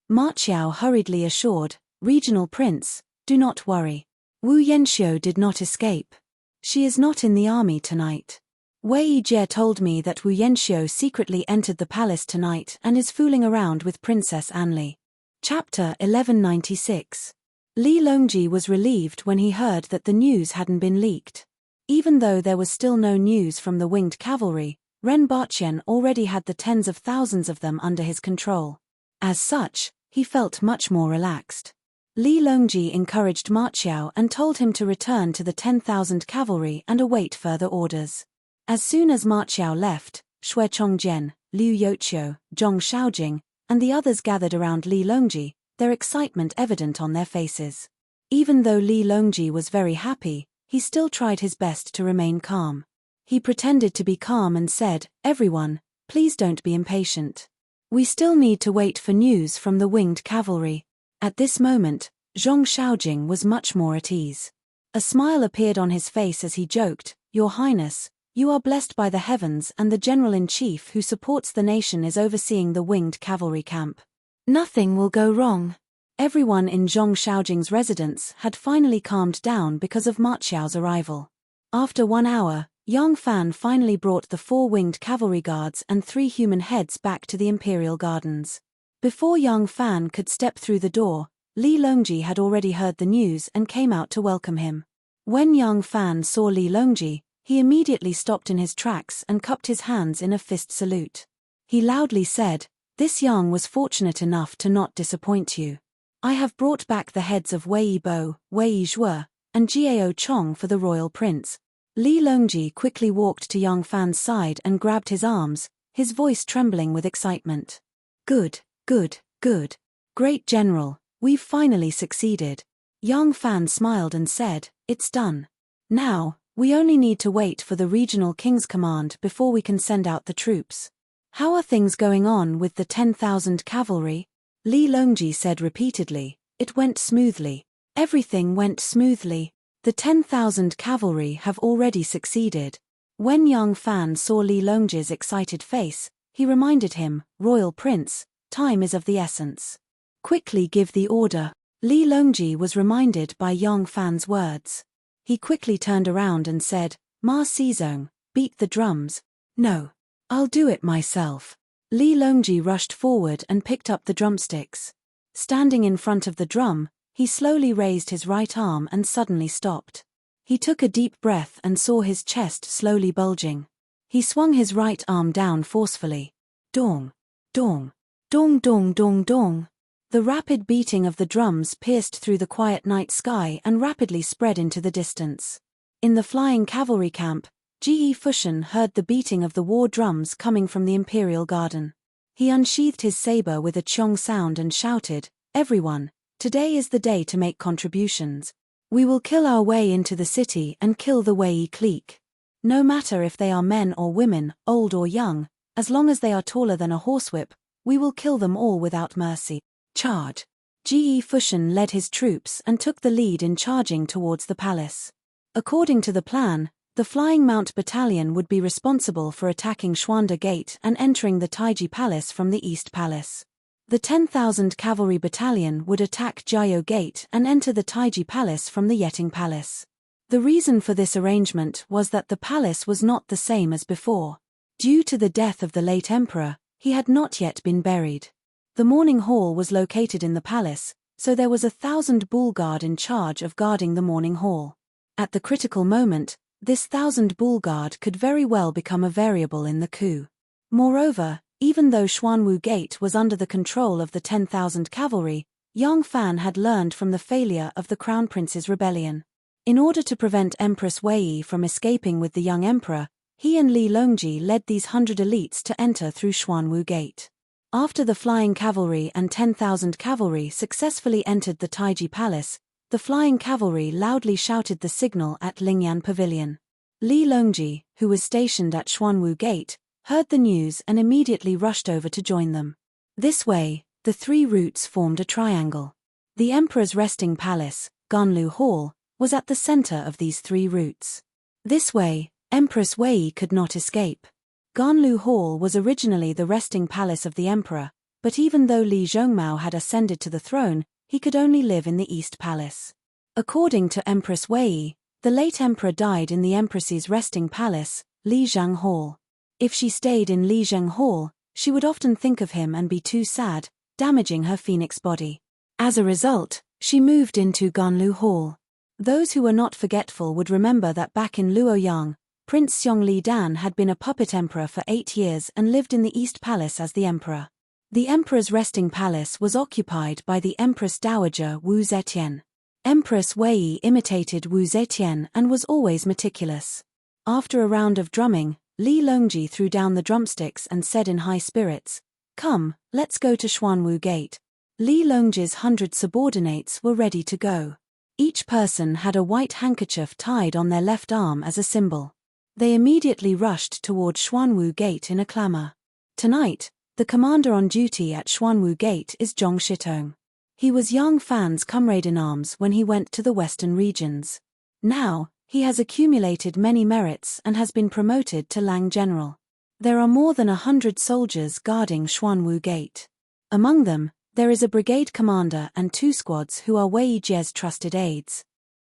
Ma Qiao hurriedly assured, "Regional Prince, do not worry. Wu Yanxiu did not escape. She is not in the army tonight. Wei Jie told me that Wu Yanxiu secretly entered the palace tonight and is fooling around with Princess Anli." Chapter 1196. Li Longji was relieved when he heard that the news hadn't been leaked. Even though there was still no news from the winged cavalry, Ren Baqian already had the tens of thousands of them under his control. As such, he felt much more relaxed. Li Longji encouraged Ma Qiao and told him to return to the 10,000 cavalry and await further orders. As soon as Ma Qiao left, Xue Chongjian, Liu Yoqiu, Zhong Shaojing, and the others gathered around Li Longji, their excitement evident on their faces. Even though Li Longji was very happy, he still tried his best to remain calm. He pretended to be calm and said, "Everyone, please don't be impatient. We still need to wait for news from the winged cavalry." At this moment, Zhong Shaojing was much more at ease. A smile appeared on his face as he joked, "Your Highness, you are blessed by the heavens and the General-in-Chief who supports the nation is overseeing the winged cavalry camp. Nothing will go wrong." Everyone in Zhong Shaojing's residence had finally calmed down because of Ma Qiao's arrival. After 1 hour, Yang Fan finally brought the 4 winged cavalry guards and 3 human heads back to the Imperial Gardens. Before Yang Fan could step through the door, Li Longji had already heard the news and came out to welcome him. When Yang Fan saw Li Longji, he immediately stopped in his tracks and cupped his hands in a fist salute. He loudly said, "This Yang was fortunate enough to not disappoint you. I have brought back the heads of Wei Bo, Wei Zhuo, and Jiao Chong for the royal prince." Li Longji quickly walked to Yang Fan's side and grabbed his arms, his voice trembling with excitement. "Good, good, good. Great General, we've finally succeeded." Yang Fan smiled and said, "It's done. Now, we only need to wait for the regional king's command before we can send out the troops." "How are things going on with the 10,000 cavalry?" Li Longji said repeatedly. "It went smoothly. Everything went smoothly. The 10,000 cavalry have already succeeded." When Yang Fan saw Li Longji's excited face, he reminded him, "Royal Prince, time is of the essence. Quickly give the order." Li Longji was reminded by Yang Fan's words. He quickly turned around and said, "Ma Xizong, beat the drums." "No. I'll do it myself." Li Longji rushed forward and picked up the drumsticks. Standing in front of the drum, he slowly raised his right arm and suddenly stopped. He took a deep breath and saw his chest slowly bulging. He swung his right arm down forcefully. Dong, dong, dong dong dong dong. The rapid beating of the drums pierced through the quiet night sky and rapidly spread into the distance. In the flying cavalry camp, Ji Fushan heard the beating of the war drums coming from the Imperial Garden. He unsheathed his saber with a chong sound and shouted, "Everyone, today is the day to make contributions. We will kill our way into the city and kill the Wei clique. No matter if they are men or women, old or young, as long as they are taller than a horsewhip, we will kill them all without mercy. Charge!" Ji Fushan led his troops and took the lead in charging towards the palace. According to the plan, the Flying Mount Battalion would be responsible for attacking Xuanda Gate and entering the Taiji Palace from the East Palace. The 10,000 Cavalry Battalion would attack Jiao Gate and enter the Taiji Palace from the Yeting Palace. The reason for this arrangement was that the palace was not the same as before. Due to the death of the late emperor, he had not yet been buried. The mourning hall was located in the palace, so there was 1,000 bull guard in charge of guarding the mourning hall. At the critical moment, this 1,000 bull guard could very well become a variable in the coup. Moreover, even though Xuanwu Gate was under the control of the 10,000 cavalry, Yang Fan had learned from the failure of the Crown Prince's rebellion. In order to prevent Empress Wei from escaping with the young emperor, he and Li Longji led these 100 elites to enter through Xuanwu Gate. After the flying cavalry and 10,000 cavalry successfully entered the Taiji Palace, the flying cavalry loudly shouted the signal at Lingyan Pavilion. Li Longji, who was stationed at Xuanwu Gate, heard the news and immediately rushed over to join them. This way, the three routes formed a triangle. The emperor's resting palace, Ganlu Hall, was at the center of these three routes. This way, Empress Wei could not escape. Ganlu Hall was originally the resting palace of the emperor, but even though Li Zhongmao had ascended to the throne, he could only live in the East Palace. According to Empress Wei, the late emperor died in the empress's resting palace, Lizhang Hall. If she stayed in Lizhang Hall, she would often think of him and be too sad, damaging her phoenix body. As a result, she moved into Ganlu Hall. Those who were not forgetful would remember that back in Luoyang, Prince Xiong Li Dan had been a puppet emperor for 8 years and lived in the East Palace as the emperor. The emperor's resting palace was occupied by the Empress Dowager Wu Zetian. Empress Wei imitated Wu Zetian and was always meticulous. After a round of drumming, Li Longji threw down the drumsticks and said in high spirits, "Come, let's go to Xuanwu Gate." Li Longji's 100 subordinates were ready to go. Each person had a white handkerchief tied on their left arm as a symbol. They immediately rushed toward Xuanwu Gate in a clamor. Tonight, the commander on duty at Xuanwu Gate is Zhong Shitong. He was Yang Fan's comrade-in-arms when he went to the western regions. Now, he has accumulated many merits and has been promoted to Lang General. There are more than 100 soldiers guarding Xuanwu Gate. Among them, there is a brigade commander and 2 squads who are Wei Jie's trusted aides.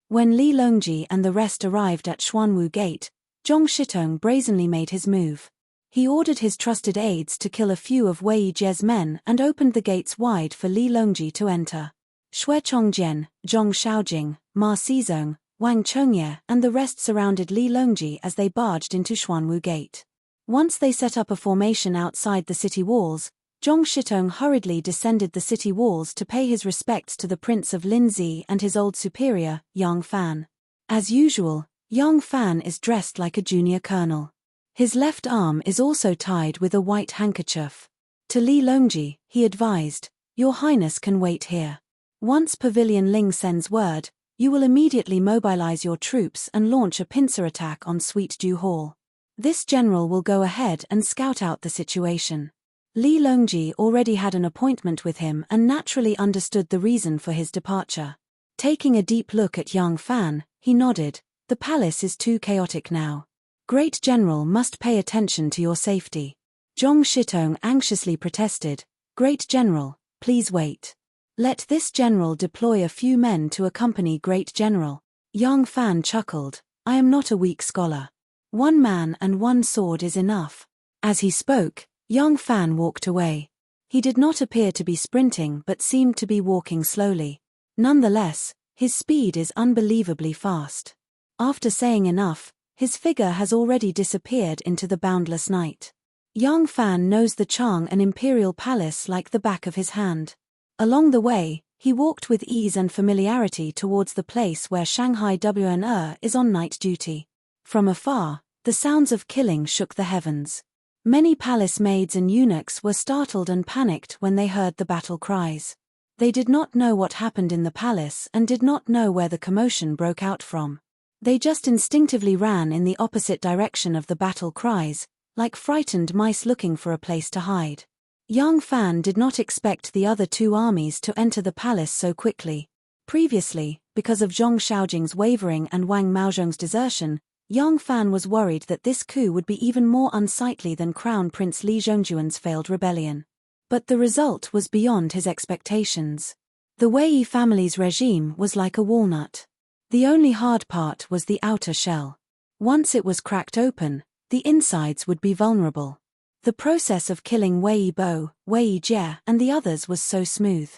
When Li Longji and the rest arrived at Xuanwu Gate, Zhong Shitong brazenly made his move. He ordered his trusted aides to kill a few of Wei Jie's men and opened the gates wide for Li Longji to enter. Xue Chongjian, Zhong Shaojing, Ma Xizong, Wang Chongye and the rest surrounded Li Longji as they barged into Xuanwu Gate. Once they set up a formation outside the city walls, Zhong Shitong hurriedly descended the city walls to pay his respects to the Prince of Linzi and his old superior, Yang Fan. As usual, Yang Fan is dressed like a junior colonel. His left arm is also tied with a white handkerchief. To Li Longji, he advised, "Your Highness can wait here. Once Pavilion Ling sends word, you will immediately mobilize your troops and launch a pincer attack on Sweet Dew Hall. This general will go ahead and scout out the situation." Li Longji already had an appointment with him and naturally understood the reason for his departure. Taking a deep look at Yang Fan, he nodded, "The palace is too chaotic now. Great General must pay attention to your safety." Zhong Shitong anxiously protested, "Great General, please wait. Let this general deploy a few men to accompany Great General." Yang Fan chuckled, "I am not a weak scholar. 1 man and 1 sword is enough." As he spoke, Yang Fan walked away. He did not appear to be sprinting but seemed to be walking slowly. Nonetheless, his speed is unbelievably fast. After saying enough, his figure has already disappeared into the boundless night. Yang Fan knows the Chang and Imperial Palace like the back of his hand. Along the way, he walked with ease and familiarity towards the place where Shanghai WNR is on night duty. From afar, the sounds of killing shook the heavens. Many palace maids and eunuchs were startled and panicked when they heard the battle cries. They did not know what happened in the palace and did not know where the commotion broke out from. They just instinctively ran in the opposite direction of the battle cries, like frightened mice looking for a place to hide. Yang Fan did not expect the other 2 armies to enter the palace so quickly. Previously, because of Zhong Shaojing's wavering and Wang Maozhong's desertion, Yang Fan was worried that this coup would be even more unsightly than Crown Prince Li Zhongjuan's failed rebellion. But the result was beyond his expectations. The Wei family's regime was like a walnut. The only hard part was the outer shell. Once it was cracked open, the insides would be vulnerable. The process of killing Wei Bo, Wei Jie and the others was so smooth.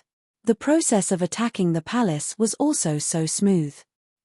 The process of attacking the palace was also so smooth.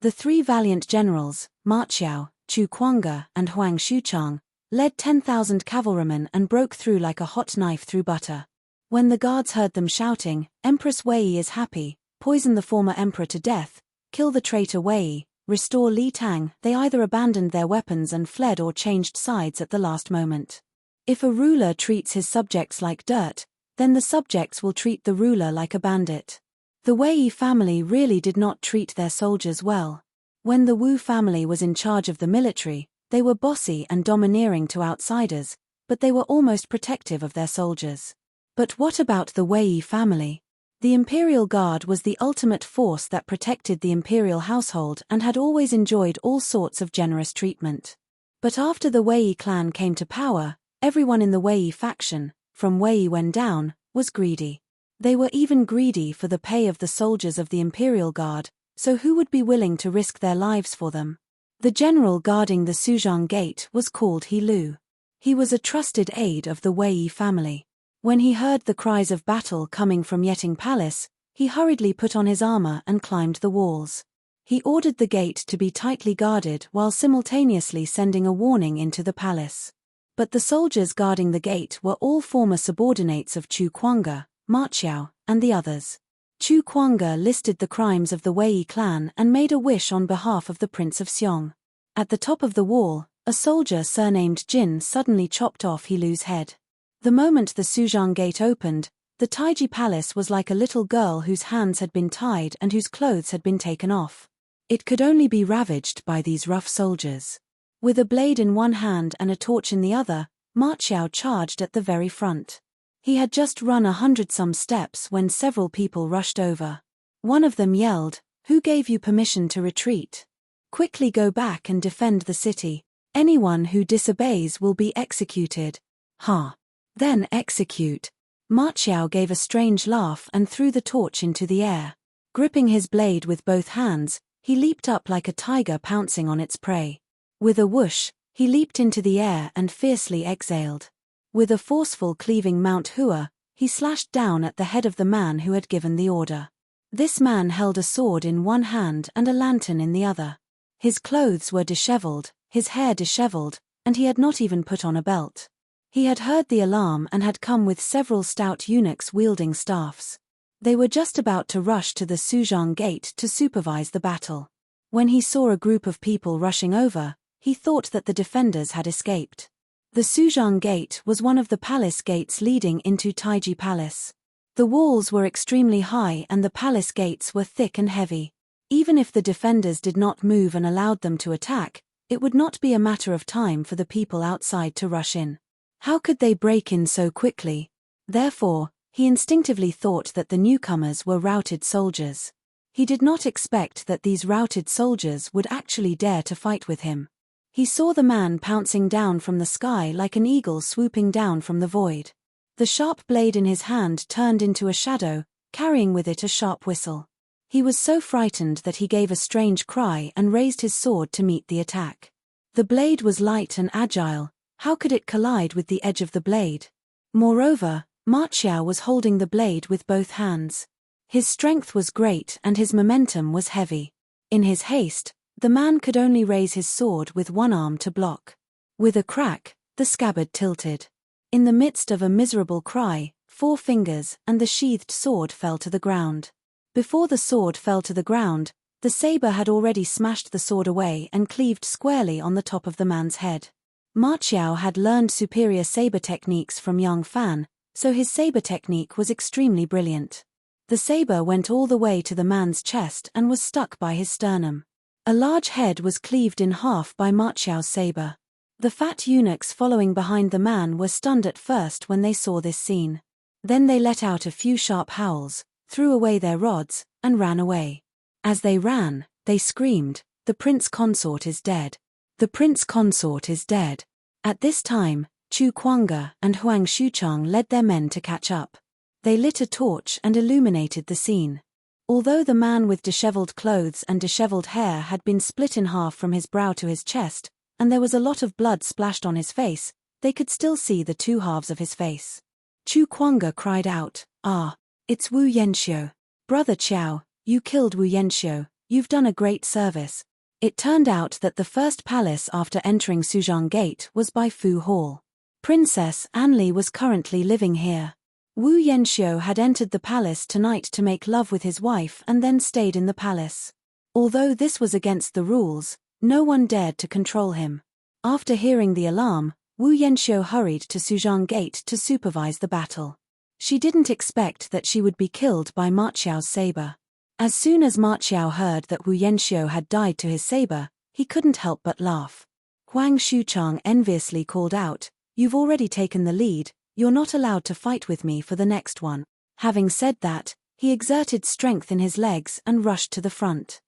The 3 valiant generals, Ma Qiao, Chu Kuanga and Huang Xuchang, led 10,000 cavalrymen and broke through like a hot knife through butter. When the guards heard them shouting, "Empress Wei is happy, poison the former emperor to death, kill the traitor Wei, restore Li Tang," they either abandoned their weapons and fled or changed sides at the last moment. If a ruler treats his subjects like dirt, then the subjects will treat the ruler like a bandit. The Wei family really did not treat their soldiers well. When the Wu family was in charge of the military, they were bossy and domineering to outsiders, but they were almost protective of their soldiers. But what about the Wei family? The Imperial Guard was the ultimate force that protected the imperial household and had always enjoyed all sorts of generous treatment. But after the Wei clan came to power, everyone in the Wei faction, from Wei Wen down, was greedy. They were even greedy for the pay of the soldiers of the Imperial Guard, so who would be willing to risk their lives for them? The general guarding the Suzhang Gate was called He Lu. He was a trusted aide of the Wei family. When he heard the cries of battle coming from Yeting Palace, he hurriedly put on his armor and climbed the walls. He ordered the gate to be tightly guarded while simultaneously sending a warning into the palace. But the soldiers guarding the gate were all former subordinates of Chu Kuanga, Ma Qiao, and the others. Chu Kuanga listed the crimes of the Wei clan and made a wish on behalf of the Prince of Xiong. At the top of the wall, a soldier surnamed Jin suddenly chopped off He Lu's head. The moment the Suzhang Gate opened, the Taiji Palace was like a little girl whose hands had been tied and whose clothes had been taken off. It could only be ravaged by these rough soldiers. With a blade in one hand and a torch in the other, Ma Qiao charged at the very front. He had just run 100-some steps when several people rushed over. One of them yelled, "Who gave you permission to retreat? Quickly go back and defend the city. Anyone who disobeys will be executed." "Ha! Then execute." Ma Qiao gave a strange laugh and threw the torch into the air. Gripping his blade with both hands, he leaped up like a tiger pouncing on its prey. With a whoosh, he leaped into the air and fiercely exhaled. With a forceful cleaving Mount Hua, he slashed down at the head of the man who had given the order. This man held a sword in one hand and a lantern in the other. His clothes were disheveled, his hair disheveled, and he had not even put on a belt. He had heard the alarm and had come with several stout eunuchs wielding staffs. They were just about to rush to the Suzhang Gate to supervise the battle. When he saw a group of people rushing over, he thought that the defenders had escaped. The Suzhang Gate was one of the palace gates leading into Taiji Palace. The walls were extremely high and the palace gates were thick and heavy. Even if the defenders did not move and allowed them to attack, it would not be a matter of time for the people outside to rush in. How could they break in so quickly? Therefore, he instinctively thought that the newcomers were routed soldiers. He did not expect that these routed soldiers would actually dare to fight with him. He saw the man pouncing down from the sky like an eagle swooping down from the void. The sharp blade in his hand turned into a shadow, carrying with it a sharp whistle. He was so frightened that he gave a strange cry and raised his sword to meet the attack. The blade was light and agile. How could it collide with the edge of the blade? Moreover, Ma Qiao was holding the blade with both hands. His strength was great and his momentum was heavy. In his haste, the man could only raise his sword with one arm to block. With a crack, the scabbard tilted. In the midst of a miserable cry, 4 fingers and the sheathed sword fell to the ground. Before the sword fell to the ground, the saber had already smashed the sword away and cleaved squarely on the top of the man's head. Ma Qiao had learned superior saber techniques from Yang Fan, so his saber technique was extremely brilliant. The saber went all the way to the man's chest and was stuck by his sternum. A large head was cleaved in half by Ma Qiao's saber. The fat eunuchs following behind the man were stunned at first when they saw this scene. Then they let out a few sharp howls, threw away their rods, and ran away. As they ran, they screamed, "The prince consort is dead! The prince consort is dead!" At this time, Chu Kuanga and Huang Xuchang led their men to catch up. They lit a torch and illuminated the scene. Although the man with disheveled clothes and disheveled hair had been split in half from his brow to his chest, and there was a lot of blood splashed on his face, they could still see the 2 halves of his face. Chu Kuanga cried out, "Ah, it's Wu Yanxiu. Brother Qiao, you killed Wu Yanxiu, you've done a great service. It turned out that the first palace after entering Suzhang Gate was by Fu Hall. Princess Anli was currently living here. Wu Yanxiu had entered the palace tonight to make love with his wife and then stayed in the palace. Although this was against the rules, no one dared to control him. After hearing the alarm, Wu Yanxiu hurried to Suzhang Gate to supervise the battle. She didn't expect that she would be killed by Ma Qiao's saber. As soon as Ma Qiao heard that Wu Yanxiu had died to his saber, he couldn't help but laugh. Huang Xuchang enviously called out, "You've already taken the lead, you're not allowed to fight with me for the next one." Having said that, he exerted strength in his legs and rushed to the front.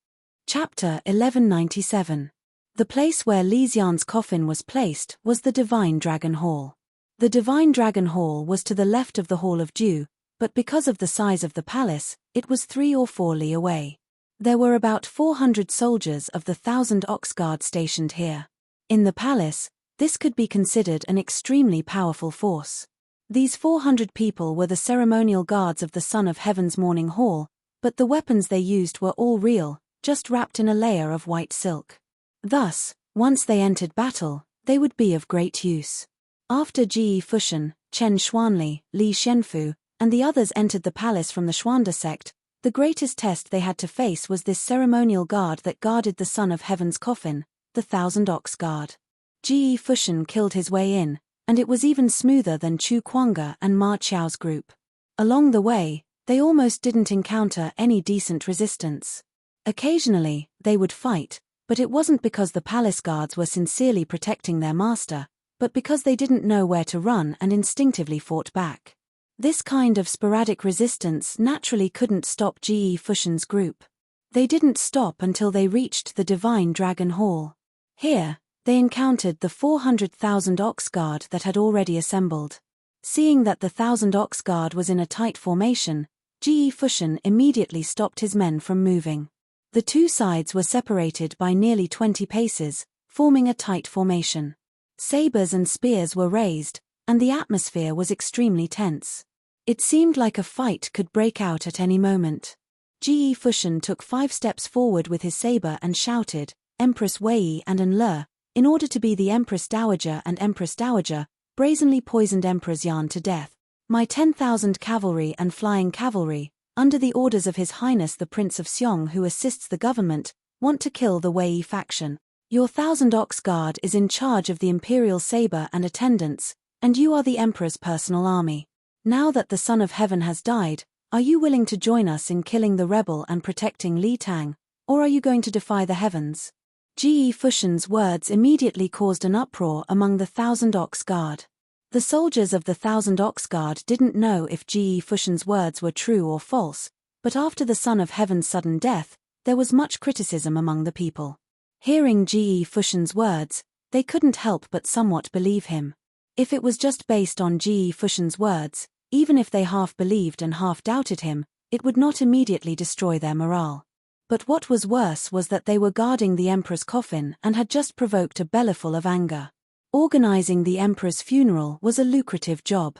Chapter 1197. The place where Li Xian's coffin was placed was the Divine Dragon Hall. The Divine Dragon Hall was to the left of the Hall of Dew, but because of the size of the palace, it was 3 or 4 li away. There were about 400 soldiers of the 1,000 Ox Guard stationed here. In the palace, this could be considered an extremely powerful force. These 400 people were the ceremonial guards of the Son of Heaven's Morning Hall, but the weapons they used were all real, just wrapped in a layer of white silk. Thus, once they entered battle, they would be of great use. After Ji Fushan, Chen Xuanli, Li Shenfu, and the others entered the palace from the Xuanda sect, the greatest test they had to face was this ceremonial guard that guarded the Son of Heaven's coffin, the 1,000 Ox Guard. Ji Fushan killed his way in, and it was even smoother than Chu Kuanga and Ma Qiao's group. Along the way, they almost didn't encounter any decent resistance. Occasionally, they would fight, but it wasn't because the palace guards were sincerely protecting their master, but because they didn't know where to run and instinctively fought back. This kind of sporadic resistance naturally couldn't stop Ji Fushan's group. They didn't stop until they reached the Divine Dragon Hall. Here, they encountered the 400,000 Ox Guard that had already assembled. Seeing that the 1,000 Ox Guard was in a tight formation, Ji Fushan immediately stopped his men from moving. The two sides were separated by nearly 20 paces, forming a tight formation. Sabers and spears were raised, and the atmosphere was extremely tense. It seemed like a fight could break out at any moment. Ji Fushan took 5 steps forward with his saber and shouted, "Empress Wei and Enle," in order to be the Empress Dowager, and Empress Dowager brazenly poisoned Emperor Yan to death. "My 10,000 cavalry and flying cavalry, under the orders of His Highness the Prince of Xiong who assists the government, want to kill the Wei faction. Your 1,000 Ox Guard is in charge of the Imperial Saber and attendants, and you are the Emperor's personal army. Now that the Son of Heaven has died, are you willing to join us in killing the rebel and protecting Li Tang, or are you going to defy the heavens?" Ji Fushan's words immediately caused an uproar among the 1,000 Ox Guard. The soldiers of the 1,000 Ox Guard didn't know if Ji Fushan's words were true or false, but after the Son of Heaven's sudden death, there was much criticism among the people. Hearing Ji Fushan's words, they couldn't help but somewhat believe him. If it was just based on Ji Fushan's words, even if they half believed and half doubted him, it would not immediately destroy their morale. But what was worse was that they were guarding the Emperor's coffin and had just provoked a bellyful of anger. Organizing the Emperor's funeral was a lucrative job.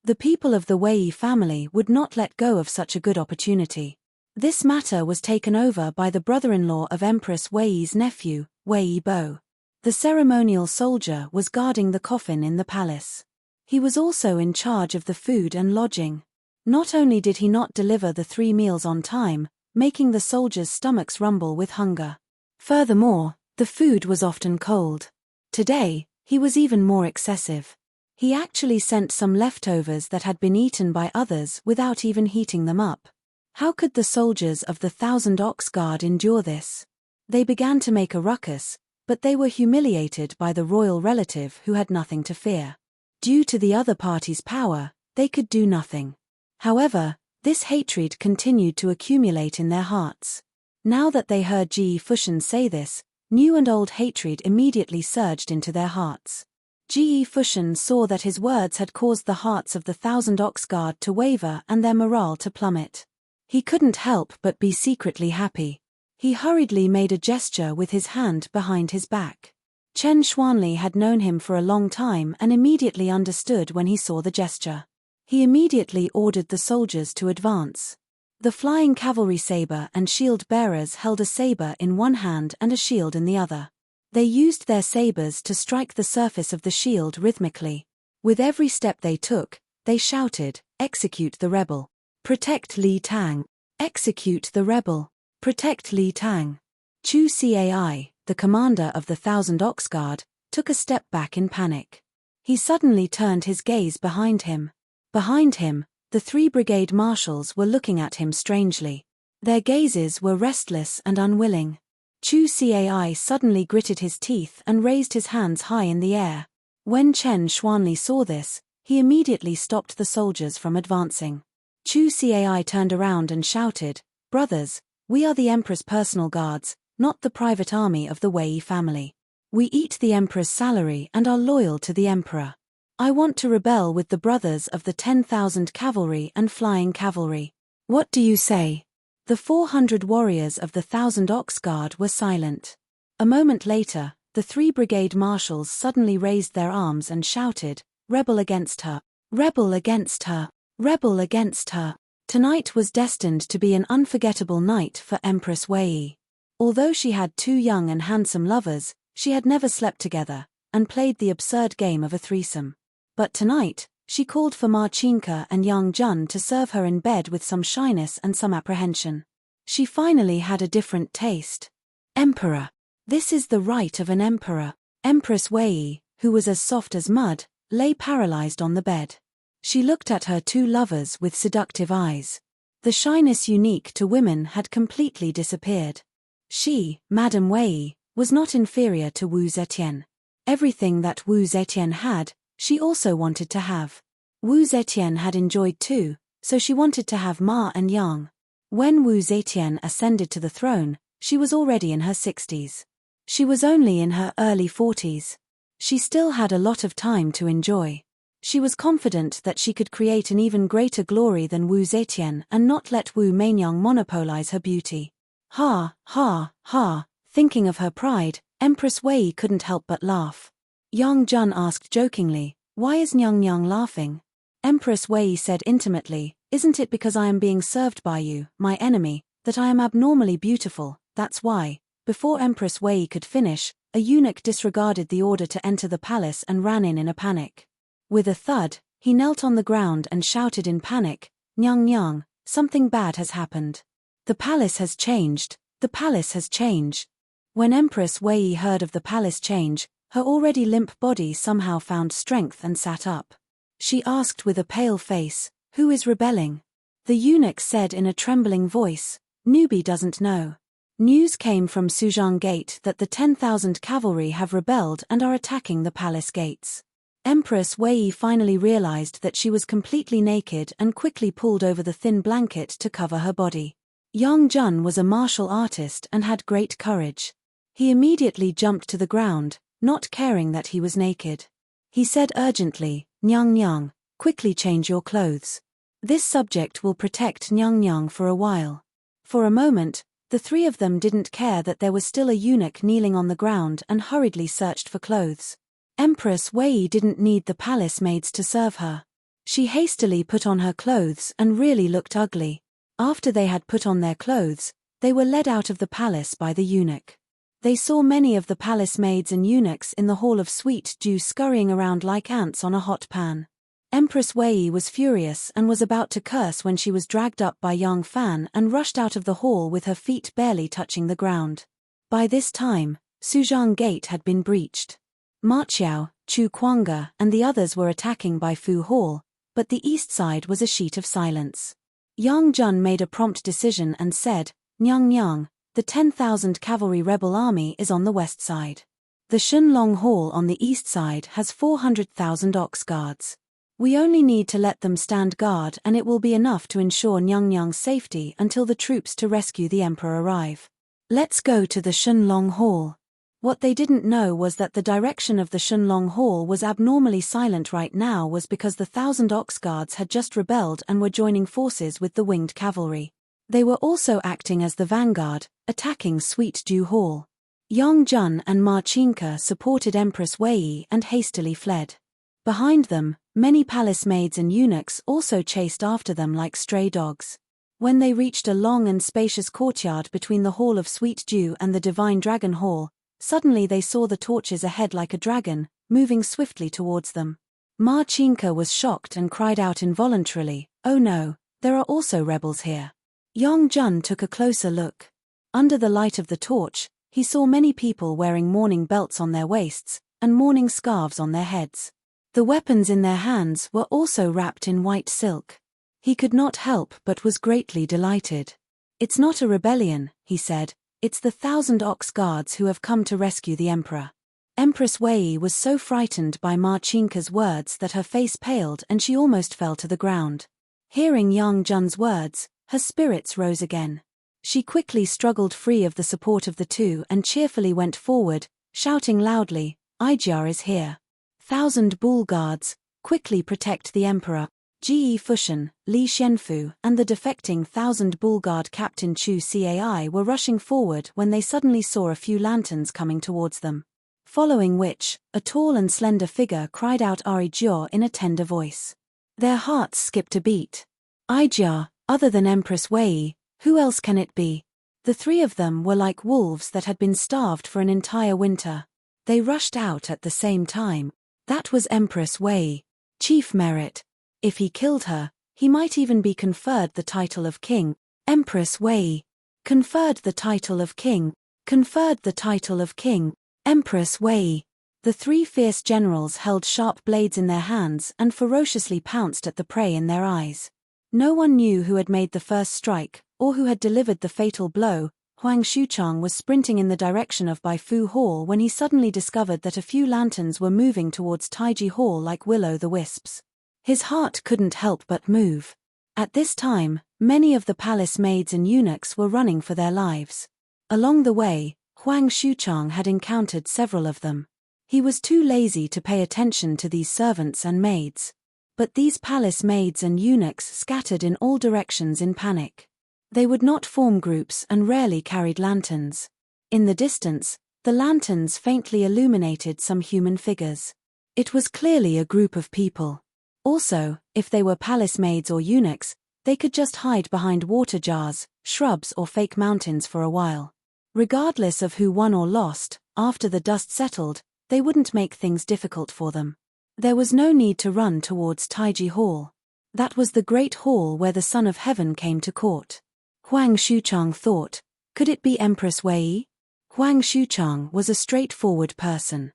The people of the Wei family would not let go of such a good opportunity. This matter was taken over by the brother-in-law of Empress Wei's nephew, Wei Bo. The ceremonial soldier was guarding the coffin in the palace. He was also in charge of the food and lodging. Not only did he not deliver the 3 meals on time, making the soldiers' stomachs rumble with hunger. Furthermore, the food was often cold. Today, he was even more excessive. He actually sent some leftovers that had been eaten by others without even heating them up. How could the soldiers of the 1,000 Ox Guard endure this? They began to make a ruckus, but they were humiliated by the royal relative who had nothing to fear. Due to the other party's power, they could do nothing. However, this hatred continued to accumulate in their hearts. Now that they heard Ji Fushan say this, new and old hatred immediately surged into their hearts. Ji Fushan saw that his words had caused the hearts of the 1,000 Ox Guard to waver and their morale to plummet. He couldn't help but be secretly happy. He hurriedly made a gesture with his hand behind his back. Chen Xuanli had known him for a long time and immediately understood when he saw the gesture. He immediately ordered the soldiers to advance. The flying cavalry saber and shield bearers held a saber in one hand and a shield in the other. They used their sabers to strike the surface of the shield rhythmically. With every step they took, they shouted, "Execute the rebel! Protect Li Tang! Execute the rebel! Protect Li Tang!" Chu Cai, the commander of the 1,000 Ox Guard, took a step back in panic. He suddenly turned his gaze behind him. Behind him, the 3 brigade marshals were looking at him strangely. Their gazes were restless and unwilling. Chu Cai suddenly gritted his teeth and raised his hands high in the air. When Chen Xuanli saw this, he immediately stopped the soldiers from advancing. Chu Cai turned around and shouted, "Brothers, we are the Emperor's personal guards, not the private army of the Wei family. We eat the Emperor's salary and are loyal to the Emperor. I want to rebel with the brothers of the 10,000 cavalry and flying cavalry. What do you say?" The 400 warriors of the 1,000 Ox Guard were silent. A moment later, the 3 brigade marshals suddenly raised their arms and shouted, "Rebel against her! Rebel against her! Rebel against her!" Tonight was destined to be an unforgettable night for Empress Wei. Although she had 2 young and handsome lovers, she had never slept together, and played the absurd game of a threesome. But tonight, she called for Ma Qingke and Yang Jun to serve her in bed with some shyness and some apprehension. She finally had a different taste. Emperor. This is the right of an emperor. Empress Wei, who was as soft as mud, lay paralyzed on the bed. She looked at her 2 lovers with seductive eyes. The shyness unique to women had completely disappeared. She, Madame Wei, was not inferior to Wu Zetian. Everything that Wu Zetian had, she also wanted to have. Wu Zetian had enjoyed too, so she wanted to have Ma and Yang. When Wu Zetian ascended to the throne, she was already in her 60s. She was only in her early 40s. She still had a lot of time to enjoy. She was confident that she could create an even greater glory than Wu Zetian and not let Wu Meinyang monopolize her beauty. Ha, ha, ha, thinking of her pride, Empress Wei couldn't help but laugh. Yang Jun asked jokingly, "Why is Nyang Nyang laughing?" Empress Wei said intimately, "Isn't it because I am being served by you, my enemy, that I am abnormally beautiful, that's why." Before Empress Wei could finish, a eunuch disregarded the order to enter the palace and ran in a panic. With a thud, he knelt on the ground and shouted in panic, "Nyang Nyang, something bad has happened. The palace has changed, the palace has changed." When Empress Wei heard of the palace change, her already limp body somehow found strength and sat up. She asked with a pale face, "Who is rebelling?" The eunuch said in a trembling voice, "Newbie doesn't know." News came from Suzhang Gate that the 10,000 cavalry have rebelled and are attacking the palace gates. Empress Wei finally realized that she was completely naked and quickly pulled over the thin blanket to cover her body. Yang Jun was a martial artist and had great courage. He immediately jumped to the ground, not caring that he was naked. He said urgently, "Nyang Nyang, quickly change your clothes. This subject will protect Nyang Nyang for a while." For a moment, the 3 of them didn't care that there was still a eunuch kneeling on the ground and hurriedly searched for clothes. Empress Wei didn't need the palace maids to serve her. She hastily put on her clothes and really looked ugly. After they had put on their clothes, they were led out of the palace by the eunuch. They saw many of the palace maids and eunuchs in the hall of sweet dew scurrying around like ants on a hot pan. Empress Wei was furious and was about to curse when she was dragged up by Yang Fan and rushed out of the hall with her feet barely touching the ground. By this time, Suzhang Gate had been breached. Ma Qiao, Chu Kuanga and the others were attacking by Fu Hall, but the east side was a sheet of silence. Yang Jun made a prompt decision and said, "Nyang Nyang, the 10,000 cavalry rebel army is on the west side. The Shunlong Hall on the east side has 400,000 ox guards. We only need to let them stand guard and it will be enough to ensure Nyang Nyang's safety until the troops to rescue the emperor arrive. Let's go to the Shunlong Hall." What they didn't know was that the direction of the Shunlong Hall was abnormally silent right now was because the 1,000 ox guards had just rebelled and were joining forces with the winged cavalry. They were also acting as the vanguard, attacking Sweet Dew Hall. Yang Jun and Ma Qingke supported Empress Wei and hastily fled. Behind them, many palace maids and eunuchs also chased after them like stray dogs. When they reached a long and spacious courtyard between the Hall of Sweet Dew and the Divine Dragon Hall, suddenly they saw the torches ahead like a dragon, moving swiftly towards them. Marchinka was shocked and cried out involuntarily, "Oh no, there are also rebels here." Yongjun took a closer look. Under the light of the torch, he saw many people wearing mourning belts on their waists, and mourning scarves on their heads. The weapons in their hands were also wrapped in white silk. He could not help but was greatly delighted. "It's not a rebellion," he said, "it's the 1,000 ox guards who have come to rescue the emperor." Empress Wei was so frightened by Marchinka's words that her face paled and she almost fell to the ground. Hearing Yongjun's words, her spirits rose again. She quickly struggled free of the support of the two and cheerfully went forward, shouting loudly, "Ijia is here. 1,000 bull guards, quickly protect the emperor." Ge Fushan, Li Xianfu, and the defecting 1,000 bull guard Captain Chu Cai were rushing forward when they suddenly saw a few lanterns coming towards them. Following which, a tall and slender figure cried out Arijia in a tender voice. Their hearts skipped a beat. Ijia, other than Empress Wei, who else can it be? The three of them were like wolves that had been starved for an entire winter. They rushed out at the same time. That was Empress Wei. Chief merit. If he killed her, he might even be conferred the title of king. Empress Wei. Conferred the title of king. Conferred the title of king. Empress Wei. The three fierce generals held sharp blades in their hands and ferociously pounced at the prey in their eyes. No one knew who had made the first strike, or who had delivered the fatal blow. Huang Xuchang was sprinting in the direction of Baifu Hall when he suddenly discovered that a few lanterns were moving towards Taiji Hall like will-o'-the-wisps. His heart couldn't help but move. At this time, many of the palace maids and eunuchs were running for their lives. Along the way, Huang Xuchang had encountered several of them. He was too lazy to pay attention to these servants and maids. But these palace maids and eunuchs scattered in all directions in panic. They would not form groups and rarely carried lanterns. In the distance, the lanterns faintly illuminated some human figures. It was clearly a group of people. Also, if they were palace maids or eunuchs, they could just hide behind water jars, shrubs or fake mountains for a while. Regardless of who won or lost, after the dust settled, they wouldn't make things difficult for them. There was no need to run towards Taiji Hall. That was the great hall where the Son of Heaven came to court. Huang Xuchang thought, could it be Empress Wei? Huang Xuchang was a straightforward person.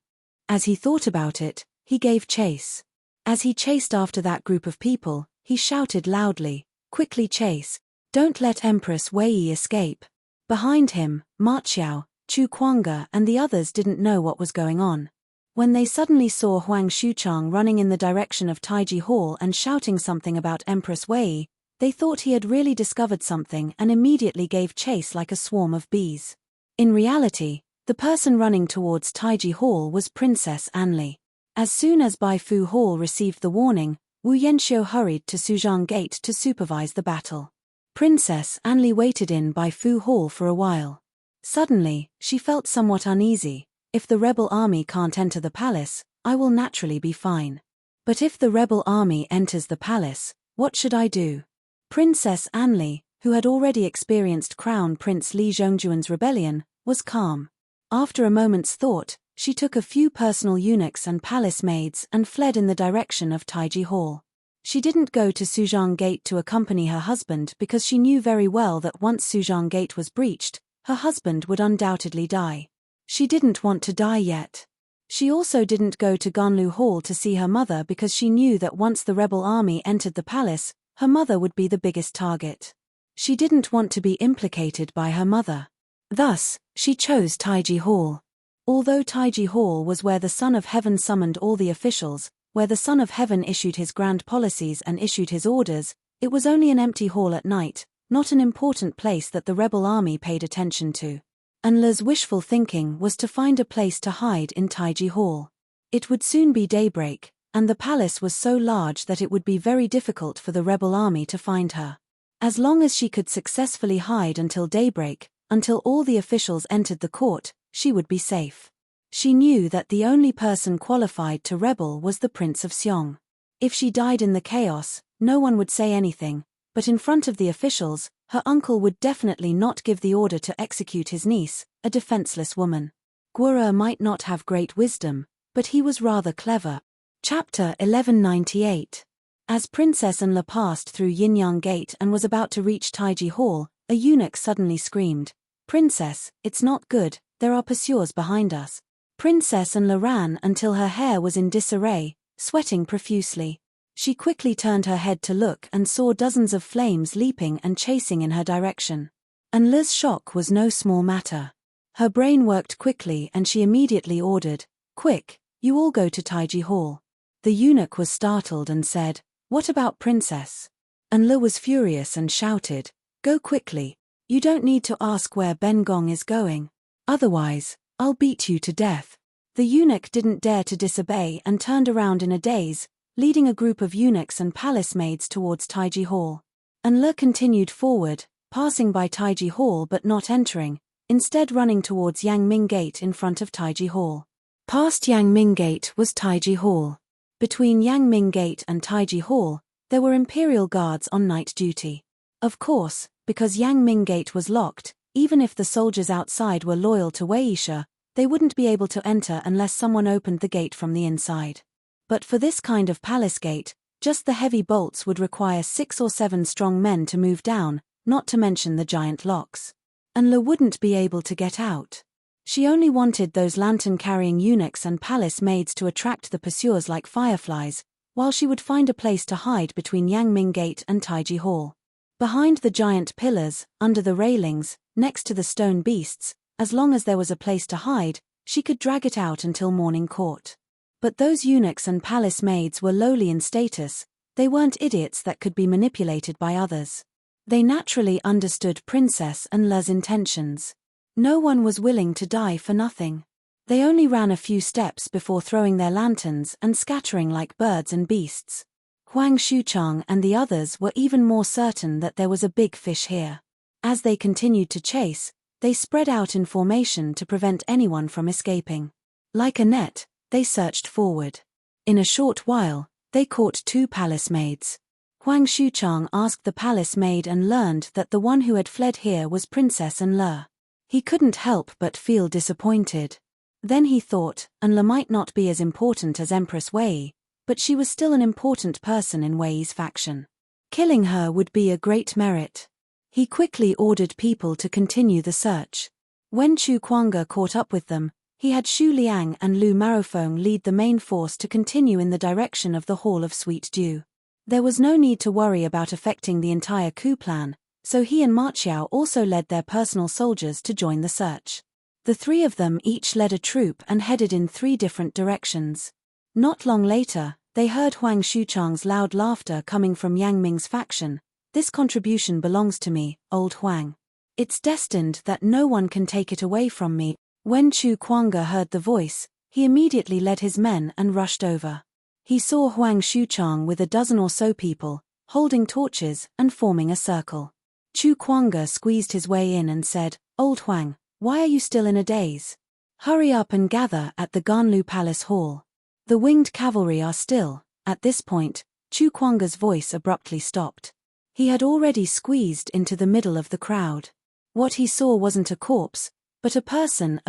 As he thought about it, he gave chase. As he chased after that group of people, he shouted loudly, "Quickly chase! Don't let Empress Wei escape!" Behind him, Ma Qiao, Chu Kuanga and the others didn't know what was going on. When they suddenly saw Huang Xuchang running in the direction of Taiji Hall and shouting something about Empress Wei, they thought he had really discovered something and immediately gave chase like a swarm of bees. In reality, the person running towards Taiji Hall was Princess Anli. As soon as Baifu Hall received the warning, Wu Yanxiu hurried to Suzhang Gate to supervise the battle. Princess Anli waited in Baifu Hall for a while. Suddenly, she felt somewhat uneasy. If the rebel army can't enter the palace, I will naturally be fine. But if the rebel army enters the palace, what should I do? Princess Anli, who had already experienced Crown Prince Li Zhongjuan's rebellion, was calm. After a moment's thought, she took a few personal eunuchs and palace maids and fled in the direction of Taiji Hall. She didn't go to Suzhang Gate to accompany her husband because she knew very well that once Suzhang Gate was breached, her husband would undoubtedly die. She didn't want to die yet. She also didn't go to Ganlu Hall to see her mother because she knew that once the rebel army entered the palace, her mother would be the biggest target. She didn't want to be implicated by her mother. Thus, she chose Taiji Hall. Although Taiji Hall was where the Son of Heaven summoned all the officials, where the Son of Heaven issued his grand policies and issued his orders, it was only an empty hall at night, not an important place that the rebel army paid attention to. Anla's wishful thinking was to find a place to hide in Taiji Hall. It would soon be daybreak, and the palace was so large that it would be very difficult for the rebel army to find her. As long as she could successfully hide until daybreak, until all the officials entered the court, she would be safe. She knew that the only person qualified to rebel was the Prince of Xiong. If she died in the chaos, no one would say anything, But in front of the officials, her uncle would definitely not give the order to execute his niece, a defenseless woman. Gwura might not have great wisdom, but he was rather clever. Chapter 1198. As Princess Enla passed through Yinyang Gate and was about to reach Taiji Hall, a eunuch suddenly screamed, "Princess, it's not good, there are pursuers behind us." Princess Enla ran until her hair was in disarray, sweating profusely. She quickly turned her head to look and saw dozens of flames leaping and chasing in her direction. Enla's shock was no small matter. Her brain worked quickly and she immediately ordered, "Quick, you all go to Taiji Hall." The eunuch was startled and said, "What about Princess?" Enla was furious and shouted, "Go quickly. You don't need to ask where Ben Gong is going. Otherwise, I'll beat you to death." The eunuch didn't dare to disobey and turned around in a daze, leading a group of eunuchs and palace maids towards Taiji Hall. Enla continued forward, passing by Taiji Hall but not entering, instead running towards Yangming Gate in front of Taiji Hall. Past Yangming Gate was Taiji Hall. Between Yangming Gate and Taiji Hall, there were imperial guards on night duty. Of course, because Yangming Gate was locked, even if the soldiers outside were loyal to Weisha, they wouldn't be able to enter unless someone opened the gate from the inside. But for this kind of palace gate, just the heavy bolts would require 6 or 7 strong men to move down, not to mention the giant locks. Enla wouldn't be able to get out. She only wanted those lantern-carrying eunuchs and palace maids to attract the pursuers like fireflies, while she would find a place to hide between Yangming Gate and Taiji Hall. Behind the giant pillars, under the railings, next to the stone beasts, as long as there was a place to hide, she could drag it out until morning caught. But those eunuchs and palace maids were lowly in status, they weren't idiots that could be manipulated by others. They naturally understood Princess Enla's intentions. No one was willing to die for nothing. They only ran a few steps before throwing their lanterns and scattering like birds and beasts. Huang Xuchang and the others were even more certain that there was a big fish here. As they continued to chase, they spread out in formation to prevent anyone from escaping. Like a net, they searched forward. In a short while, they caught 2 palace maids. Huang Xuchang asked the palace maid and learned that the one who had fled here was Princess Enla. He couldn't help but feel disappointed. Then he thought, Enla might not be as important as Empress Wei, but she was still an important person in Wei's faction. Killing her would be a great merit. He quickly ordered people to continue the search. When Chu Kuanga caught up with them, he had Xu Liang and Lu Marofeng lead the main force to continue in the direction of the Hall of Sweet Dew. There was no need to worry about affecting the entire coup plan, so he and Ma Qiao also led their personal soldiers to join the search. The 3 of them each led a troop and headed in 3 different directions. Not long later, they heard Huang Xuchang's loud laughter coming from Yang Ming's faction. "This contribution belongs to me, old Huang. It's destined that no one can take it away from me." When Chu Kuanga heard the voice, he immediately led his men and rushed over. He saw Huang Xuchang with a dozen or so people, holding torches and forming a circle. Chu Kuanga squeezed his way in and said, "Old Huang, why are you still in a daze? Hurry up and gather at the Ganlu Palace Hall. The winged cavalry are still." At this point, Chu Kuanga's voice abruptly stopped. He had already squeezed into the middle of the crowd. What he saw wasn't a corpse, but a person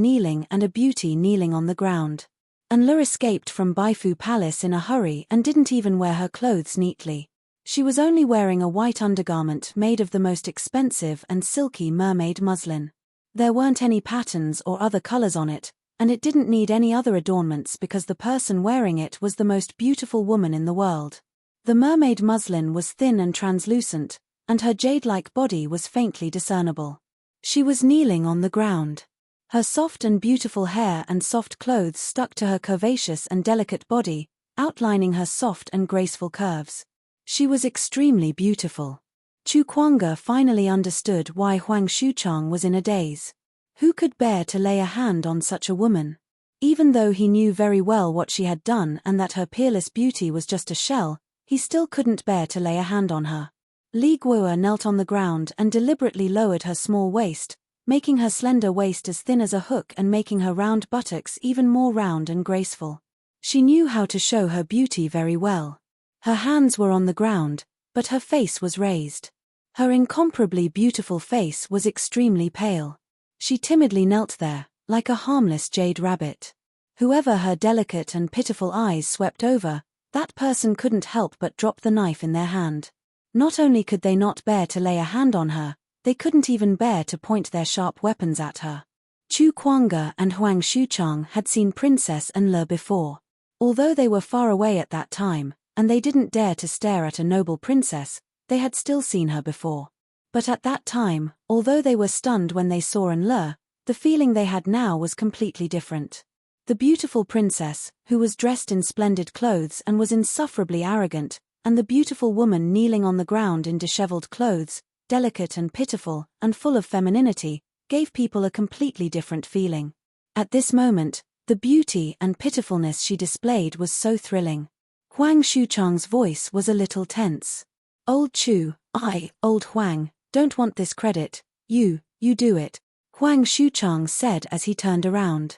kneeling and a beauty kneeling on the ground. Enla escaped from Baifu Palace in a hurry and didn't even wear her clothes neatly. She was only wearing a white undergarment made of the most expensive and silky mermaid muslin. There weren't any patterns or other colors on it, and it didn't need any other adornments because the person wearing it was the most beautiful woman in the world. The mermaid muslin was thin and translucent, and her jade-like body was faintly discernible. She was kneeling on the ground. Her soft and beautiful hair and soft clothes stuck to her curvaceous and delicate body, outlining her soft and graceful curves. She was extremely beautiful. Chu Kuanga finally understood why Huang Xuchang was in a daze. Who could bear to lay a hand on such a woman? Even though he knew very well what she had done and that her peerless beauty was just a shell, he still couldn't bear to lay a hand on her. Li Guo knelt on the ground and deliberately lowered her small waist, making her slender waist as thin as a hook and making her round buttocks even more round and graceful. She knew how to show her beauty very well. Her hands were on the ground, but her face was raised. Her incomparably beautiful face was extremely pale. She timidly knelt there, like a harmless jade rabbit. Whoever her delicate and pitiful eyes swept over, that person couldn't help but drop the knife in their hand. Not only could they not bear to lay a hand on her, they couldn't even bear to point their sharp weapons at her. Chu Kuanga and Huang Xuchang had seen Princess Enle before. Although they were far away at that time, and they didn't dare to stare at a noble princess, they had still seen her before. But at that time, although they were stunned when they saw Enle, the feeling they had now was completely different. The beautiful princess, who was dressed in splendid clothes and was insufferably arrogant, and the beautiful woman kneeling on the ground in disheveled clothes, delicate and pitiful, and full of femininity, gave people a completely different feeling. At this moment, the beauty and pitifulness she displayed was so thrilling. Huang Xuchang's voice was a little tense. Old Chu, old Huang, don't want this credit, you do it, Huang Xuchang said as he turned around.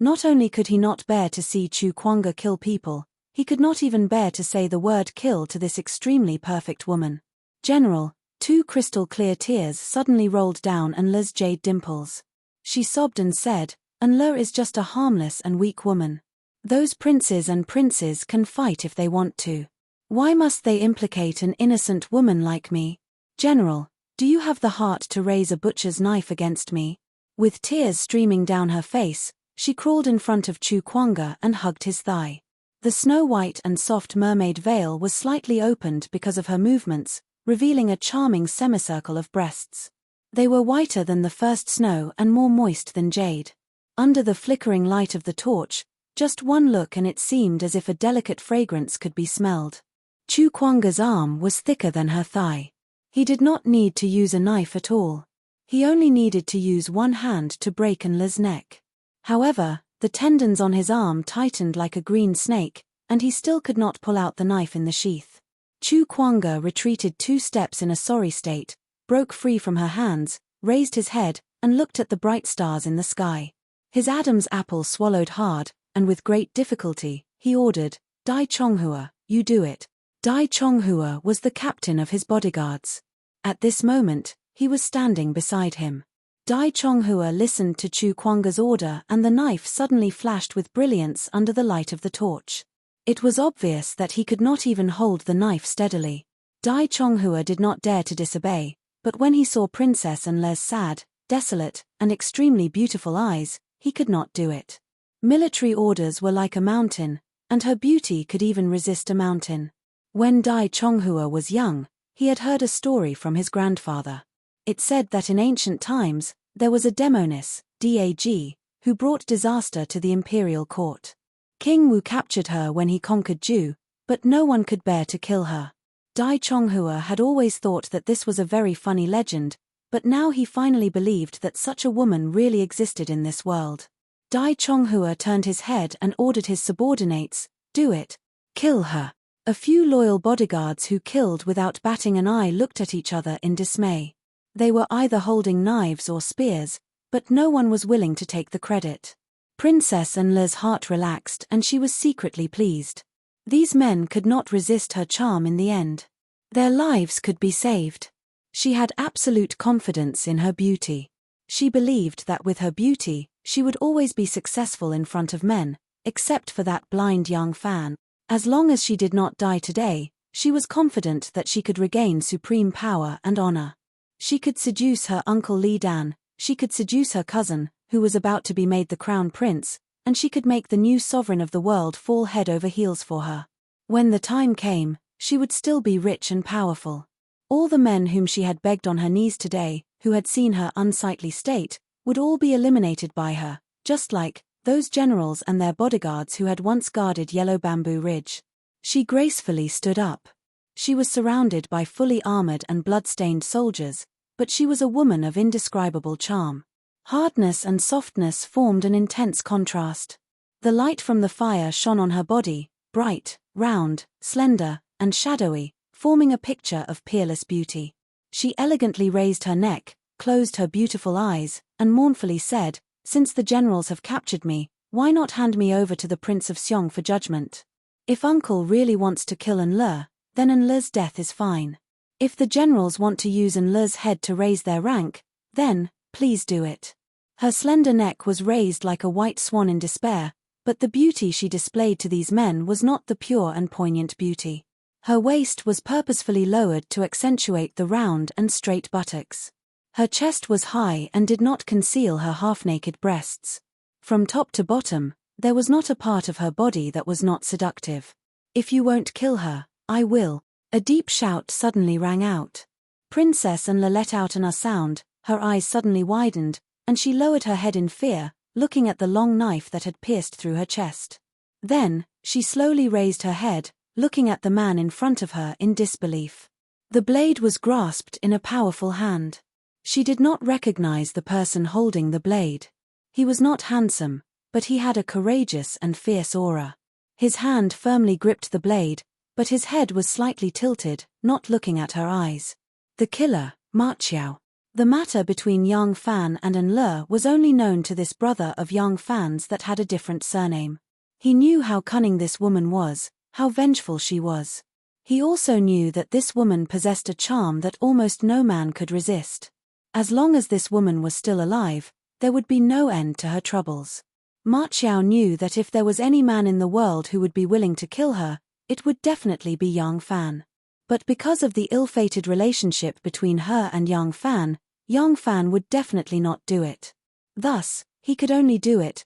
Not only could he not bear to see Chu Kuanga kill people, he could not even bear to say the word kill to this extremely perfect woman. General, 2 crystal-clear tears suddenly rolled down Enle's jade dimples. She sobbed and said, Enle is just a harmless and weak woman. Those princes and princes can fight if they want to. Why must they implicate an innocent woman like me? General, do you have the heart to raise a butcher's knife against me? With tears streaming down her face, she crawled in front of Chu Kuanga and hugged his thigh. The snow-white and soft mermaid veil was slightly opened because of her movements, revealing a charming semicircle of breasts. They were whiter than the first snow and more moist than jade. Under the flickering light of the torch, just one look and it seemed as if a delicate fragrance could be smelled. Chu Kuanga's arm was thicker than her thigh. He did not need to use a knife at all. He only needed to use one hand to break Enle's neck. However, the tendons on his arm tightened like a green snake, and he still could not pull out the knife in the sheath. Chu Kuanga retreated 2 steps in a sorry state, broke free from her hands, raised his head, and looked at the bright stars in the sky. His Adam's apple swallowed hard, and with great difficulty, he ordered, Dai Chonghua, you do it. Dai Chonghua was the captain of his bodyguards. At this moment, he was standing beside him. Dai Chonghua listened to Chu Kuanga's order and the knife suddenly flashed with brilliance under the light of the torch. It was obvious that he could not even hold the knife steadily. Dai Chonghua did not dare to disobey, but when he saw Princess Enle's sad, desolate, and extremely beautiful eyes, he could not do it. Military orders were like a mountain, and her beauty could even resist a mountain. When Dai Chonghua was young, he had heard a story from his grandfather. It said that in ancient times, there was a demoness, Dag, who brought disaster to the imperial court. King Wu captured her when he conquered Ju, but no one could bear to kill her. Dai Chonghua had always thought that this was a very funny legend, but now he finally believed that such a woman really existed in this world. Dai Chonghua turned his head and ordered his subordinates, do it. Kill her. A few loyal bodyguards who killed without batting an eye looked at each other in dismay. They were either holding knives or spears, but no one was willing to take the credit. Princess Enle's heart relaxed and she was secretly pleased. These men could not resist her charm in the end. Their lives could be saved. She had absolute confidence in her beauty. She believed that with her beauty, she would always be successful in front of men, except for that blind young fan. As long as she did not die today, she was confident that she could regain supreme power and honor. She could seduce her uncle Li Dan, she could seduce her cousin, who was about to be made the crown prince, and she could make the new sovereign of the world fall head over heels for her. When the time came, she would still be rich and powerful. All the men whom she had begged on her knees today, who had seen her unsightly state, would all be eliminated by her, just like those generals and their bodyguards who had once guarded Yellow Bamboo Ridge. She gracefully stood up. She was surrounded by fully armored and blood-stained soldiers, but she was a woman of indescribable charm. Hardness and softness formed an intense contrast. The light from the fire shone on her body, bright, round, slender, and shadowy, forming a picture of peerless beauty. She elegantly raised her neck, closed her beautiful eyes, and mournfully said, "Since the generals have captured me, why not hand me over to the Prince of Xiong for judgment? If Uncle really wants to kill Enle, then Enle's death is fine. If the generals want to use Enle's head to raise their rank, then, please do it. Her slender neck was raised like a white swan in despair, but the beauty she displayed to these men was not the pure and poignant beauty. Her waist was purposefully lowered to accentuate the round and straight buttocks. Her chest was high and did not conceal her half-naked breasts. From top to bottom, there was not a part of her body that was not seductive. If you won't kill her, I will. A deep shout suddenly rang out. Princess Enle let out an sound, her eyes suddenly widened, and she lowered her head in fear, looking at the long knife that had pierced through her chest. Then, she slowly raised her head, looking at the man in front of her in disbelief. The blade was grasped in a powerful hand. She did not recognize the person holding the blade. He was not handsome, but he had a courageous and fierce aura. His hand firmly gripped the blade, but his head was slightly tilted, not looking at her eyes. The killer, Ma Qiao. The matter between Yang Fan and Enle was only known to this brother of Yang Fan's that had a different surname. He knew how cunning this woman was, how vengeful she was. He also knew that this woman possessed a charm that almost no man could resist. As long as this woman was still alive, there would be no end to her troubles. Ma Qiao knew that if there was any man in the world who would be willing to kill her, it would definitely be Yang Fan. But because of the ill-fated relationship between her and Yang Fan would definitely not do it. Thus, he could only do it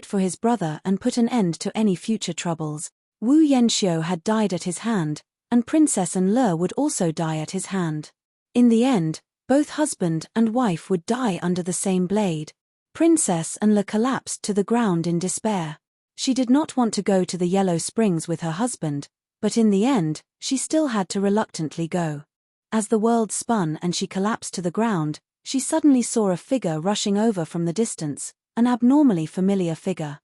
for his brother and put an end to any future troubles. Wu Yanxiu had died at his hand, and Princess Enle would also die at his hand. In the end, both husband and wife would die under the same blade. Princess Enle collapsed to the ground in despair. She did not want to go to the Yellow Springs with her husband, but in the end, she still had to reluctantly go. As the world spun and she collapsed to the ground, she suddenly saw a figure rushing over from the distance, an abnormally familiar figure.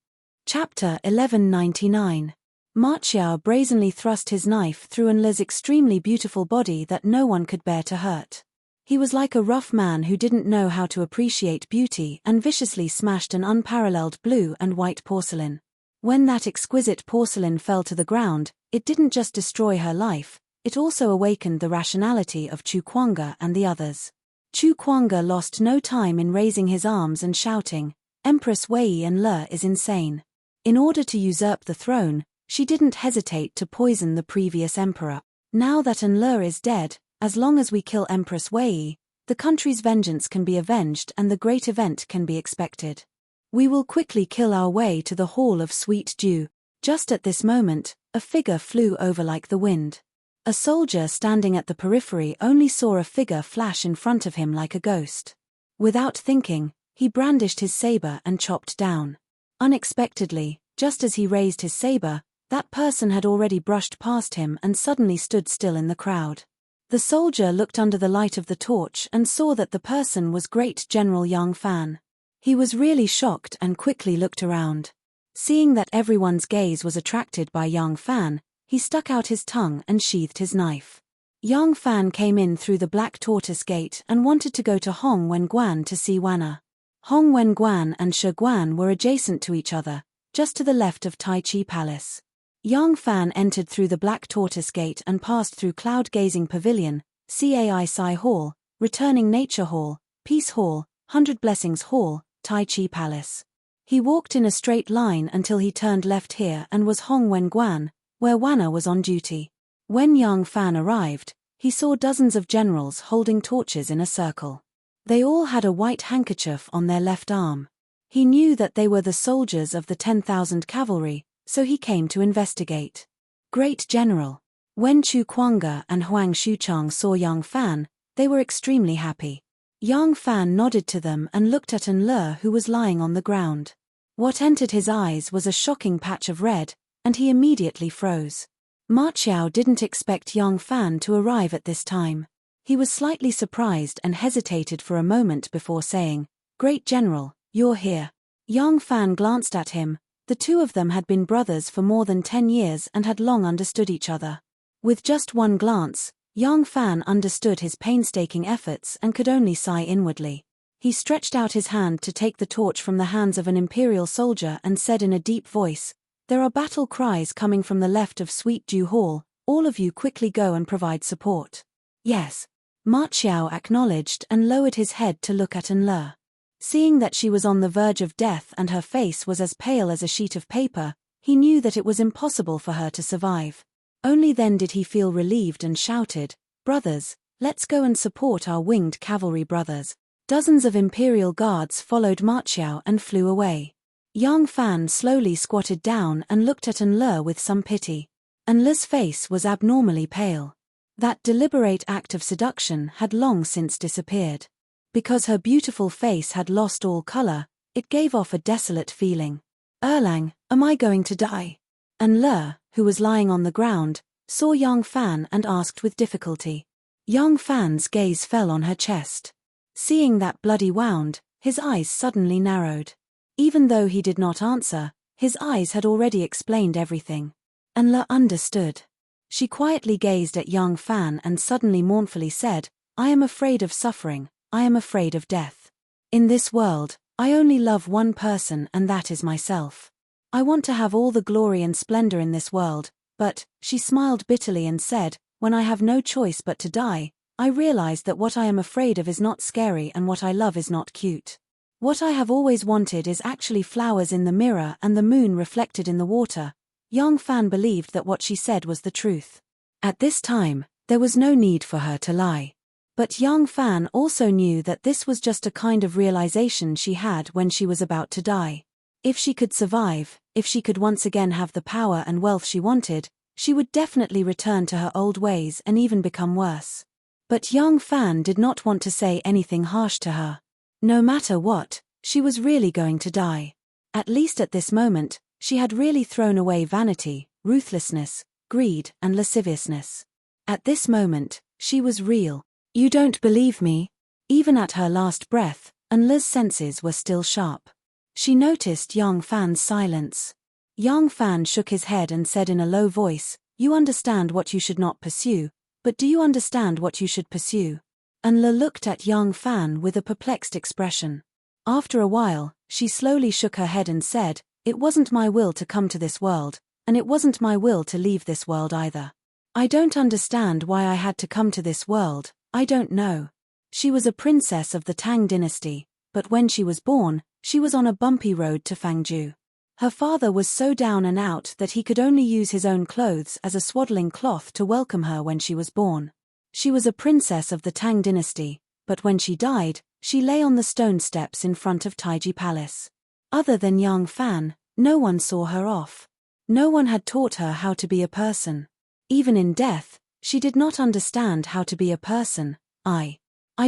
Chapter 1199. Ma Qiao brazenly thrust his knife through Enle's extremely beautiful body that no one could bear to hurt. He was like a rough man who didn't know how to appreciate beauty and viciously smashed an unparalleled blue and white porcelain. When that exquisite porcelain fell to the ground, it didn't just destroy her life, it also awakened the rationality of Chu Kuanga and the others. Chu Kuanga lost no time in raising his arms and shouting, "Empress Wei Enle is insane." In order to usurp the throne, she didn't hesitate to poison the previous emperor. Now that Enle is dead, as long as we kill Empress Wei, the country's vengeance can be avenged and the great event can be expected. We will quickly kill our way to the Hall of Sweet Dew. Just at this moment, a figure flew over like the wind. A soldier standing at the periphery only saw a figure flash in front of him like a ghost. Without thinking, he brandished his saber and chopped down. Unexpectedly, just as he raised his saber, that person had already brushed past him and suddenly stood still in the crowd. The soldier looked under the light of the torch and saw that the person was Great General Yang Fan. He was really shocked and quickly looked around. Seeing that everyone's gaze was attracted by Yang Fan, he stuck out his tongue and sheathed his knife. Yang Fan came in through the Black Tortoise Gate and wanted to go to Hong Wenguan to see Wanna. Hong Wenguan and Shi Guan were adjacent to each other, just to the left of Tai Chi Palace. Yang Fan entered through the Black Tortoise Gate and passed through Cloud Gazing Pavilion, Cai Sai Hall, Returning Nature Hall, Peace Hall, 100 Blessings Hall, Tai Chi Palace. He walked in a straight line until he turned left here and was Hong Wenguan, where Wanna was on duty. When Yang Fan arrived, he saw dozens of generals holding torches in a circle. They all had a white handkerchief on their left arm. He knew that they were the soldiers of the 10,000 cavalry, so he came to investigate. Great General. When Chu Kuanga and Huang Xuchang saw Yang Fan, they were extremely happy. Yang Fan nodded to them and looked at Enle, who was lying on the ground. What entered his eyes was a shocking patch of red, and he immediately froze. Ma Qiao didn't expect Yang Fan to arrive at this time. He was slightly surprised and hesitated for a moment before saying, "Great General, you're here." Yang Fan glanced at him. The two of them had been brothers for more than 10 years and had long understood each other. With just one glance, Yang Fan understood his painstaking efforts and could only sigh inwardly. He stretched out his hand to take the torch from the hands of an imperial soldier and said in a deep voice, "There are battle cries coming from the left of Sweet Dew Hall, All of you quickly go and provide support. Yes. Ma Qiao acknowledged and lowered his head to look at Enle. Seeing that she was on the verge of death and her face was as pale as a sheet of paper, he knew that it was impossible for her to survive. Only then did he feel relieved and shouted, "Brothers, let's go and support our winged cavalry brothers." Dozens of imperial guards followed Ma Qiao and flew away. Yang Fan slowly squatted down and looked at Enle with some pity. Enle's face was abnormally pale. That deliberate act of seduction had long since disappeared. Because her beautiful face had lost all color, it gave off a desolate feeling. "Erlang, am I going to die?" Enle, who was lying on the ground, saw Yang Fan and asked with difficulty. Yang Fan's gaze fell on her chest. Seeing that bloody wound, his eyes suddenly narrowed. Even though he did not answer, his eyes had already explained everything. Enle understood. She quietly gazed at Yang Fan and suddenly mournfully said, "I am afraid of suffering, I am afraid of death. In this world, I only love one person and that is myself. I want to have all the glory and splendor in this world, but," she smiled bitterly and said, "when I have no choice but to die, I realize that what I am afraid of is not scary and what I love is not cute. What I have always wanted is actually flowers in the mirror and the moon reflected in the water." Yang Fan believed that what she said was the truth. At this time, there was no need for her to lie. But Yang Fan also knew that this was just a kind of realization she had when she was about to die. If she could survive, if she could once again have the power and wealth she wanted, she would definitely return to her old ways and even become worse. But Yang Fan did not want to say anything harsh to her. No matter what, she was really going to die. At least at this moment, she had really thrown away vanity, ruthlessness, greed, and lasciviousness. At this moment, she was real. "You don't believe me?" Even at her last breath, Enle's senses were still sharp. She noticed Yang Fan's silence. Yang Fan shook his head and said in a low voice, "You understand what you should not pursue, but do you understand what you should pursue?" Enle looked at Yang Fan with a perplexed expression. After a while, she slowly shook her head and said, "It wasn't my will to come to this world, and it wasn't my will to leave this world either. I don't understand why I had to come to this world, I don't know." She was a princess of the Tang dynasty, but when she was born, she was on a bumpy road to Fangzhou. Her father was so down and out that he could only use his own clothes as a swaddling cloth to welcome her when she was born. She was a princess of the Tang dynasty, but when she died, she lay on the stone steps in front of Taiji Palace. Other than Yang Fan, no one saw her off. No one had taught her how to be a person. Even in death, she did not understand how to be a person. I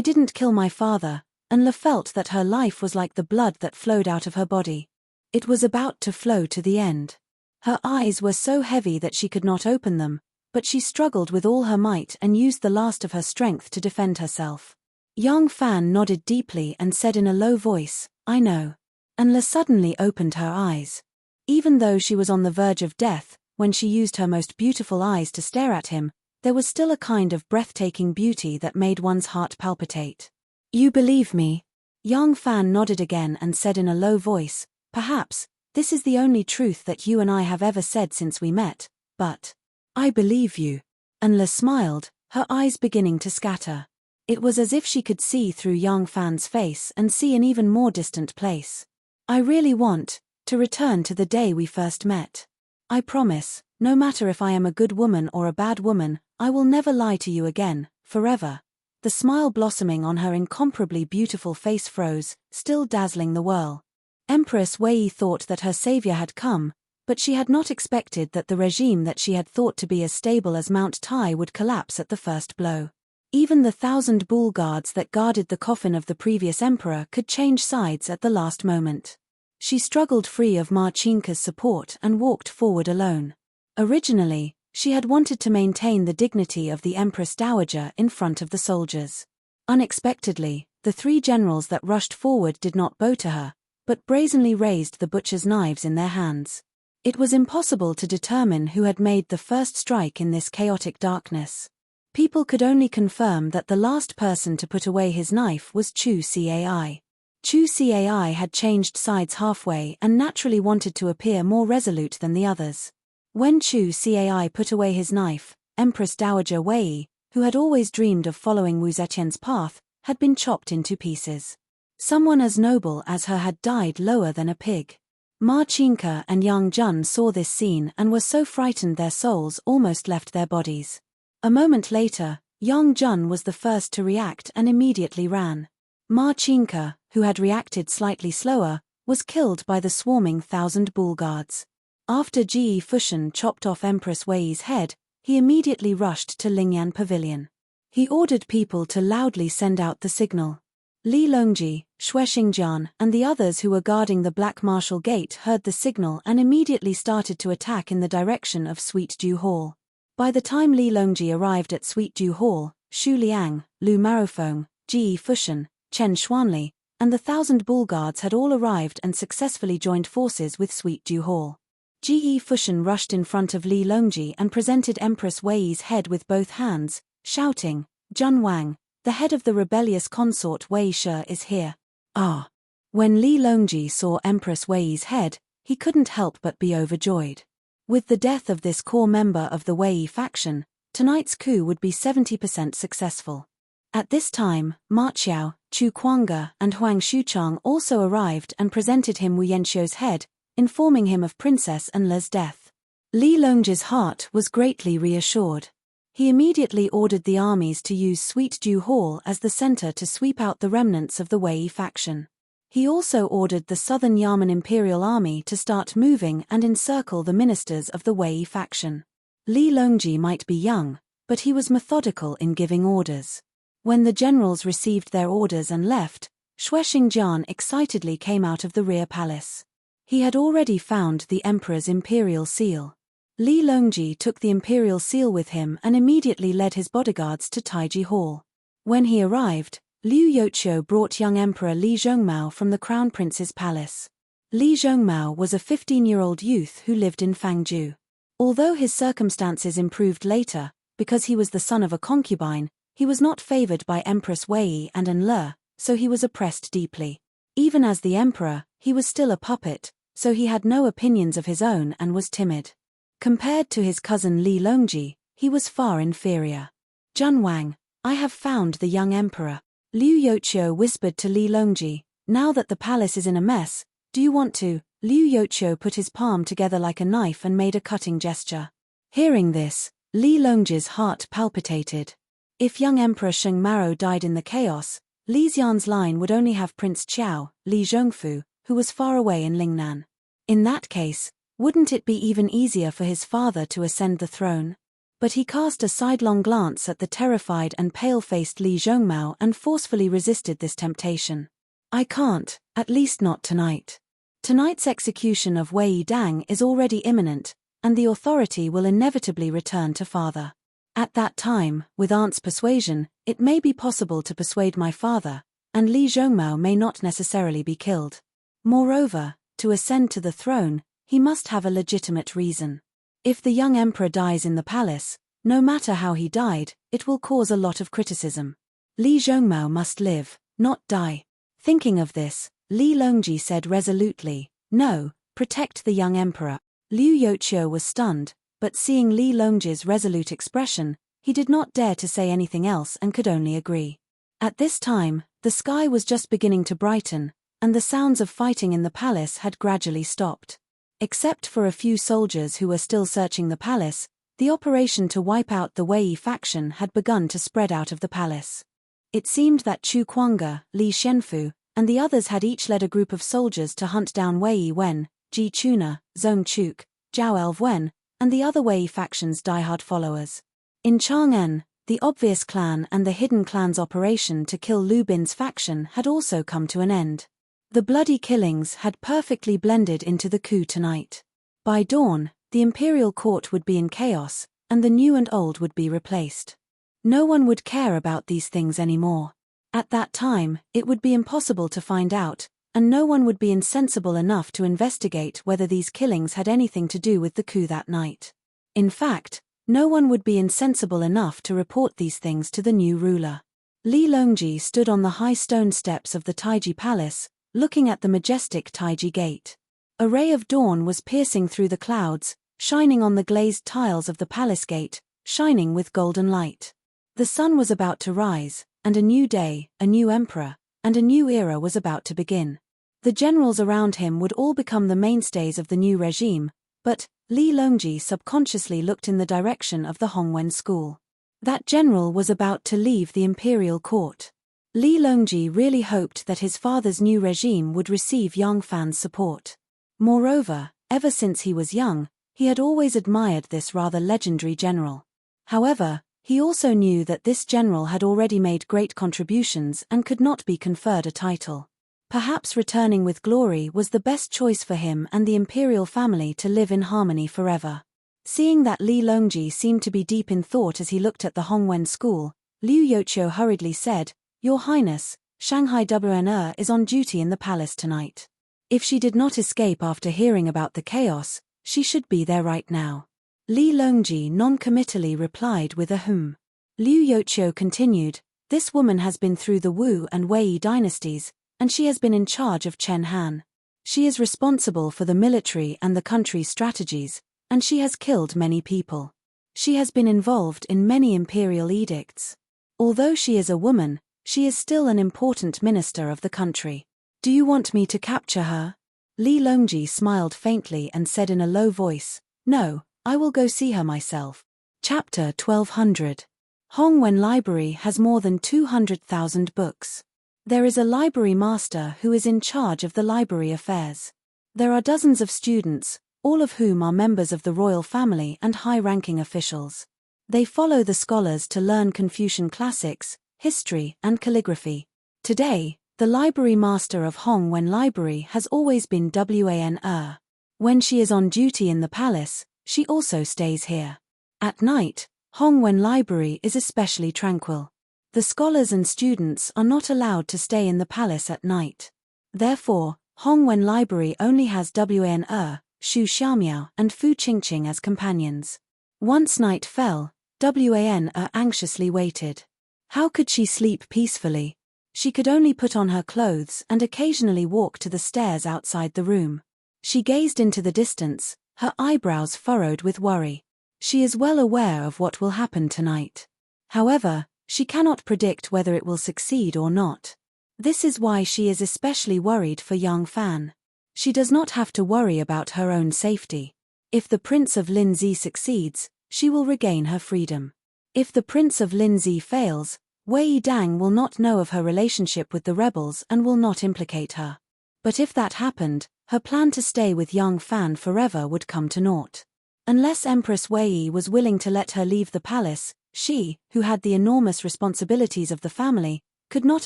didn't kill my father," Enle felt that her life was like the blood that flowed out of her body. It was about to flow to the end. Her eyes were so heavy that she could not open them, but she struggled with all her might and used the last of her strength to defend herself. Yang Fan nodded deeply and said in a low voice, "I know." Enle suddenly opened her eyes. Even though she was on the verge of death, when she used her most beautiful eyes to stare at him, there was still a kind of breathtaking beauty that made one's heart palpitate. "You believe me?" Yang Fan nodded again and said in a low voice, "Perhaps, this is the only truth that you and I have ever said since we met, but I believe you." Enle smiled, her eyes beginning to scatter. It was as if she could see through Yang Fan's face and see an even more distant place. "I really want to return to the day we first met. I promise, no matter if I am a good woman or a bad woman, I will never lie to you again, forever." The smile blossoming on her incomparably beautiful face froze, still dazzling the whirl. Empress Wei thought that her savior had come, but she had not expected that the regime that she had thought to be as stable as Mount Tai would collapse at the first blow. Even the 1,000 bull guards that guarded the coffin of the previous emperor could change sides at the last moment. She struggled free of Ma Chinka's support and walked forward alone. Originally, she had wanted to maintain the dignity of the Empress Dowager in front of the soldiers. Unexpectedly, the 3 generals that rushed forward did not bow to her, but brazenly raised the butcher's knives in their hands. It was impossible to determine who had made the first strike in this chaotic darkness. People could only confirm that the last person to put away his knife was Chu Cai. Chu Cai had changed sides halfway and naturally wanted to appear more resolute than the others. When Chu Cai put away his knife, Empress Dowager Wei, who had always dreamed of following Wu Zetian's path, had been chopped into pieces. Someone as noble as her had died lower than a pig. Ma Qingke and Yang Jun saw this scene and were so frightened their souls almost left their bodies. A moment later, Yang Jun was the first to react and immediately ran. Ma Qingke, who had reacted slightly slower, was killed by the swarming 1,000 bull guards. After Ji Fushan chopped off Empress Wei's head, he immediately rushed to Lingyan Pavilion. He ordered people to loudly send out the signal. Li Longji, Xue Xingjian, and the others who were guarding the Black Marshal Gate heard the signal and immediately started to attack in the direction of Sweet Dew Hall. By the time Li Longji arrived at Sweet Dew Hall, Xu Liang, Lu Marofeng, Ji Fushan, Chen Xuanli, and the 1,000 bull guards had all arrived and successfully joined forces with Sweet Dew Hall. Ji Fushan rushed in front of Li Longji and presented Empress Wei's head with both hands, shouting, "Jun Wang, the head of the rebellious consort Wei Shi is here." Ah! When Li Longji saw Empress Wei's head, he couldn't help but be overjoyed. With the death of this core member of the Wei faction, tonight's coup would be 70% successful. At this time, Ma Qiao, Chu Kuanga, and Huang Xuchang also arrived and presented him Wu Yanxiu's head, informing him of Princess Enla's death. Li Longji's heart was greatly reassured. He immediately ordered the armies to use Sweet Dew Hall as the center to sweep out the remnants of the Wei faction. He also ordered the Southern Yamen Imperial Army to start moving and encircle the ministers of the Wei faction. Li Longji might be young, but he was methodical in giving orders. When the generals received their orders and left, Xue Xingjian excitedly came out of the rear palace. He had already found the emperor's imperial seal. Li Longji took the imperial seal with him and immediately led his bodyguards to Taiji Hall. When he arrived, Liu Youqiu brought young Emperor Li Zhongmao from the Crown Prince's palace. Li Zhongmao was a 15-year-old youth who lived in Fangzhou. Although his circumstances improved later, because he was the son of a concubine, he was not favored by Empress Wei and Enle, so he was oppressed deeply. Even as the emperor, he was still a puppet, so he had no opinions of his own and was timid. Compared to his cousin Li Longji, he was far inferior. "Jun Wang, I have found the young emperor," Liu Youqiu whispered to Li Longji. "Now that the palace is in a mess, do you want to?" Liu Youqiu put his palm together like a knife and made a cutting gesture. Hearing this, Li Longji's heart palpitated. If young Emperor Sheng Maro died in the chaos, Li Xian's line would only have Prince Qiao, Li Zhongfu, who was far away in Lingnan. In that case, wouldn't it be even easier for his father to ascend the throne? But he cast a sidelong glance at the terrified and pale-faced Li Zhongmao and forcefully resisted this temptation. "I can't, at least not tonight. Tonight's execution of Wei Dang is already imminent, and the authority will inevitably return to father. At that time, with aunt's persuasion, it may be possible to persuade my father, and Li Zhongmao may not necessarily be killed. Moreover, to ascend to the throne, he must have a legitimate reason. If the young emperor dies in the palace, no matter how he died, it will cause a lot of criticism. Li Zhongmao must live, not die." Thinking of this, Li Longji said resolutely, "No, protect the young emperor." Liu Youqiu was stunned, but seeing Li Longji's resolute expression, he did not dare to say anything else and could only agree. At this time, the sky was just beginning to brighten, and the sounds of fighting in the palace had gradually stopped. Except for a few soldiers who were still searching the palace, the operation to wipe out the Wei faction had begun to spread out of the palace. It seemed that Chu Kuanga, Li Shenfu, and the others had each led a group of soldiers to hunt down Wei Wen, Ji Chuna, Zhong Chuk, Zhao Elwen, and the other Wei faction's diehard followers. In Chang'an, the obvious clan and the hidden clan's operation to kill Lu Bin's faction had also come to an end. The bloody killings had perfectly blended into the coup tonight. By dawn, the imperial court would be in chaos, and the new and old would be replaced. No one would care about these things anymore. At that time, it would be impossible to find out, and no one would be insensible enough to investigate whether these killings had anything to do with the coup that night. In fact, no one would be insensible enough to report these things to the new ruler. Li Longji stood on the high stone steps of the Taiji Palace, looking at the majestic Taiji Gate. A ray of dawn was piercing through the clouds, shining on the glazed tiles of the palace gate, shining with golden light. The sun was about to rise, and a new day, a new emperor, and a new era was about to begin. The generals around him would all become the mainstays of the new regime, but Li Longji subconsciously looked in the direction of the Hongwen school. That general was about to leave the imperial court. Li Longji really hoped that his father's new regime would receive Yang Fan's support. Moreover, ever since he was young, he had always admired this rather legendary general. However, he also knew that this general had already made great contributions and could not be conferred a title. Perhaps returning with glory was the best choice for him and the imperial family to live in harmony forever. Seeing that Li Longji seemed to be deep in thought as he looked at the Hongwen school, Liu Yoqiu hurriedly said, "Your Highness, Shanghai WNR is on duty in the palace tonight. If she did not escape after hearing about the chaos, she should be there right now." Li Longji non-committally replied with a "hmm." Liu Yoqiu continued, "This woman has been through the Wu and Wei dynasties, and she has been in charge of Chen Han. She is responsible for the military and the country's strategies, and she has killed many people. She has been involved in many imperial edicts. Although she is a woman, she is still an important minister of the country. Do you want me to capture her?" Li Longji smiled faintly and said in a low voice, "No, I will go see her myself." Chapter 1200. Hongwen Library has more than 200,000 books. There is a library master who is in charge of the library affairs. There are dozens of students, all of whom are members of the royal family and high-ranking officials. They follow the scholars to learn Confucian classics, history, and calligraphy. Today, the library master of Hongwen Library has always been Wan Er. When she is on duty in the palace, she also stays here. At night, Hongwen Library is especially tranquil. The scholars and students are not allowed to stay in the palace at night. Therefore, Hongwen Library only has Wan Er, Xu Xiaomiao, and Fu Qingqing as companions. Once night fell, Wan Er anxiously waited. How could she sleep peacefully? She could only put on her clothes and occasionally walk to the stairs outside the room. She gazed into the distance, her eyebrows furrowed with worry. She is well aware of what will happen tonight. However, she cannot predict whether it will succeed or not. This is why she is especially worried for Yang Fan. She does not have to worry about her own safety. If the Prince of Linzi succeeds, she will regain her freedom. If the Prince of Linzi fails, Wei Dang will not know of her relationship with the rebels and will not implicate her. But if that happened, her plan to stay with Yang Fan forever would come to naught. Unless Empress Wei was willing to let her leave the palace, she, who had the enormous responsibilities of the family, could not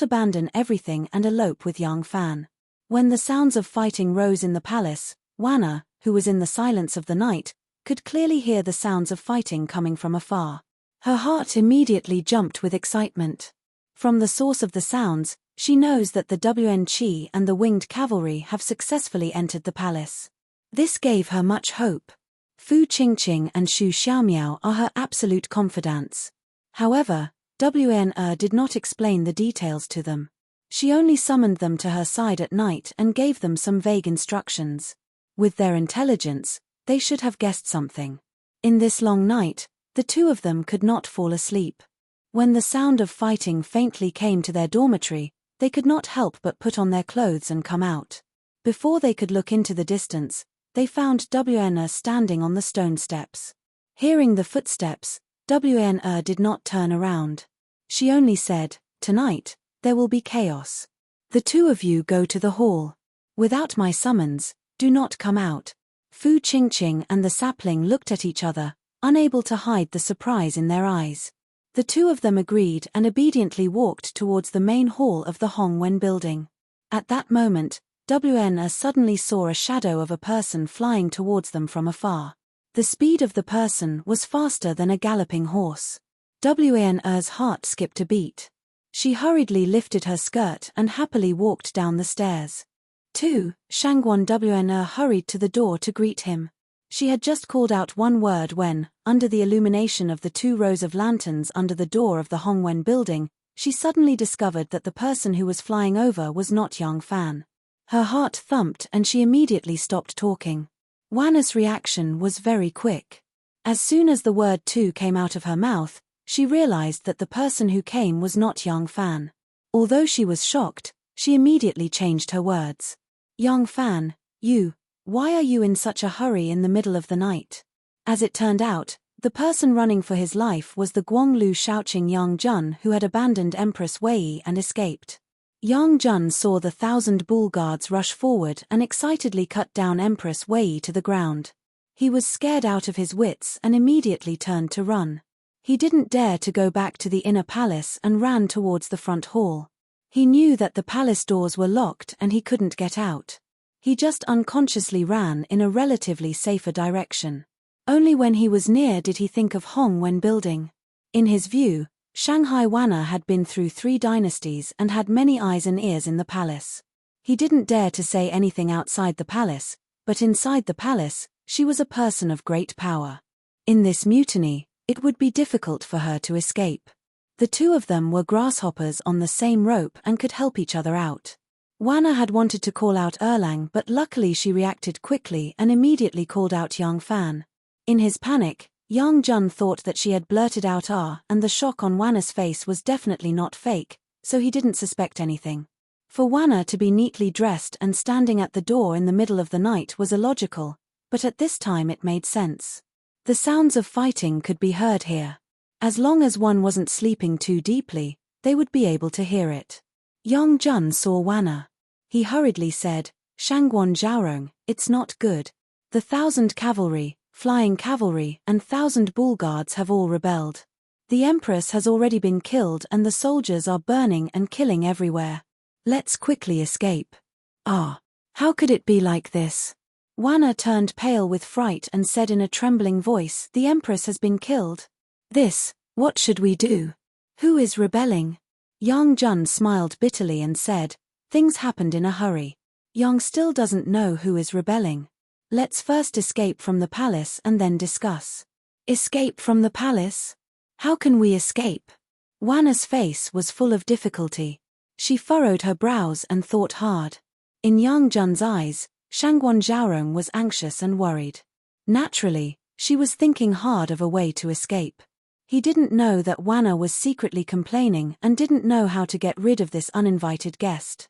abandon everything and elope with Yang Fan. When the sounds of fighting rose in the palace, Wanna, who was in the silence of the night, could clearly hear the sounds of fighting coming from afar. Her heart immediately jumped with excitement. From the source of the sounds, she knows that the Wn Qi and the winged cavalry have successfully entered the palace. This gave her much hope. Fu Qingqing and Xu Xiaomiao are her absolute confidants. However, Wan Er did not explain the details to them. She only summoned them to her side at night and gave them some vague instructions. With their intelligence, they should have guessed something. In this long night, the two of them could not fall asleep. When the sound of fighting faintly came to their dormitory, they could not help but put on their clothes and come out. Before they could look into the distance, they found Wan Er standing on the stone steps. Hearing the footsteps, Wan Er did not turn around. She only said, "Tonight, there will be chaos. The two of you go to the hall. Without my summons, do not come out." Fu Qingqing and the sapling looked at each other, unable to hide the surprise in their eyes. The two of them agreed and obediently walked towards the main hall of the Hongwen building. At that moment, Wan Er suddenly saw a shadow of a person flying towards them from afar. The speed of the person was faster than a galloping horse. Wan Er's heart skipped a beat. She hurriedly lifted her skirt and happily walked down the stairs. Shangguan Wan Er hurried to the door to greet him. She had just called out one word when, under the illumination of the 2 rows of lanterns under the door of the Hongwen building, she suddenly discovered that the person who was flying over was not Yang Fan. Her heart thumped and she immediately stopped talking. Wanna's reaction was very quick. As soon as the word "to" came out of her mouth, she realized that the person who came was not Yang Fan. Although she was shocked, she immediately changed her words. Yang Fan, why are you in such a hurry in the middle of the night? As it turned out, the person running for his life was the Guanglu Shaoqing Yang Jun, who had abandoned Empress Wei and escaped. Yang Jun saw the 1,000 bull guards rush forward and excitedly cut down Empress Wei to the ground. He was scared out of his wits and immediately turned to run. He didn't dare to go back to the inner palace and ran towards the front hall. He knew that the palace doors were locked and he couldn't get out. He just unconsciously ran in a relatively safer direction. Only when he was near did he think of Hongwen Building. In his view, Shanghai Wanna had been through 3 dynasties and had many eyes and ears in the palace. He didn't dare to say anything outside the palace, but inside the palace, she was a person of great power. In this mutiny, it would be difficult for her to escape. The two of them were grasshoppers on the same rope and could help each other out. Wanna had wanted to call out Erlang, but luckily she reacted quickly and immediately called out Yang Fan. In his panic, Yang Jun thought that she had blurted out and the shock on Wanna's face was definitely not fake, so he didn't suspect anything. For Wanna to be neatly dressed and standing at the door in the middle of the night was illogical, but at this time it made sense. The sounds of fighting could be heard here. As long as one wasn't sleeping too deeply, they would be able to hear it. Yang Jun saw Wanna. He hurriedly said, "Shangguan Zhaorong, it's not good. The 1,000 cavalry, flying cavalry, and 1,000 bull guards have all rebelled. The Empress has already been killed and the soldiers are burning and killing everywhere. Let's quickly escape." How could it be like this? Wanna turned pale with fright and said in a trembling voice, "The Empress has been killed. What should we do? Who is rebelling?" Yang Jun smiled bitterly and said, "Things happened in a hurry. Yang still doesn't know who is rebelling. Let's first escape from the palace and then discuss." "Escape from the palace? How can we escape?" Wanna's face was full of difficulty. She furrowed her brows and thought hard. In Yang Jun's eyes, Shangguan Zhaorong was anxious and worried. Naturally, she was thinking hard of a way to escape. He didn't know that Wanna was secretly complaining and didn't know how to get rid of this uninvited guest.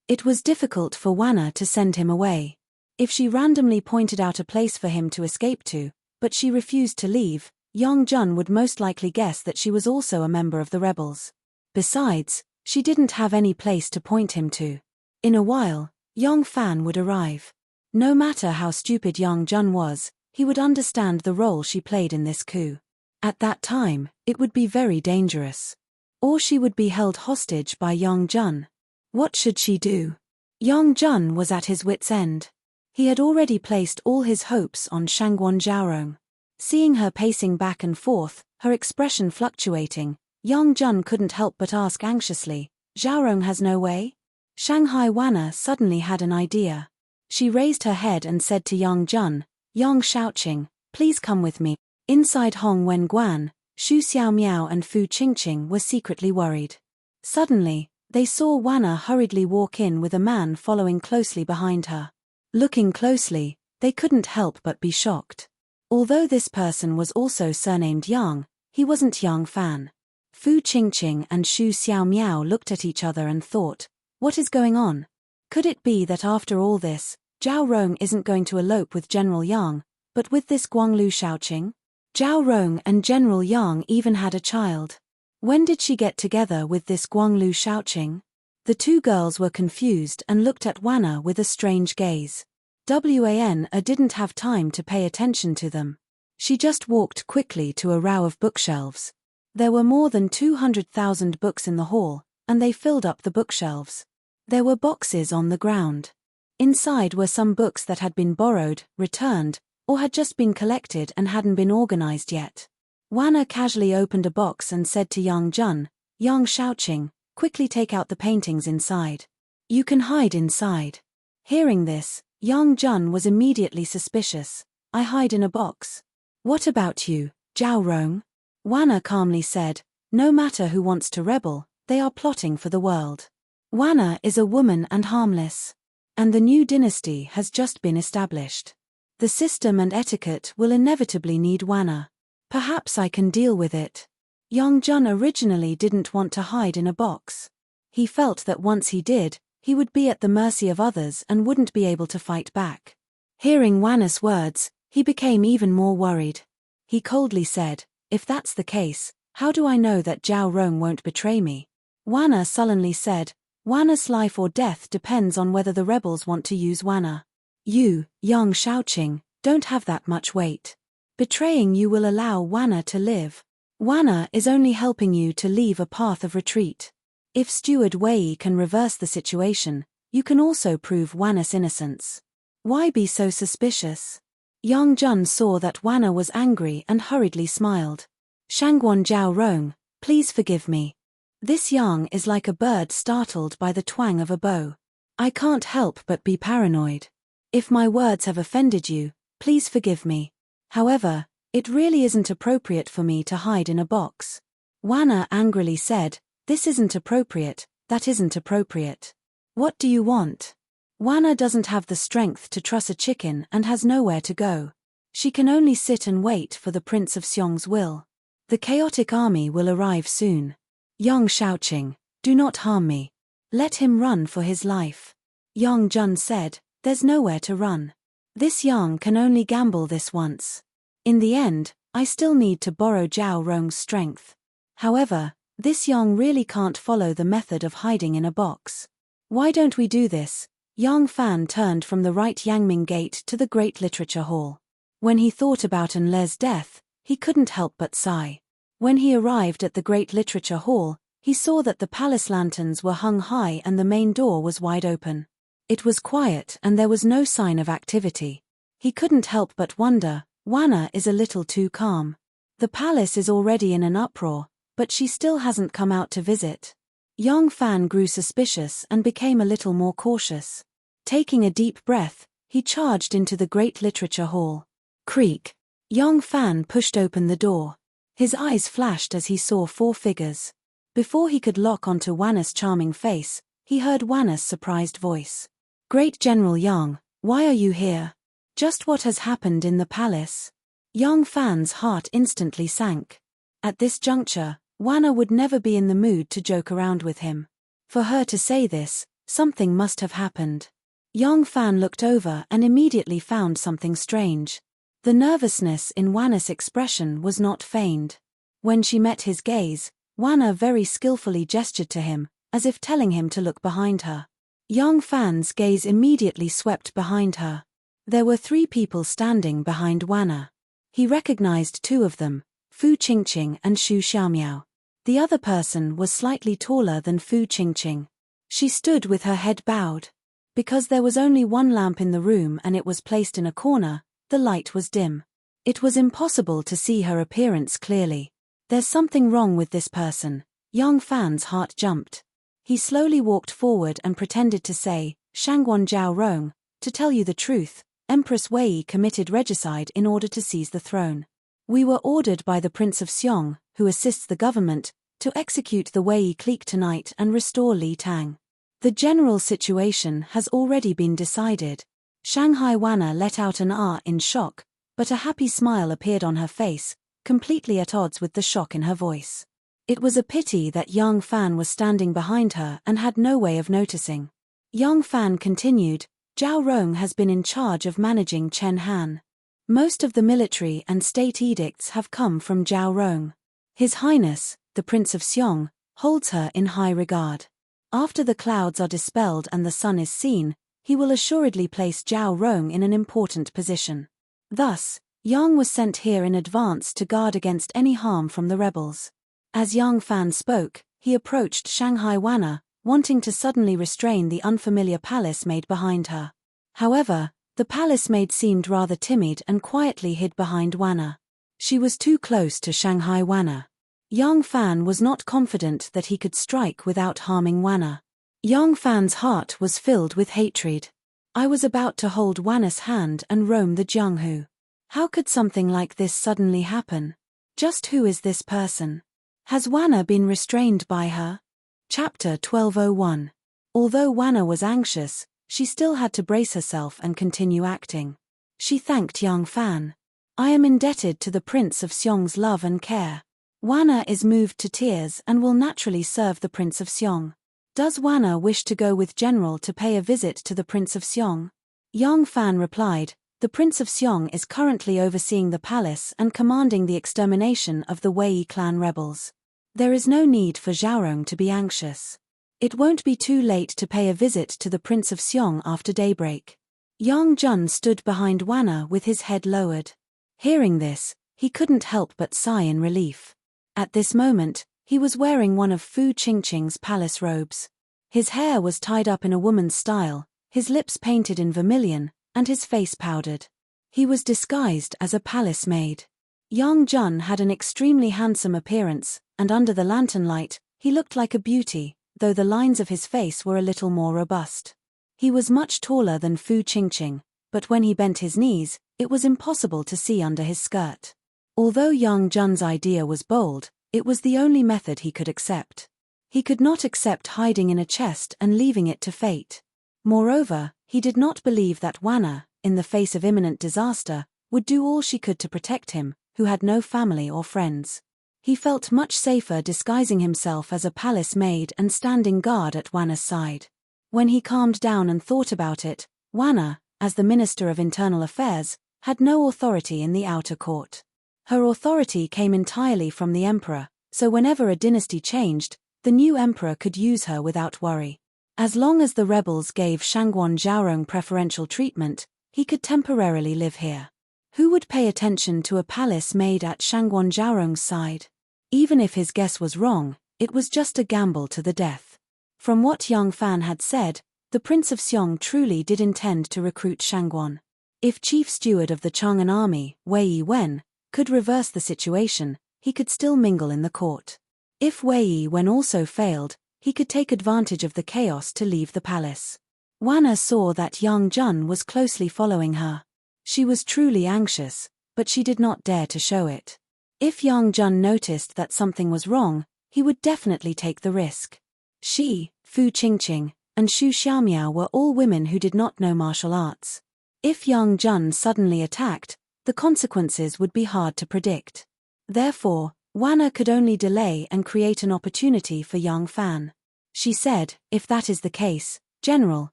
It was difficult for Wanna to send him away. If she randomly pointed out a place for him to escape to, but she refused to leave, Yang Jun would most likely guess that she was also a member of the rebels. Besides, she didn't have any place to point him to. In a while, Yang Fan would arrive. No matter how stupid Yang Jun was, he would understand the role she played in this coup. At that time, it would be very dangerous. Or she would be held hostage by Yang Jun. What should she do? Yang Jun was at his wits' end. He had already placed all his hopes on Shangguan Zhaorong. Seeing her pacing back and forth, her expression fluctuating, Yang Jun couldn't help but ask anxiously, "Zhaorong has no way?" Shanghai Wanna suddenly had an idea. She raised her head and said to Yang Jun, "Yang Shaoqing, please come with me." Inside Hong Wen Guan, Xu Xiaomiao and Fu Qingqing were secretly worried. Suddenly, they saw Wanna hurriedly walk in with a man following closely behind her. Looking closely, they couldn't help but be shocked. Although this person was also surnamed Yang, he wasn't Yang Fan. Fu Qingqing and Xu Xiaomiao looked at each other and thought, what is going on? Could it be that after all this, Zhao Rong isn't going to elope with General Yang, but with this Guanglu Shaoqing? Zhao Rong and General Yang even had a child. When did she get together with this Guanglu Shaoqing? The two girls were confused and looked at Wanna with a strange gaze. Wana didn't have time to pay attention to them. She just walked quickly to a row of bookshelves. There were more than 200,000 books in the hall, and they filled up the bookshelves. There were boxes on the ground. Inside were some books that had been borrowed, returned, or had just been collected and hadn't been organized yet. Wanna casually opened a box and said to Yang Jun, "Yang Shaoqing, quickly take out the paintings inside. You can hide inside." Hearing this, Yang Jun was immediately suspicious. "I hide in a box. What about you, Zhao Rong?" Wanna calmly said, "No matter who wants to rebel, they are plotting for the world. Wanna is a woman and harmless. And the new dynasty has just been established. The system and etiquette will inevitably need Wanna. Perhaps I can deal with it. Young-jun originally didn't want to hide in a box. He felt that once he did, he would be at the mercy of others and wouldn't be able to fight back. Hearing Wanna's words, he became even more worried. He coldly said, "If that's the case, how do I know that Zhao Rong won't betray me?" Wanna sullenly said, "Wanna's life or death depends on whether the rebels want to use Wanna. You, Yang Shaoqing, don't have that much weight. Betraying you will allow Wanna to live. Wanna is only helping you to leave a path of retreat. If Steward Wei can reverse the situation, you can also prove Wanna's innocence. Why be so suspicious?" Yang Jun saw that Wanna was angry and hurriedly smiled. "Shangguan Zhao Rong, please forgive me. This Yang is like a bird startled by the twang of a bow. I can't help but be paranoid. If my words have offended you, please forgive me. However, it really isn't appropriate for me to hide in a box." Wanna angrily said, "This isn't appropriate, that isn't appropriate. What do you want?" Wanna doesn't have the strength to truss a chicken and has nowhere to go. She can only sit and wait for the Prince of Xiong's will. The chaotic army will arrive soon. Yang Shaoqing, do not harm me. Let him run for his life. Yang Jun said, "There's nowhere to run. This Yang can only gamble this once. In the end, I still need to borrow Zhao Rong's strength. However, this Yang really can't follow the method of hiding in a box. Why don't we do this?" Yang Fan turned from the right Yangming Gate to the Great Literature Hall. When he thought about Enle's death, he couldn't help but sigh. When he arrived at the Great Literature Hall, he saw that the palace lanterns were hung high and the main door was wide open. It was quiet and there was no sign of activity. He couldn't help but wonder, Wanna is a little too calm. The palace is already in an uproar, but she still hasn't come out to visit. Yang Fan grew suspicious and became a little more cautious. Taking a deep breath, he charged into the Great Literature Hall. Creak. Yang Fan pushed open the door. His eyes flashed as he saw 4 figures. Before he could lock onto Wanna's charming face, he heard Wanna's surprised voice. "Great General Yang, why are you here? Just what has happened in the palace?" Yang Fan's heart instantly sank. At this juncture, Wanna would never be in the mood to joke around with him. For her to say this, something must have happened. Yang Fan looked over and immediately found something strange. The nervousness in Wanna's expression was not feigned. When she met his gaze, Wanna very skillfully gestured to him, as if telling him to look behind her. Yang Fan's gaze immediately swept behind her. There were 3 people standing behind Wanna. He recognized 2 of them, Fu Qingqing and Xu Xiaomiao. The other person was slightly taller than Fu Qingqing. She stood with her head bowed. Because there was only 1 lamp in the room and it was placed in a corner, the light was dim. It was impossible to see her appearance clearly. There's something wrong with this person. Yang Fan's heart jumped. He slowly walked forward and pretended to say, "Shangguan Zhao Rong, to tell you the truth, Empress Wei committed regicide in order to seize the throne. We were ordered by the Prince of Xiong, who assists the government, to execute the Wei clique tonight and restore Li Tang. The general situation has already been decided." Shanghai Wanna let out an ah in shock, but a happy smile appeared on her face, completely at odds with the shock in her voice. It was a pity that Yang Fan was standing behind her and had no way of noticing. Yang Fan continued, "Zhao Rong has been in charge of managing Chen Han. Most of the military and state edicts have come from Zhao Rong. His Highness, the Prince of Xiong, holds her in high regard. After the clouds are dispelled and the sun is seen, he will assuredly place Zhao Rong in an important position. Thus, Yang was sent here in advance to guard against any harm from the rebels." As Yang Fan spoke, he approached Shanghai Wanna, wanting to suddenly restrain the unfamiliar palace maid behind her. However, the palace maid seemed rather timid and quietly hid behind Wanna. She was too close to Shanghai Wanna. Yang Fan was not confident that he could strike without harming Wanna. Yang Fan's heart was filled with hatred. I was about to hold Wanna's hand and roam the Jianghu. How could something like this suddenly happen? Just who is this person? Has Wanna been restrained by her? Chapter 1201. Although Wanna was anxious, she still had to brace herself and continue acting. She thanked young Fan. I am indebted to the Prince of Seong's love and care. Wanna is moved to tears and will naturally serve the Prince of Seong. Does Wanna wish to go with General to pay a visit to the Prince of Seong? Young Fan replied, the Prince of Seong is currently overseeing the palace and commanding the extermination of the Wei clan rebels. There is no need for Zhaorong to be anxious. It won't be too late to pay a visit to the Prince of Seong after daybreak. Yang Jun stood behind Wanna with his head lowered. Hearing this, he couldn't help but sigh in relief. At this moment, he was wearing one of Fu Qingqing's palace robes. His hair was tied up in a woman's style, his lips painted in vermilion, and his face powdered. He was disguised as a palace maid. Yang Jun had an extremely handsome appearance, and under the lantern light, he looked like a beauty, though the lines of his face were a little more robust. He was much taller than Fu Qingqing, but when he bent his knees, it was impossible to see under his skirt. Although Yang Jun's idea was bold, it was the only method he could accept. He could not accept hiding in a chest and leaving it to fate. Moreover, he did not believe that Wanna, in the face of imminent disaster, would do all she could to protect him, who had no family or friends. He felt much safer disguising himself as a palace maid and standing guard at Wanna's side. When he calmed down and thought about it, Wanna, as the Minister of Internal Affairs, had no authority in the outer court. Her authority came entirely from the emperor, so whenever a dynasty changed, the new emperor could use her without worry. As long as the rebels gave Shangguan Zhaorong preferential treatment, he could temporarily live here. Who would pay attention to a palace maid at Shangguan Zhaorong's side? Even if his guess was wrong, it was just a gamble to the death. From what Yang Fan had said, the Prince of Seong truly did intend to recruit Shangguan. If Chief Steward of the Chang'an army, Wei Wen, could reverse the situation, he could still mingle in the court. If Wei Wen also failed, he could take advantage of the chaos to leave the palace. Wanna saw that Yang Jun was closely following her. She was truly anxious, but she did not dare to show it. If Yang Jun noticed that something was wrong, he would definitely take the risk. She, Fu Qingqing, and Xu Xiaomiao were all women who did not know martial arts. If Yang Jun suddenly attacked, the consequences would be hard to predict. Therefore, Wanna could only delay and create an opportunity for Yang Fan. She said, if that is the case, General,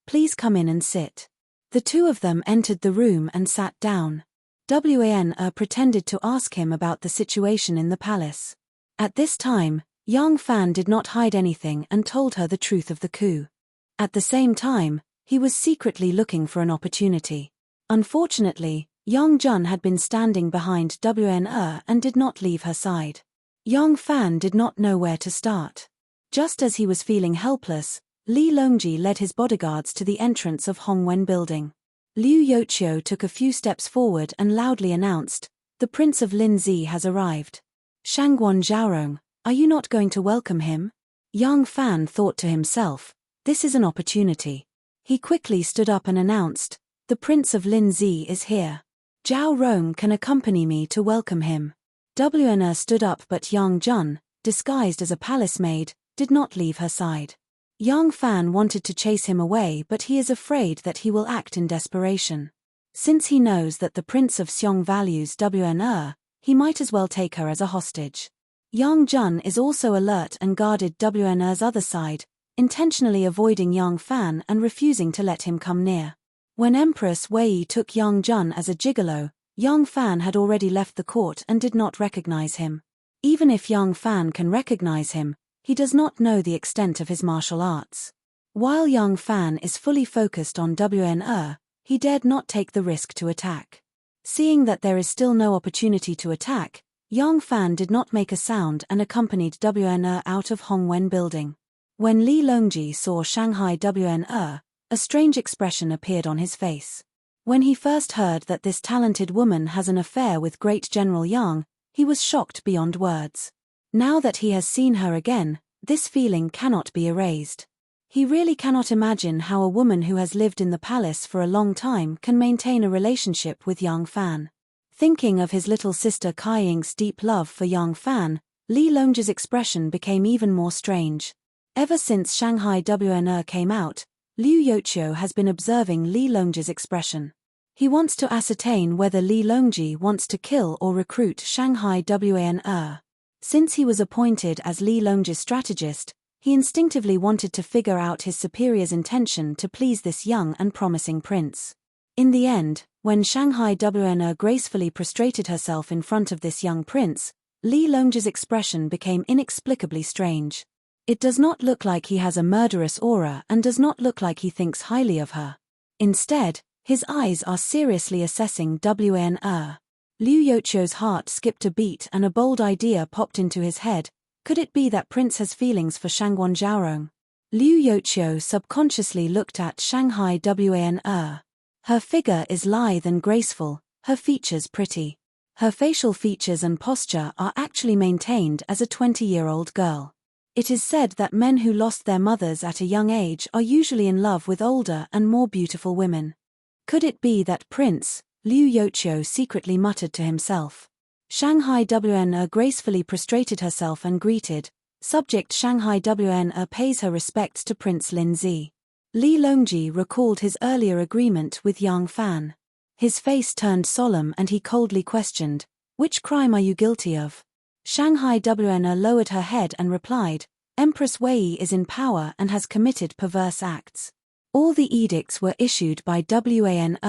please come in and sit. The two of them entered the room and sat down. Wan pretended to ask him about the situation in the palace. At this time, Yang Fan did not hide anything and told her the truth of the coup. At the same time, he was secretly looking for an opportunity. Unfortunately, Yang Jun had been standing behind Wan and did not leave her side. Yang Fan did not know where to start. Just as he was feeling helpless, Li Longji led his bodyguards to the entrance of Hongwen Building. Liu Yochio took a few steps forward and loudly announced, the Prince of Linzi has arrived. Shangguan Zhaorong, are you not going to welcome him? Yang Fan thought to himself, this is an opportunity. He quickly stood up and announced, the Prince of Linzi is here. Zhao Rong can accompany me to welcome him. Wan stood up, but Yang Jun, disguised as a palace maid, did not leave her side. Yang Fan wanted to chase him away, but he is afraid that he will act in desperation. Since he knows that the Prince of Seong values Wan, he might as well take her as a hostage. Yang Jun is also alert and guarded Wan's other side, intentionally avoiding Yang Fan and refusing to let him come near. When Empress Wei took Yang Jun as a gigolo, Yang Fan had already left the court and did not recognize him. Even if Yang Fan can recognize him, he does not know the extent of his martial arts. While Yang Fan is fully focused on Wan, he dared not take the risk to attack. Seeing that there is still no opportunity to attack, Yang Fan did not make a sound and accompanied Wan out of Hongwen Building. When Li Longji saw Shanghai Wan, a strange expression appeared on his face. When he first heard that this talented woman has an affair with Great General Yang, he was shocked beyond words. Now that he has seen her again, this feeling cannot be erased. He really cannot imagine how a woman who has lived in the palace for a long time can maintain a relationship with Yang Fan. Thinking of his little sister Kai Ying's deep love for Yang Fan, Li Longji's expression became even more strange. Ever since Shanghai Wan came out, Liu Yochio has been observing Li Longji's expression. He wants to ascertain whether Li Longji wants to kill or recruit Shanghai Wan. Since he was appointed as Li Longji's strategist, he instinctively wanted to figure out his superior's intention to please this young and promising prince. In the end, when Shanghai Wan gracefully prostrated herself in front of this young prince, Li Longji's expression became inexplicably strange. It does not look like he has a murderous aura and does not look like he thinks highly of her. Instead, his eyes are seriously assessing Wan. Liu Yochio's heart skipped a beat and a bold idea popped into his head. Could it be that Prince has feelings for Shangguan Zhaorong? Liu Yochio subconsciously looked at Shanghai Wan. Her figure is lithe and graceful, her features pretty. Her facial features and posture are actually maintained as a 20-year-old girl. It is said that men who lost their mothers at a young age are usually in love with older and more beautiful women. Could it be that Prince, Liu Yochio secretly muttered to himself. Shanghai Wan gracefully prostrated herself and greeted. Subject Shanghai Wan pays her respects to Prince Lin Zi. Li Longji recalled his earlier agreement with Yang Fan. His face turned solemn and he coldly questioned, "Which crime are you guilty of?" Shanghai Wan lowered her head and replied, "Empress Wei is in power and has committed perverse acts. All the edicts were issued by Wan.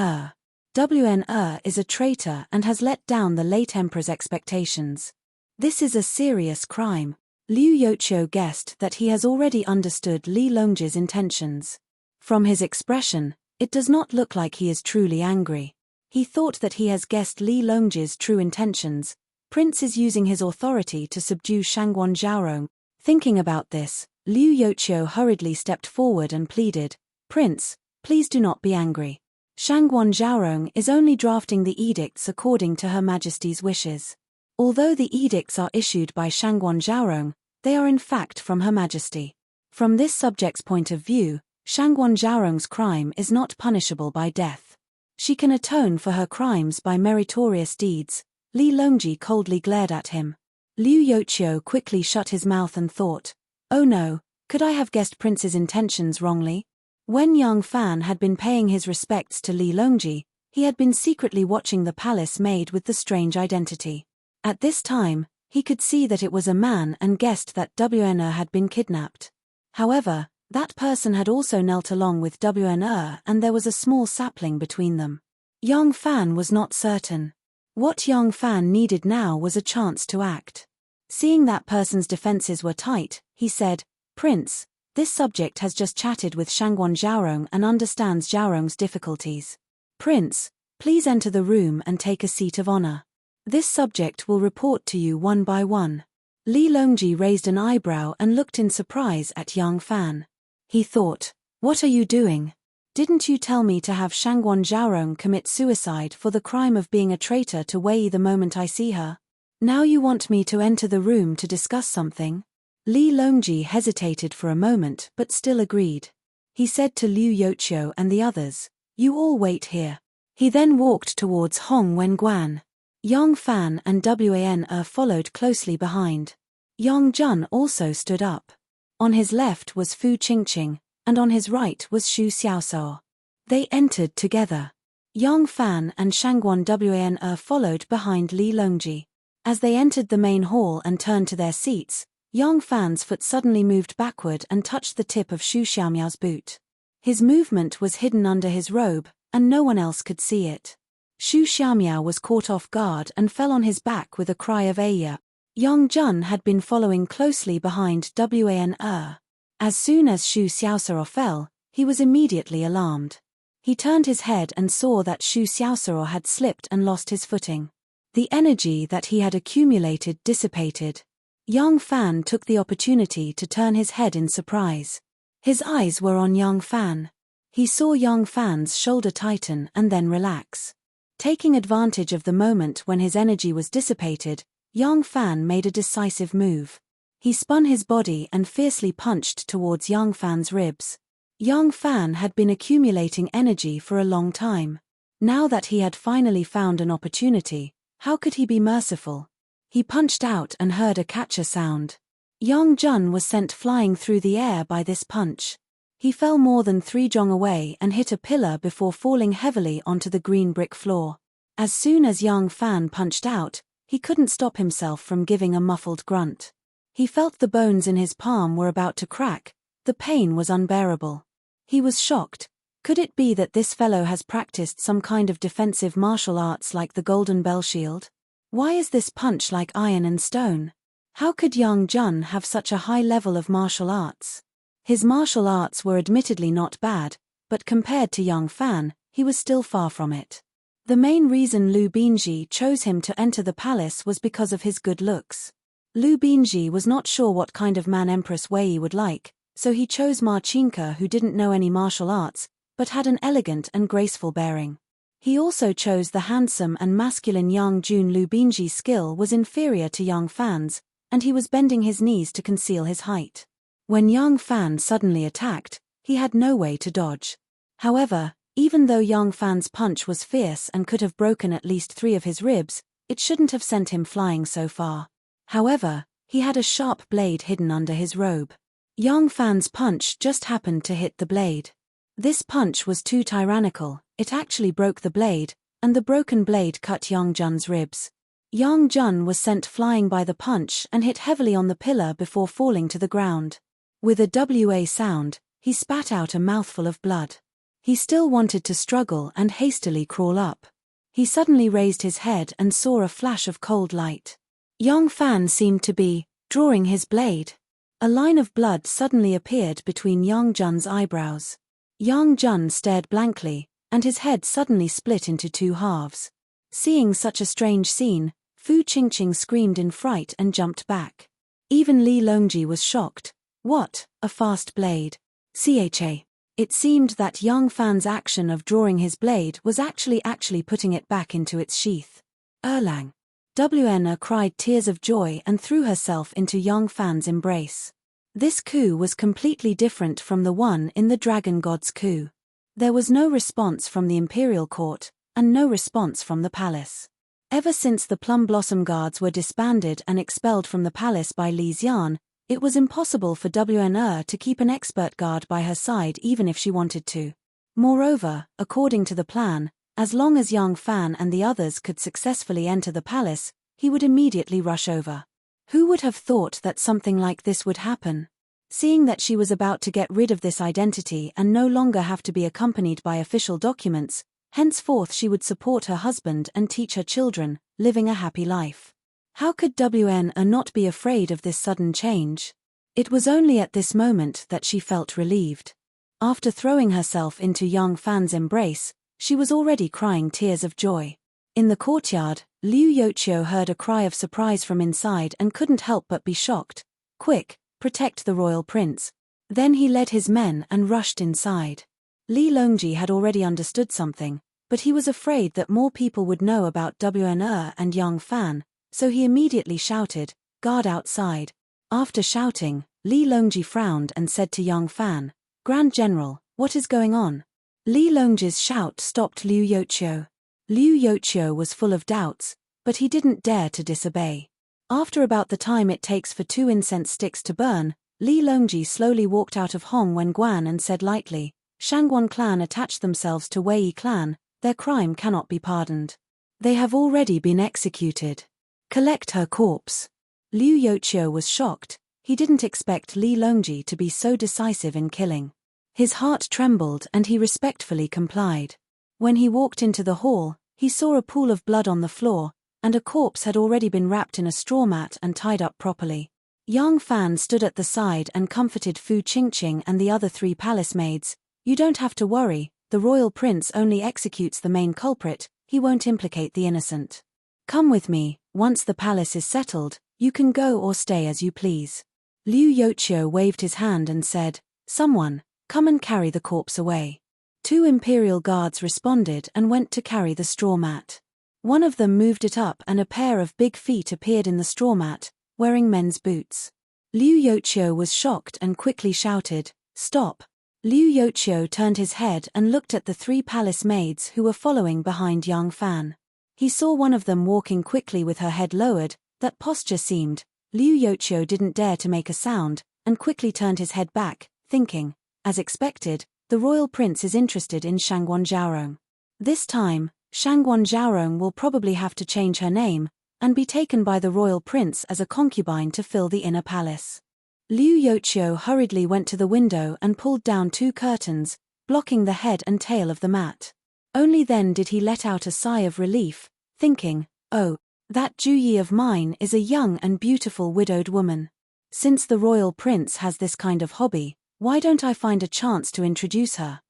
Wan is a traitor and has let down the late emperor's expectations. This is a serious crime." Liu Yochio guessed that he has already understood Li Longji's intentions. From his expression, it does not look like he is truly angry. He thought that he has guessed Li Longji's true intentions. Prince is using his authority to subdue Shangguan Zhaorong. Thinking about this, Liu Yochio hurriedly stepped forward and pleaded, "Prince, please do not be angry. Shangguan Zhaorong is only drafting the edicts according to Her Majesty's wishes. Although the edicts are issued by Shangguan Zhaorong, they are in fact from Her Majesty. From this subject's point of view, Shangguan Zhaorong's crime is not punishable by death. She can atone for her crimes by meritorious deeds." Li Longji coldly glared at him. Liu Yochio quickly shut his mouth and thought, "Oh no, could I have guessed Prince's intentions wrongly?" When Yang Fan had been paying his respects to Li Longji, he had been secretly watching the palace made with the strange identity. At this time, he could see that it was a man and guessed that Wan had been kidnapped. However, that person had also knelt along with Wan and there was a small sapling between them. Yang Fan was not certain. What Yang Fan needed now was a chance to act. Seeing that person's defenses were tight, he said, "Prince, this subject has just chatted with Shangguan Zhaorong and understands Zhaorong's difficulties. Prince, please enter the room and take a seat of honor. This subject will report to you one by one." Li Longji raised an eyebrow and looked in surprise at Yang Fan. He thought, "What are you doing? Didn't you tell me to have Shangguan Zhaorong commit suicide for the crime of being a traitor to Wei the moment I see her? Now you want me to enter the room to discuss something?" Li Longji hesitated for a moment but still agreed. He said to Liu Yochio and the others, "You all wait here." He then walked towards Hong Wenguan. Yang Fan and Wan followed closely behind. Yang Jun also stood up. On his left was Fu Qingqing, and on his right was Xu Xiaosao. They entered together. Yang Fan and Shangguan Wan followed behind Li Longji. As they entered the main hall and turned to their seats, Yang Fan's foot suddenly moved backward and touched the tip of Xu Xiaomiao's boot. His movement was hidden under his robe, and no one else could see it. Xu Xiaomiao was caught off guard and fell on his back with a cry of "Aya!" Yang Jun had been following closely behind Wan. As soon as Xu Xiaosao fell, he was immediately alarmed. He turned his head and saw that Xu Xiaosao had slipped and lost his footing. The energy that he had accumulated dissipated. Yang Fan took the opportunity to turn his head in surprise. His eyes were on Yang Fan. He saw Yang Fan's shoulder tighten and then relax. Taking advantage of the moment when his energy was dissipated, Yang Fan made a decisive move. He spun his body and fiercely punched towards Yang Fan's ribs. Yang Fan had been accumulating energy for a long time. Now that he had finally found an opportunity, how could he be merciful? He punched out and heard a catcher sound. Yang Jun was sent flying through the air by this punch. He fell more than 3 jong away and hit a pillar before falling heavily onto the green brick floor. As soon as Yang Fan punched out, he couldn't stop himself from giving a muffled grunt. He felt the bones in his palm were about to crack. The pain was unbearable. He was shocked. Could it be that this fellow has practiced some kind of defensive martial arts like the Golden Bell Shield? Why is this punch like iron and stone? How could Yang Jun have such a high level of martial arts? His martial arts were admittedly not bad, but compared to Yang Fan, he was still far from it. The main reason Lu Binji chose him to enter the palace was because of his good looks. Lu Binji was not sure what kind of man Empress Wei would like, so he chose Ma Qingke, who didn't know any martial arts, but had an elegant and graceful bearing. He also chose the handsome and masculine Yang Jun. Lu Binji's skill was inferior to Yang Fan's, and he was bending his knees to conceal his height. When Yang Fan suddenly attacked, he had no way to dodge. However, even though Yang Fan's punch was fierce and could have broken at least 3 of his ribs, it shouldn't have sent him flying so far. However, he had a sharp blade hidden under his robe. Yang Fan's punch just happened to hit the blade. This punch was too tyrannical, it actually broke the blade, and the broken blade cut Yang Jun's ribs. Yang Jun was sent flying by the punch and hit heavily on the pillar before falling to the ground. With a WA sound, he spat out a mouthful of blood. He still wanted to struggle and hastily crawl up. He suddenly raised his head and saw a flash of cold light. Yang Fan seemed to be drawing his blade. A line of blood suddenly appeared between Yang Jun's eyebrows. Yang Jun stared blankly, and his head suddenly split into 2 halves. Seeing such a strange scene, Fu Qingqing screamed in fright and jumped back. Even Li Longji was shocked. What, a fast blade? Cha. It seemed that Yang Fan's action of drawing his blade was actually putting it back into its sheath. Erlang. Wnr cried tears of joy and threw herself into Yang Fan's embrace. This coup was completely different from the one in the Dragon God's coup. There was no response from the imperial court, and no response from the palace. Ever since the Plum Blossom Guards were disbanded and expelled from the palace by Li Xian, it was impossible for Wnr to keep an expert guard by her side even if she wanted to. Moreover, according to the plan, as long as Yang Fan and the others could successfully enter the palace, he would immediately rush over. Who would have thought that something like this would happen? Seeing that she was about to get rid of this identity and no longer have to be accompanied by official documents, henceforth she would support her husband and teach her children, living a happy life. How could Wnr not be afraid of this sudden change? It was only at this moment that she felt relieved. After throwing herself into Yang Fan's embrace, she was already crying tears of joy. In the courtyard, Liu Yoqiu heard a cry of surprise from inside and couldn't help but be shocked. Quick, protect the royal prince. Then he led his men and rushed inside. Li Longji had already understood something, but he was afraid that more people would know about Wnr and Yang Fan, so he immediately shouted, "Guard outside." After shouting, Li Longji frowned and said to Yang Fan, "Grand General, what is going on?" Li Longji's shout stopped Liu Yoqiu. Liu Yoqiu was full of doubts, but he didn't dare to disobey. After about the time it takes for 2 incense sticks to burn, Li Longji slowly walked out of Hong Wenguan and said lightly, "Shangguan clan attached themselves to Wei clan, their crime cannot be pardoned. They have already been executed. Collect her corpse." Liu Yoqiu was shocked. He didn't expect Li Longji to be so decisive in killing. His heart trembled and he respectfully complied. When he walked into the hall, he saw a pool of blood on the floor, and a corpse had already been wrapped in a straw mat and tied up properly. Yang Fan stood at the side and comforted Fu Qingqing and the other 3 palace maids. "You don't have to worry, the royal prince only executes the main culprit, he won't implicate the innocent. Come with me, once the palace is settled, you can go or stay as you please." Liu Yoqiu waved his hand and said, "Someone, come and carry the corpse away." 2 imperial guards responded and went to carry the straw mat. One of them moved it up and a pair of big feet appeared in the straw mat, wearing men's boots. Liu Yoqiu was shocked and quickly shouted, "Stop." Liu Yoqiu turned his head and looked at the 3 palace maids who were following behind Yang Fan. He saw one of them walking quickly with her head lowered. That posture seemed. Liu Yoqiu didn't dare to make a sound, and quickly turned his head back, thinking, As expected, the royal prince is interested in Shangguan Zhaorong. This time, Shangguan Zhaorong will probably have to change her name and be taken by the royal prince as a concubine to fill the inner palace. Liu Yoqiu hurriedly went to the window and pulled down 2 curtains, blocking the head and tail of the mat. Only then did he let out a sigh of relief, thinking, "Oh, that Juyi of mine is a young and beautiful widowed woman. Since the royal prince has this kind of hobby, why don't I find a chance to introduce her?"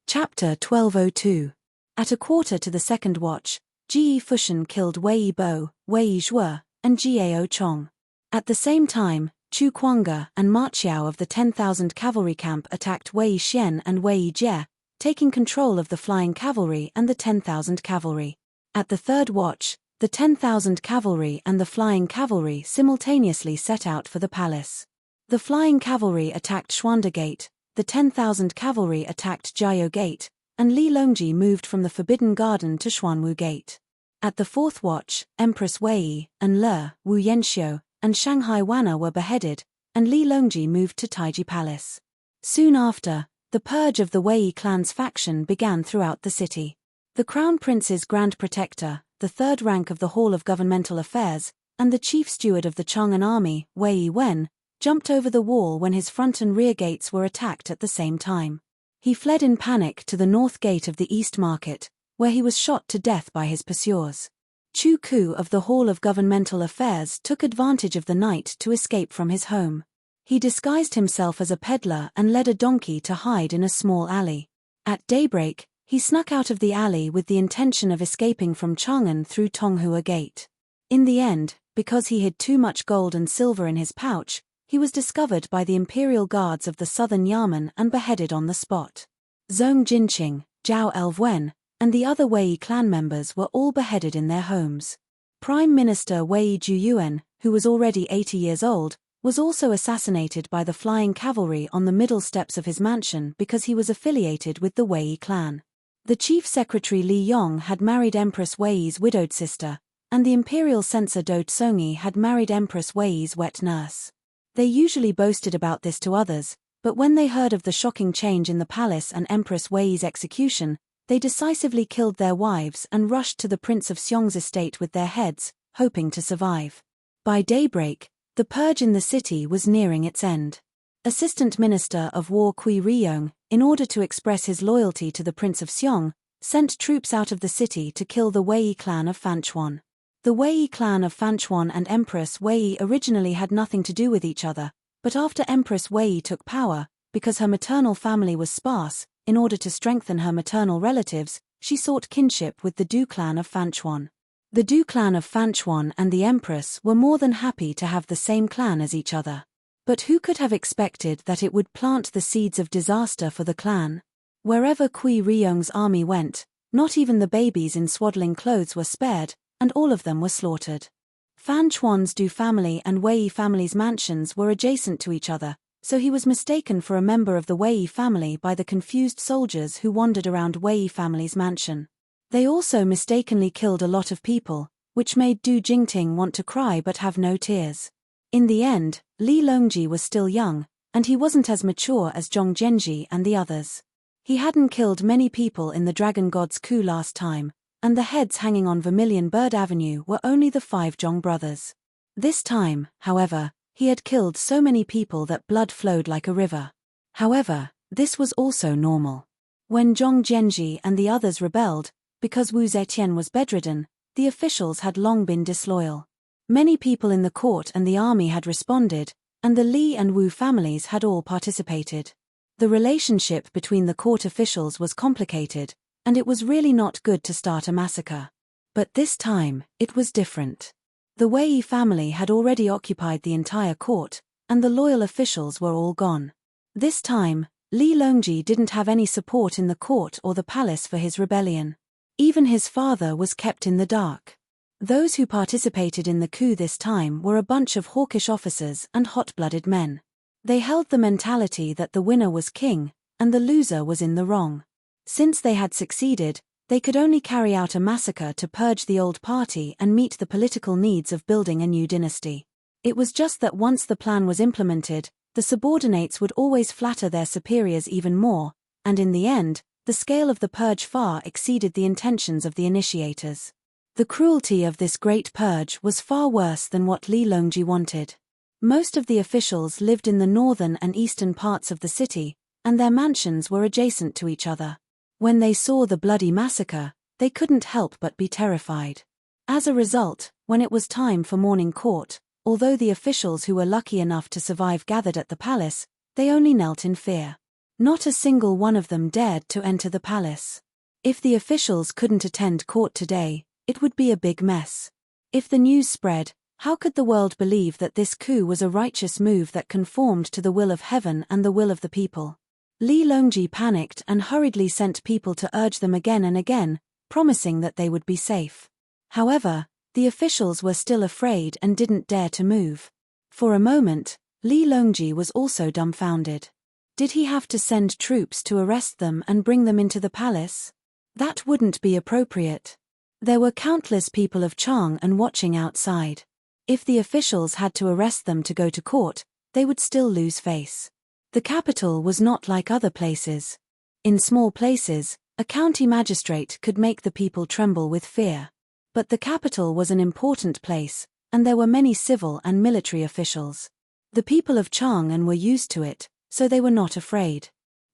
Chapter 1202. At 1:45 watch, Ji Fushan killed Wei Bo, Wei Zhuo, and Jiao Chong. At the same time, Chu Kuanga and Ma Qiao of the 10,000 cavalry camp attacked Wei Xian and Wei Jie, taking control of the flying cavalry and the 10,000 cavalry. At the 3rd watch, the 10,000 cavalry and the flying cavalry simultaneously set out for the palace. The flying cavalry attacked Xuanda Gate, the 10,000 cavalry attacked Jiao Gate, and Li Longji moved from the Forbidden Garden to Xuanwu Gate. At the 4th watch, Empress Wei and Le, Wu Yanxiu, and Shanghai Wana were beheaded, and Li Longji moved to Taiji Palace. Soon after, the purge of the Wei clan's faction began throughout the city. The Crown Prince's Grand Protector, the 3rd rank of the Hall of Governmental Affairs, and the Chief Steward of the Chang'an Army, Wei Wen, jumped over the wall when his front and rear gates were attacked at the same time. He fled in panic to the north gate of the East Market, where he was shot to death by his pursuers. Chu Ku of the Hall of Governmental Affairs took advantage of the night to escape from his home. He disguised himself as a peddler and led a donkey to hide in a small alley. At daybreak, he snuck out of the alley with the intention of escaping from Chang'an through Tonghua Gate. In the end, because he hid too much gold and silver in his pouch, he was discovered by the imperial guards of the southern Yamen and beheaded on the spot. Zhong Jinqing, Zhao Elwen, and the other Wei clan members were all beheaded in their homes. Prime Minister Wei Juyuan, who was already 80 years old, was also assassinated by the flying cavalry on the middle steps of his mansion because he was affiliated with the Wei clan. The chief secretary Li Yong had married Empress Wei's widowed sister, and the imperial censor Do Tsongi had married Empress Wei's wet nurse. They usually boasted about this to others, but when they heard of the shocking change in the palace and Empress Wei's execution, they decisively killed their wives and rushed to the Prince of Xiong's estate with their heads, hoping to survive. By daybreak, the purge in the city was nearing its end. Assistant Minister of War Kui Riyong, in order to express his loyalty to the Prince of Xiong, sent troops out of the city to kill the Wei clan of Fanchuan. The Wei clan of Fanchuan and Empress Wei originally had nothing to do with each other, but after Empress Wei took power, because her maternal family was sparse, in order to strengthen her maternal relatives, she sought kinship with the Du clan of Fanchuan. The Du clan of Fanchuan and the Empress were more than happy to have the same clan as each other. But who could have expected that it would plant the seeds of disaster for the clan? Wherever Kui Riyong's army went, not even the babies in swaddling clothes were spared, and all of them were slaughtered. Fan Chuan's Du family and Wei family's mansions were adjacent to each other, so he was mistaken for a member of the Wei family by the confused soldiers who wandered around Wei family's mansion. They also mistakenly killed a lot of people, which made Du Jingting want to cry but have no tears. In the end, Li Longji was still young, and he wasn't as mature as Zhong Zhenji and the others. He hadn't killed many people in the Dragon God's coup last time, and the heads hanging on Vermilion Bird Avenue were only the 5 Zhong brothers. This time, however, he had killed so many people that blood flowed like a river. However, this was also normal. When Zhong Zhenji and the others rebelled, because Wu Zetian was bedridden, the officials had long been disloyal. Many people in the court and the army had responded, and the Li and Wu families had all participated. The relationship between the court officials was complicated, and it was really not good to start a massacre. But this time, it was different. The Wei family had already occupied the entire court, and the loyal officials were all gone. This time, Li Longji didn't have any support in the court or the palace for his rebellion. Even his father was kept in the dark. Those who participated in the coup this time were a bunch of hawkish officers and hot-blooded men. They held the mentality that the winner was king, and the loser was in the wrong. Since they had succeeded, they could only carry out a massacre to purge the old party and meet the political needs of building a new dynasty. It was just that once the plan was implemented, The subordinates would always flatter their superiors even more, and in the end, the scale of the purge far exceeded the intentions of the initiators. The cruelty of this great purge was far worse than what Li Longji wanted. Most of the officials lived in the northern and eastern parts of the city, and their mansions were adjacent to each other. When they saw the bloody massacre, they couldn't help but be terrified. As a result, when it was time for morning court, although the officials who were lucky enough to survive gathered at the palace, they only knelt in fear. Not a single one of them dared to enter the palace. If the officials couldn't attend court today, it would be a big mess. If the news spread, how could the world believe that this coup was a righteous move that conformed to the will of heaven and the will of the people? Li Longji panicked and hurriedly sent people to urge them again and again, promising that they would be safe. However, the officials were still afraid and didn't dare to move. For a moment, Li Longji was also dumbfounded. Did he have to send troops to arrest them and bring them into the palace? That wouldn't be appropriate. There were countless people of Chang'an watching outside. If the officials had to arrest them to go to court, they would still lose face. The capital was not like other places. In small places, a county magistrate could make the people tremble with fear. But the capital was an important place, and there were many civil and military officials. The people of Chang'an were used to it, so they were not afraid.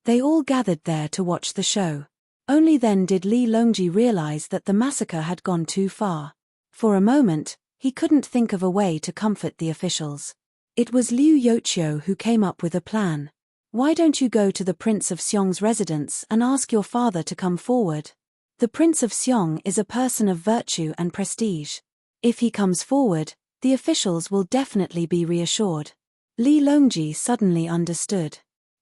They all gathered there to watch the show. Only then did Li Longji realize that the massacre had gone too far. For a moment, he couldn't think of a way to comfort the officials. It was Liu Youqiu who came up with a plan. Why don't you go to the Prince of Xiong's residence and ask your father to come forward? The Prince of Xiong is a person of virtue and prestige. If he comes forward, the officials will definitely be reassured. Li Longji suddenly understood.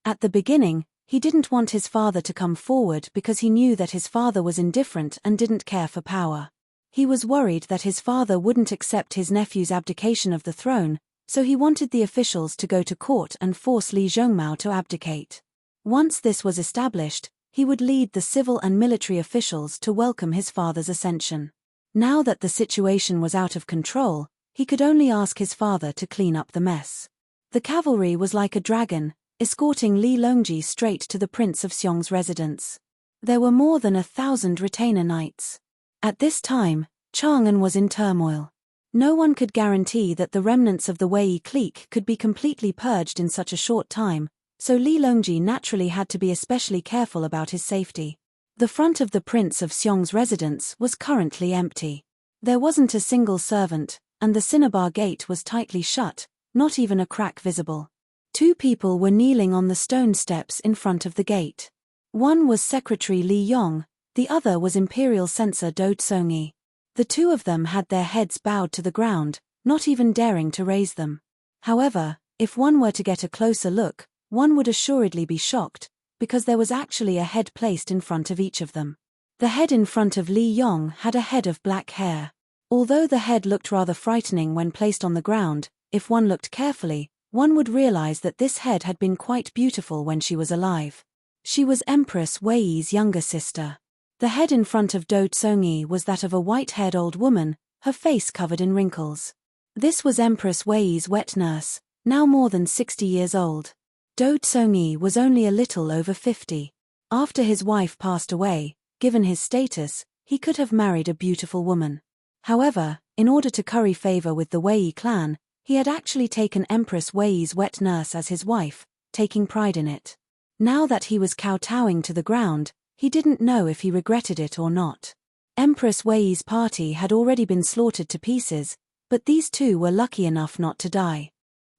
At the beginning, he didn't want his father to come forward because he knew that his father was indifferent and didn't care for power. He was worried that his father wouldn't accept his nephew's abdication of the throne, so he wanted the officials to go to court and force Li Zhongmao to abdicate. Once this was established, he would lead the civil and military officials to welcome his father's ascension. Now that the situation was out of control, he could only ask his father to clean up the mess. The cavalry was like a dragon, escorting Li Longji straight to the Prince of Xiong's residence. There were more than 1,000 retainer knights. At this time, Chang'an was in turmoil. No one could guarantee that the remnants of the Wei clique could be completely purged in such a short time, so Li Longji naturally had to be especially careful about his safety. The front of the Prince of Xiong's residence was currently empty. There wasn't a single servant, and the cinnabar gate was tightly shut, not even a crack visible. 2 people were kneeling on the stone steps in front of the gate. One was Secretary Li Yong, the other was Imperial Censor Do Tsongi. The 2 of them had their heads bowed to the ground, not even daring to raise them. However, if one were to get a closer look, one would assuredly be shocked, because there was actually a head placed in front of each of them. The head in front of Li Yong had a head of black hair. Although the head looked rather frightening when placed on the ground, if one looked carefully, one would realize that this head had been quite beautiful when she was alive. She was Empress Wei's younger sister. The head in front of Do Tsongi was that of a white-haired old woman, her face covered in wrinkles. This was Empress Wei's wet nurse, now more than 60 years old. Do Tsongi was only a little over 50. After his wife passed away, given his status, he could have married a beautiful woman. However, in order to curry favor with the Wei clan, he had actually taken Empress Wei's wet nurse as his wife, taking pride in it. Now that he was kowtowing to the ground, he didn't know if he regretted it or not. Empress Wei's party had already been slaughtered to pieces, but these 2 were lucky enough not to die.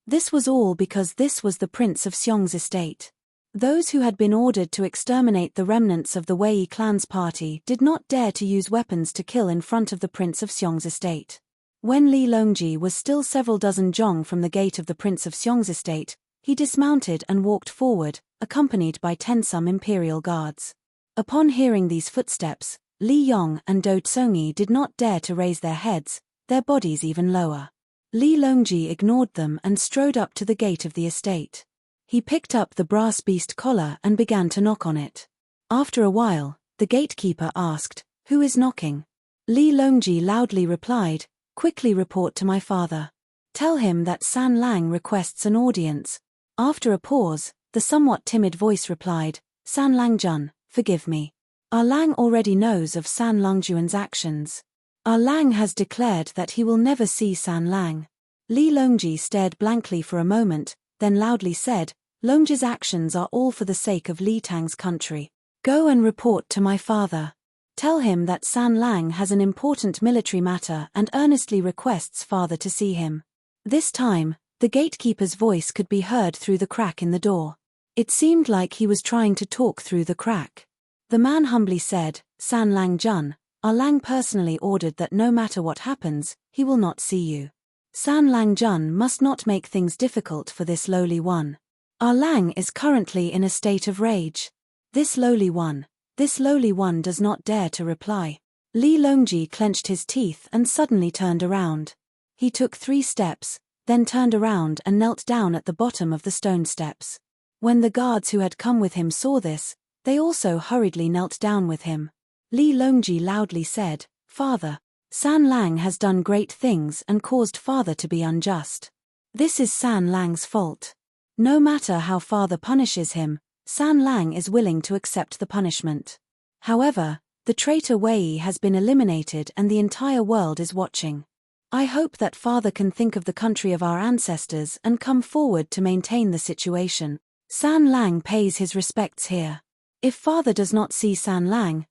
This was all because this was the Prince of Xiong's estate. Those who had been ordered to exterminate the remnants of the Wei clan's party did not dare to use weapons to kill in front of the Prince of Xiong's estate. When Li Longji was still several dozen zhong from the gate of the Prince of Xiong's estate, he dismounted and walked forward, accompanied by 10 some imperial guards. Upon hearing these footsteps, Li Yong and Do Tsongi did not dare to raise their heads, their bodies even lower. Li Longji ignored them and strode up to the gate of the estate. He picked up the brass beast collar and began to knock on it. After a while, the gatekeeper asked, "Who is knocking?" Li Longji loudly replied, "Quickly report to my father. Tell him that San Lang requests an audience." After a pause, the somewhat timid voice replied, San Langjun, forgive me. Our Lang already knows of San Longjuan's actions. Our Lang has declared that he will never see San Lang. Li Longji stared blankly for a moment, then loudly said, Longji's actions are all for the sake of Li Tang's country. Go and report to my father. Tell him that San Lang has an important military matter and earnestly requests father to see him. This time, the gatekeeper's voice could be heard through the crack in the door. It seemed like he was trying to talk through the crack. The man humbly said, San Lang Jun, our Lang personally ordered that no matter what happens, he will not see you. San Lang Jun must not make things difficult for this lowly one. Our Lang is currently in a state of rage. This lowly one does not dare to reply. Li Longji clenched his teeth and suddenly turned around. He took 3 steps, then turned around and knelt down at the bottom of the stone steps. When the guards who had come with him saw this, they also hurriedly knelt down with him. Li Longji loudly said, Father, San Lang has done great things and caused father to be unjust. This is San Lang's fault. No matter how father punishes him, San Lang is willing to accept the punishment. However, the traitor Wei has been eliminated and the entire world is watching. I hope that father can think of the country of our ancestors and come forward to maintain the situation. San Lang pays his respects here. If father does not see San Lang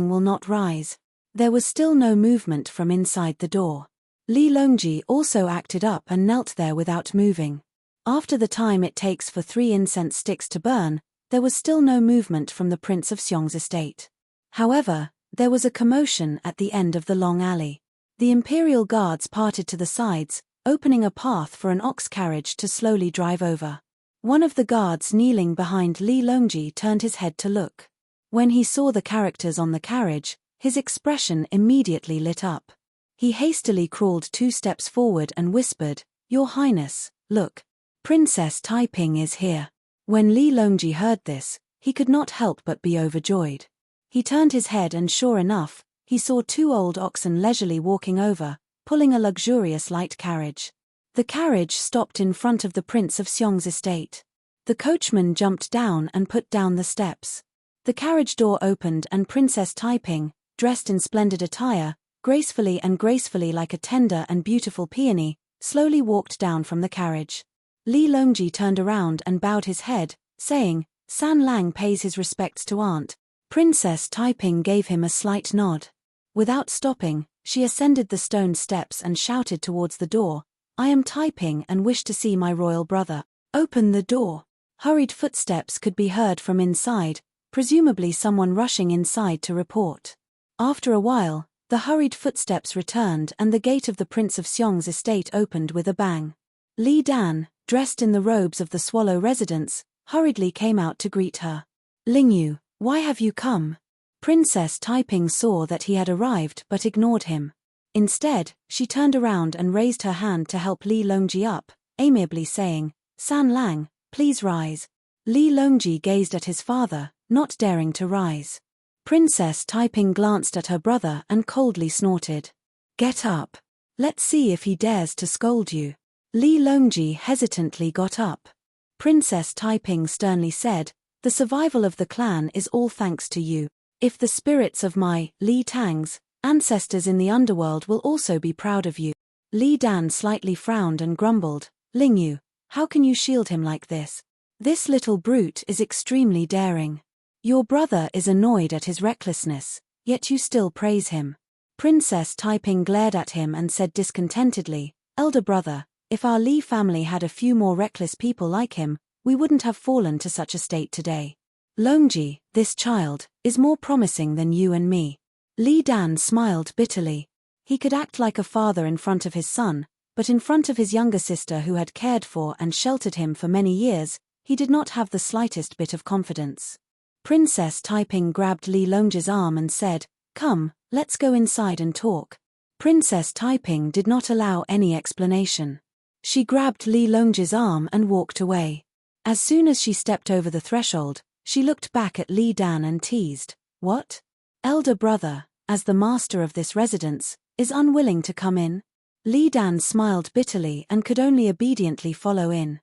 will not rise. There was still no movement from inside the door. Li Longji also acted up and knelt there without moving. After the time it takes for 3 incense sticks to burn, there was still no movement from the Prince of Xiong's estate. However, there was a commotion at the end of the long alley. The imperial guards parted to the sides, opening a path for an ox carriage to slowly drive over. One of the guards kneeling behind Li Longji turned his head to look. When he saw the characters on the carriage, his expression immediately lit up. He hastily crawled 2 steps forward and whispered, Your Highness, look. Princess Taiping is here. When Li Longji heard this, he could not help but be overjoyed. He turned his head and sure enough, he saw 2 old oxen leisurely walking over, pulling a luxurious light carriage. The carriage stopped in front of the Prince of Xiong's estate. The coachman jumped down and put down the steps. The carriage door opened and Princess Taiping, dressed in splendid attire, gracefully like a tender and beautiful peony, slowly walked down from the carriage. Li Longji turned around and bowed his head, saying, San Lang pays his respects to aunt. Princess Taiping gave him a slight nod. Without stopping, she ascended the stone steps and shouted towards the door, I am Taiping and wish to see my royal brother. Open the door. Hurried footsteps could be heard from inside, presumably someone rushing inside to report. After a while, the hurried footsteps returned and the gate of the Prince of Xiong's estate opened with a bang. Li Dan, dressed in the robes of the Swallow residence, hurriedly came out to greet her. Lingyu, why have you come? Princess Taiping saw that he had arrived but ignored him. Instead, she turned around and raised her hand to help Li Longji up, amiably saying, San Lang, please rise. Li Longji gazed at his father, not daring to rise. Princess Taiping glanced at her brother and coldly snorted. Get up. Let's see if he dares to scold you. Li Longji hesitantly got up. Princess Taiping sternly said, The survival of the clan is all thanks to you. If the spirits of my, Li Tang's, ancestors in the underworld will also be proud of you. Li Dan slightly frowned and grumbled, Lingyu, how can you shield him like this? This little brute is extremely daring. Your brother is annoyed at his recklessness, yet you still praise him. Princess Taiping glared at him and said discontentedly, Elder brother, if our Li family had a few more reckless people like him, we wouldn't have fallen to such a state today. Longji, this child, is more promising than you and me. Li Dan smiled bitterly. He could act like a father in front of his son, but in front of his younger sister who had cared for and sheltered him for many years, he did not have the slightest bit of confidence. Princess Taiping grabbed Li Longji's arm and said, Come, let's go inside and talk. Princess Taiping did not allow any explanation. She grabbed Li Longji's arm and walked away. As soon as she stepped over the threshold, she looked back at Li Dan and teased, What? Elder brother, as the master of this residence, is unwilling to come in? Li Dan smiled bitterly and could only obediently follow in.